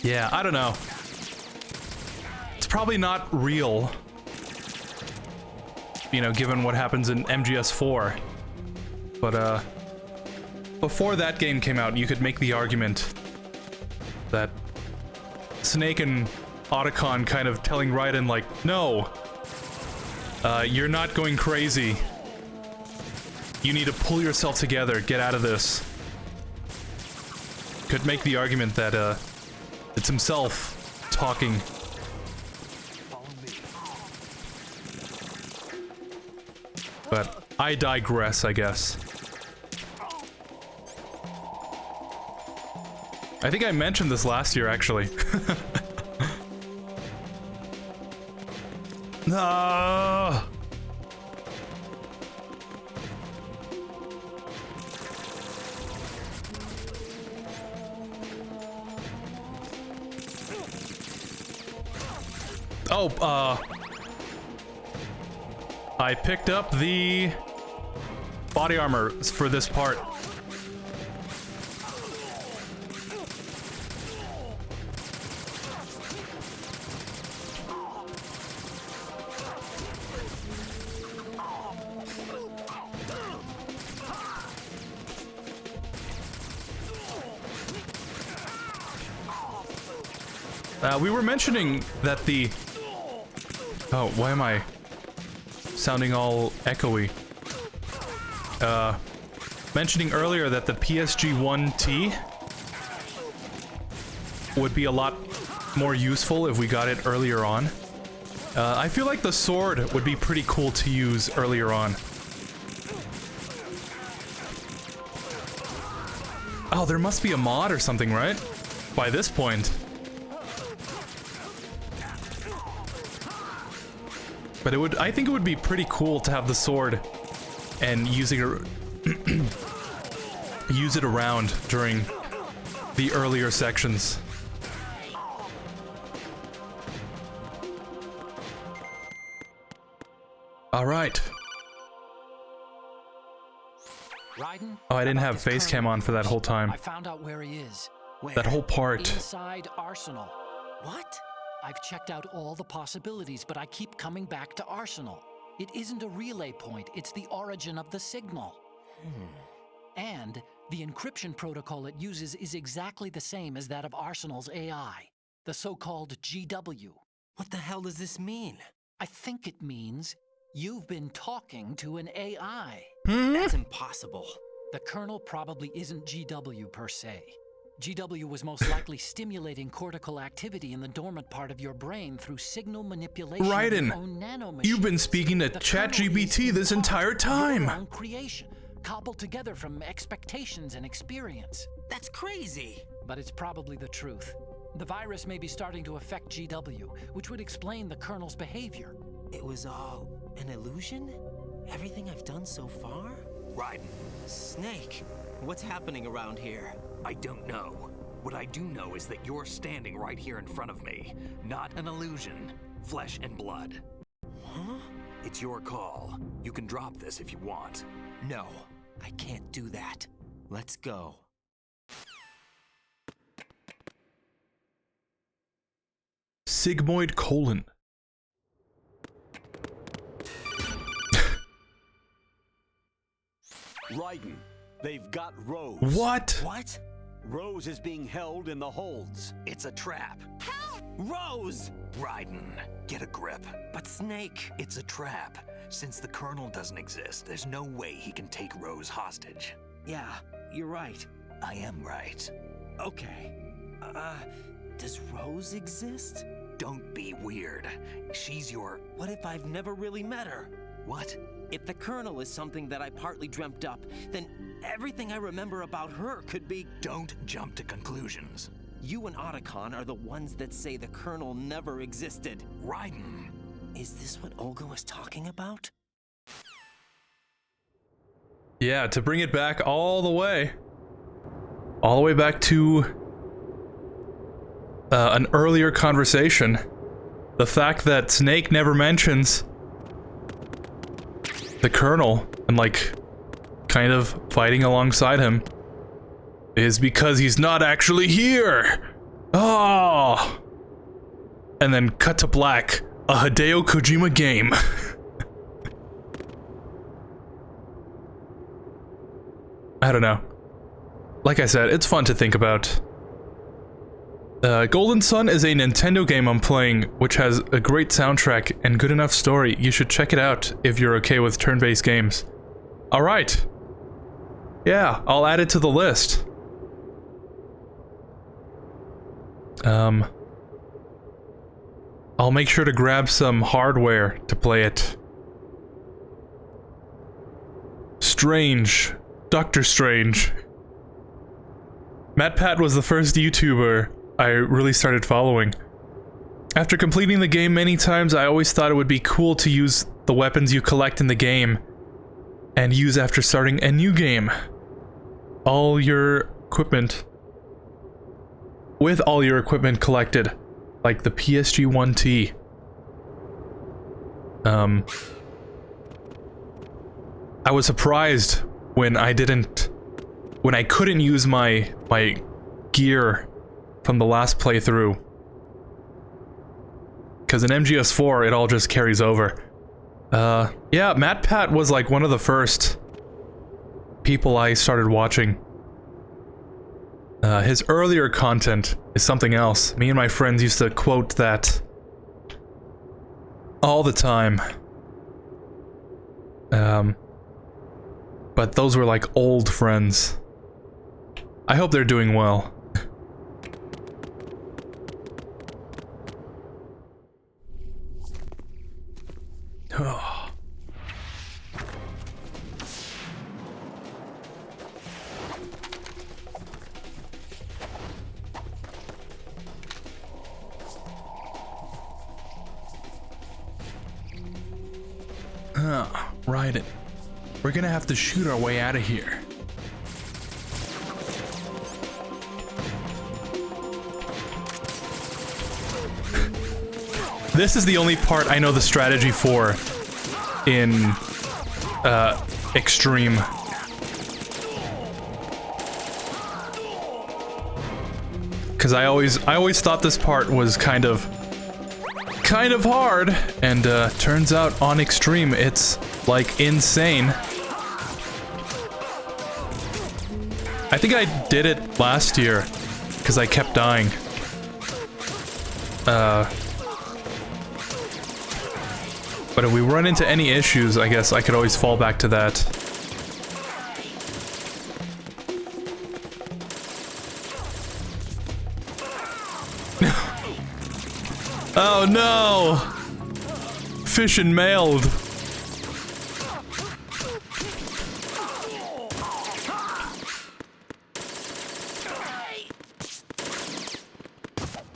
Yeah, I don't know. It's probably not real, you know, given what happens in MGS4. But, before that game came out, you could make the argument that Snake and Otacon kind of telling Raiden, like, no, you're not going crazy. You need to pull yourself together, get out of this. Could make the argument that, it's himself talking. But I digress, I guess. I think I mentioned this last year, actually. Ah! Oh, I picked up the body armor for this part. We were mentioning that the... Oh, why am I sounding all echoey? Mentioning earlier that the PSG-1T would be a lot more useful if we got it earlier on. I feel like the sword would be pretty cool to use earlier on. Oh, there must be a mod or something, right? By this point. But it would, I think it would be pretty cool to have the sword and using it, use it around during the earlier sections. All right. Raiden, Oh, I didn't have face cam on for that whole time. I found out where he is. That whole part. Inside Arsenal. What? I've checked out all the possibilities, but I keep coming back to Arsenal. It isn't a relay point, it's the origin of the signal. And the encryption protocol it uses is exactly the same as that of Arsenal's AI, the so-called GW. What the hell does this mean? I think it means you've been talking to an AI. That's impossible. The kernel probably isn't GW per se. GW was most likely stimulating cortical activity in the dormant part of your brain through signal manipulation of your own nanomachines. You've been speaking to ChatGPT this entire time. Your own creation, cobbled together from expectations and experience. That's crazy. But it's probably the truth. The virus may be starting to affect GW, which would explain the kernel's behavior. It was all an illusion? Everything I've done so far? Raiden. Snake, what's happening around here? I don't know. What I do know is that you're standing right here in front of me. Not an illusion. Flesh and blood. Huh? It's your call. You can drop this if you want. No, I can't do that. Let's go. Sigmoid colon. Raiden, they've got Rose. What? What? Rose is being held in the holds. It's a trap. Help! Rose! Raiden, get a grip. But Snake... It's a trap. Since the Colonel doesn't exist, there's no way he can take Rose hostage. Yeah, you're right. I am right. Okay. Does Rose exist? Don't be weird. She's your... What if I've never really met her? What? If the Colonel is something that I partly dreamt up, then everything I remember about her could be... Don't jump to conclusions. You and Otacon are the ones that say the Colonel never existed. Raiden. Is this what Olga was talking about? Yeah, to bring it back all the way back to an earlier conversation. The fact that Snake never mentions the Colonel and, like, kind of fighting alongside him is because he's not actually here. Oh! And then cut to black. A Hideo Kojima game. I don't know. Like I said, it's fun to think about. Golden Sun is a Nintendo game I'm playing, which has a great soundtrack and good enough story. You should check it out if you're okay with turn-based games. Alright. Yeah, I'll add it to the list. I'll make sure to grab some hardware to play it. Strange. Doctor Strange. MatPat was the first YouTuber I really started following. After completing the game many times, I always thought it would be cool to use the weapons you collect in the game and use after starting a new game. All your equipment. With all your equipment collected, like the PSG-1T. I was surprised when I couldn't use my gear from the last playthrough. Because in MGS4, it all just carries over. Yeah, MatPat was like one of the first people I started watching. His earlier content is something else. Me and my friends used to quote that all the time. But those were like old friends. I hope they're doing well. Oh. Raiden. We're gonna have to shoot our way out of here. This is the only part I know the strategy for in Extreme. Because I always thought this part was kind of hard, and turns out on Extreme it's like insane. I think I did it last year because I kept dying. But if we run into any issues, I guess I could always fall back to that. Oh no! Fish and mailed.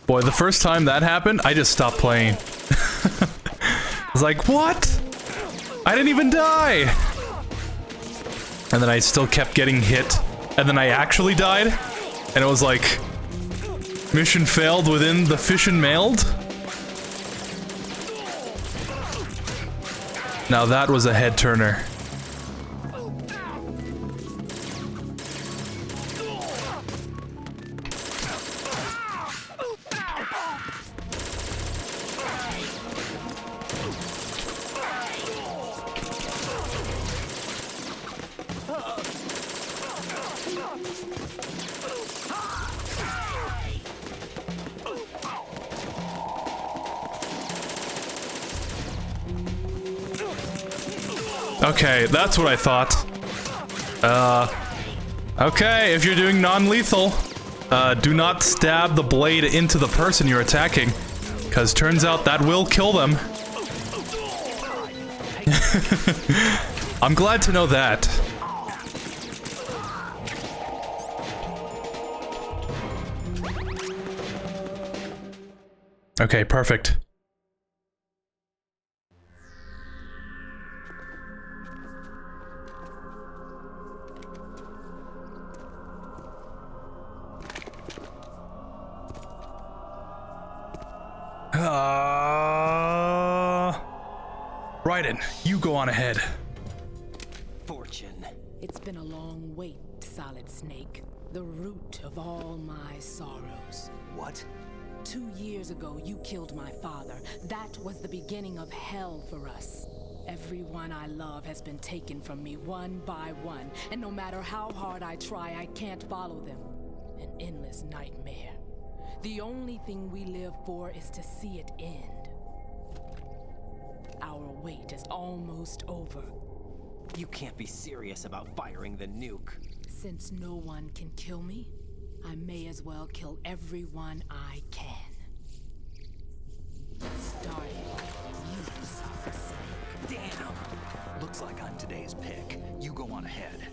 Boy, the first time that happened, I just stopped playing. I was like, what? I didn't even die! And then I still kept getting hit, and then I actually died, and it was like, mission failed within the fish and mailed? Now that was a head turner. Okay, that's what I thought. Okay, if you're doing non-lethal, do not stab the blade into the person you're attacking, because turns out that will kill them. I'm glad to know that. Okay, perfect. Raiden, you go on ahead. Fortune. It's been a long wait, Solid Snake. The root of all my sorrows. What? 2 years ago, you killed my father. That was the beginning of hell for us. Everyone I love has been taken from me one by one, and no matter how hard I try, I can't follow them. An endless nightmare. The only thing we live for is to see it end. Our wait is almost over. You can't be serious about firing the nuke. Since no one can kill me, I may as well kill everyone I can. Starting with you, Solid Snake. Damn! Looks like I'm today's pick. You go on ahead.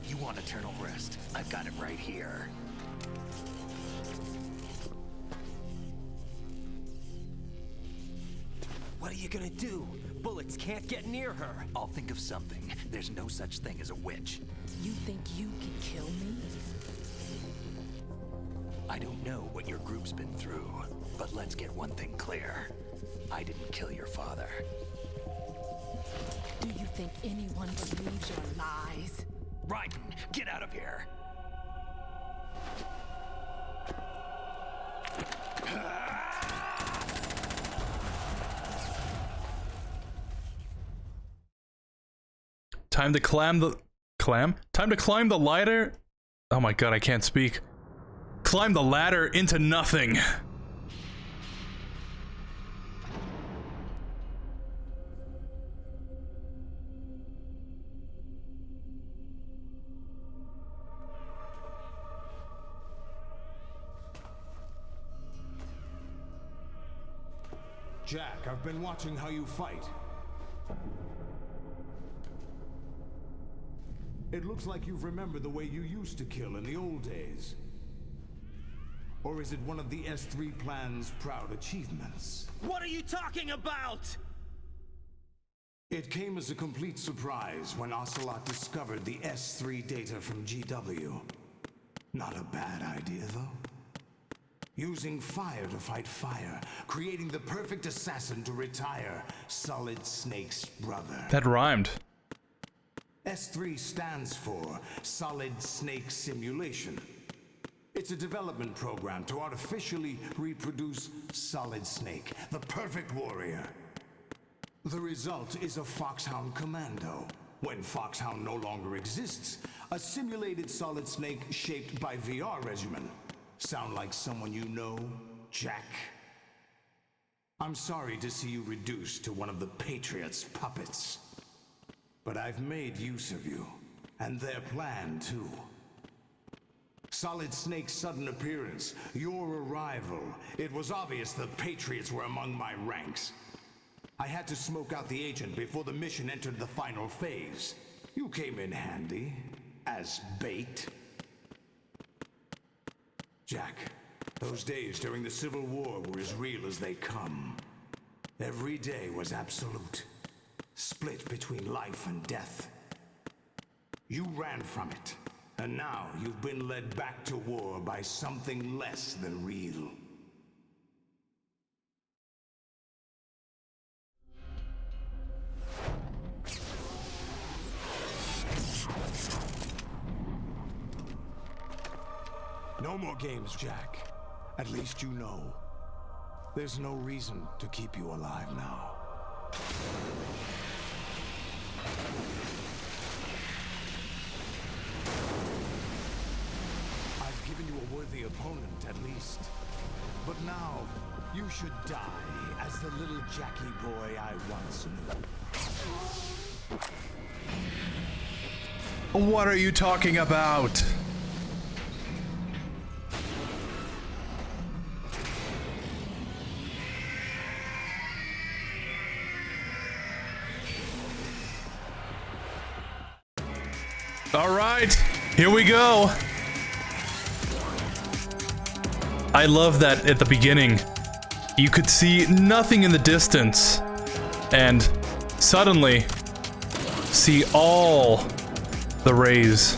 You want eternal rest? I've got it right here. What are you gonna do? Bullets can't get near her. I'll think of something. There's no such thing as a witch. You think you can kill me? I don't know what your group's been through, but let's get one thing clear. I didn't kill your father. Do you think anyone believes your lies? Raiden, get out of here! Time to climb the... Time to climb the ladder... Oh my god, I can't speak. Climb the ladder into nothing. Jack, I've been watching how you fight. It looks like you've remembered the way you used to kill in the old days. Or is it one of the S3 plan's proud achievements? What are you talking about? It came as a complete surprise when Ocelot discovered the S3 data from GW. Not a bad idea, though. Using fire to fight fire, creating the perfect assassin to retire Solid Snake's brother. That rhymed. S3 stands for Solid Snake Simulation. It's a development program to artificially reproduce Solid Snake, the perfect warrior. The result is a Foxhound Commando. When Foxhound no longer exists, a simulated Solid Snake shaped by VR regimen. Sound like someone you know, Jack? I'm sorry to see you reduced to one of the Patriots' puppets. But I've made use of you, and their plan too. Solid Snake's sudden appearance, your arrival, it was obvious the Patriots were among my ranks. I had to smoke out the agent before the mission entered the final phase. You came in handy, as bait. Jack, those days during the Civil War were as real as they come. Every day was absolute. Split between life and death. You ran from it, and now you've been led back to war by something less than real. No more games, Jack. At least you know. There's no reason to keep you alive now. I've given you a worthy opponent, at least. But now, You should die as the little Jackie boy I once knew. What are you talking about? All right, here we go. I love that at the beginning, you could see nothing in the distance, and suddenly see all the rays.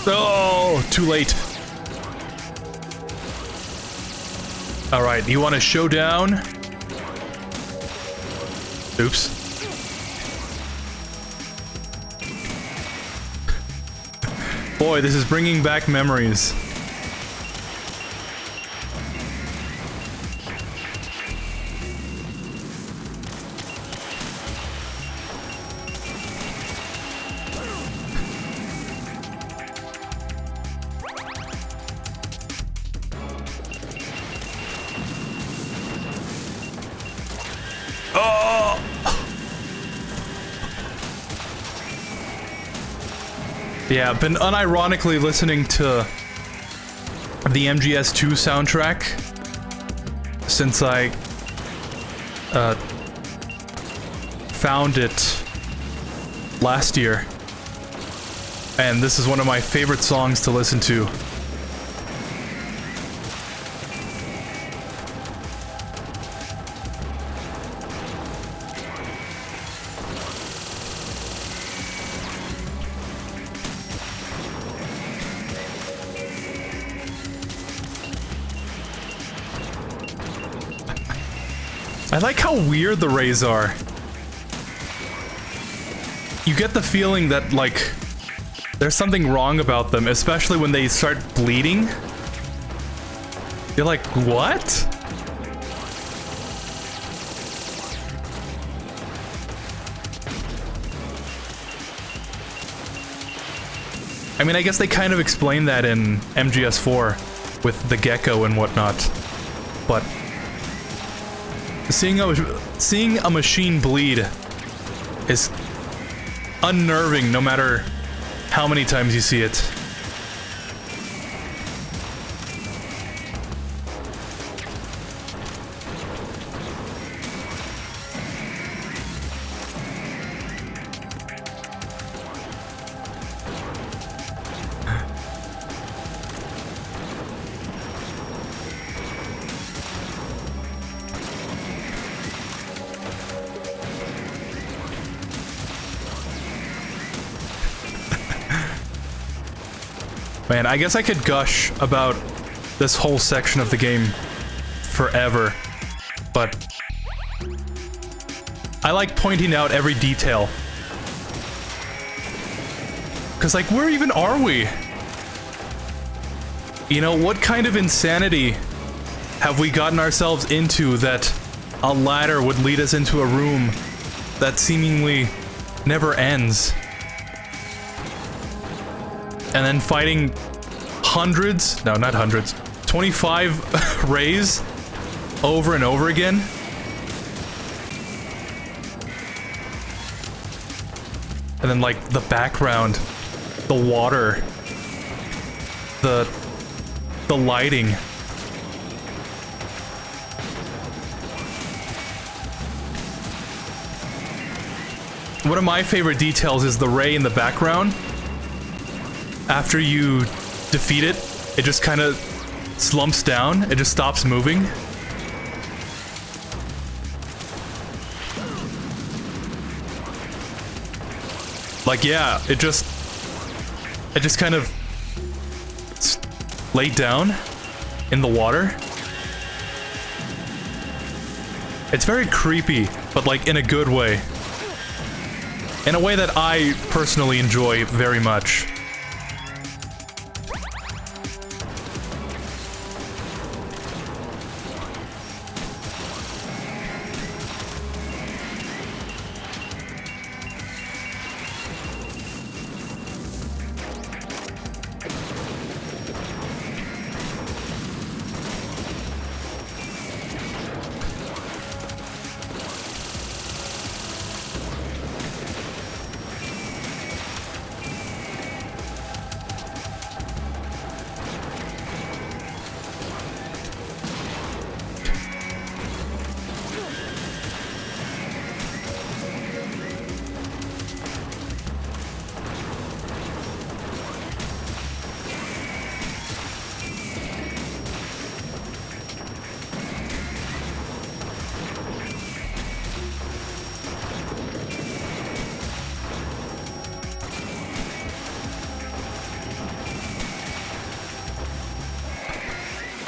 Oh, too late. All right, you want a showdown? Oops. Boy, this is bringing back memories. Yeah, I've been unironically listening to the MGS2 soundtrack since I found it last year. And this is one of my favorite songs to listen to. I like how weird the rays are. You get the feeling that, like, there's something wrong about them, especially when they start bleeding. You're like, what? I mean, I guess they kind of explain that in MGS4 with the gecko and whatnot, but seeing a machine bleed is unnerving no matter how many times you see it. Man, I guess I could gush about this whole section of the game forever, but I like pointing out every detail. 'Cause, like, where even are we? You know, what kind of insanity have we gotten ourselves into that a ladder would lead us into a room that seemingly never ends? And then fighting hundreds, no, not hundreds, 25 rays over and over again. And then, like, the background, the water, the lighting. One of my favorite details is the ray in the background. After you defeat it, it just kind of slumps down. It just stops moving. Like, yeah, it just kind of laid down in the water. It's very creepy, but, like, in a good way. In a way that I personally enjoy very much.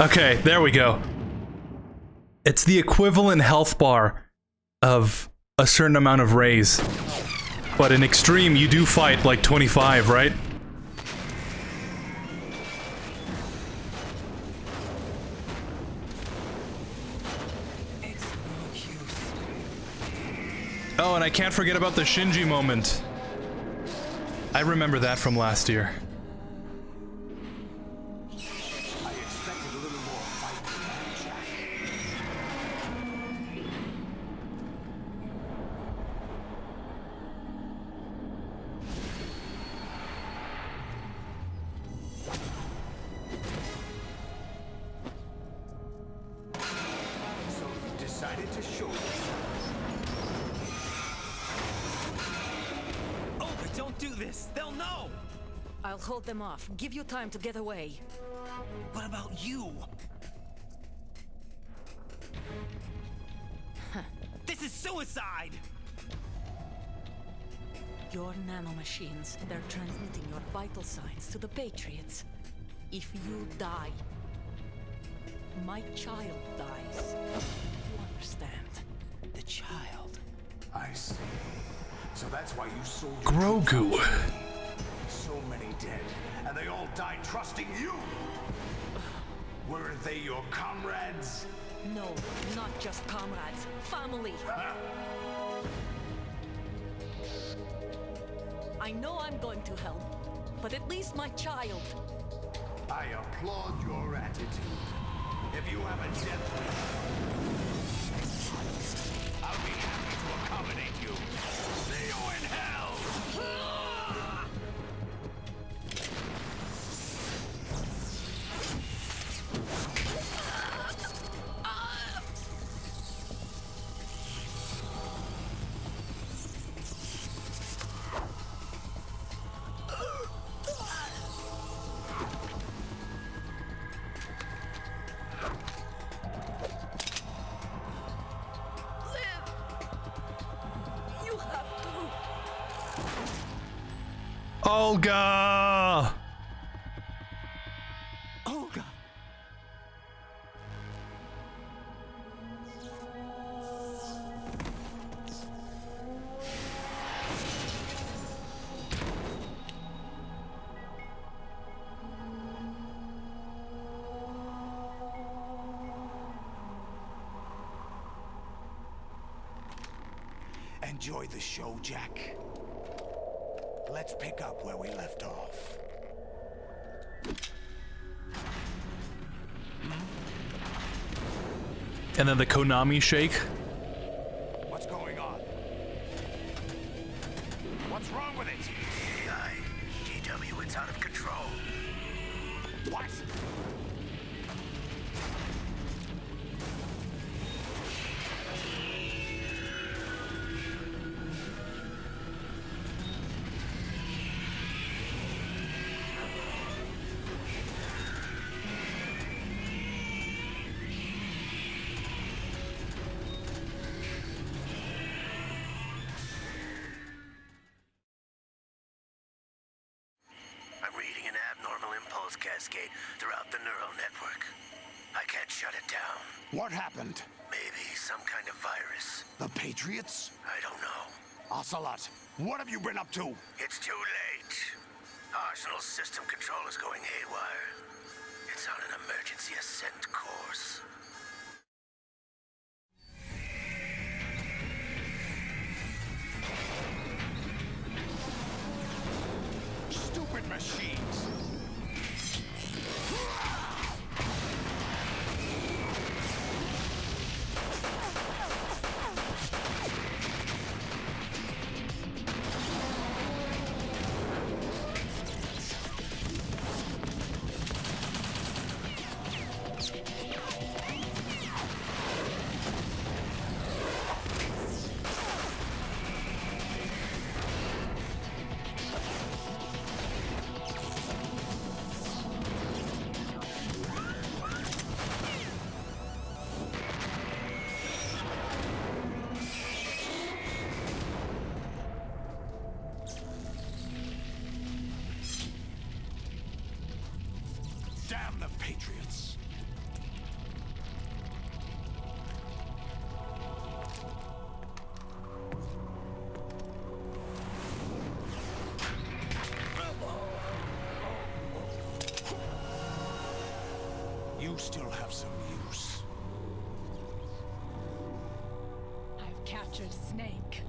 Okay, there we go. It's the equivalent health bar of a certain amount of rays. But in extreme, you do fight like 25, right? Oh, and I can't forget about the Shinji moment. I remember that from last year. I'll hold them off. Give you time to get away. What about you? This is suicide! Your nanomachines, they're transmitting your vital signs to the Patriots. If you die, my child dies. You understand? The child. I see. So that's why you sold your Grogu. So many dead, and they all died trusting you. Weren't they your comrades? No, not just comrades. Family. I know I'm going to hell, but at least my child. I applaud your attitude. If you have a death wish, I'll be happy to accommodate you. See you in hell! Olga! Olga! Enjoy the show, Jack. Let's pick up where we left off. And then the Konami shake. What's going on? What's wrong with it? GW, it's out of control. What? Cascade throughout the neural network. I can't shut it down. What happened? Maybe some kind of virus. The Patriots? I don't know. Ocelot, what have you been up to? It's too late. Arsenal's system control is going haywire. It's on an emergency ascent course. Stupid machines! still have some use. I've captured Snake.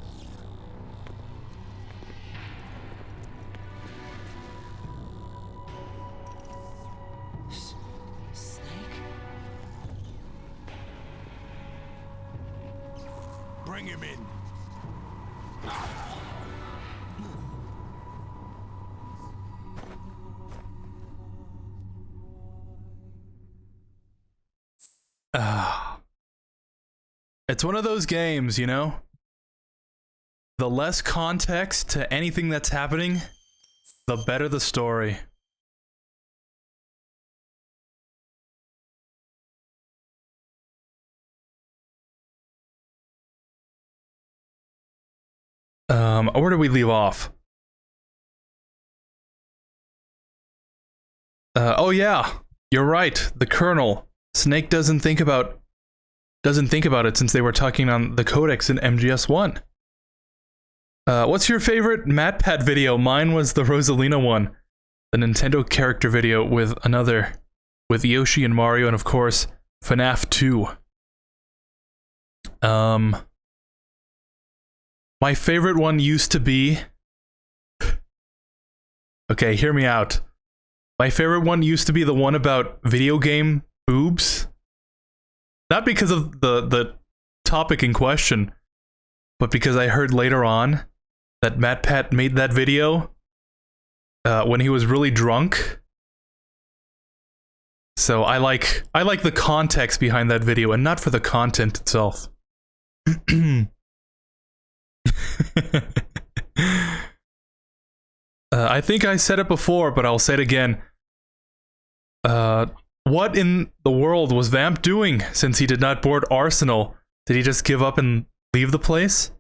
Snake? Bring him in. It's one of those games, you know? The less context to anything that's happening, the better the story. Where do we leave off? Oh yeah, you're right. The Colonel. Snake doesn't think about it since they were talking on the codex in MGS1. What's your favorite MatPat video? Mine was the Rosalina one. The Nintendo character video with Yoshi and Mario, and of course, FNAF 2. My favorite one used to be... Okay, hear me out. My favorite one used to be the one about video game boobs. Not because of the topic in question, but because I heard later on that MatPat made that video when he was really drunk. So I like the context behind that video and not for the content itself. I think I said it before, but I'll say it again. What in the world was Vamp doing since he did not board Arsenal? Did he just give up and leave the place?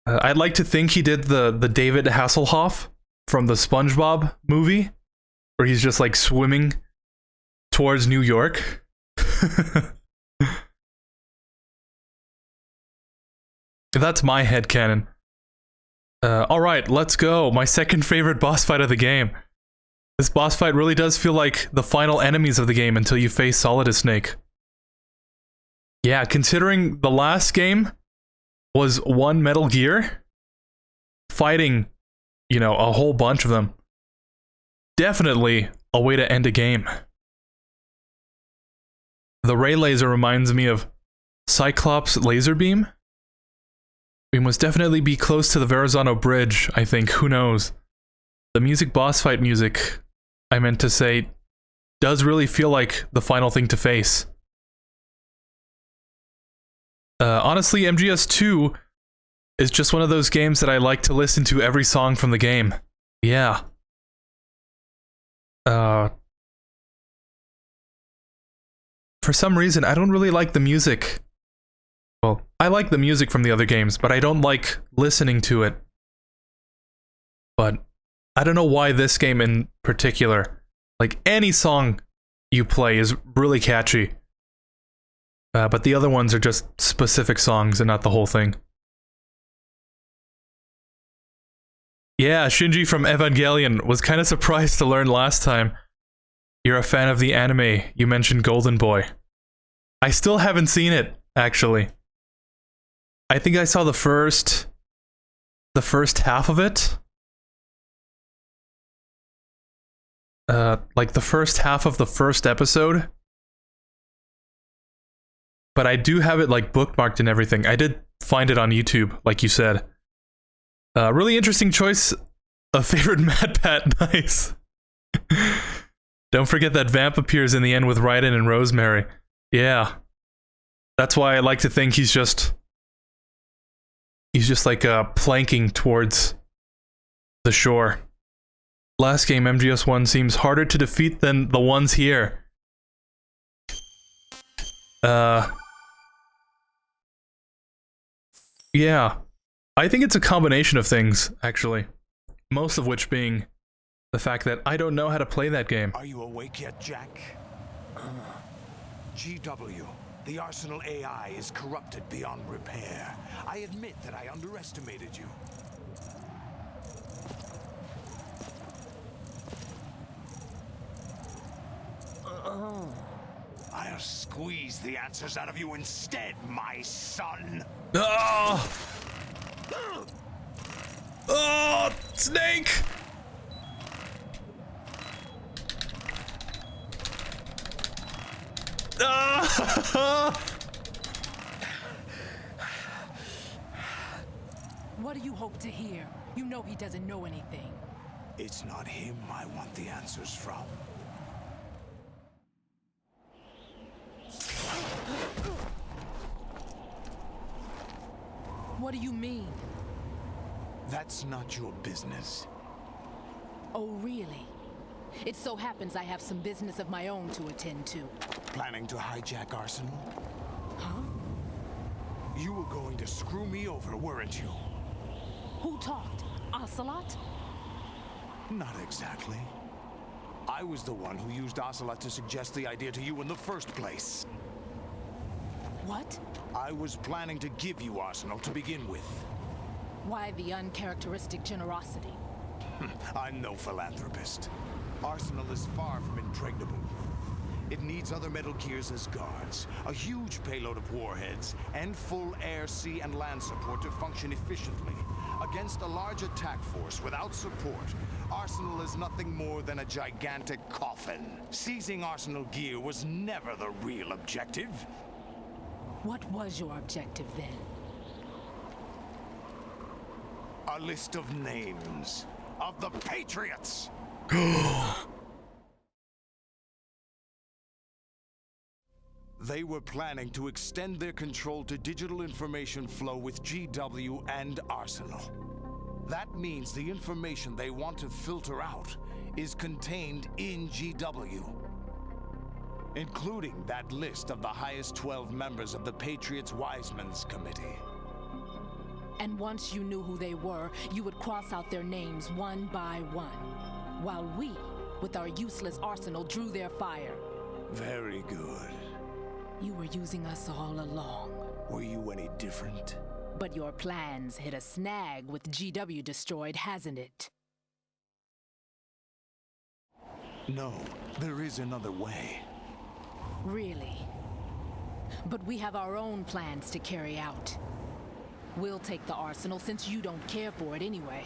I'd like to think he did the David Hasselhoff from the SpongeBob movie, where he's just like swimming towards New York. That's my headcanon. Alright, let's go. My second favorite boss fight of the game. This boss fight really does feel like the final enemies of the game until you face Solid Snake. Yeah, considering the last game was one Metal Gear, fighting, you know, a whole bunch of them. Definitely a way to end a game. The ray laser reminds me of Cyclops laser beam. We must definitely be close to the Verrazano Bridge, I think. Who knows? The boss fight music, I meant to say, does really feel like the final thing to face. Honestly, MGS2 is just one of those games that I like to listen to every song from the game. Yeah. For some reason, I don't really like the music. Well, I like the music from the other games, but I don't like listening to it. But I don't know why this game in particular. Like, any song you play is really catchy. But the other ones are just specific songs and not the whole thing. Yeah, Shinji from Evangelion was kind of surprised to learn last time you're a fan of the anime. You mentioned Golden Boy. I still haven't seen it, actually. I think I saw the first half of it. Like the first half of the first episode. But I do have it like bookmarked and everything. I did find it on YouTube, like you said. Really interesting choice of favorite MatPat. Nice. Don't forget that Vamp appears in the end with Raiden and Rosemary. Yeah. That's why I like to think he's just like planking towards the shore. Last game, MGS1 seems harder to defeat than the ones here. Yeah. I think it's a combination of things, actually. Most of which being the fact that I don't know how to play that game. Are you awake yet, Jack? GW, the Arsenal AI is corrupted beyond repair. I admit that I underestimated you. squeeze the answers out of you instead, my son. Oh! Oh, Snake! Ah! What do you hope to hear? You know he doesn't know anything. It's not him I want the answers from. What do you mean? That's not your business. Oh, really? It so happens I have some business of my own to attend to. Planning to hijack Arsenal? Huh? You were going to screw me over, weren't you? Who talked? Ocelot? Not exactly. I was the one who used Ocelot to suggest the idea to you in the first place. What? I was planning to give you Arsenal to begin with. Why the uncharacteristic generosity? I'm no philanthropist. Arsenal is far from impregnable. It needs other Metal Gears as guards, a huge payload of warheads, and full air, sea, and land support to function efficiently. Against a large attack force without support, Arsenal is nothing more than a gigantic coffin. Seizing Arsenal gear was never the real objective. What was your objective then? A list of names of the Patriots! They were planning to extend their control to digital information flow with GW and Arsenal. That means the information they want to filter out is contained in GW, including that list of the highest 12 members of the Patriots Wiseman's Committee. And once you knew who they were, you would cross out their names one by one, while we, with our useless arsenal, drew their fire. Very good. You were using us all along. Were you any different? But your plans hit a snag with GW destroyed, hasn't it? No, there is another way. Really? But we have our own plans to carry out. We'll take the arsenal since you don't care for it anyway.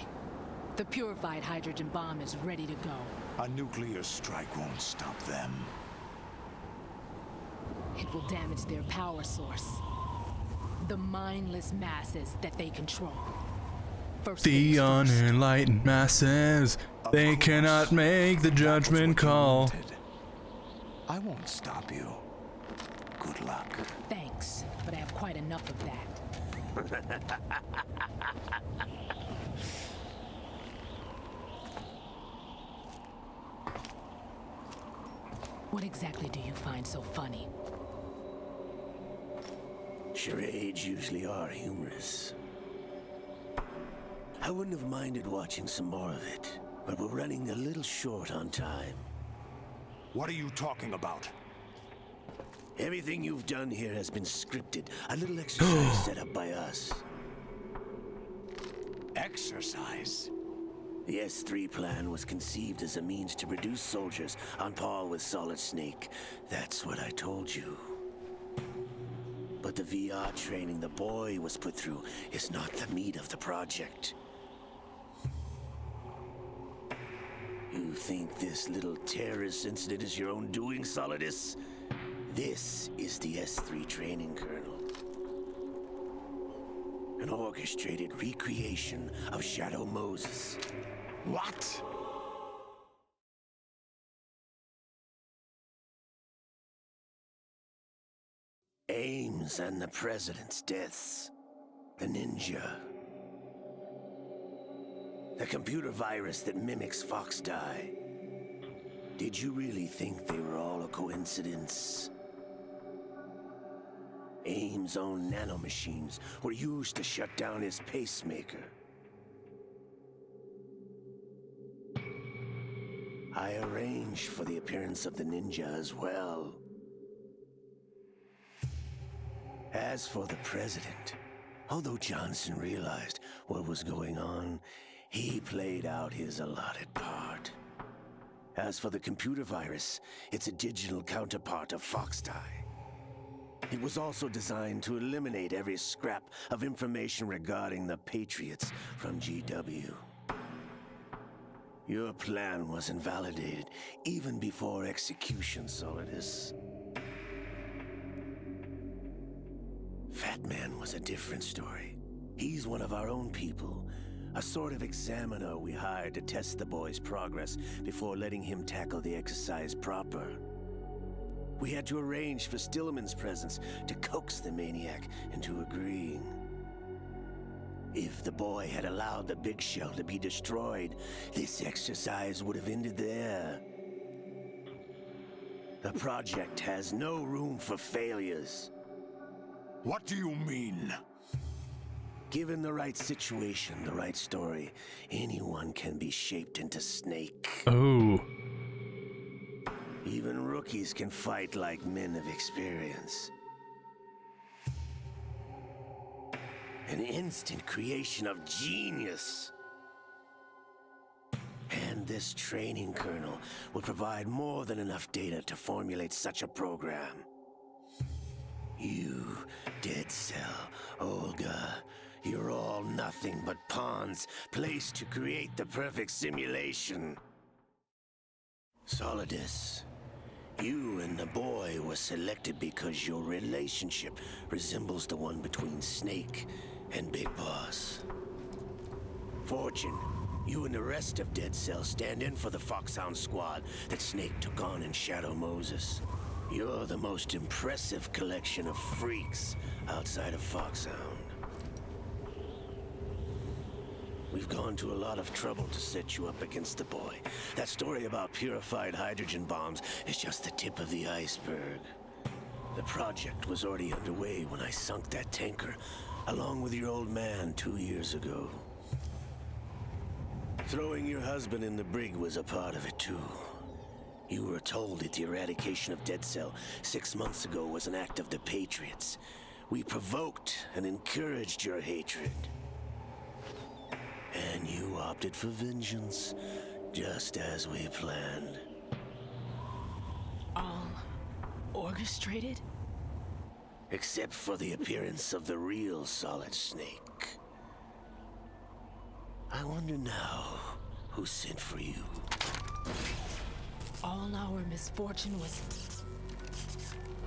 The purified hydrogen bomb is ready to go. A nuclear strike won't stop them. It will damage their power source. The mindless masses that they control. The unenlightened masses, they cannot make the judgment call. I won't stop you. Good luck. Thanks, but I have quite enough of that. What exactly do you find so funny? Charades usually are humorous. I wouldn't have minded watching some more of it, but we're running a little short on time. What are you talking about? Everything you've done here has been scripted. A little exercise set up by us. Exercise? The S3 plan was conceived as a means to produce soldiers on par with Solid Snake. That's what I told you. But the VR training the boy was put through is not the meat of the project. You think this little terrorist incident is your own doing, Solidus? This is the S3 training kernel. An orchestrated recreation of Shadow Moses. What? Ames and the President's deaths. The ninja. The computer virus that mimics Foxdie. Did you really think they were all a coincidence? Ames' own nanomachines were used to shut down his pacemaker. I arranged for the appearance of the ninja as well. As for the President, although Johnson realized what was going on, he played out his allotted part. As for the computer virus, it's a digital counterpart of Foxdie. It was also designed to eliminate every scrap of information regarding the Patriots from GW. Your plan was invalidated even before execution, Solidus. Fat Man was a different story. He's one of our own people, a sort of examiner we hired to test the boy's progress before letting him tackle the exercise proper. We had to arrange for Stillman's presence to coax the maniac into agreeing. If the boy had allowed the big shell to be destroyed, this exercise would have ended there. The project has no room for failures. What do you mean? Given the right situation, the right story, anyone can be shaped into Snake. Oh. Even rookies can fight like men of experience. An instant creation of genius. And this training kernel will provide more than enough data to formulate such a program. You, Dead Cell, Olga, you're all nothing but pawns placed to create the perfect simulation. Solidus, you and the boy were selected because your relationship resembles the one between Snake and Big Boss. Fortune, you and the rest of Dead Cell stand in for the Foxhound squad that Snake took on in Shadow Moses. You're the most impressive collection of freaks outside of Foxhound. We've gone to a lot of trouble to set you up against the boy. That story about purified hydrogen bombs is just the tip of the iceberg. The project was already underway when I sunk that tanker, along with your old man 2 years ago. Throwing your husband in the brig was a part of it too. You were told that the eradication of Dead Cell 6 months ago was an act of the Patriots. We provoked and encouraged your hatred. And you opted for vengeance, just as we planned. All orchestrated? Except for the appearance of the real Solid Snake. I wonder now who sent for you. All our misfortune was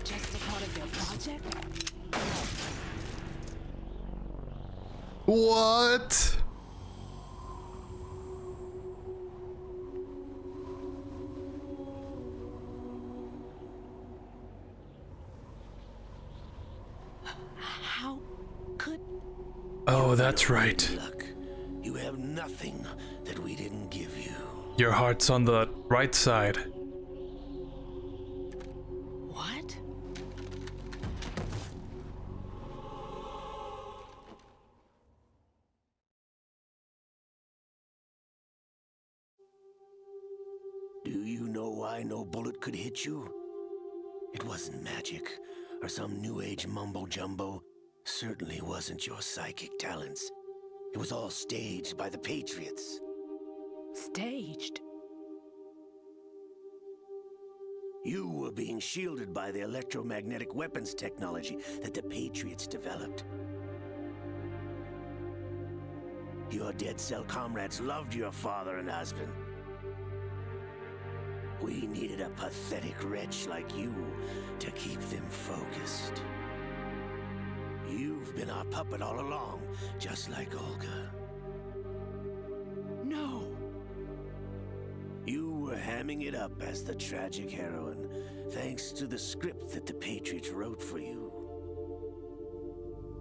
just a part of their project? What? How could... Oh, that's right. Luck. You have nothing that we didn't give you. Your heart's on the right side. What? Do you know why no bullet could hit you? It wasn't magic or some new age mumbo jumbo. Certainly wasn't your psychic talents. It was all staged by the Patriots. Staged? You were being shielded by the electromagnetic weapons technology that the Patriots developed. Your Dead Cell comrades loved your father and husband. We needed a pathetic wretch like you to keep them focused. You've been our puppet all along, just like Olga. No. You were hamming it up as the tragic heroine, thanks to the script that the Patriots wrote for you.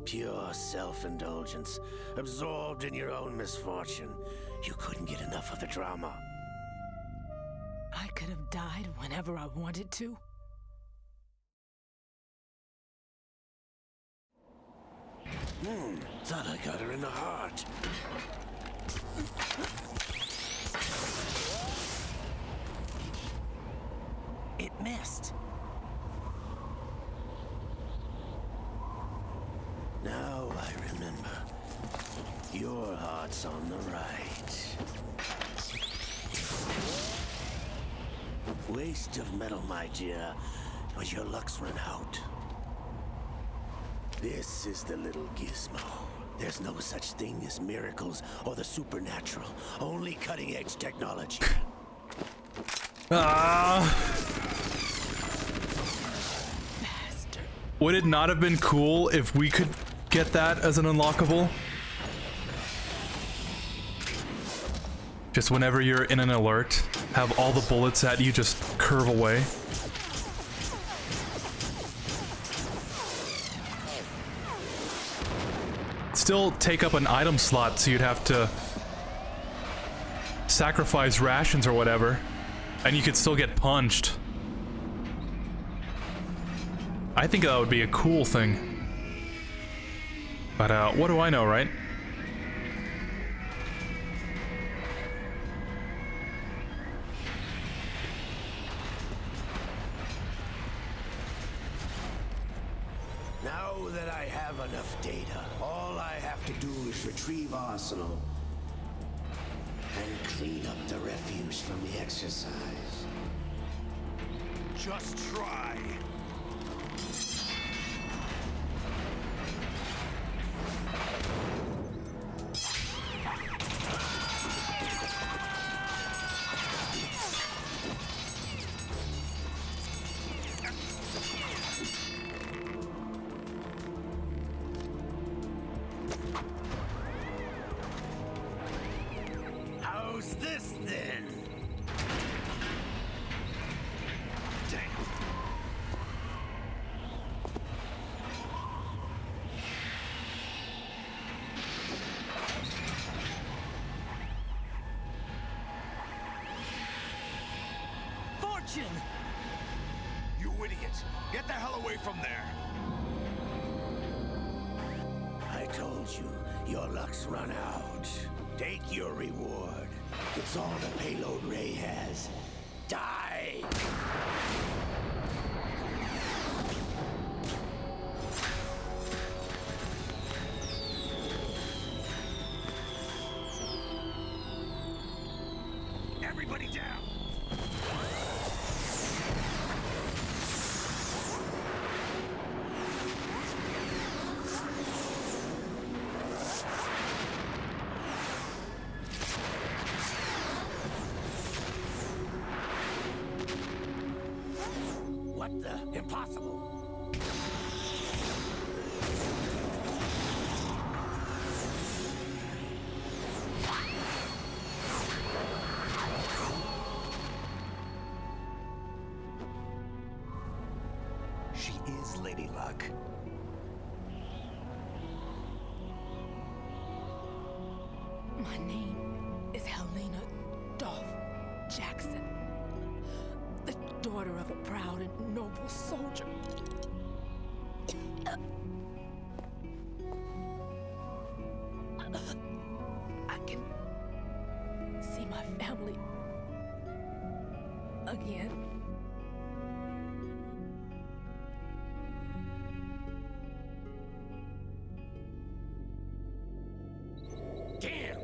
Pure self-indulgence, absorbed in your own misfortune. You couldn't get enough of the drama. I could have died whenever I wanted to. Thought I got her in the heart. It missed. Now I remember. Your heart's on the right. Waste of metal, my dear, but your luck's run out. This is the little gizmo. There's no such thing as miracles or the supernatural. Only cutting-edge technology. Would it not have been cool if we could get that as an unlockable? Just whenever you're in an alert, have all the bullets at you just curve away. Still take up an item slot, so you'd have to sacrifice rations or whatever, and you could still get punched. I think that would be a cool thing. But what do I know, right? Now that I have enough data, all I have to do is retrieve Arsenal and clean up the refuse from the exercise. Just try. How's this then? Fortune! You idiot! Get the hell away from there! I told you, your luck's run out. Take your reward. It's all the payload Ray has. Die! Everybody down! What the? Impossible! She is Lady Luck. My name is Helena Dolph Jackson, the daughter of a proud and noble soldier. I can see my family again. Damn!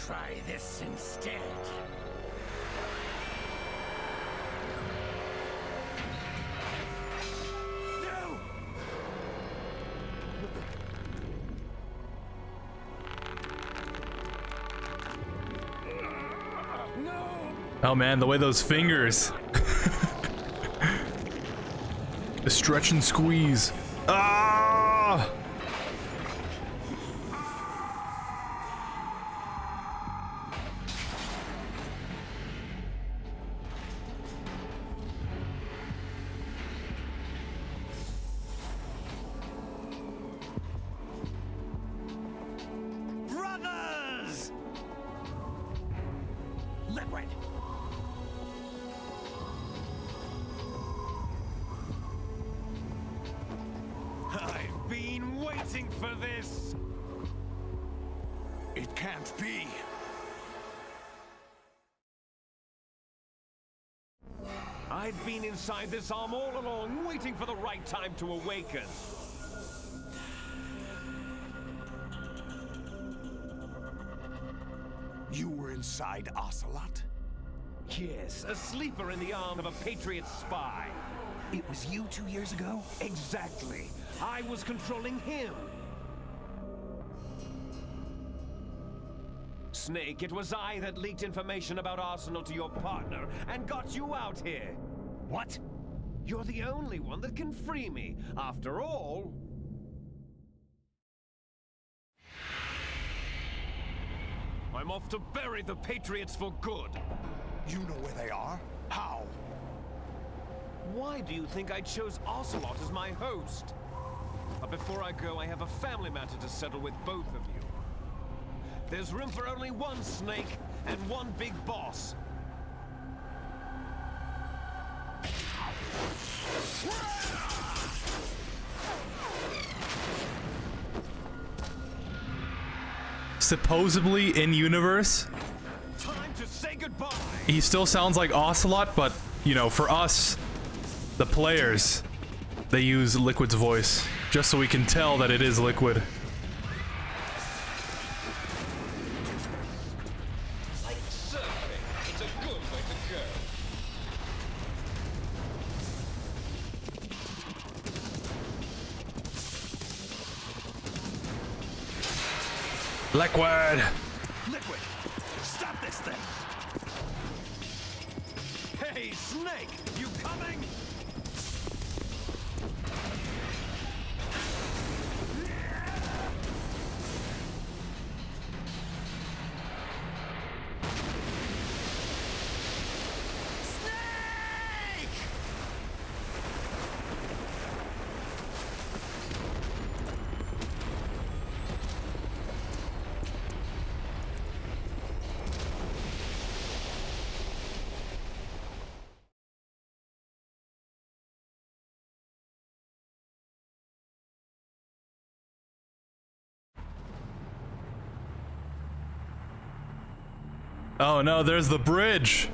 Try this instead. No! Oh man, the way those fingers. The stretch and squeeze. Ah! Brothers! Liquid! I've been waiting for this! It can't be. I've been inside this arm all along, waiting for the right time to awaken. You were inside Ocelot? Yes, a sleeper in the arm of a Patriot spy. It was you 2 years ago? Exactly. I was controlling him. Snake, it was I that leaked information about Arsenal to your partner and got you out here. What? You're the only one that can free me. After all... I'm off to bury the Patriots for good. You know where they are? How? Why do you think I chose Ocelot as my host? But before I go, I have a family matter to settle with both of you. There's room for only one Snake and one big boss. Supposedly in universe, Time to say goodbye. he still sounds like Ocelot, but you know, for us, the players, they use Liquid's voice just so we can tell that it is Liquid. Like surfing, it's a good way to go. Liquid! Liquid! Stop this thing! Hey, Snake! You coming? Oh no, there's the bridge!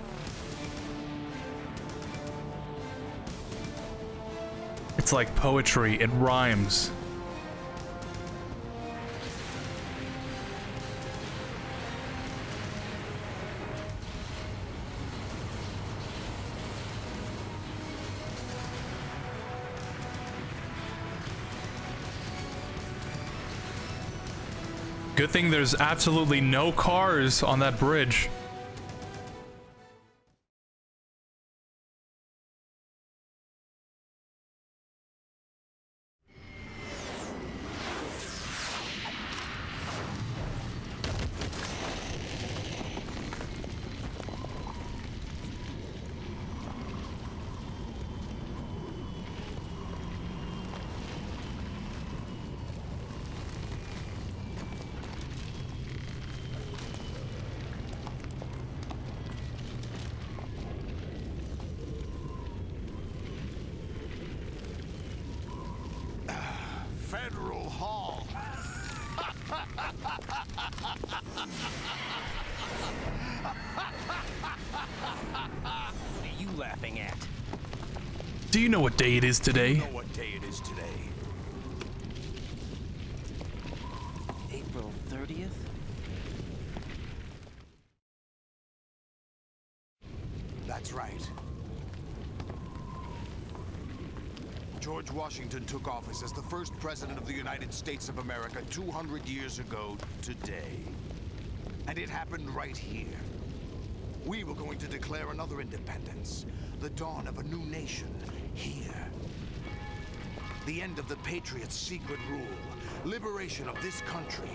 It's like poetry, it rhymes. Good thing there's absolutely no cars on that bridge. Federal Hall. What are you laughing at? Do you know what day it is today? You know what day it is today? April 30th? That's right. George Washington took office as the first president of the United States of America 200 years ago today. And it happened right here. We were going to declare another independence, the dawn of a new nation here. The end of the Patriots' secret rule, liberation of this country.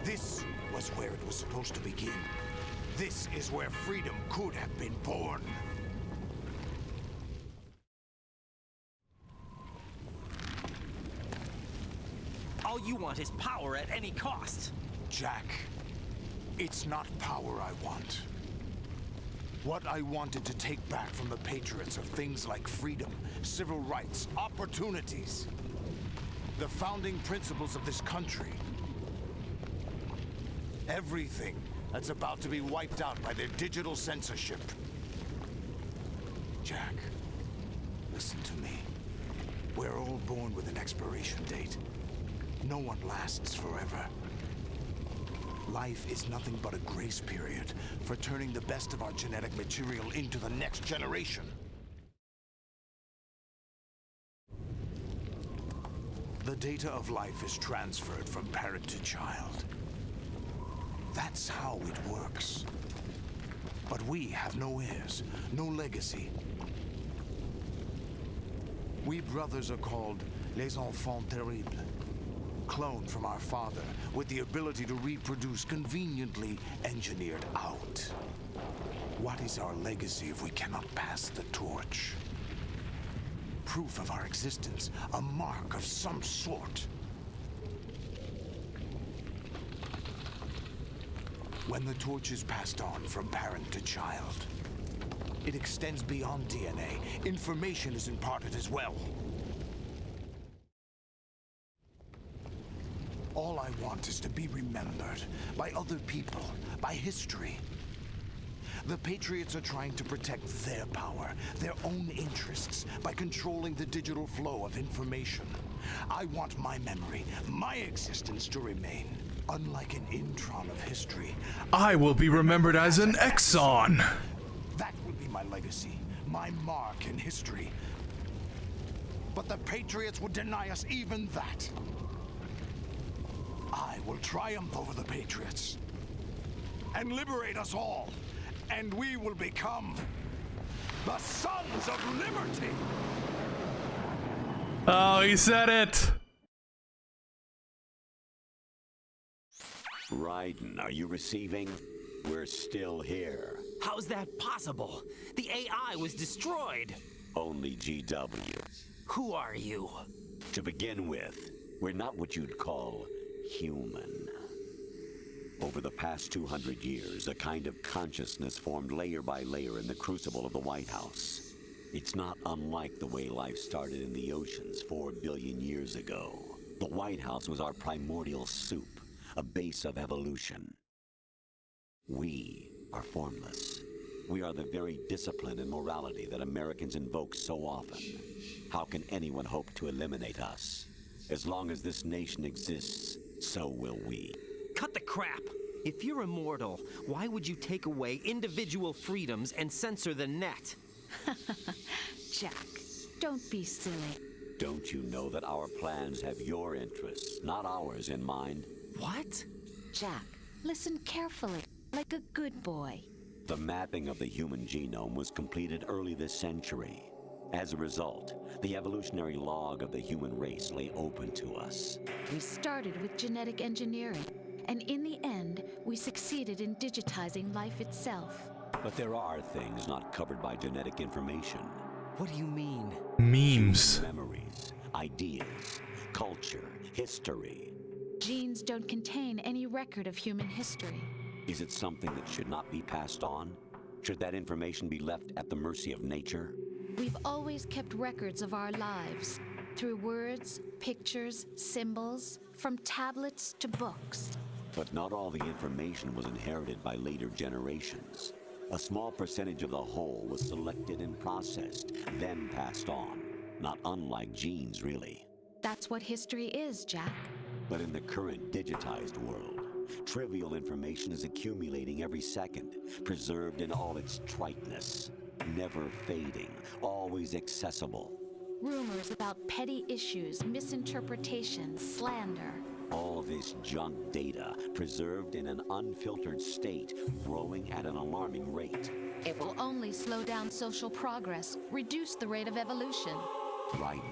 This was where it was supposed to begin. This is where freedom could have been born. All you want is power at any cost. Jack, it's not power I want. What I wanted to take back from the Patriots are things like freedom, civil rights, opportunities. The founding principles of this country. Everything that's about to be wiped out by their digital censorship. Jack, listen to me. We're all born with an expiration date. No one lasts forever. life is nothing but a grace period for turning the best of our genetic material into the next generation. The data of life is transferred from parent to child. That's how it works. But we have no heirs, no legacy. We brothers are called les enfants terribles. Cloned from our father, with the ability to reproduce conveniently engineered out. What is our legacy if we cannot pass the torch? Proof of our existence, a mark of some sort. When the torch is passed on from parent to child, it extends beyond DNA. Information is imparted as well. All I want is to be remembered by other people, by history. The Patriots are trying to protect their power, their own interests, by controlling the digital flow of information. I want my memory, my existence to remain. Unlike an intron of history, I will be remembered as an exon. That would be my legacy, my mark in history. But the Patriots would deny us even that. I will triumph over the Patriots and liberate us all, and we will become the Sons of Liberty. Oh, he said it. Raiden, are you receiving? We're still here. How's that possible? The AI was destroyed. Only GW. Who are you? To begin with, we're not what you'd call human. Over the past 200 years, a kind of consciousness formed layer by layer in the crucible of the White House. It's not unlike the way life started in the oceans 4 billion years ago. The White House was our primordial soup, a base of evolution. We are formless. We are the very discipline and morality that Americans invoke so often. How can anyone hope to eliminate us? As long as this nation exists, so will we. Cut the crap! If you're immortal, why would you take away individual freedoms and censor the net? Jack, don't be silly. Don't you know that our plans have your interests, not ours, in mind? What? Jack, listen carefully, like a good boy. The mapping of the human genome was completed early this century. As a result, the evolutionary log of the human race lay open to us. We started with genetic engineering, and in the end, we succeeded in digitizing life itself. But there are things not covered by genetic information. What do you mean? Memes. Memories, ideas, culture, history. Genes don't contain any record of human history. Is it something that should not be passed on? Should that information be left at the mercy of nature? We've always kept records of our lives, through words, pictures, symbols, from tablets to books. But not all the information was inherited by later generations. A small percentage of the whole was selected and processed, then passed on. Not unlike genes, really. That's what history is, Jack. But in the current digitized world, trivial information is accumulating every second, preserved in all its triteness. Never fading, always accessible. Rumors about petty issues, misinterpretations, slander. All this junk data, preserved in an unfiltered state, growing at an alarming rate. It will only slow down social progress, reduce the rate of evolution. Right.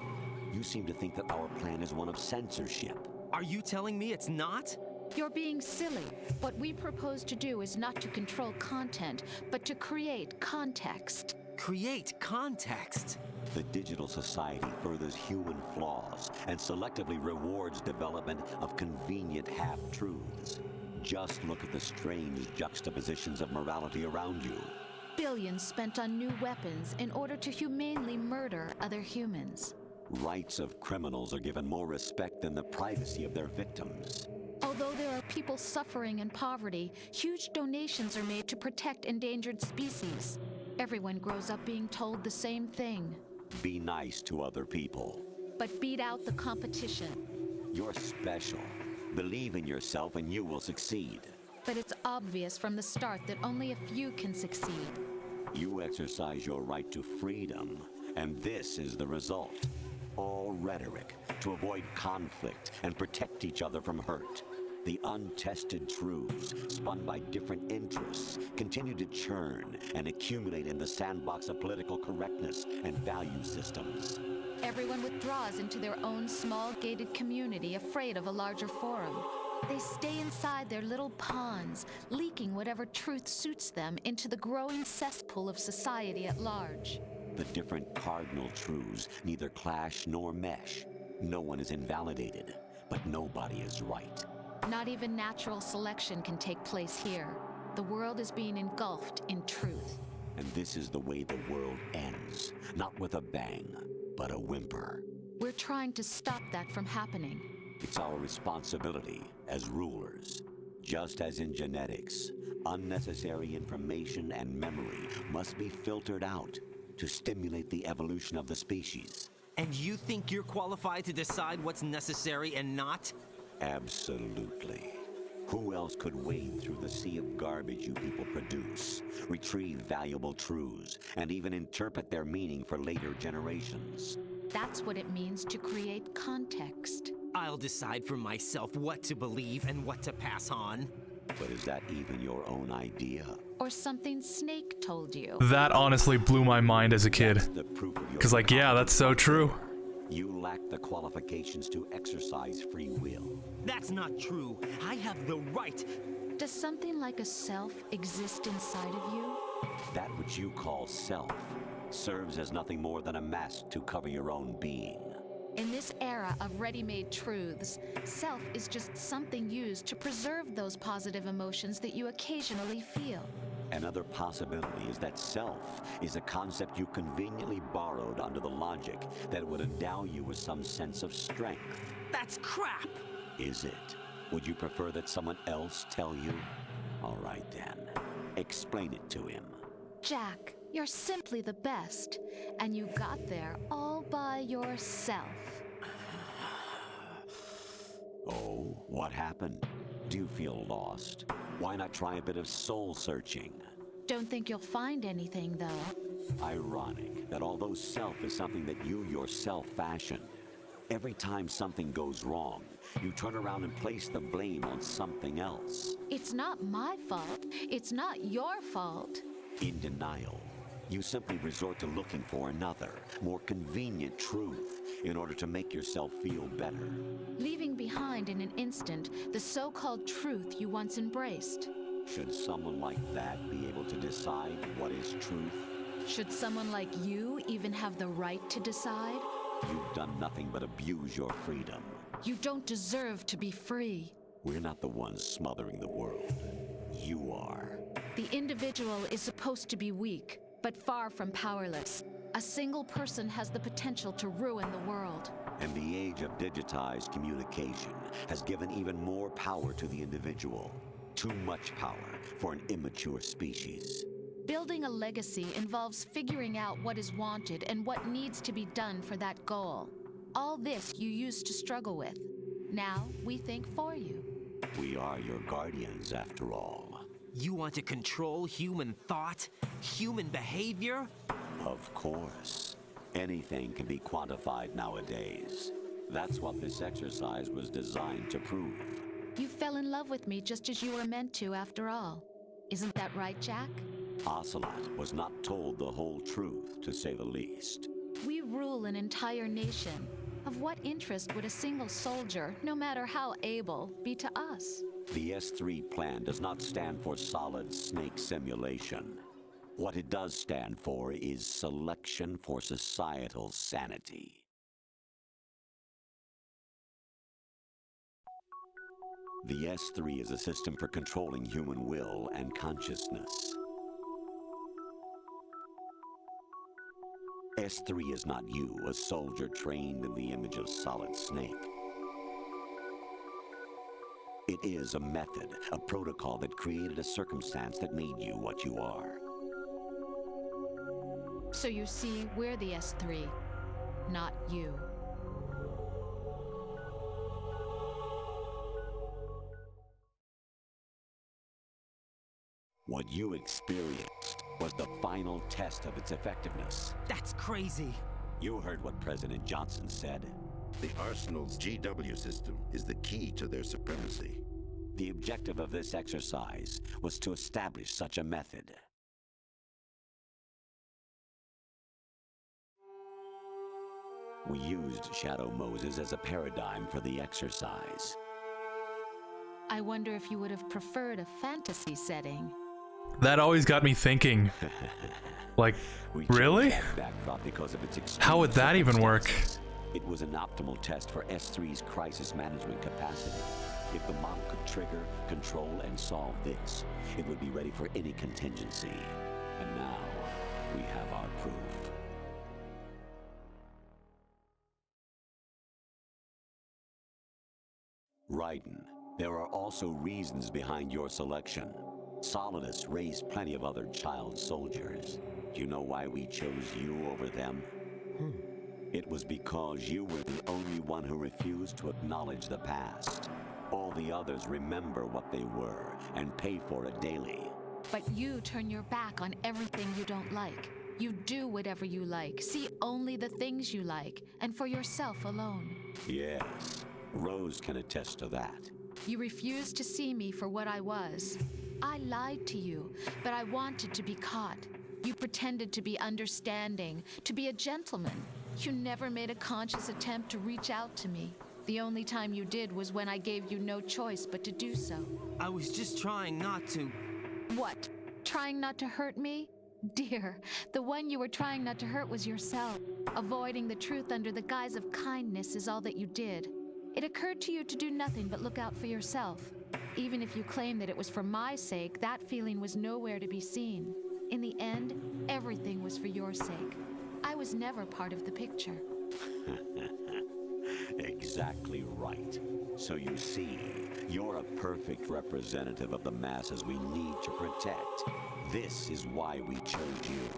You seem to think that our plan is one of censorship. Are you telling me it's not? You're being silly. What we propose to do is not to control content, but to create context. Create context? The digital society furthers human flaws and selectively rewards development of convenient half-truths. Just look at the strange juxtapositions of morality around you. Billions spent on new weapons in order to humanely murder other humans. Rights of criminals are given more respect than the privacy of their victims. Although there are people suffering in poverty, huge donations are made to protect endangered species. Everyone grows up being told the same thing. Be nice to other people. But beat out the competition. You're special. Believe in yourself and you will succeed. But it's obvious from the start that only a few can succeed. You exercise your right to freedom, and this is the result. All rhetoric to avoid conflict and protect each other from hurt. The untested truths, spun by different interests, continue to churn and accumulate in the sandbox of political correctness and value systems. Everyone withdraws into their own small gated community, afraid of a larger forum. They stay inside their little ponds, leaking whatever truth suits them into the growing cesspool of society at large. The different cardinal truths neither clash nor mesh. No one is invalidated, but nobody is right. Not even natural selection can take place here. The world is being engulfed in truth. And this is the way the world ends. Not with a bang, but a whimper. We're trying to stop that from happening. It's our responsibility as rulers. Just as in genetics, unnecessary information and memory must be filtered out to stimulate the evolution of the species. And you think you're qualified to decide what's necessary and not? Absolutely. Who else could wade through the sea of garbage you people produce, retrieve valuable truths, and even interpret their meaning for later generations? That's what it means to create context. I'll decide for myself what to believe and what to pass on. But is that even your own idea? Or something Snake told you? That honestly blew my mind as a kid. Because, like, yeah, that's so true. You lack the qualifications to exercise free will. That's not true. I have the right. Does something like a self exist inside of you? That which you call self serves as nothing more than a mask to cover your own being. In this era of ready-made truths, self is just something used to preserve those positive emotions that you occasionally feel. Another possibility is that self is a concept you conveniently borrowed under the logic that it would endow you with some sense of strength. That's crap! Is it? Would you prefer that someone else tell you? All right then. Explain it to him. Jack, you're simply the best, and you got there all by yourself. Oh, what happened? Do you feel lost? Why not try a bit of soul searching? Don't think you'll find anything, though. Ironic that although self is something that you yourself fashioned, every time something goes wrong, you turn around and place the blame on something else. It's not my fault. It's not your fault. In denial, you simply resort to looking for another, more convenient truth in order to make yourself feel better. Leaving behind in an instant the so-called truth you once embraced. Should someone like that be able to decide what is truth? Should someone like you even have the right to decide? You've done nothing but abuse your freedom. You don't deserve to be free. We're not the ones smothering the world. You are. The individual is supposed to be weak, but far from powerless. A single person has the potential to ruin the world. And the age of digitized communication has given even more power to the individual. Too much power for an immature species. Building a legacy involves figuring out what is wanted and what needs to be done for that goal. All this you used to struggle with. Now we think for you. We are your guardians, after all. You want to control human thought? Human behavior? Of course. Anything can be quantified nowadays. That's what this exercise was designed to prove. You fell in love with me just as you were meant to, after all. Isn't that right, Jack? Ocelot was not told the whole truth, to say the least. We rule an entire nation. Of what interest would a single soldier, no matter how able, be to us? The S3 plan does not stand for solid snake simulation. What it does stand for is selection for societal sanity. The S3 is a system for controlling human will and consciousness. S3 is not you, a soldier trained in the image of Solid Snake. It is a method, a protocol that created a circumstance that made you what you are. So you see, we're the S3, not you. What you experienced was the final test of its effectiveness. That's crazy. You heard what President Johnson said. The Arsenal's GW system is the key to their supremacy. The objective of this exercise was to establish such a method. We used Shadow Moses as a paradigm for the exercise. I wonder if you would have preferred a fantasy setting. That always got me thinking. Like, really? Because of its how would that even work? It was an optimal test for S3's crisis management capacity. If the model could trigger, control, and solve this, it would be ready for any contingency. And now, we have our proof. Raiden, there are also reasons behind your selection. Solidus raised plenty of other child soldiers. Do you know why we chose you over them? It was because you were the only one who refused to acknowledge the past. All the others remember what they were and pay for it daily. But you turn your back on everything you don't like. You do whatever you like, see only the things you like, and for yourself alone. Yes, Rose can attest to that. You refused to see me for what I was. I lied to you, but I wanted to be caught. You pretended to be understanding, to be a gentleman. You never made a conscious attempt to reach out to me. The only time you did was when I gave you no choice but to do so. I was just trying not to... What? Trying not to hurt me? Dear, the one you were trying not to hurt was yourself. Avoiding the truth under the guise of kindness is all that you did. It occurred to you to do nothing but look out for yourself. Even if you claim that it was for my sake, that feeling was nowhere to be seen. In the end, everything was for your sake. I was never part of the picture. Exactly right. So you see, you're a perfect representative of the masses we need to protect. This is why we chose you.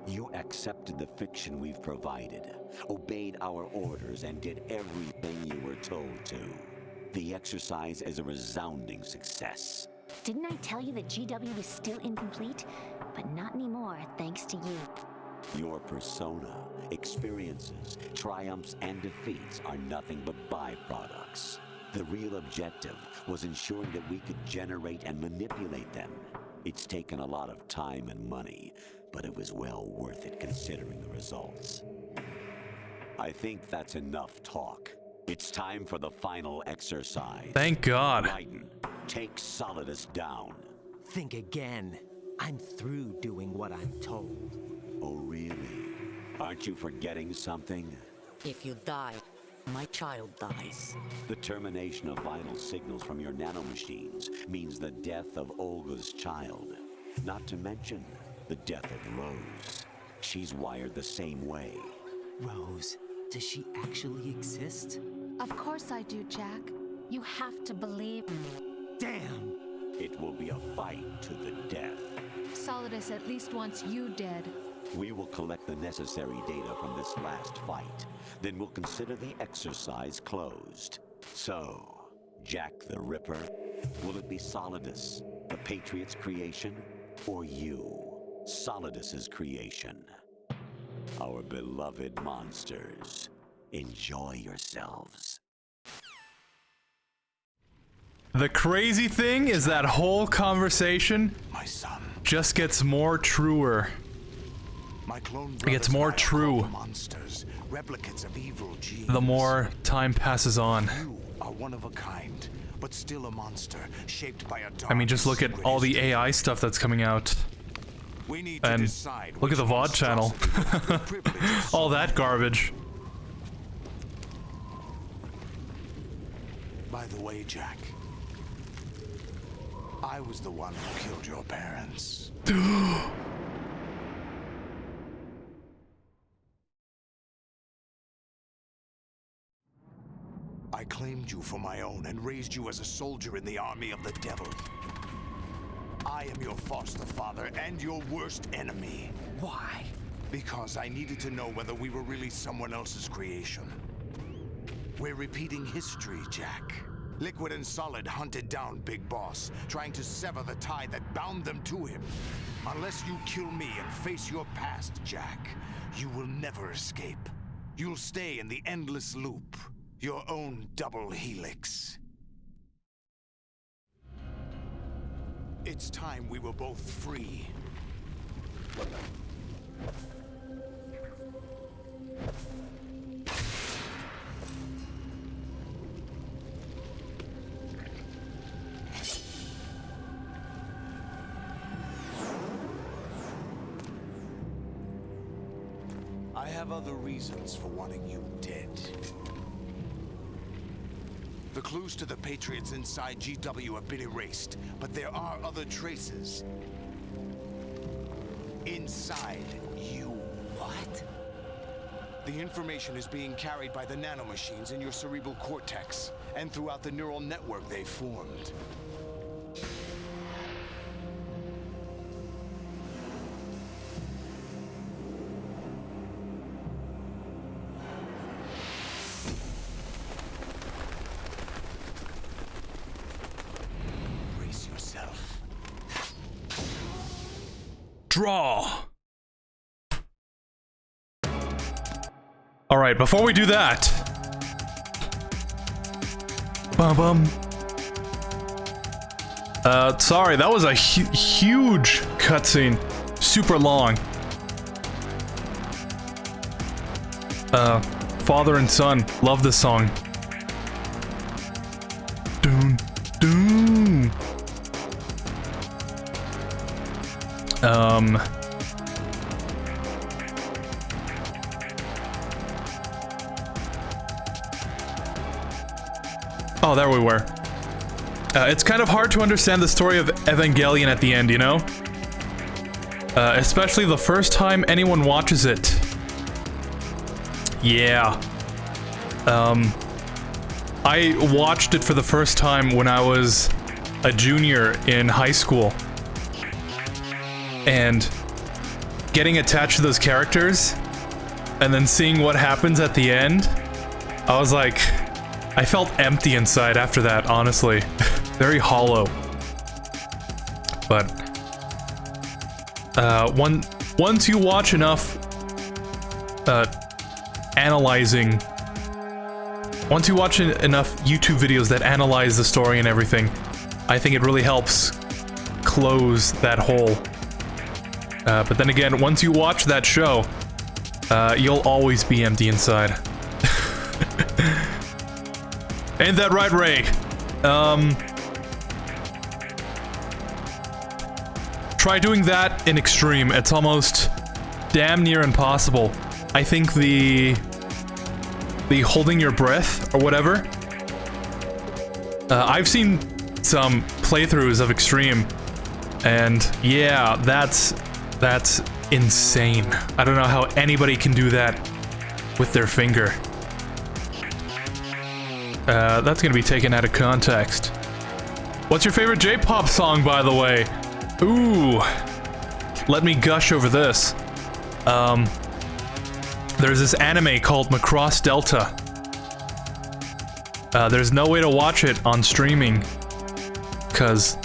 You accepted the fiction we've provided, obeyed our orders, and did everything you were told to. The exercise is a resounding success. Didn't I tell you that GW was still incomplete? But not anymore, thanks to you. Your persona, experiences, triumphs, and defeats are nothing but byproducts. The real objective was ensuring that we could generate and manipulate them. It's taken a lot of time and money, but it was well worth it considering the results. I think that's enough talk. It's time for the final exercise. Thank God. Raiden, take Solidus down. Think again. I'm through doing what I'm told. Oh, really? Aren't you forgetting something? If you die, my child dies. The termination of vital signals from your nanomachines means the death of Olga's child. Not to mention the death of Rose. She's wired the same way. Rose, does she actually exist? Of course I do, Jack. You have to believe me. Damn! It will be a fight to the death. Solidus at least wants you dead. We will collect the necessary data from this last fight. Then we'll consider the exercise closed. So, Jack the Ripper, will it be Solidus, the Patriot's creation, or you, Solidus's creation? Our beloved monsters, enjoy yourselves. The crazy thing is that whole conversation just gets more truer. My clone it gets more true monsters, replicates of evil genes. The more time passes on. You are one of a kind, but still a monster, shaped by a dark. I mean, just look at all the AI stuff that's coming out. We need to and decide look at the VOD channel. All that garbage. By the way, Jack, I was the one who killed your parents. I claimed you for my own and raised you as a soldier in the army of the devil. I am your foster father and your worst enemy. Why? Because I needed to know whether we were really someone else's creation. We're repeating history, Jack. Liquid and Solid hunted down Big Boss, trying to sever the tie that bound them to him. Unless you kill me and face your past, Jack, you will never escape. You'll stay in the endless loop, your own double helix. It's time we were both free. I have other reasons for wanting you dead. The clues to the Patriots inside GW have been erased, but there are other traces. Inside you. What? The information is being carried by the nanomachines in your cerebral cortex, and throughout the neural network they've formed. Draw! Alright, before we do that... Bum-bum. Sorry, that was a huge cutscene. Super long. Father and son. Love this song. Doon, doon. Oh, there we were. It's kind of hard to understand the story of Evangelion at the end, you know? Especially the first time anyone watches it. Yeah. I watched it for the first time when I was a junior in high school. And getting attached to those characters, and then seeing what happens at the end, I was like, I felt empty inside after that, honestly. Very hollow. But, once you watch enough, analyzing, once you watch enough YouTube videos that analyze the story and everything, I think it really helps close that hole. But then again, once you watch that show, you'll always be empty inside. Ain't that right, Ray? Try doing that in Extreme. It's almost damn near impossible. I think the holding your breath or whatever. I've seen some playthroughs of Extreme, and yeah, that's insane. I don't know how anybody can do that with their finger. That's gonna be taken out of context. What's your favorite J-pop song, by the way? Ooh, let me gush over this. There's this anime called Macross Delta. There's no way to watch it on streaming, because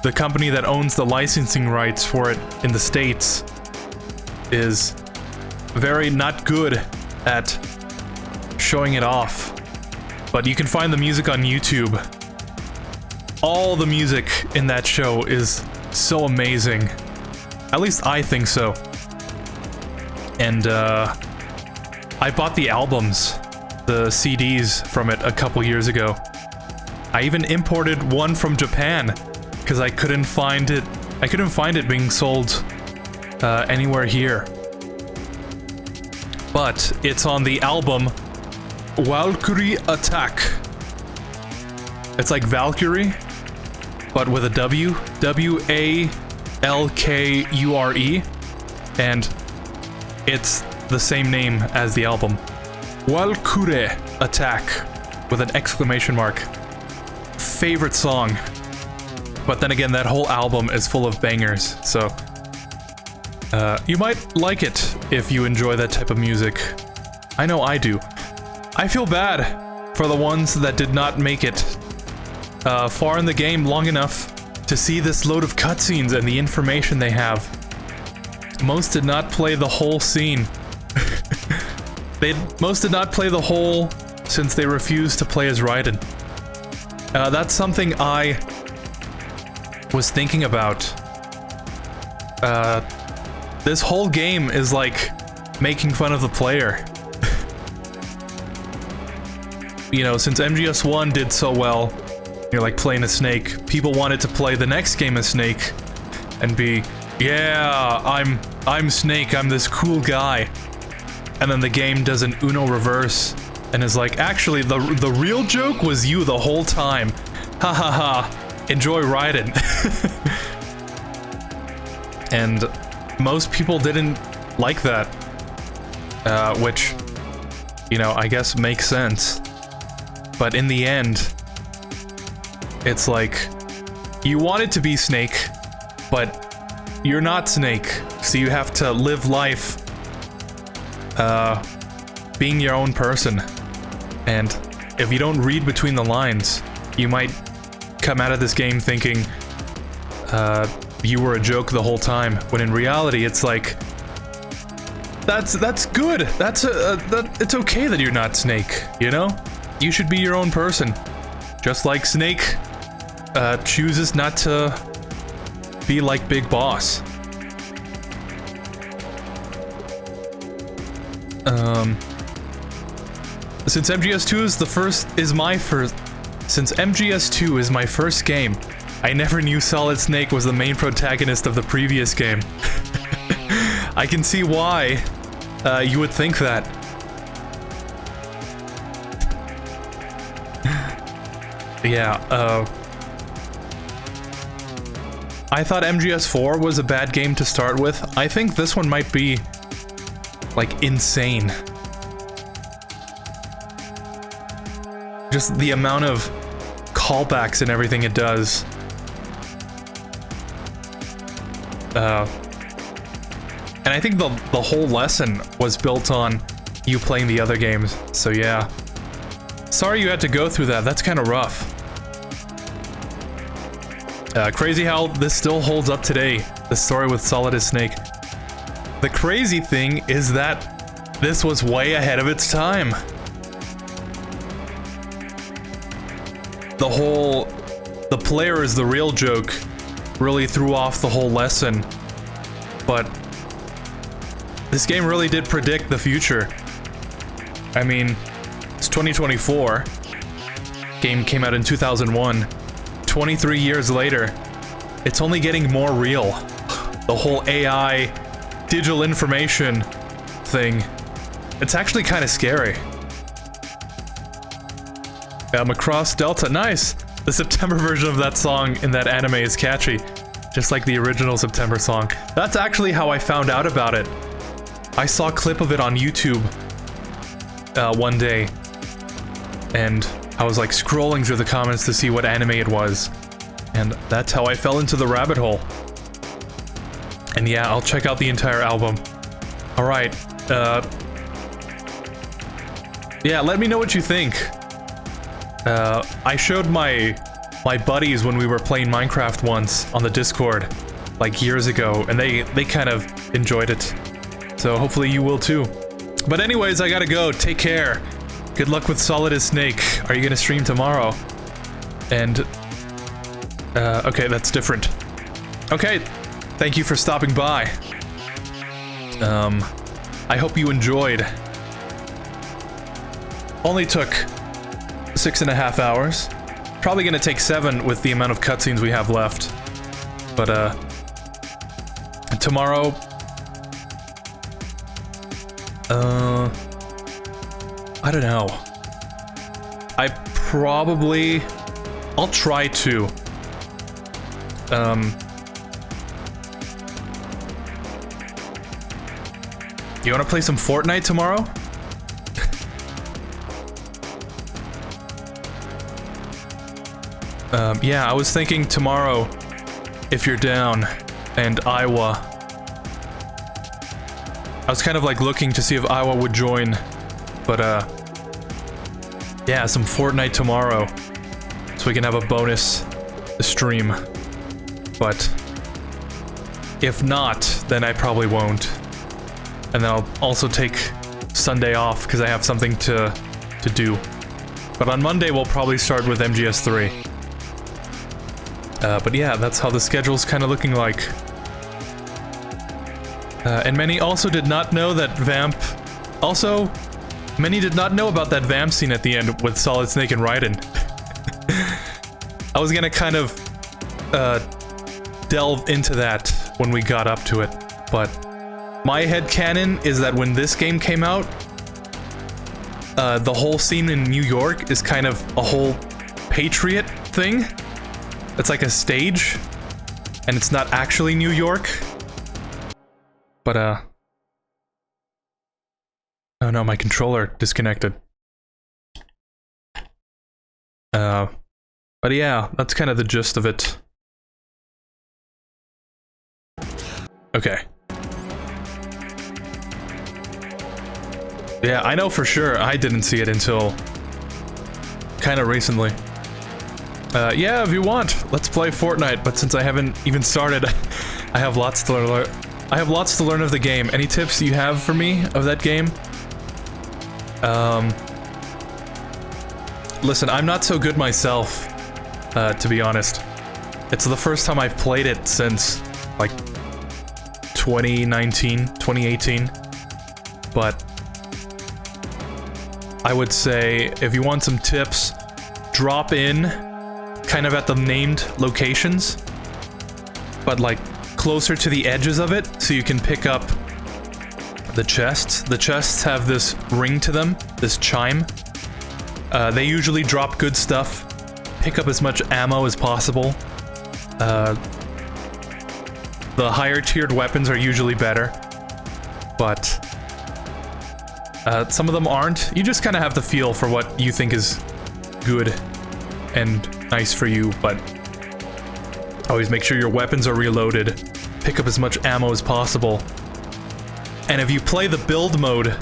the company that owns the licensing rights for it in the States is very not good at showing it off. But you can find the music on YouTube. All the music in that show is so amazing. At least I think so. And I bought the albums, the CDs from it a couple years ago. I even imported one from Japan because I couldn't find it being sold anywhere here. But it's on the album Valkyrie Attack. It's like Valkyrie, but with a W. W-A-L-K-U-R-E. And it's the same name as the album. Valkyrie Attack with an exclamation mark. Favorite song. But then again, that whole album is full of bangers, so you might like it if you enjoy that type of music. I know I do. I feel bad for the ones that did not make it far in the game long enough to see this load of cutscenes and the information they have. Most did not play the whole scene. Most did not play the whole since they refused to play as Raiden. That's something I was thinking about. This whole game is like making fun of the player. You know, since MGS1 did so well, you're like playing a Snake, people wanted to play the next game as Snake and be, yeah, I'm Snake, I'm this cool guy. And then the game does an Uno reverse and is like, actually, the real joke was you the whole time. Ha ha ha. Enjoy Raiden. And most people didn't like that. Which, you know, I guess makes sense. But in the end, it's like, you wanted to be Snake, but you're not Snake. So you have to live life being your own person. And if you don't read between the lines, you might come out of this game thinking you were a joke the whole time, when in reality it's like, that's good. It's okay that you're not Snake, you know? You should be your own person. Just like Snake chooses not to be like Big Boss. Since MGS2 is my first game, I never knew Solid Snake was the main protagonist of the previous game. I can see why you would think that. Yeah, I thought MGS4 was a bad game to start with. I think this one might be, like, insane. Just the amount of callbacks and everything it does. And I think the whole lesson was built on you playing the other games, so yeah. Sorry you had to go through that, that's kind of rough. Crazy how this still holds up today, the story with Solid as Snake. The crazy thing is that this was way ahead of its time. The player is the real joke really threw off the whole lesson. But this game really did predict the future. I mean, it's 2024. Game came out in 2001. 23 years later, it's only getting more real. The whole AI, digital information thing, it's actually kind of scary. Macross Delta, nice! The September version of that song in that anime is catchy, just like the original September song. That's actually how I found out about it. I saw a clip of it on YouTube one day, and I was like scrolling through the comments to see what anime it was, and that's how I fell into the rabbit hole. And yeah, I'll check out the entire album. Alright, yeah, let me know what you think. I showed my buddies when we were playing Minecraft once on the Discord, like years ago, and they kind of enjoyed it. So hopefully you will too. But anyways, I gotta go. Take care. Good luck with Solid as Snake. Are you gonna stream tomorrow? And, okay, that's different. Okay, thank you for stopping by. I hope you enjoyed. Only took 6.5 hours. Probably gonna take 7 with the amount of cutscenes we have left. But, tomorrow... I don't know. I'll try to. You wanna play some Fortnite tomorrow? Yeah, I was thinking tomorrow, if you're down, and Iowa. I was kind of like looking to see if Iowa would join, but yeah, some Fortnite tomorrow. That's so we can have a bonus stream. But if not, then I probably won't. And then I'll also take Sunday off because I have something to do. But on Monday we'll probably start with MGS3. But yeah, that's how the schedule's kind of looking like. And many also did not know that Vamp... Also, many did not know about that Vamp scene at the end with Solid Snake and Raiden. I was gonna kind of delve into that when we got up to it, but my headcanon is that when this game came out, the whole scene in New York is kind of a whole Patriot thing. It's like a stage, and it's not actually New York. But, oh no, my controller disconnected. But yeah, that's kind of the gist of it. Okay. Yeah, I know for sure I didn't see it until kind of recently. Yeah, if you want, let's play Fortnite, but since I haven't even started, I have lots to learn. I have lots to learn of the game. Any tips you have for me of that game? Listen, I'm not so good myself, to be honest. It's the first time I've played it since, like, 2019, 2018. But I would say, if you want some tips, drop in kind of at the named locations, but like closer to the edges of it, so you can pick up the chests. The chests have this ring to them, this chime. They usually drop good stuff. Pick up as much ammo as possible. The higher tiered weapons are usually better, but some of them aren't. You just kind of have to feel for what you think is good and nice for you, but always make sure your weapons are reloaded. Pick up as much ammo as possible. And if you play the build mode,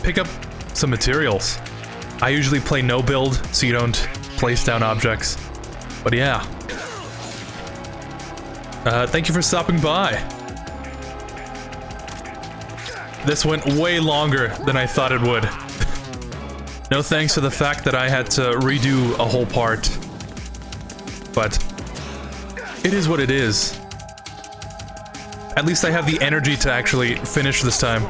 pick up some materials. I usually play no build, so you don't place down objects. But yeah. Thank you for stopping by. This went way longer than I thought it would. No thanks to the fact that I had to redo a whole part. But it is what it is. At least I have the energy to actually finish this time.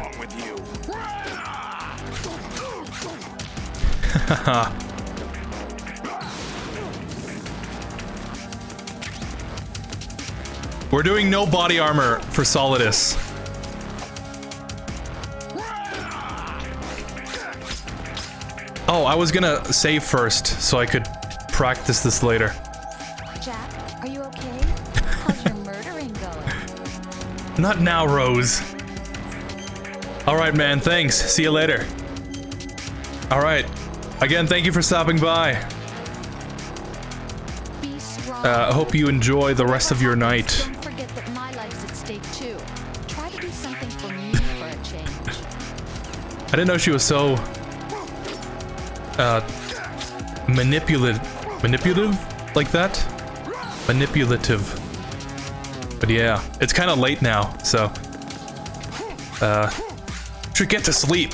We're doing no body armor for Solidus. Oh, I was gonna save first so I could practice this later. Jack, are you okay? How's your murdering going? Not now, Rose. Alright, man, thanks. See you later. Alright. Again, thank you for stopping by. Be strong. I hope you enjoy the rest of your night. Don't forget that my life's at stake too. Try to do something for me for a change. I didn't know she was so manipulative like that? Manipulative. But yeah, it's kind of late now, so should get to sleep.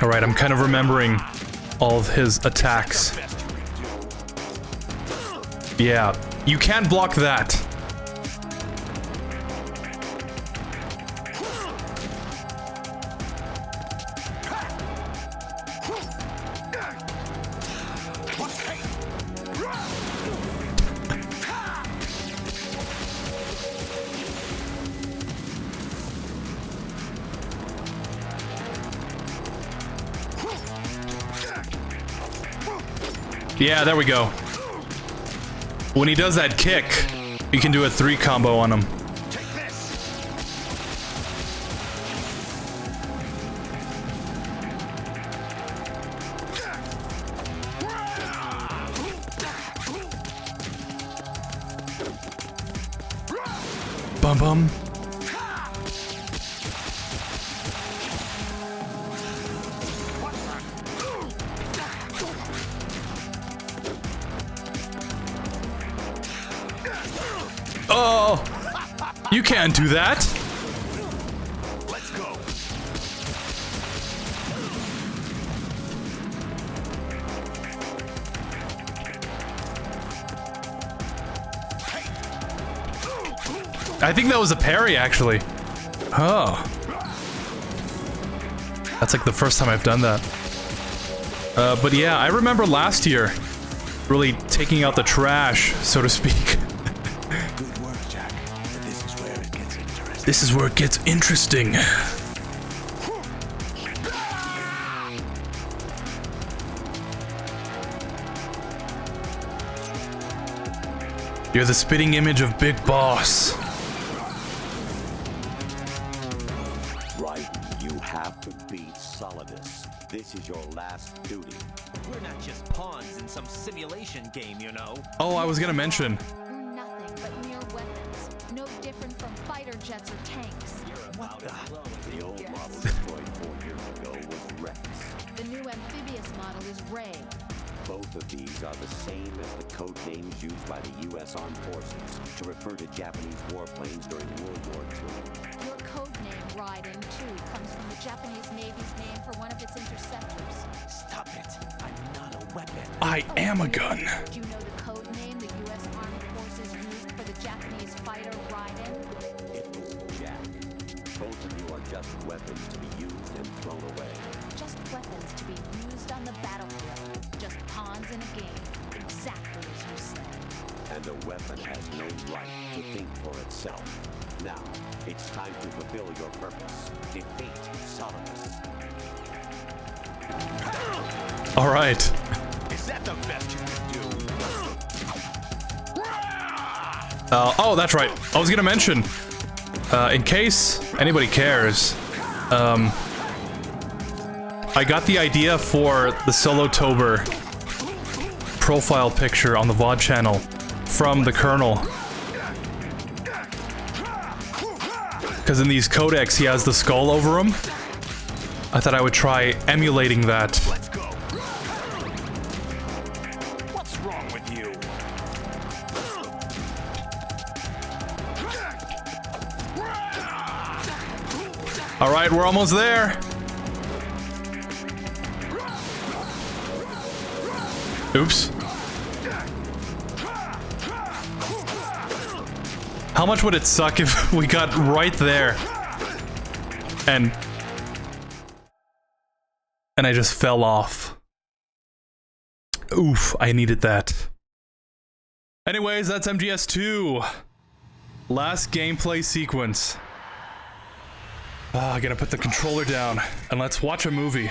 Alright, I'm kind of remembering all of his attacks. Yeah, you can't block that. Yeah, there we go. When he does that kick, you can do a 3 combo on him. bum bum. Oh, you can't do that. Let's go. I think that was a parry, actually. Oh. That's like the first time I've done that. But yeah, I remember last year really taking out the trash, so to speak. Good work, Jack. This is where it gets interesting. This is where it gets interesting. You're the spitting image of Big Boss. Right, you have to beat Solidus. This is your last duty. We're not just pawns in some simulation game, you know. Oh, I was gonna mention. We're nothing but mere weapons. No different from fighter jets or tanks. What The old model destroyed 4 years ago was Rex. The new amphibious model is Ray. Both of these are the same as the code names used by the U.S. Armed Forces to refer to Japanese warplanes during World War II. Your code name, Raiden, too, comes from the Japanese Navy's name for one of its interceptors. Stop it. I'm not a weapon. I am a gun. Do you know the code name the U.S. Armed Forces used for the Japanese fighter Raiden? It was Jack. Both of you are just weapons to be used and thrown away. Just weapons to be used on the battlefield. Just pawns in a game. Exactly as you said. And a weapon has no right to think for itself. Now, it's time to fulfill your purpose. Defeat Solidus. All right. Is that the best you can do? Oh, that's right. I was gonna mention, in case anybody cares, I got the idea for the Solo-tober profile picture on the VOD channel from the Colonel. Because in these codecs, he has the skull over him. I thought I would try emulating that. Let's go. What's wrong with you? All right, we're almost there. Oops. How much would it suck if we got right there and I just fell off? Oof, I needed that. Anyways, that's MGS2. Last gameplay sequence. I gotta put the controller down and let's watch a movie.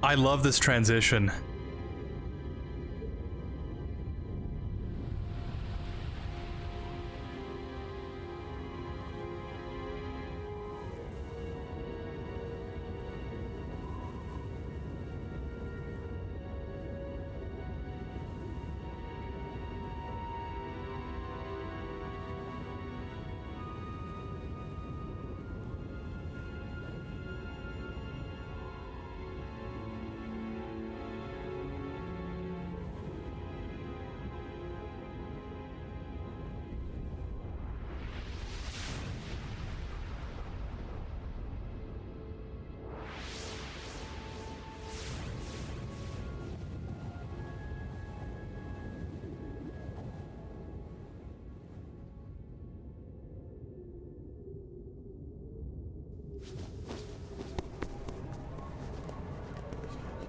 I love this transition.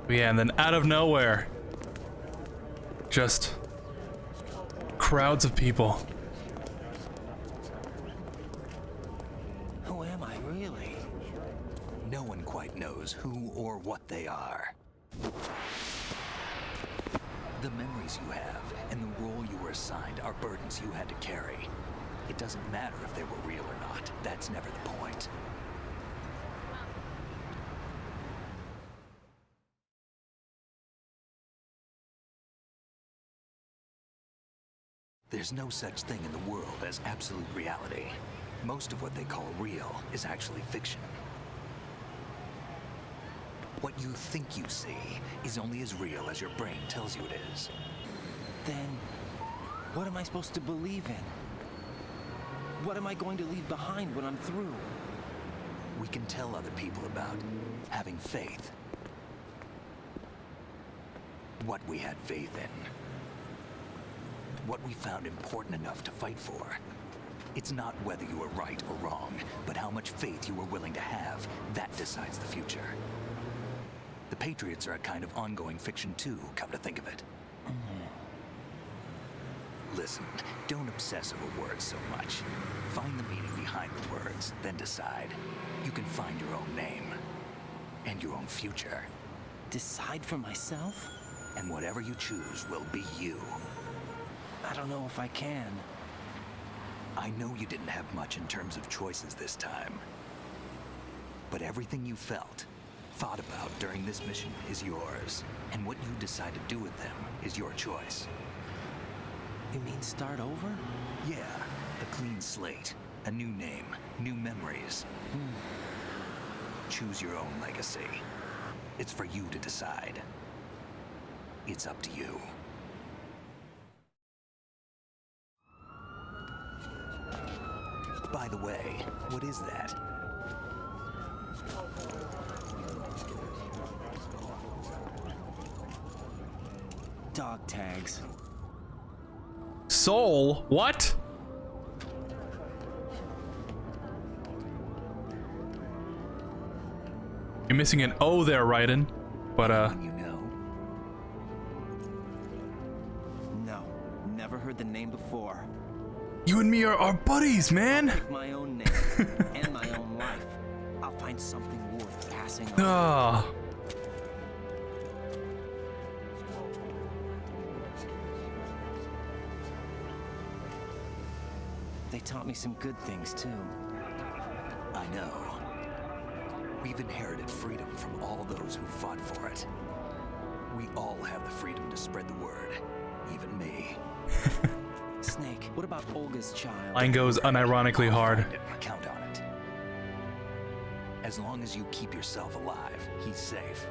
Yeah, and then out of nowhere, just crowds of people. Who am I, really? No one quite knows who or what they are. The memories you have and the role you were assigned are burdens you had to carry. It doesn't matter if they were real or not. That's never the point. There's no such thing in the world as absolute reality. Most of what they call real is actually fiction. What you think you see is only as real as your brain tells you it is. Then, what am I supposed to believe in? What am I going to leave behind when I'm through? We can tell other people about having faith. What we had faith in. What we found important enough to fight for. It's not whether you were right or wrong, but how much faith you were willing to have. That decides the future. The Patriots are a kind of ongoing fiction too, come to think of it. Listen, don't obsess over words so much. Find the meaning behind the words, then decide. You can find your own name. And your own future. Decide for myself? And whatever you choose will be you. I don't know if I can. I know you didn't have much in terms of choices this time. But everything you felt, thought about during this mission is yours. And what you decide to do with them is your choice. You mean start over? Yeah, a clean slate, a new name, new memories. Choose your own legacy. It's for you to decide. It's up to you. By the way, what is that? Dog tags. Soul? What? You're missing an O there, Raiden. But, You know. No, never heard the name before. You and me are buddies, man! I'll pick my own name and my own life. I'll find something worth passing on. Ah. They taught me some good things, too. I know. We've inherited freedom from all those who fought for it. We all have the freedom to spread the word. Even me. Snake, what about Olga's child? Line goes unironically hard. Count on it. As long as you keep yourself alive, he's safe.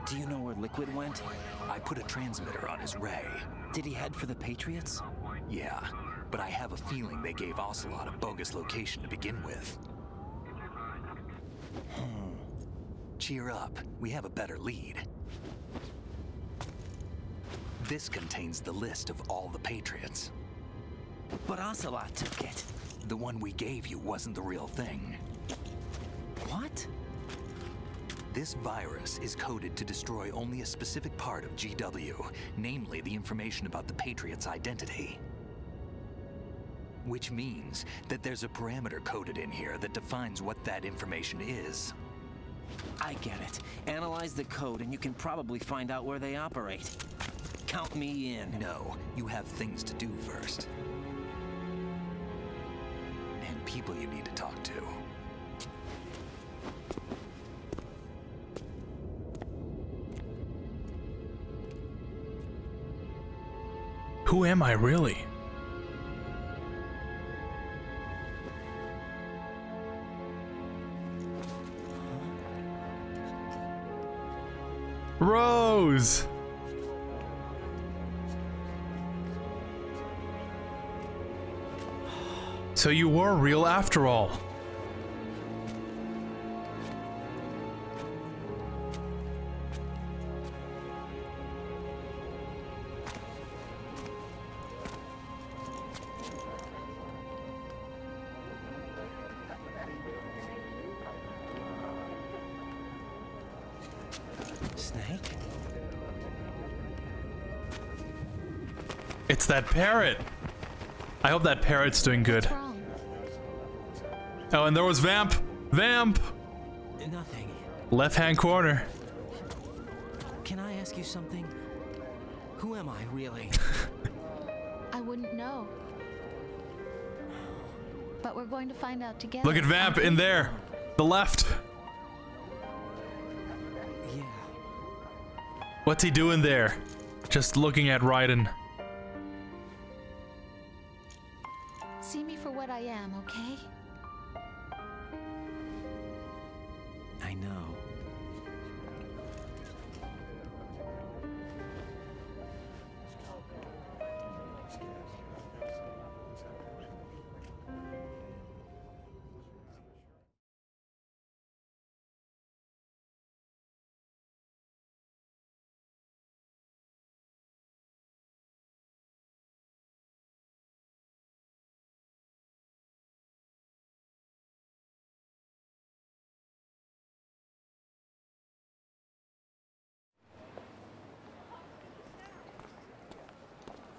Do you know where Liquid went? I put a transmitter on his ray. Did he head for the Patriots? Yeah, but I have a feeling they gave Ocelot a bogus location to begin with. Cheer up, we have a better lead. This contains the list of all the Patriots. But Ocelot took it. The one we gave you wasn't the real thing. What? This virus is coded to destroy only a specific part of GW, namely the information about the Patriot's identity. Which means that there's a parameter coded in here that defines what that information is. I get it. Analyze the code and you can probably find out where they operate. Count me in. No, you have things to do first. And people you need to talk to. Who am I really? Rose! So you were real after all. Snake? It's that parrot. I hope that parrot's doing good. Oh, and there was Vamp. Vamp. Nothing. Left-hand corner. Can I ask you something? Who am I, really? I wouldn't know. But we're going to find out together. Look at Vamp in there. The left. Yeah. What's he doing there? Just looking at Raiden. See me for what I am, okay? I know.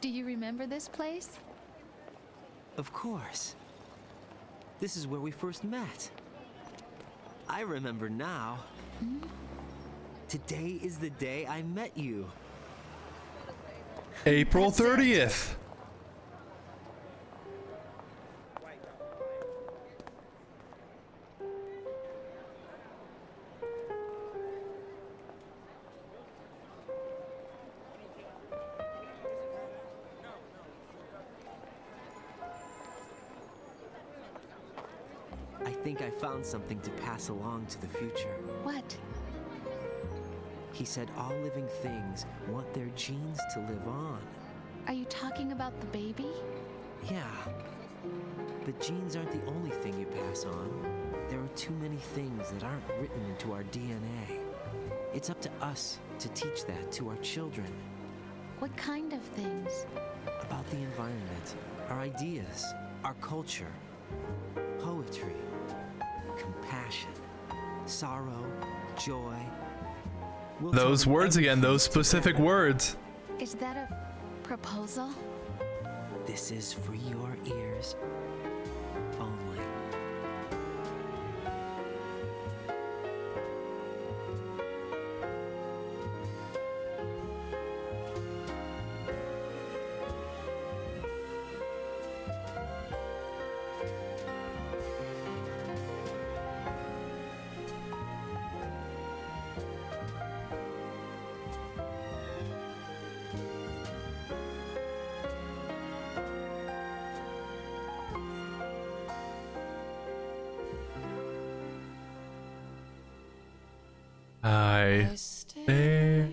Do you remember this place? Of course. This is where we first met. I remember now. Today is the day I met you. April 30th. I think I found something to pass along to the future. What? He said all living things want their genes to live on. Are you talking about the baby? Yeah. But genes aren't the only thing you pass on. There are too many things that aren't written into our DNA. It's up to us to teach that to our children. What kind of things? About the environment, our ideas, our culture, poetry, compassion, sorrow, joy. Those words again, those specific words. Is that a proposal? This is for your ears only. I stare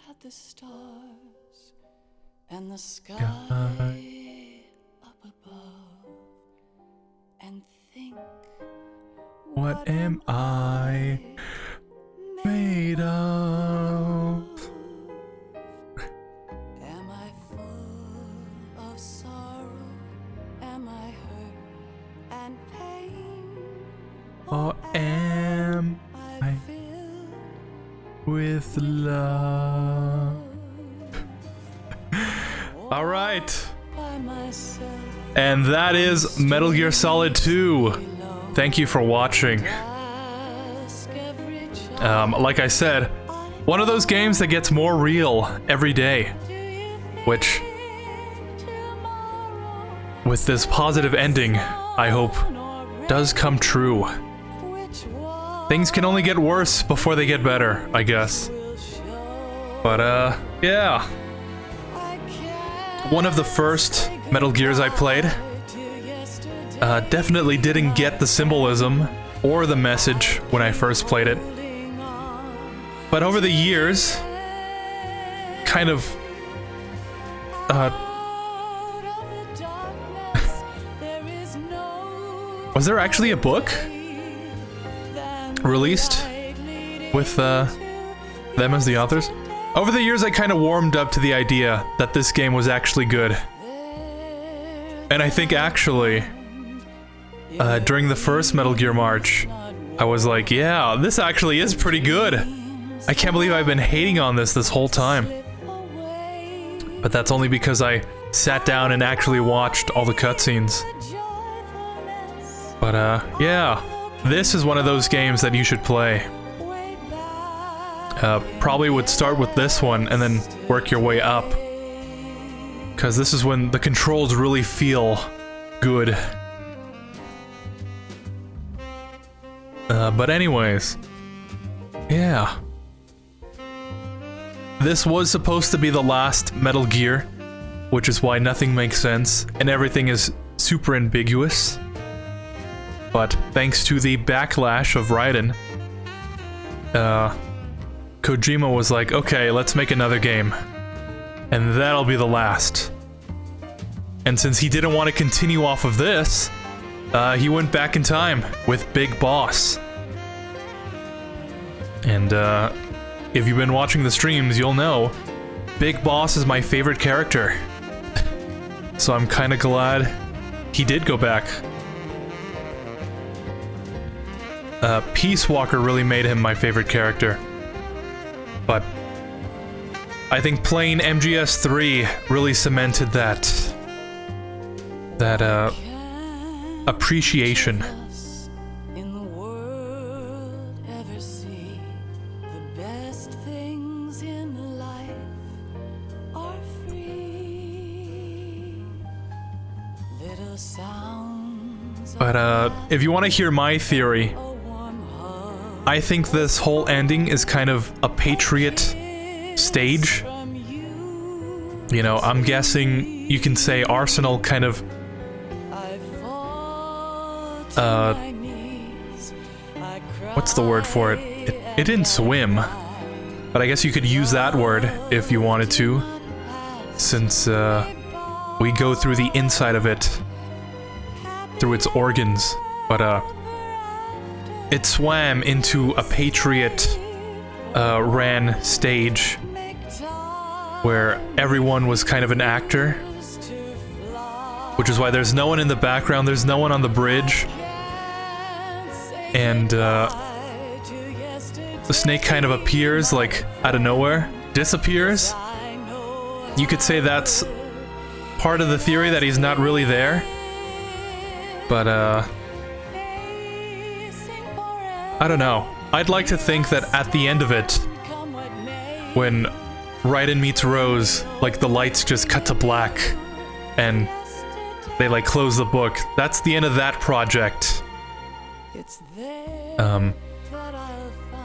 at the stars and the sky up above and think, what am I made of? am I full of sorrow? Am I hurt and pain? Or am I with love? All right. And that is Metal Gear Solid 2. Thank you for watching. Like I said, one of those games that gets more real every day, which, with this positive ending, I hope does come true. Things can only get worse before they get better, I guess. But, yeah. One of the first Metal Gears I played. Definitely didn't get the symbolism or the message when I first played it. But over the years, kind of, was there actually a book released with them as the authors? Over the years, I kind of warmed up to the idea that this game was actually good. And I think actually, during the first Metal Gear March, I was like, yeah, this actually is pretty good. I can't believe I've been hating on this whole time. But that's only because I sat down and actually watched all the cutscenes. But yeah, this is one of those games that you should play. Probably would start with this one and then work your way up. Because this is when the controls really feel good. But anyways, yeah. This was supposed to be the last Metal Gear, which is why nothing makes sense and everything is super ambiguous. But thanks to the backlash of Raiden, Kojima was like, okay, let's make another game. And that'll be the last. And since he didn't want to continue off of this, he went back in time with Big Boss. And if you've been watching the streams, you'll know Big Boss is my favorite character. So I'm kind of glad he did go back. Peace Walker really made him my favorite character. But I think playing MGS3 really cemented that appreciation. But if you want to hear my theory, I think this whole ending is kind of a Patriot stage. You know, I'm guessing you can say Arsenal kind of what's the word for it? It didn't swim, but I guess you could use that word if you wanted to, since we go through the inside of it, through its organs. But it swam into a Patriot ran stage where everyone was kind of an actor, which is why there's no one in the background, there's no one on the bridge, and the snake kind of appears like out of nowhere, disappears. You could say that's part of the theory that he's not really there, but I don't know. I'd like to think that at the end of it, when Raiden meets Rose, like the lights just cut to black and they like close the book. That's the end of that project.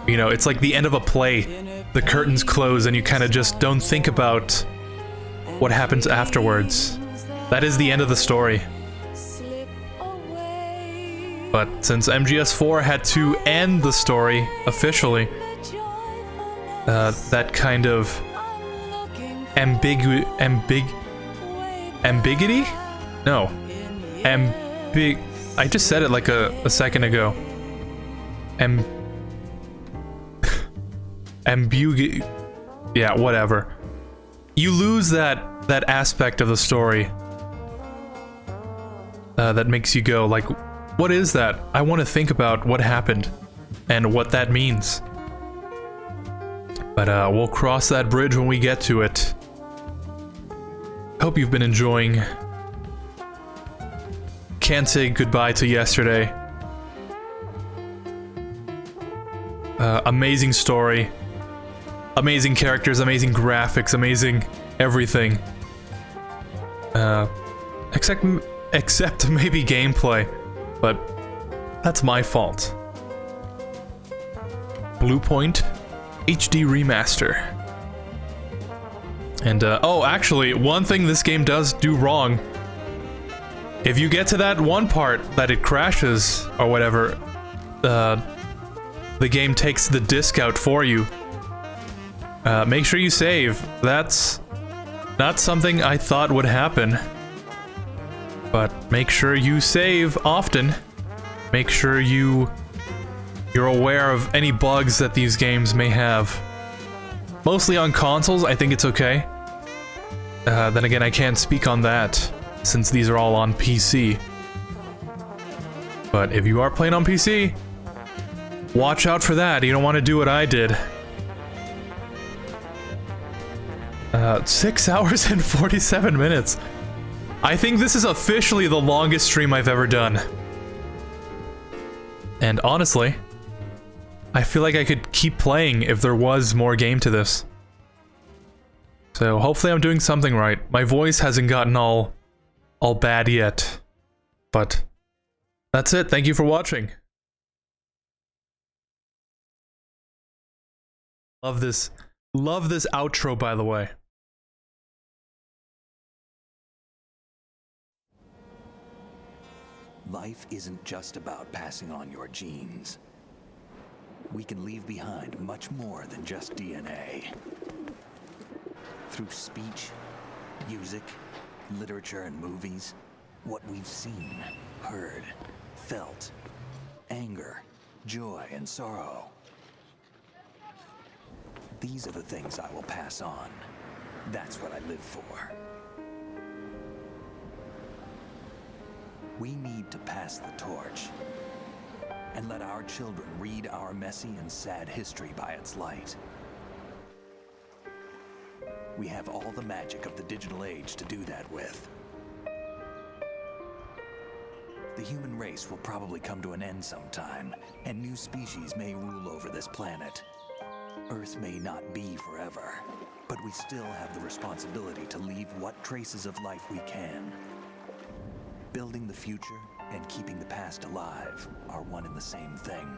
You know, it's like the end of a play. The curtains close and you kind of just don't think about what happens afterwards. That is the end of the story. But since MGS4 had to end the story officially, that kind of ambiguity? No. I just said it like a second ago. Yeah, whatever. You lose that aspect of the story that makes you go like, what is that? I want to think about what happened and what that means. But we'll cross that bridge when we get to it. Hope you've been enjoying. Can't say goodbye to yesterday. Amazing story. Amazing characters, amazing graphics, amazing everything. Except maybe gameplay. But that's my fault. Blue Point HD Remaster. And, oh, actually, one thing this game does do wrong. If you get to that one part that it crashes, or whatever, the game takes the disc out for you. Make sure you save. That's not something I thought would happen. But make sure you save often. Make sure you're aware of any bugs that these games may have. Mostly on consoles, I think it's okay. Then again, I can't speak on that, since these are all on PC. But if you are playing on PC, watch out for that. You don't want to do what I did. 6 hours and 47 minutes. I think this is officially the longest stream I've ever done. And honestly, I feel like I could keep playing if there was more game to this. So hopefully I'm doing something right. My voice hasn't gotten all bad yet. But that's it. Thank you for watching. Love this outro, by the way. Life isn't just about passing on your genes. We can leave behind much more than just DNA. Through speech, music, literature, and movies, what we've seen, heard, felt, anger, joy, and sorrow. These are the things I will pass on. That's what I live for. We need to pass the torch and let our children read our messy and sad history by its light. We have all the magic of the digital age to do that with. The human race will probably come to an end sometime, and new species may rule over this planet. Earth may not be forever, but we still have the responsibility to leave what traces of life we can. Building the future and keeping the past alive are one and the same thing.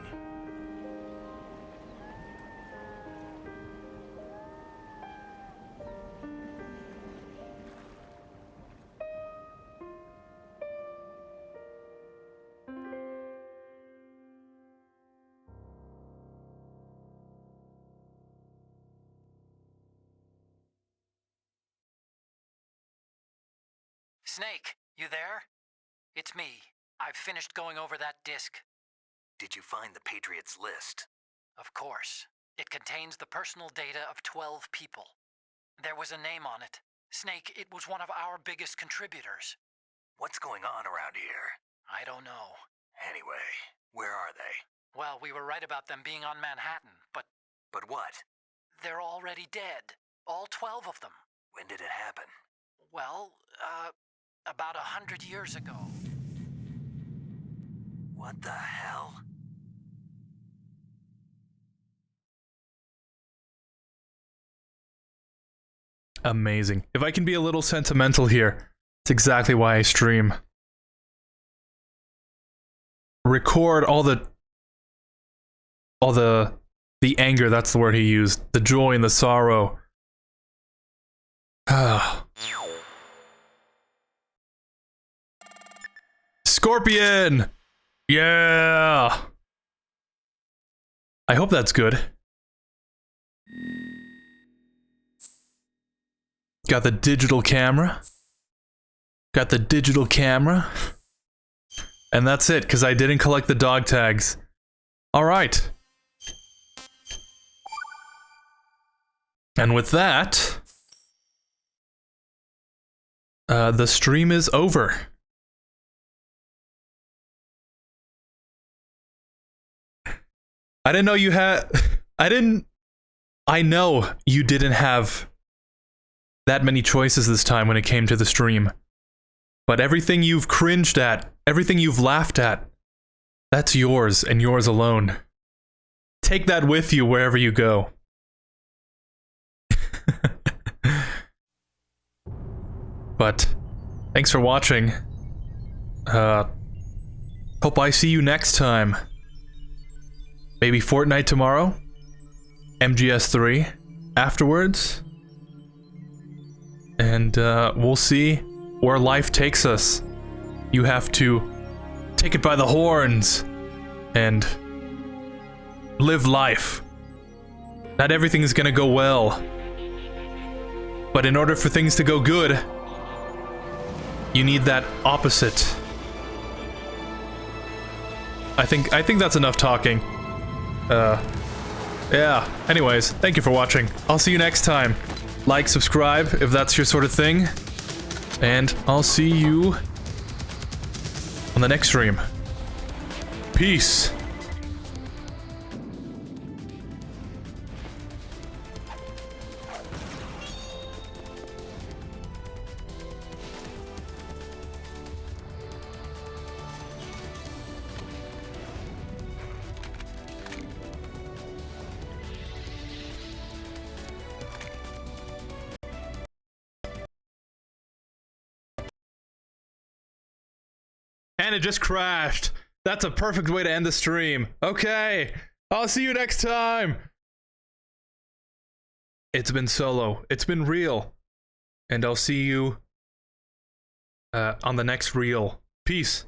Snake, you there? It's me. I've finished going over that disk. Did you find the Patriots list? Of course. It contains the personal data of 12 people. There was a name on it. Snake, it was one of our biggest contributors. What's going on around here? I don't know. Anyway, where are they? Well, we were right about them being on Manhattan, but... But what? They're already dead. All 12 of them. When did it happen? Well, about 100 years ago. What the hell? Amazing. If I can be a little sentimental here, it's exactly why I stream. Record all the anger, that's the word he used. The joy and the sorrow. Scorpion! Yeah! I hope that's good. Got the digital camera. Got the digital camera. And that's it, because I didn't collect the dog tags. Alright. And with that, the stream is over. I didn't know you had... I know you didn't have that many choices this time when it came to the stream. But everything you've cringed at, everything you've laughed at, that's yours and yours alone. Take that with you wherever you go. But thanks for watching. Hope I see you next time. Maybe Fortnite tomorrow? MGS3 afterwards? And we'll see where life takes us. You have to take it by the horns and live life. Not everything is gonna go well. But in order for things to go good, you need that opposite. I think that's enough talking. Yeah. Anyways, thank you for watching. I'll see you next time. Like, subscribe if that's your sort of thing. And I'll see you on the next stream. Peace. And it just crashed. That's a perfect way to end the stream. Okay. I'll see you next time. It's been Solo. It's been real. And I'll see you on the next reel. Peace.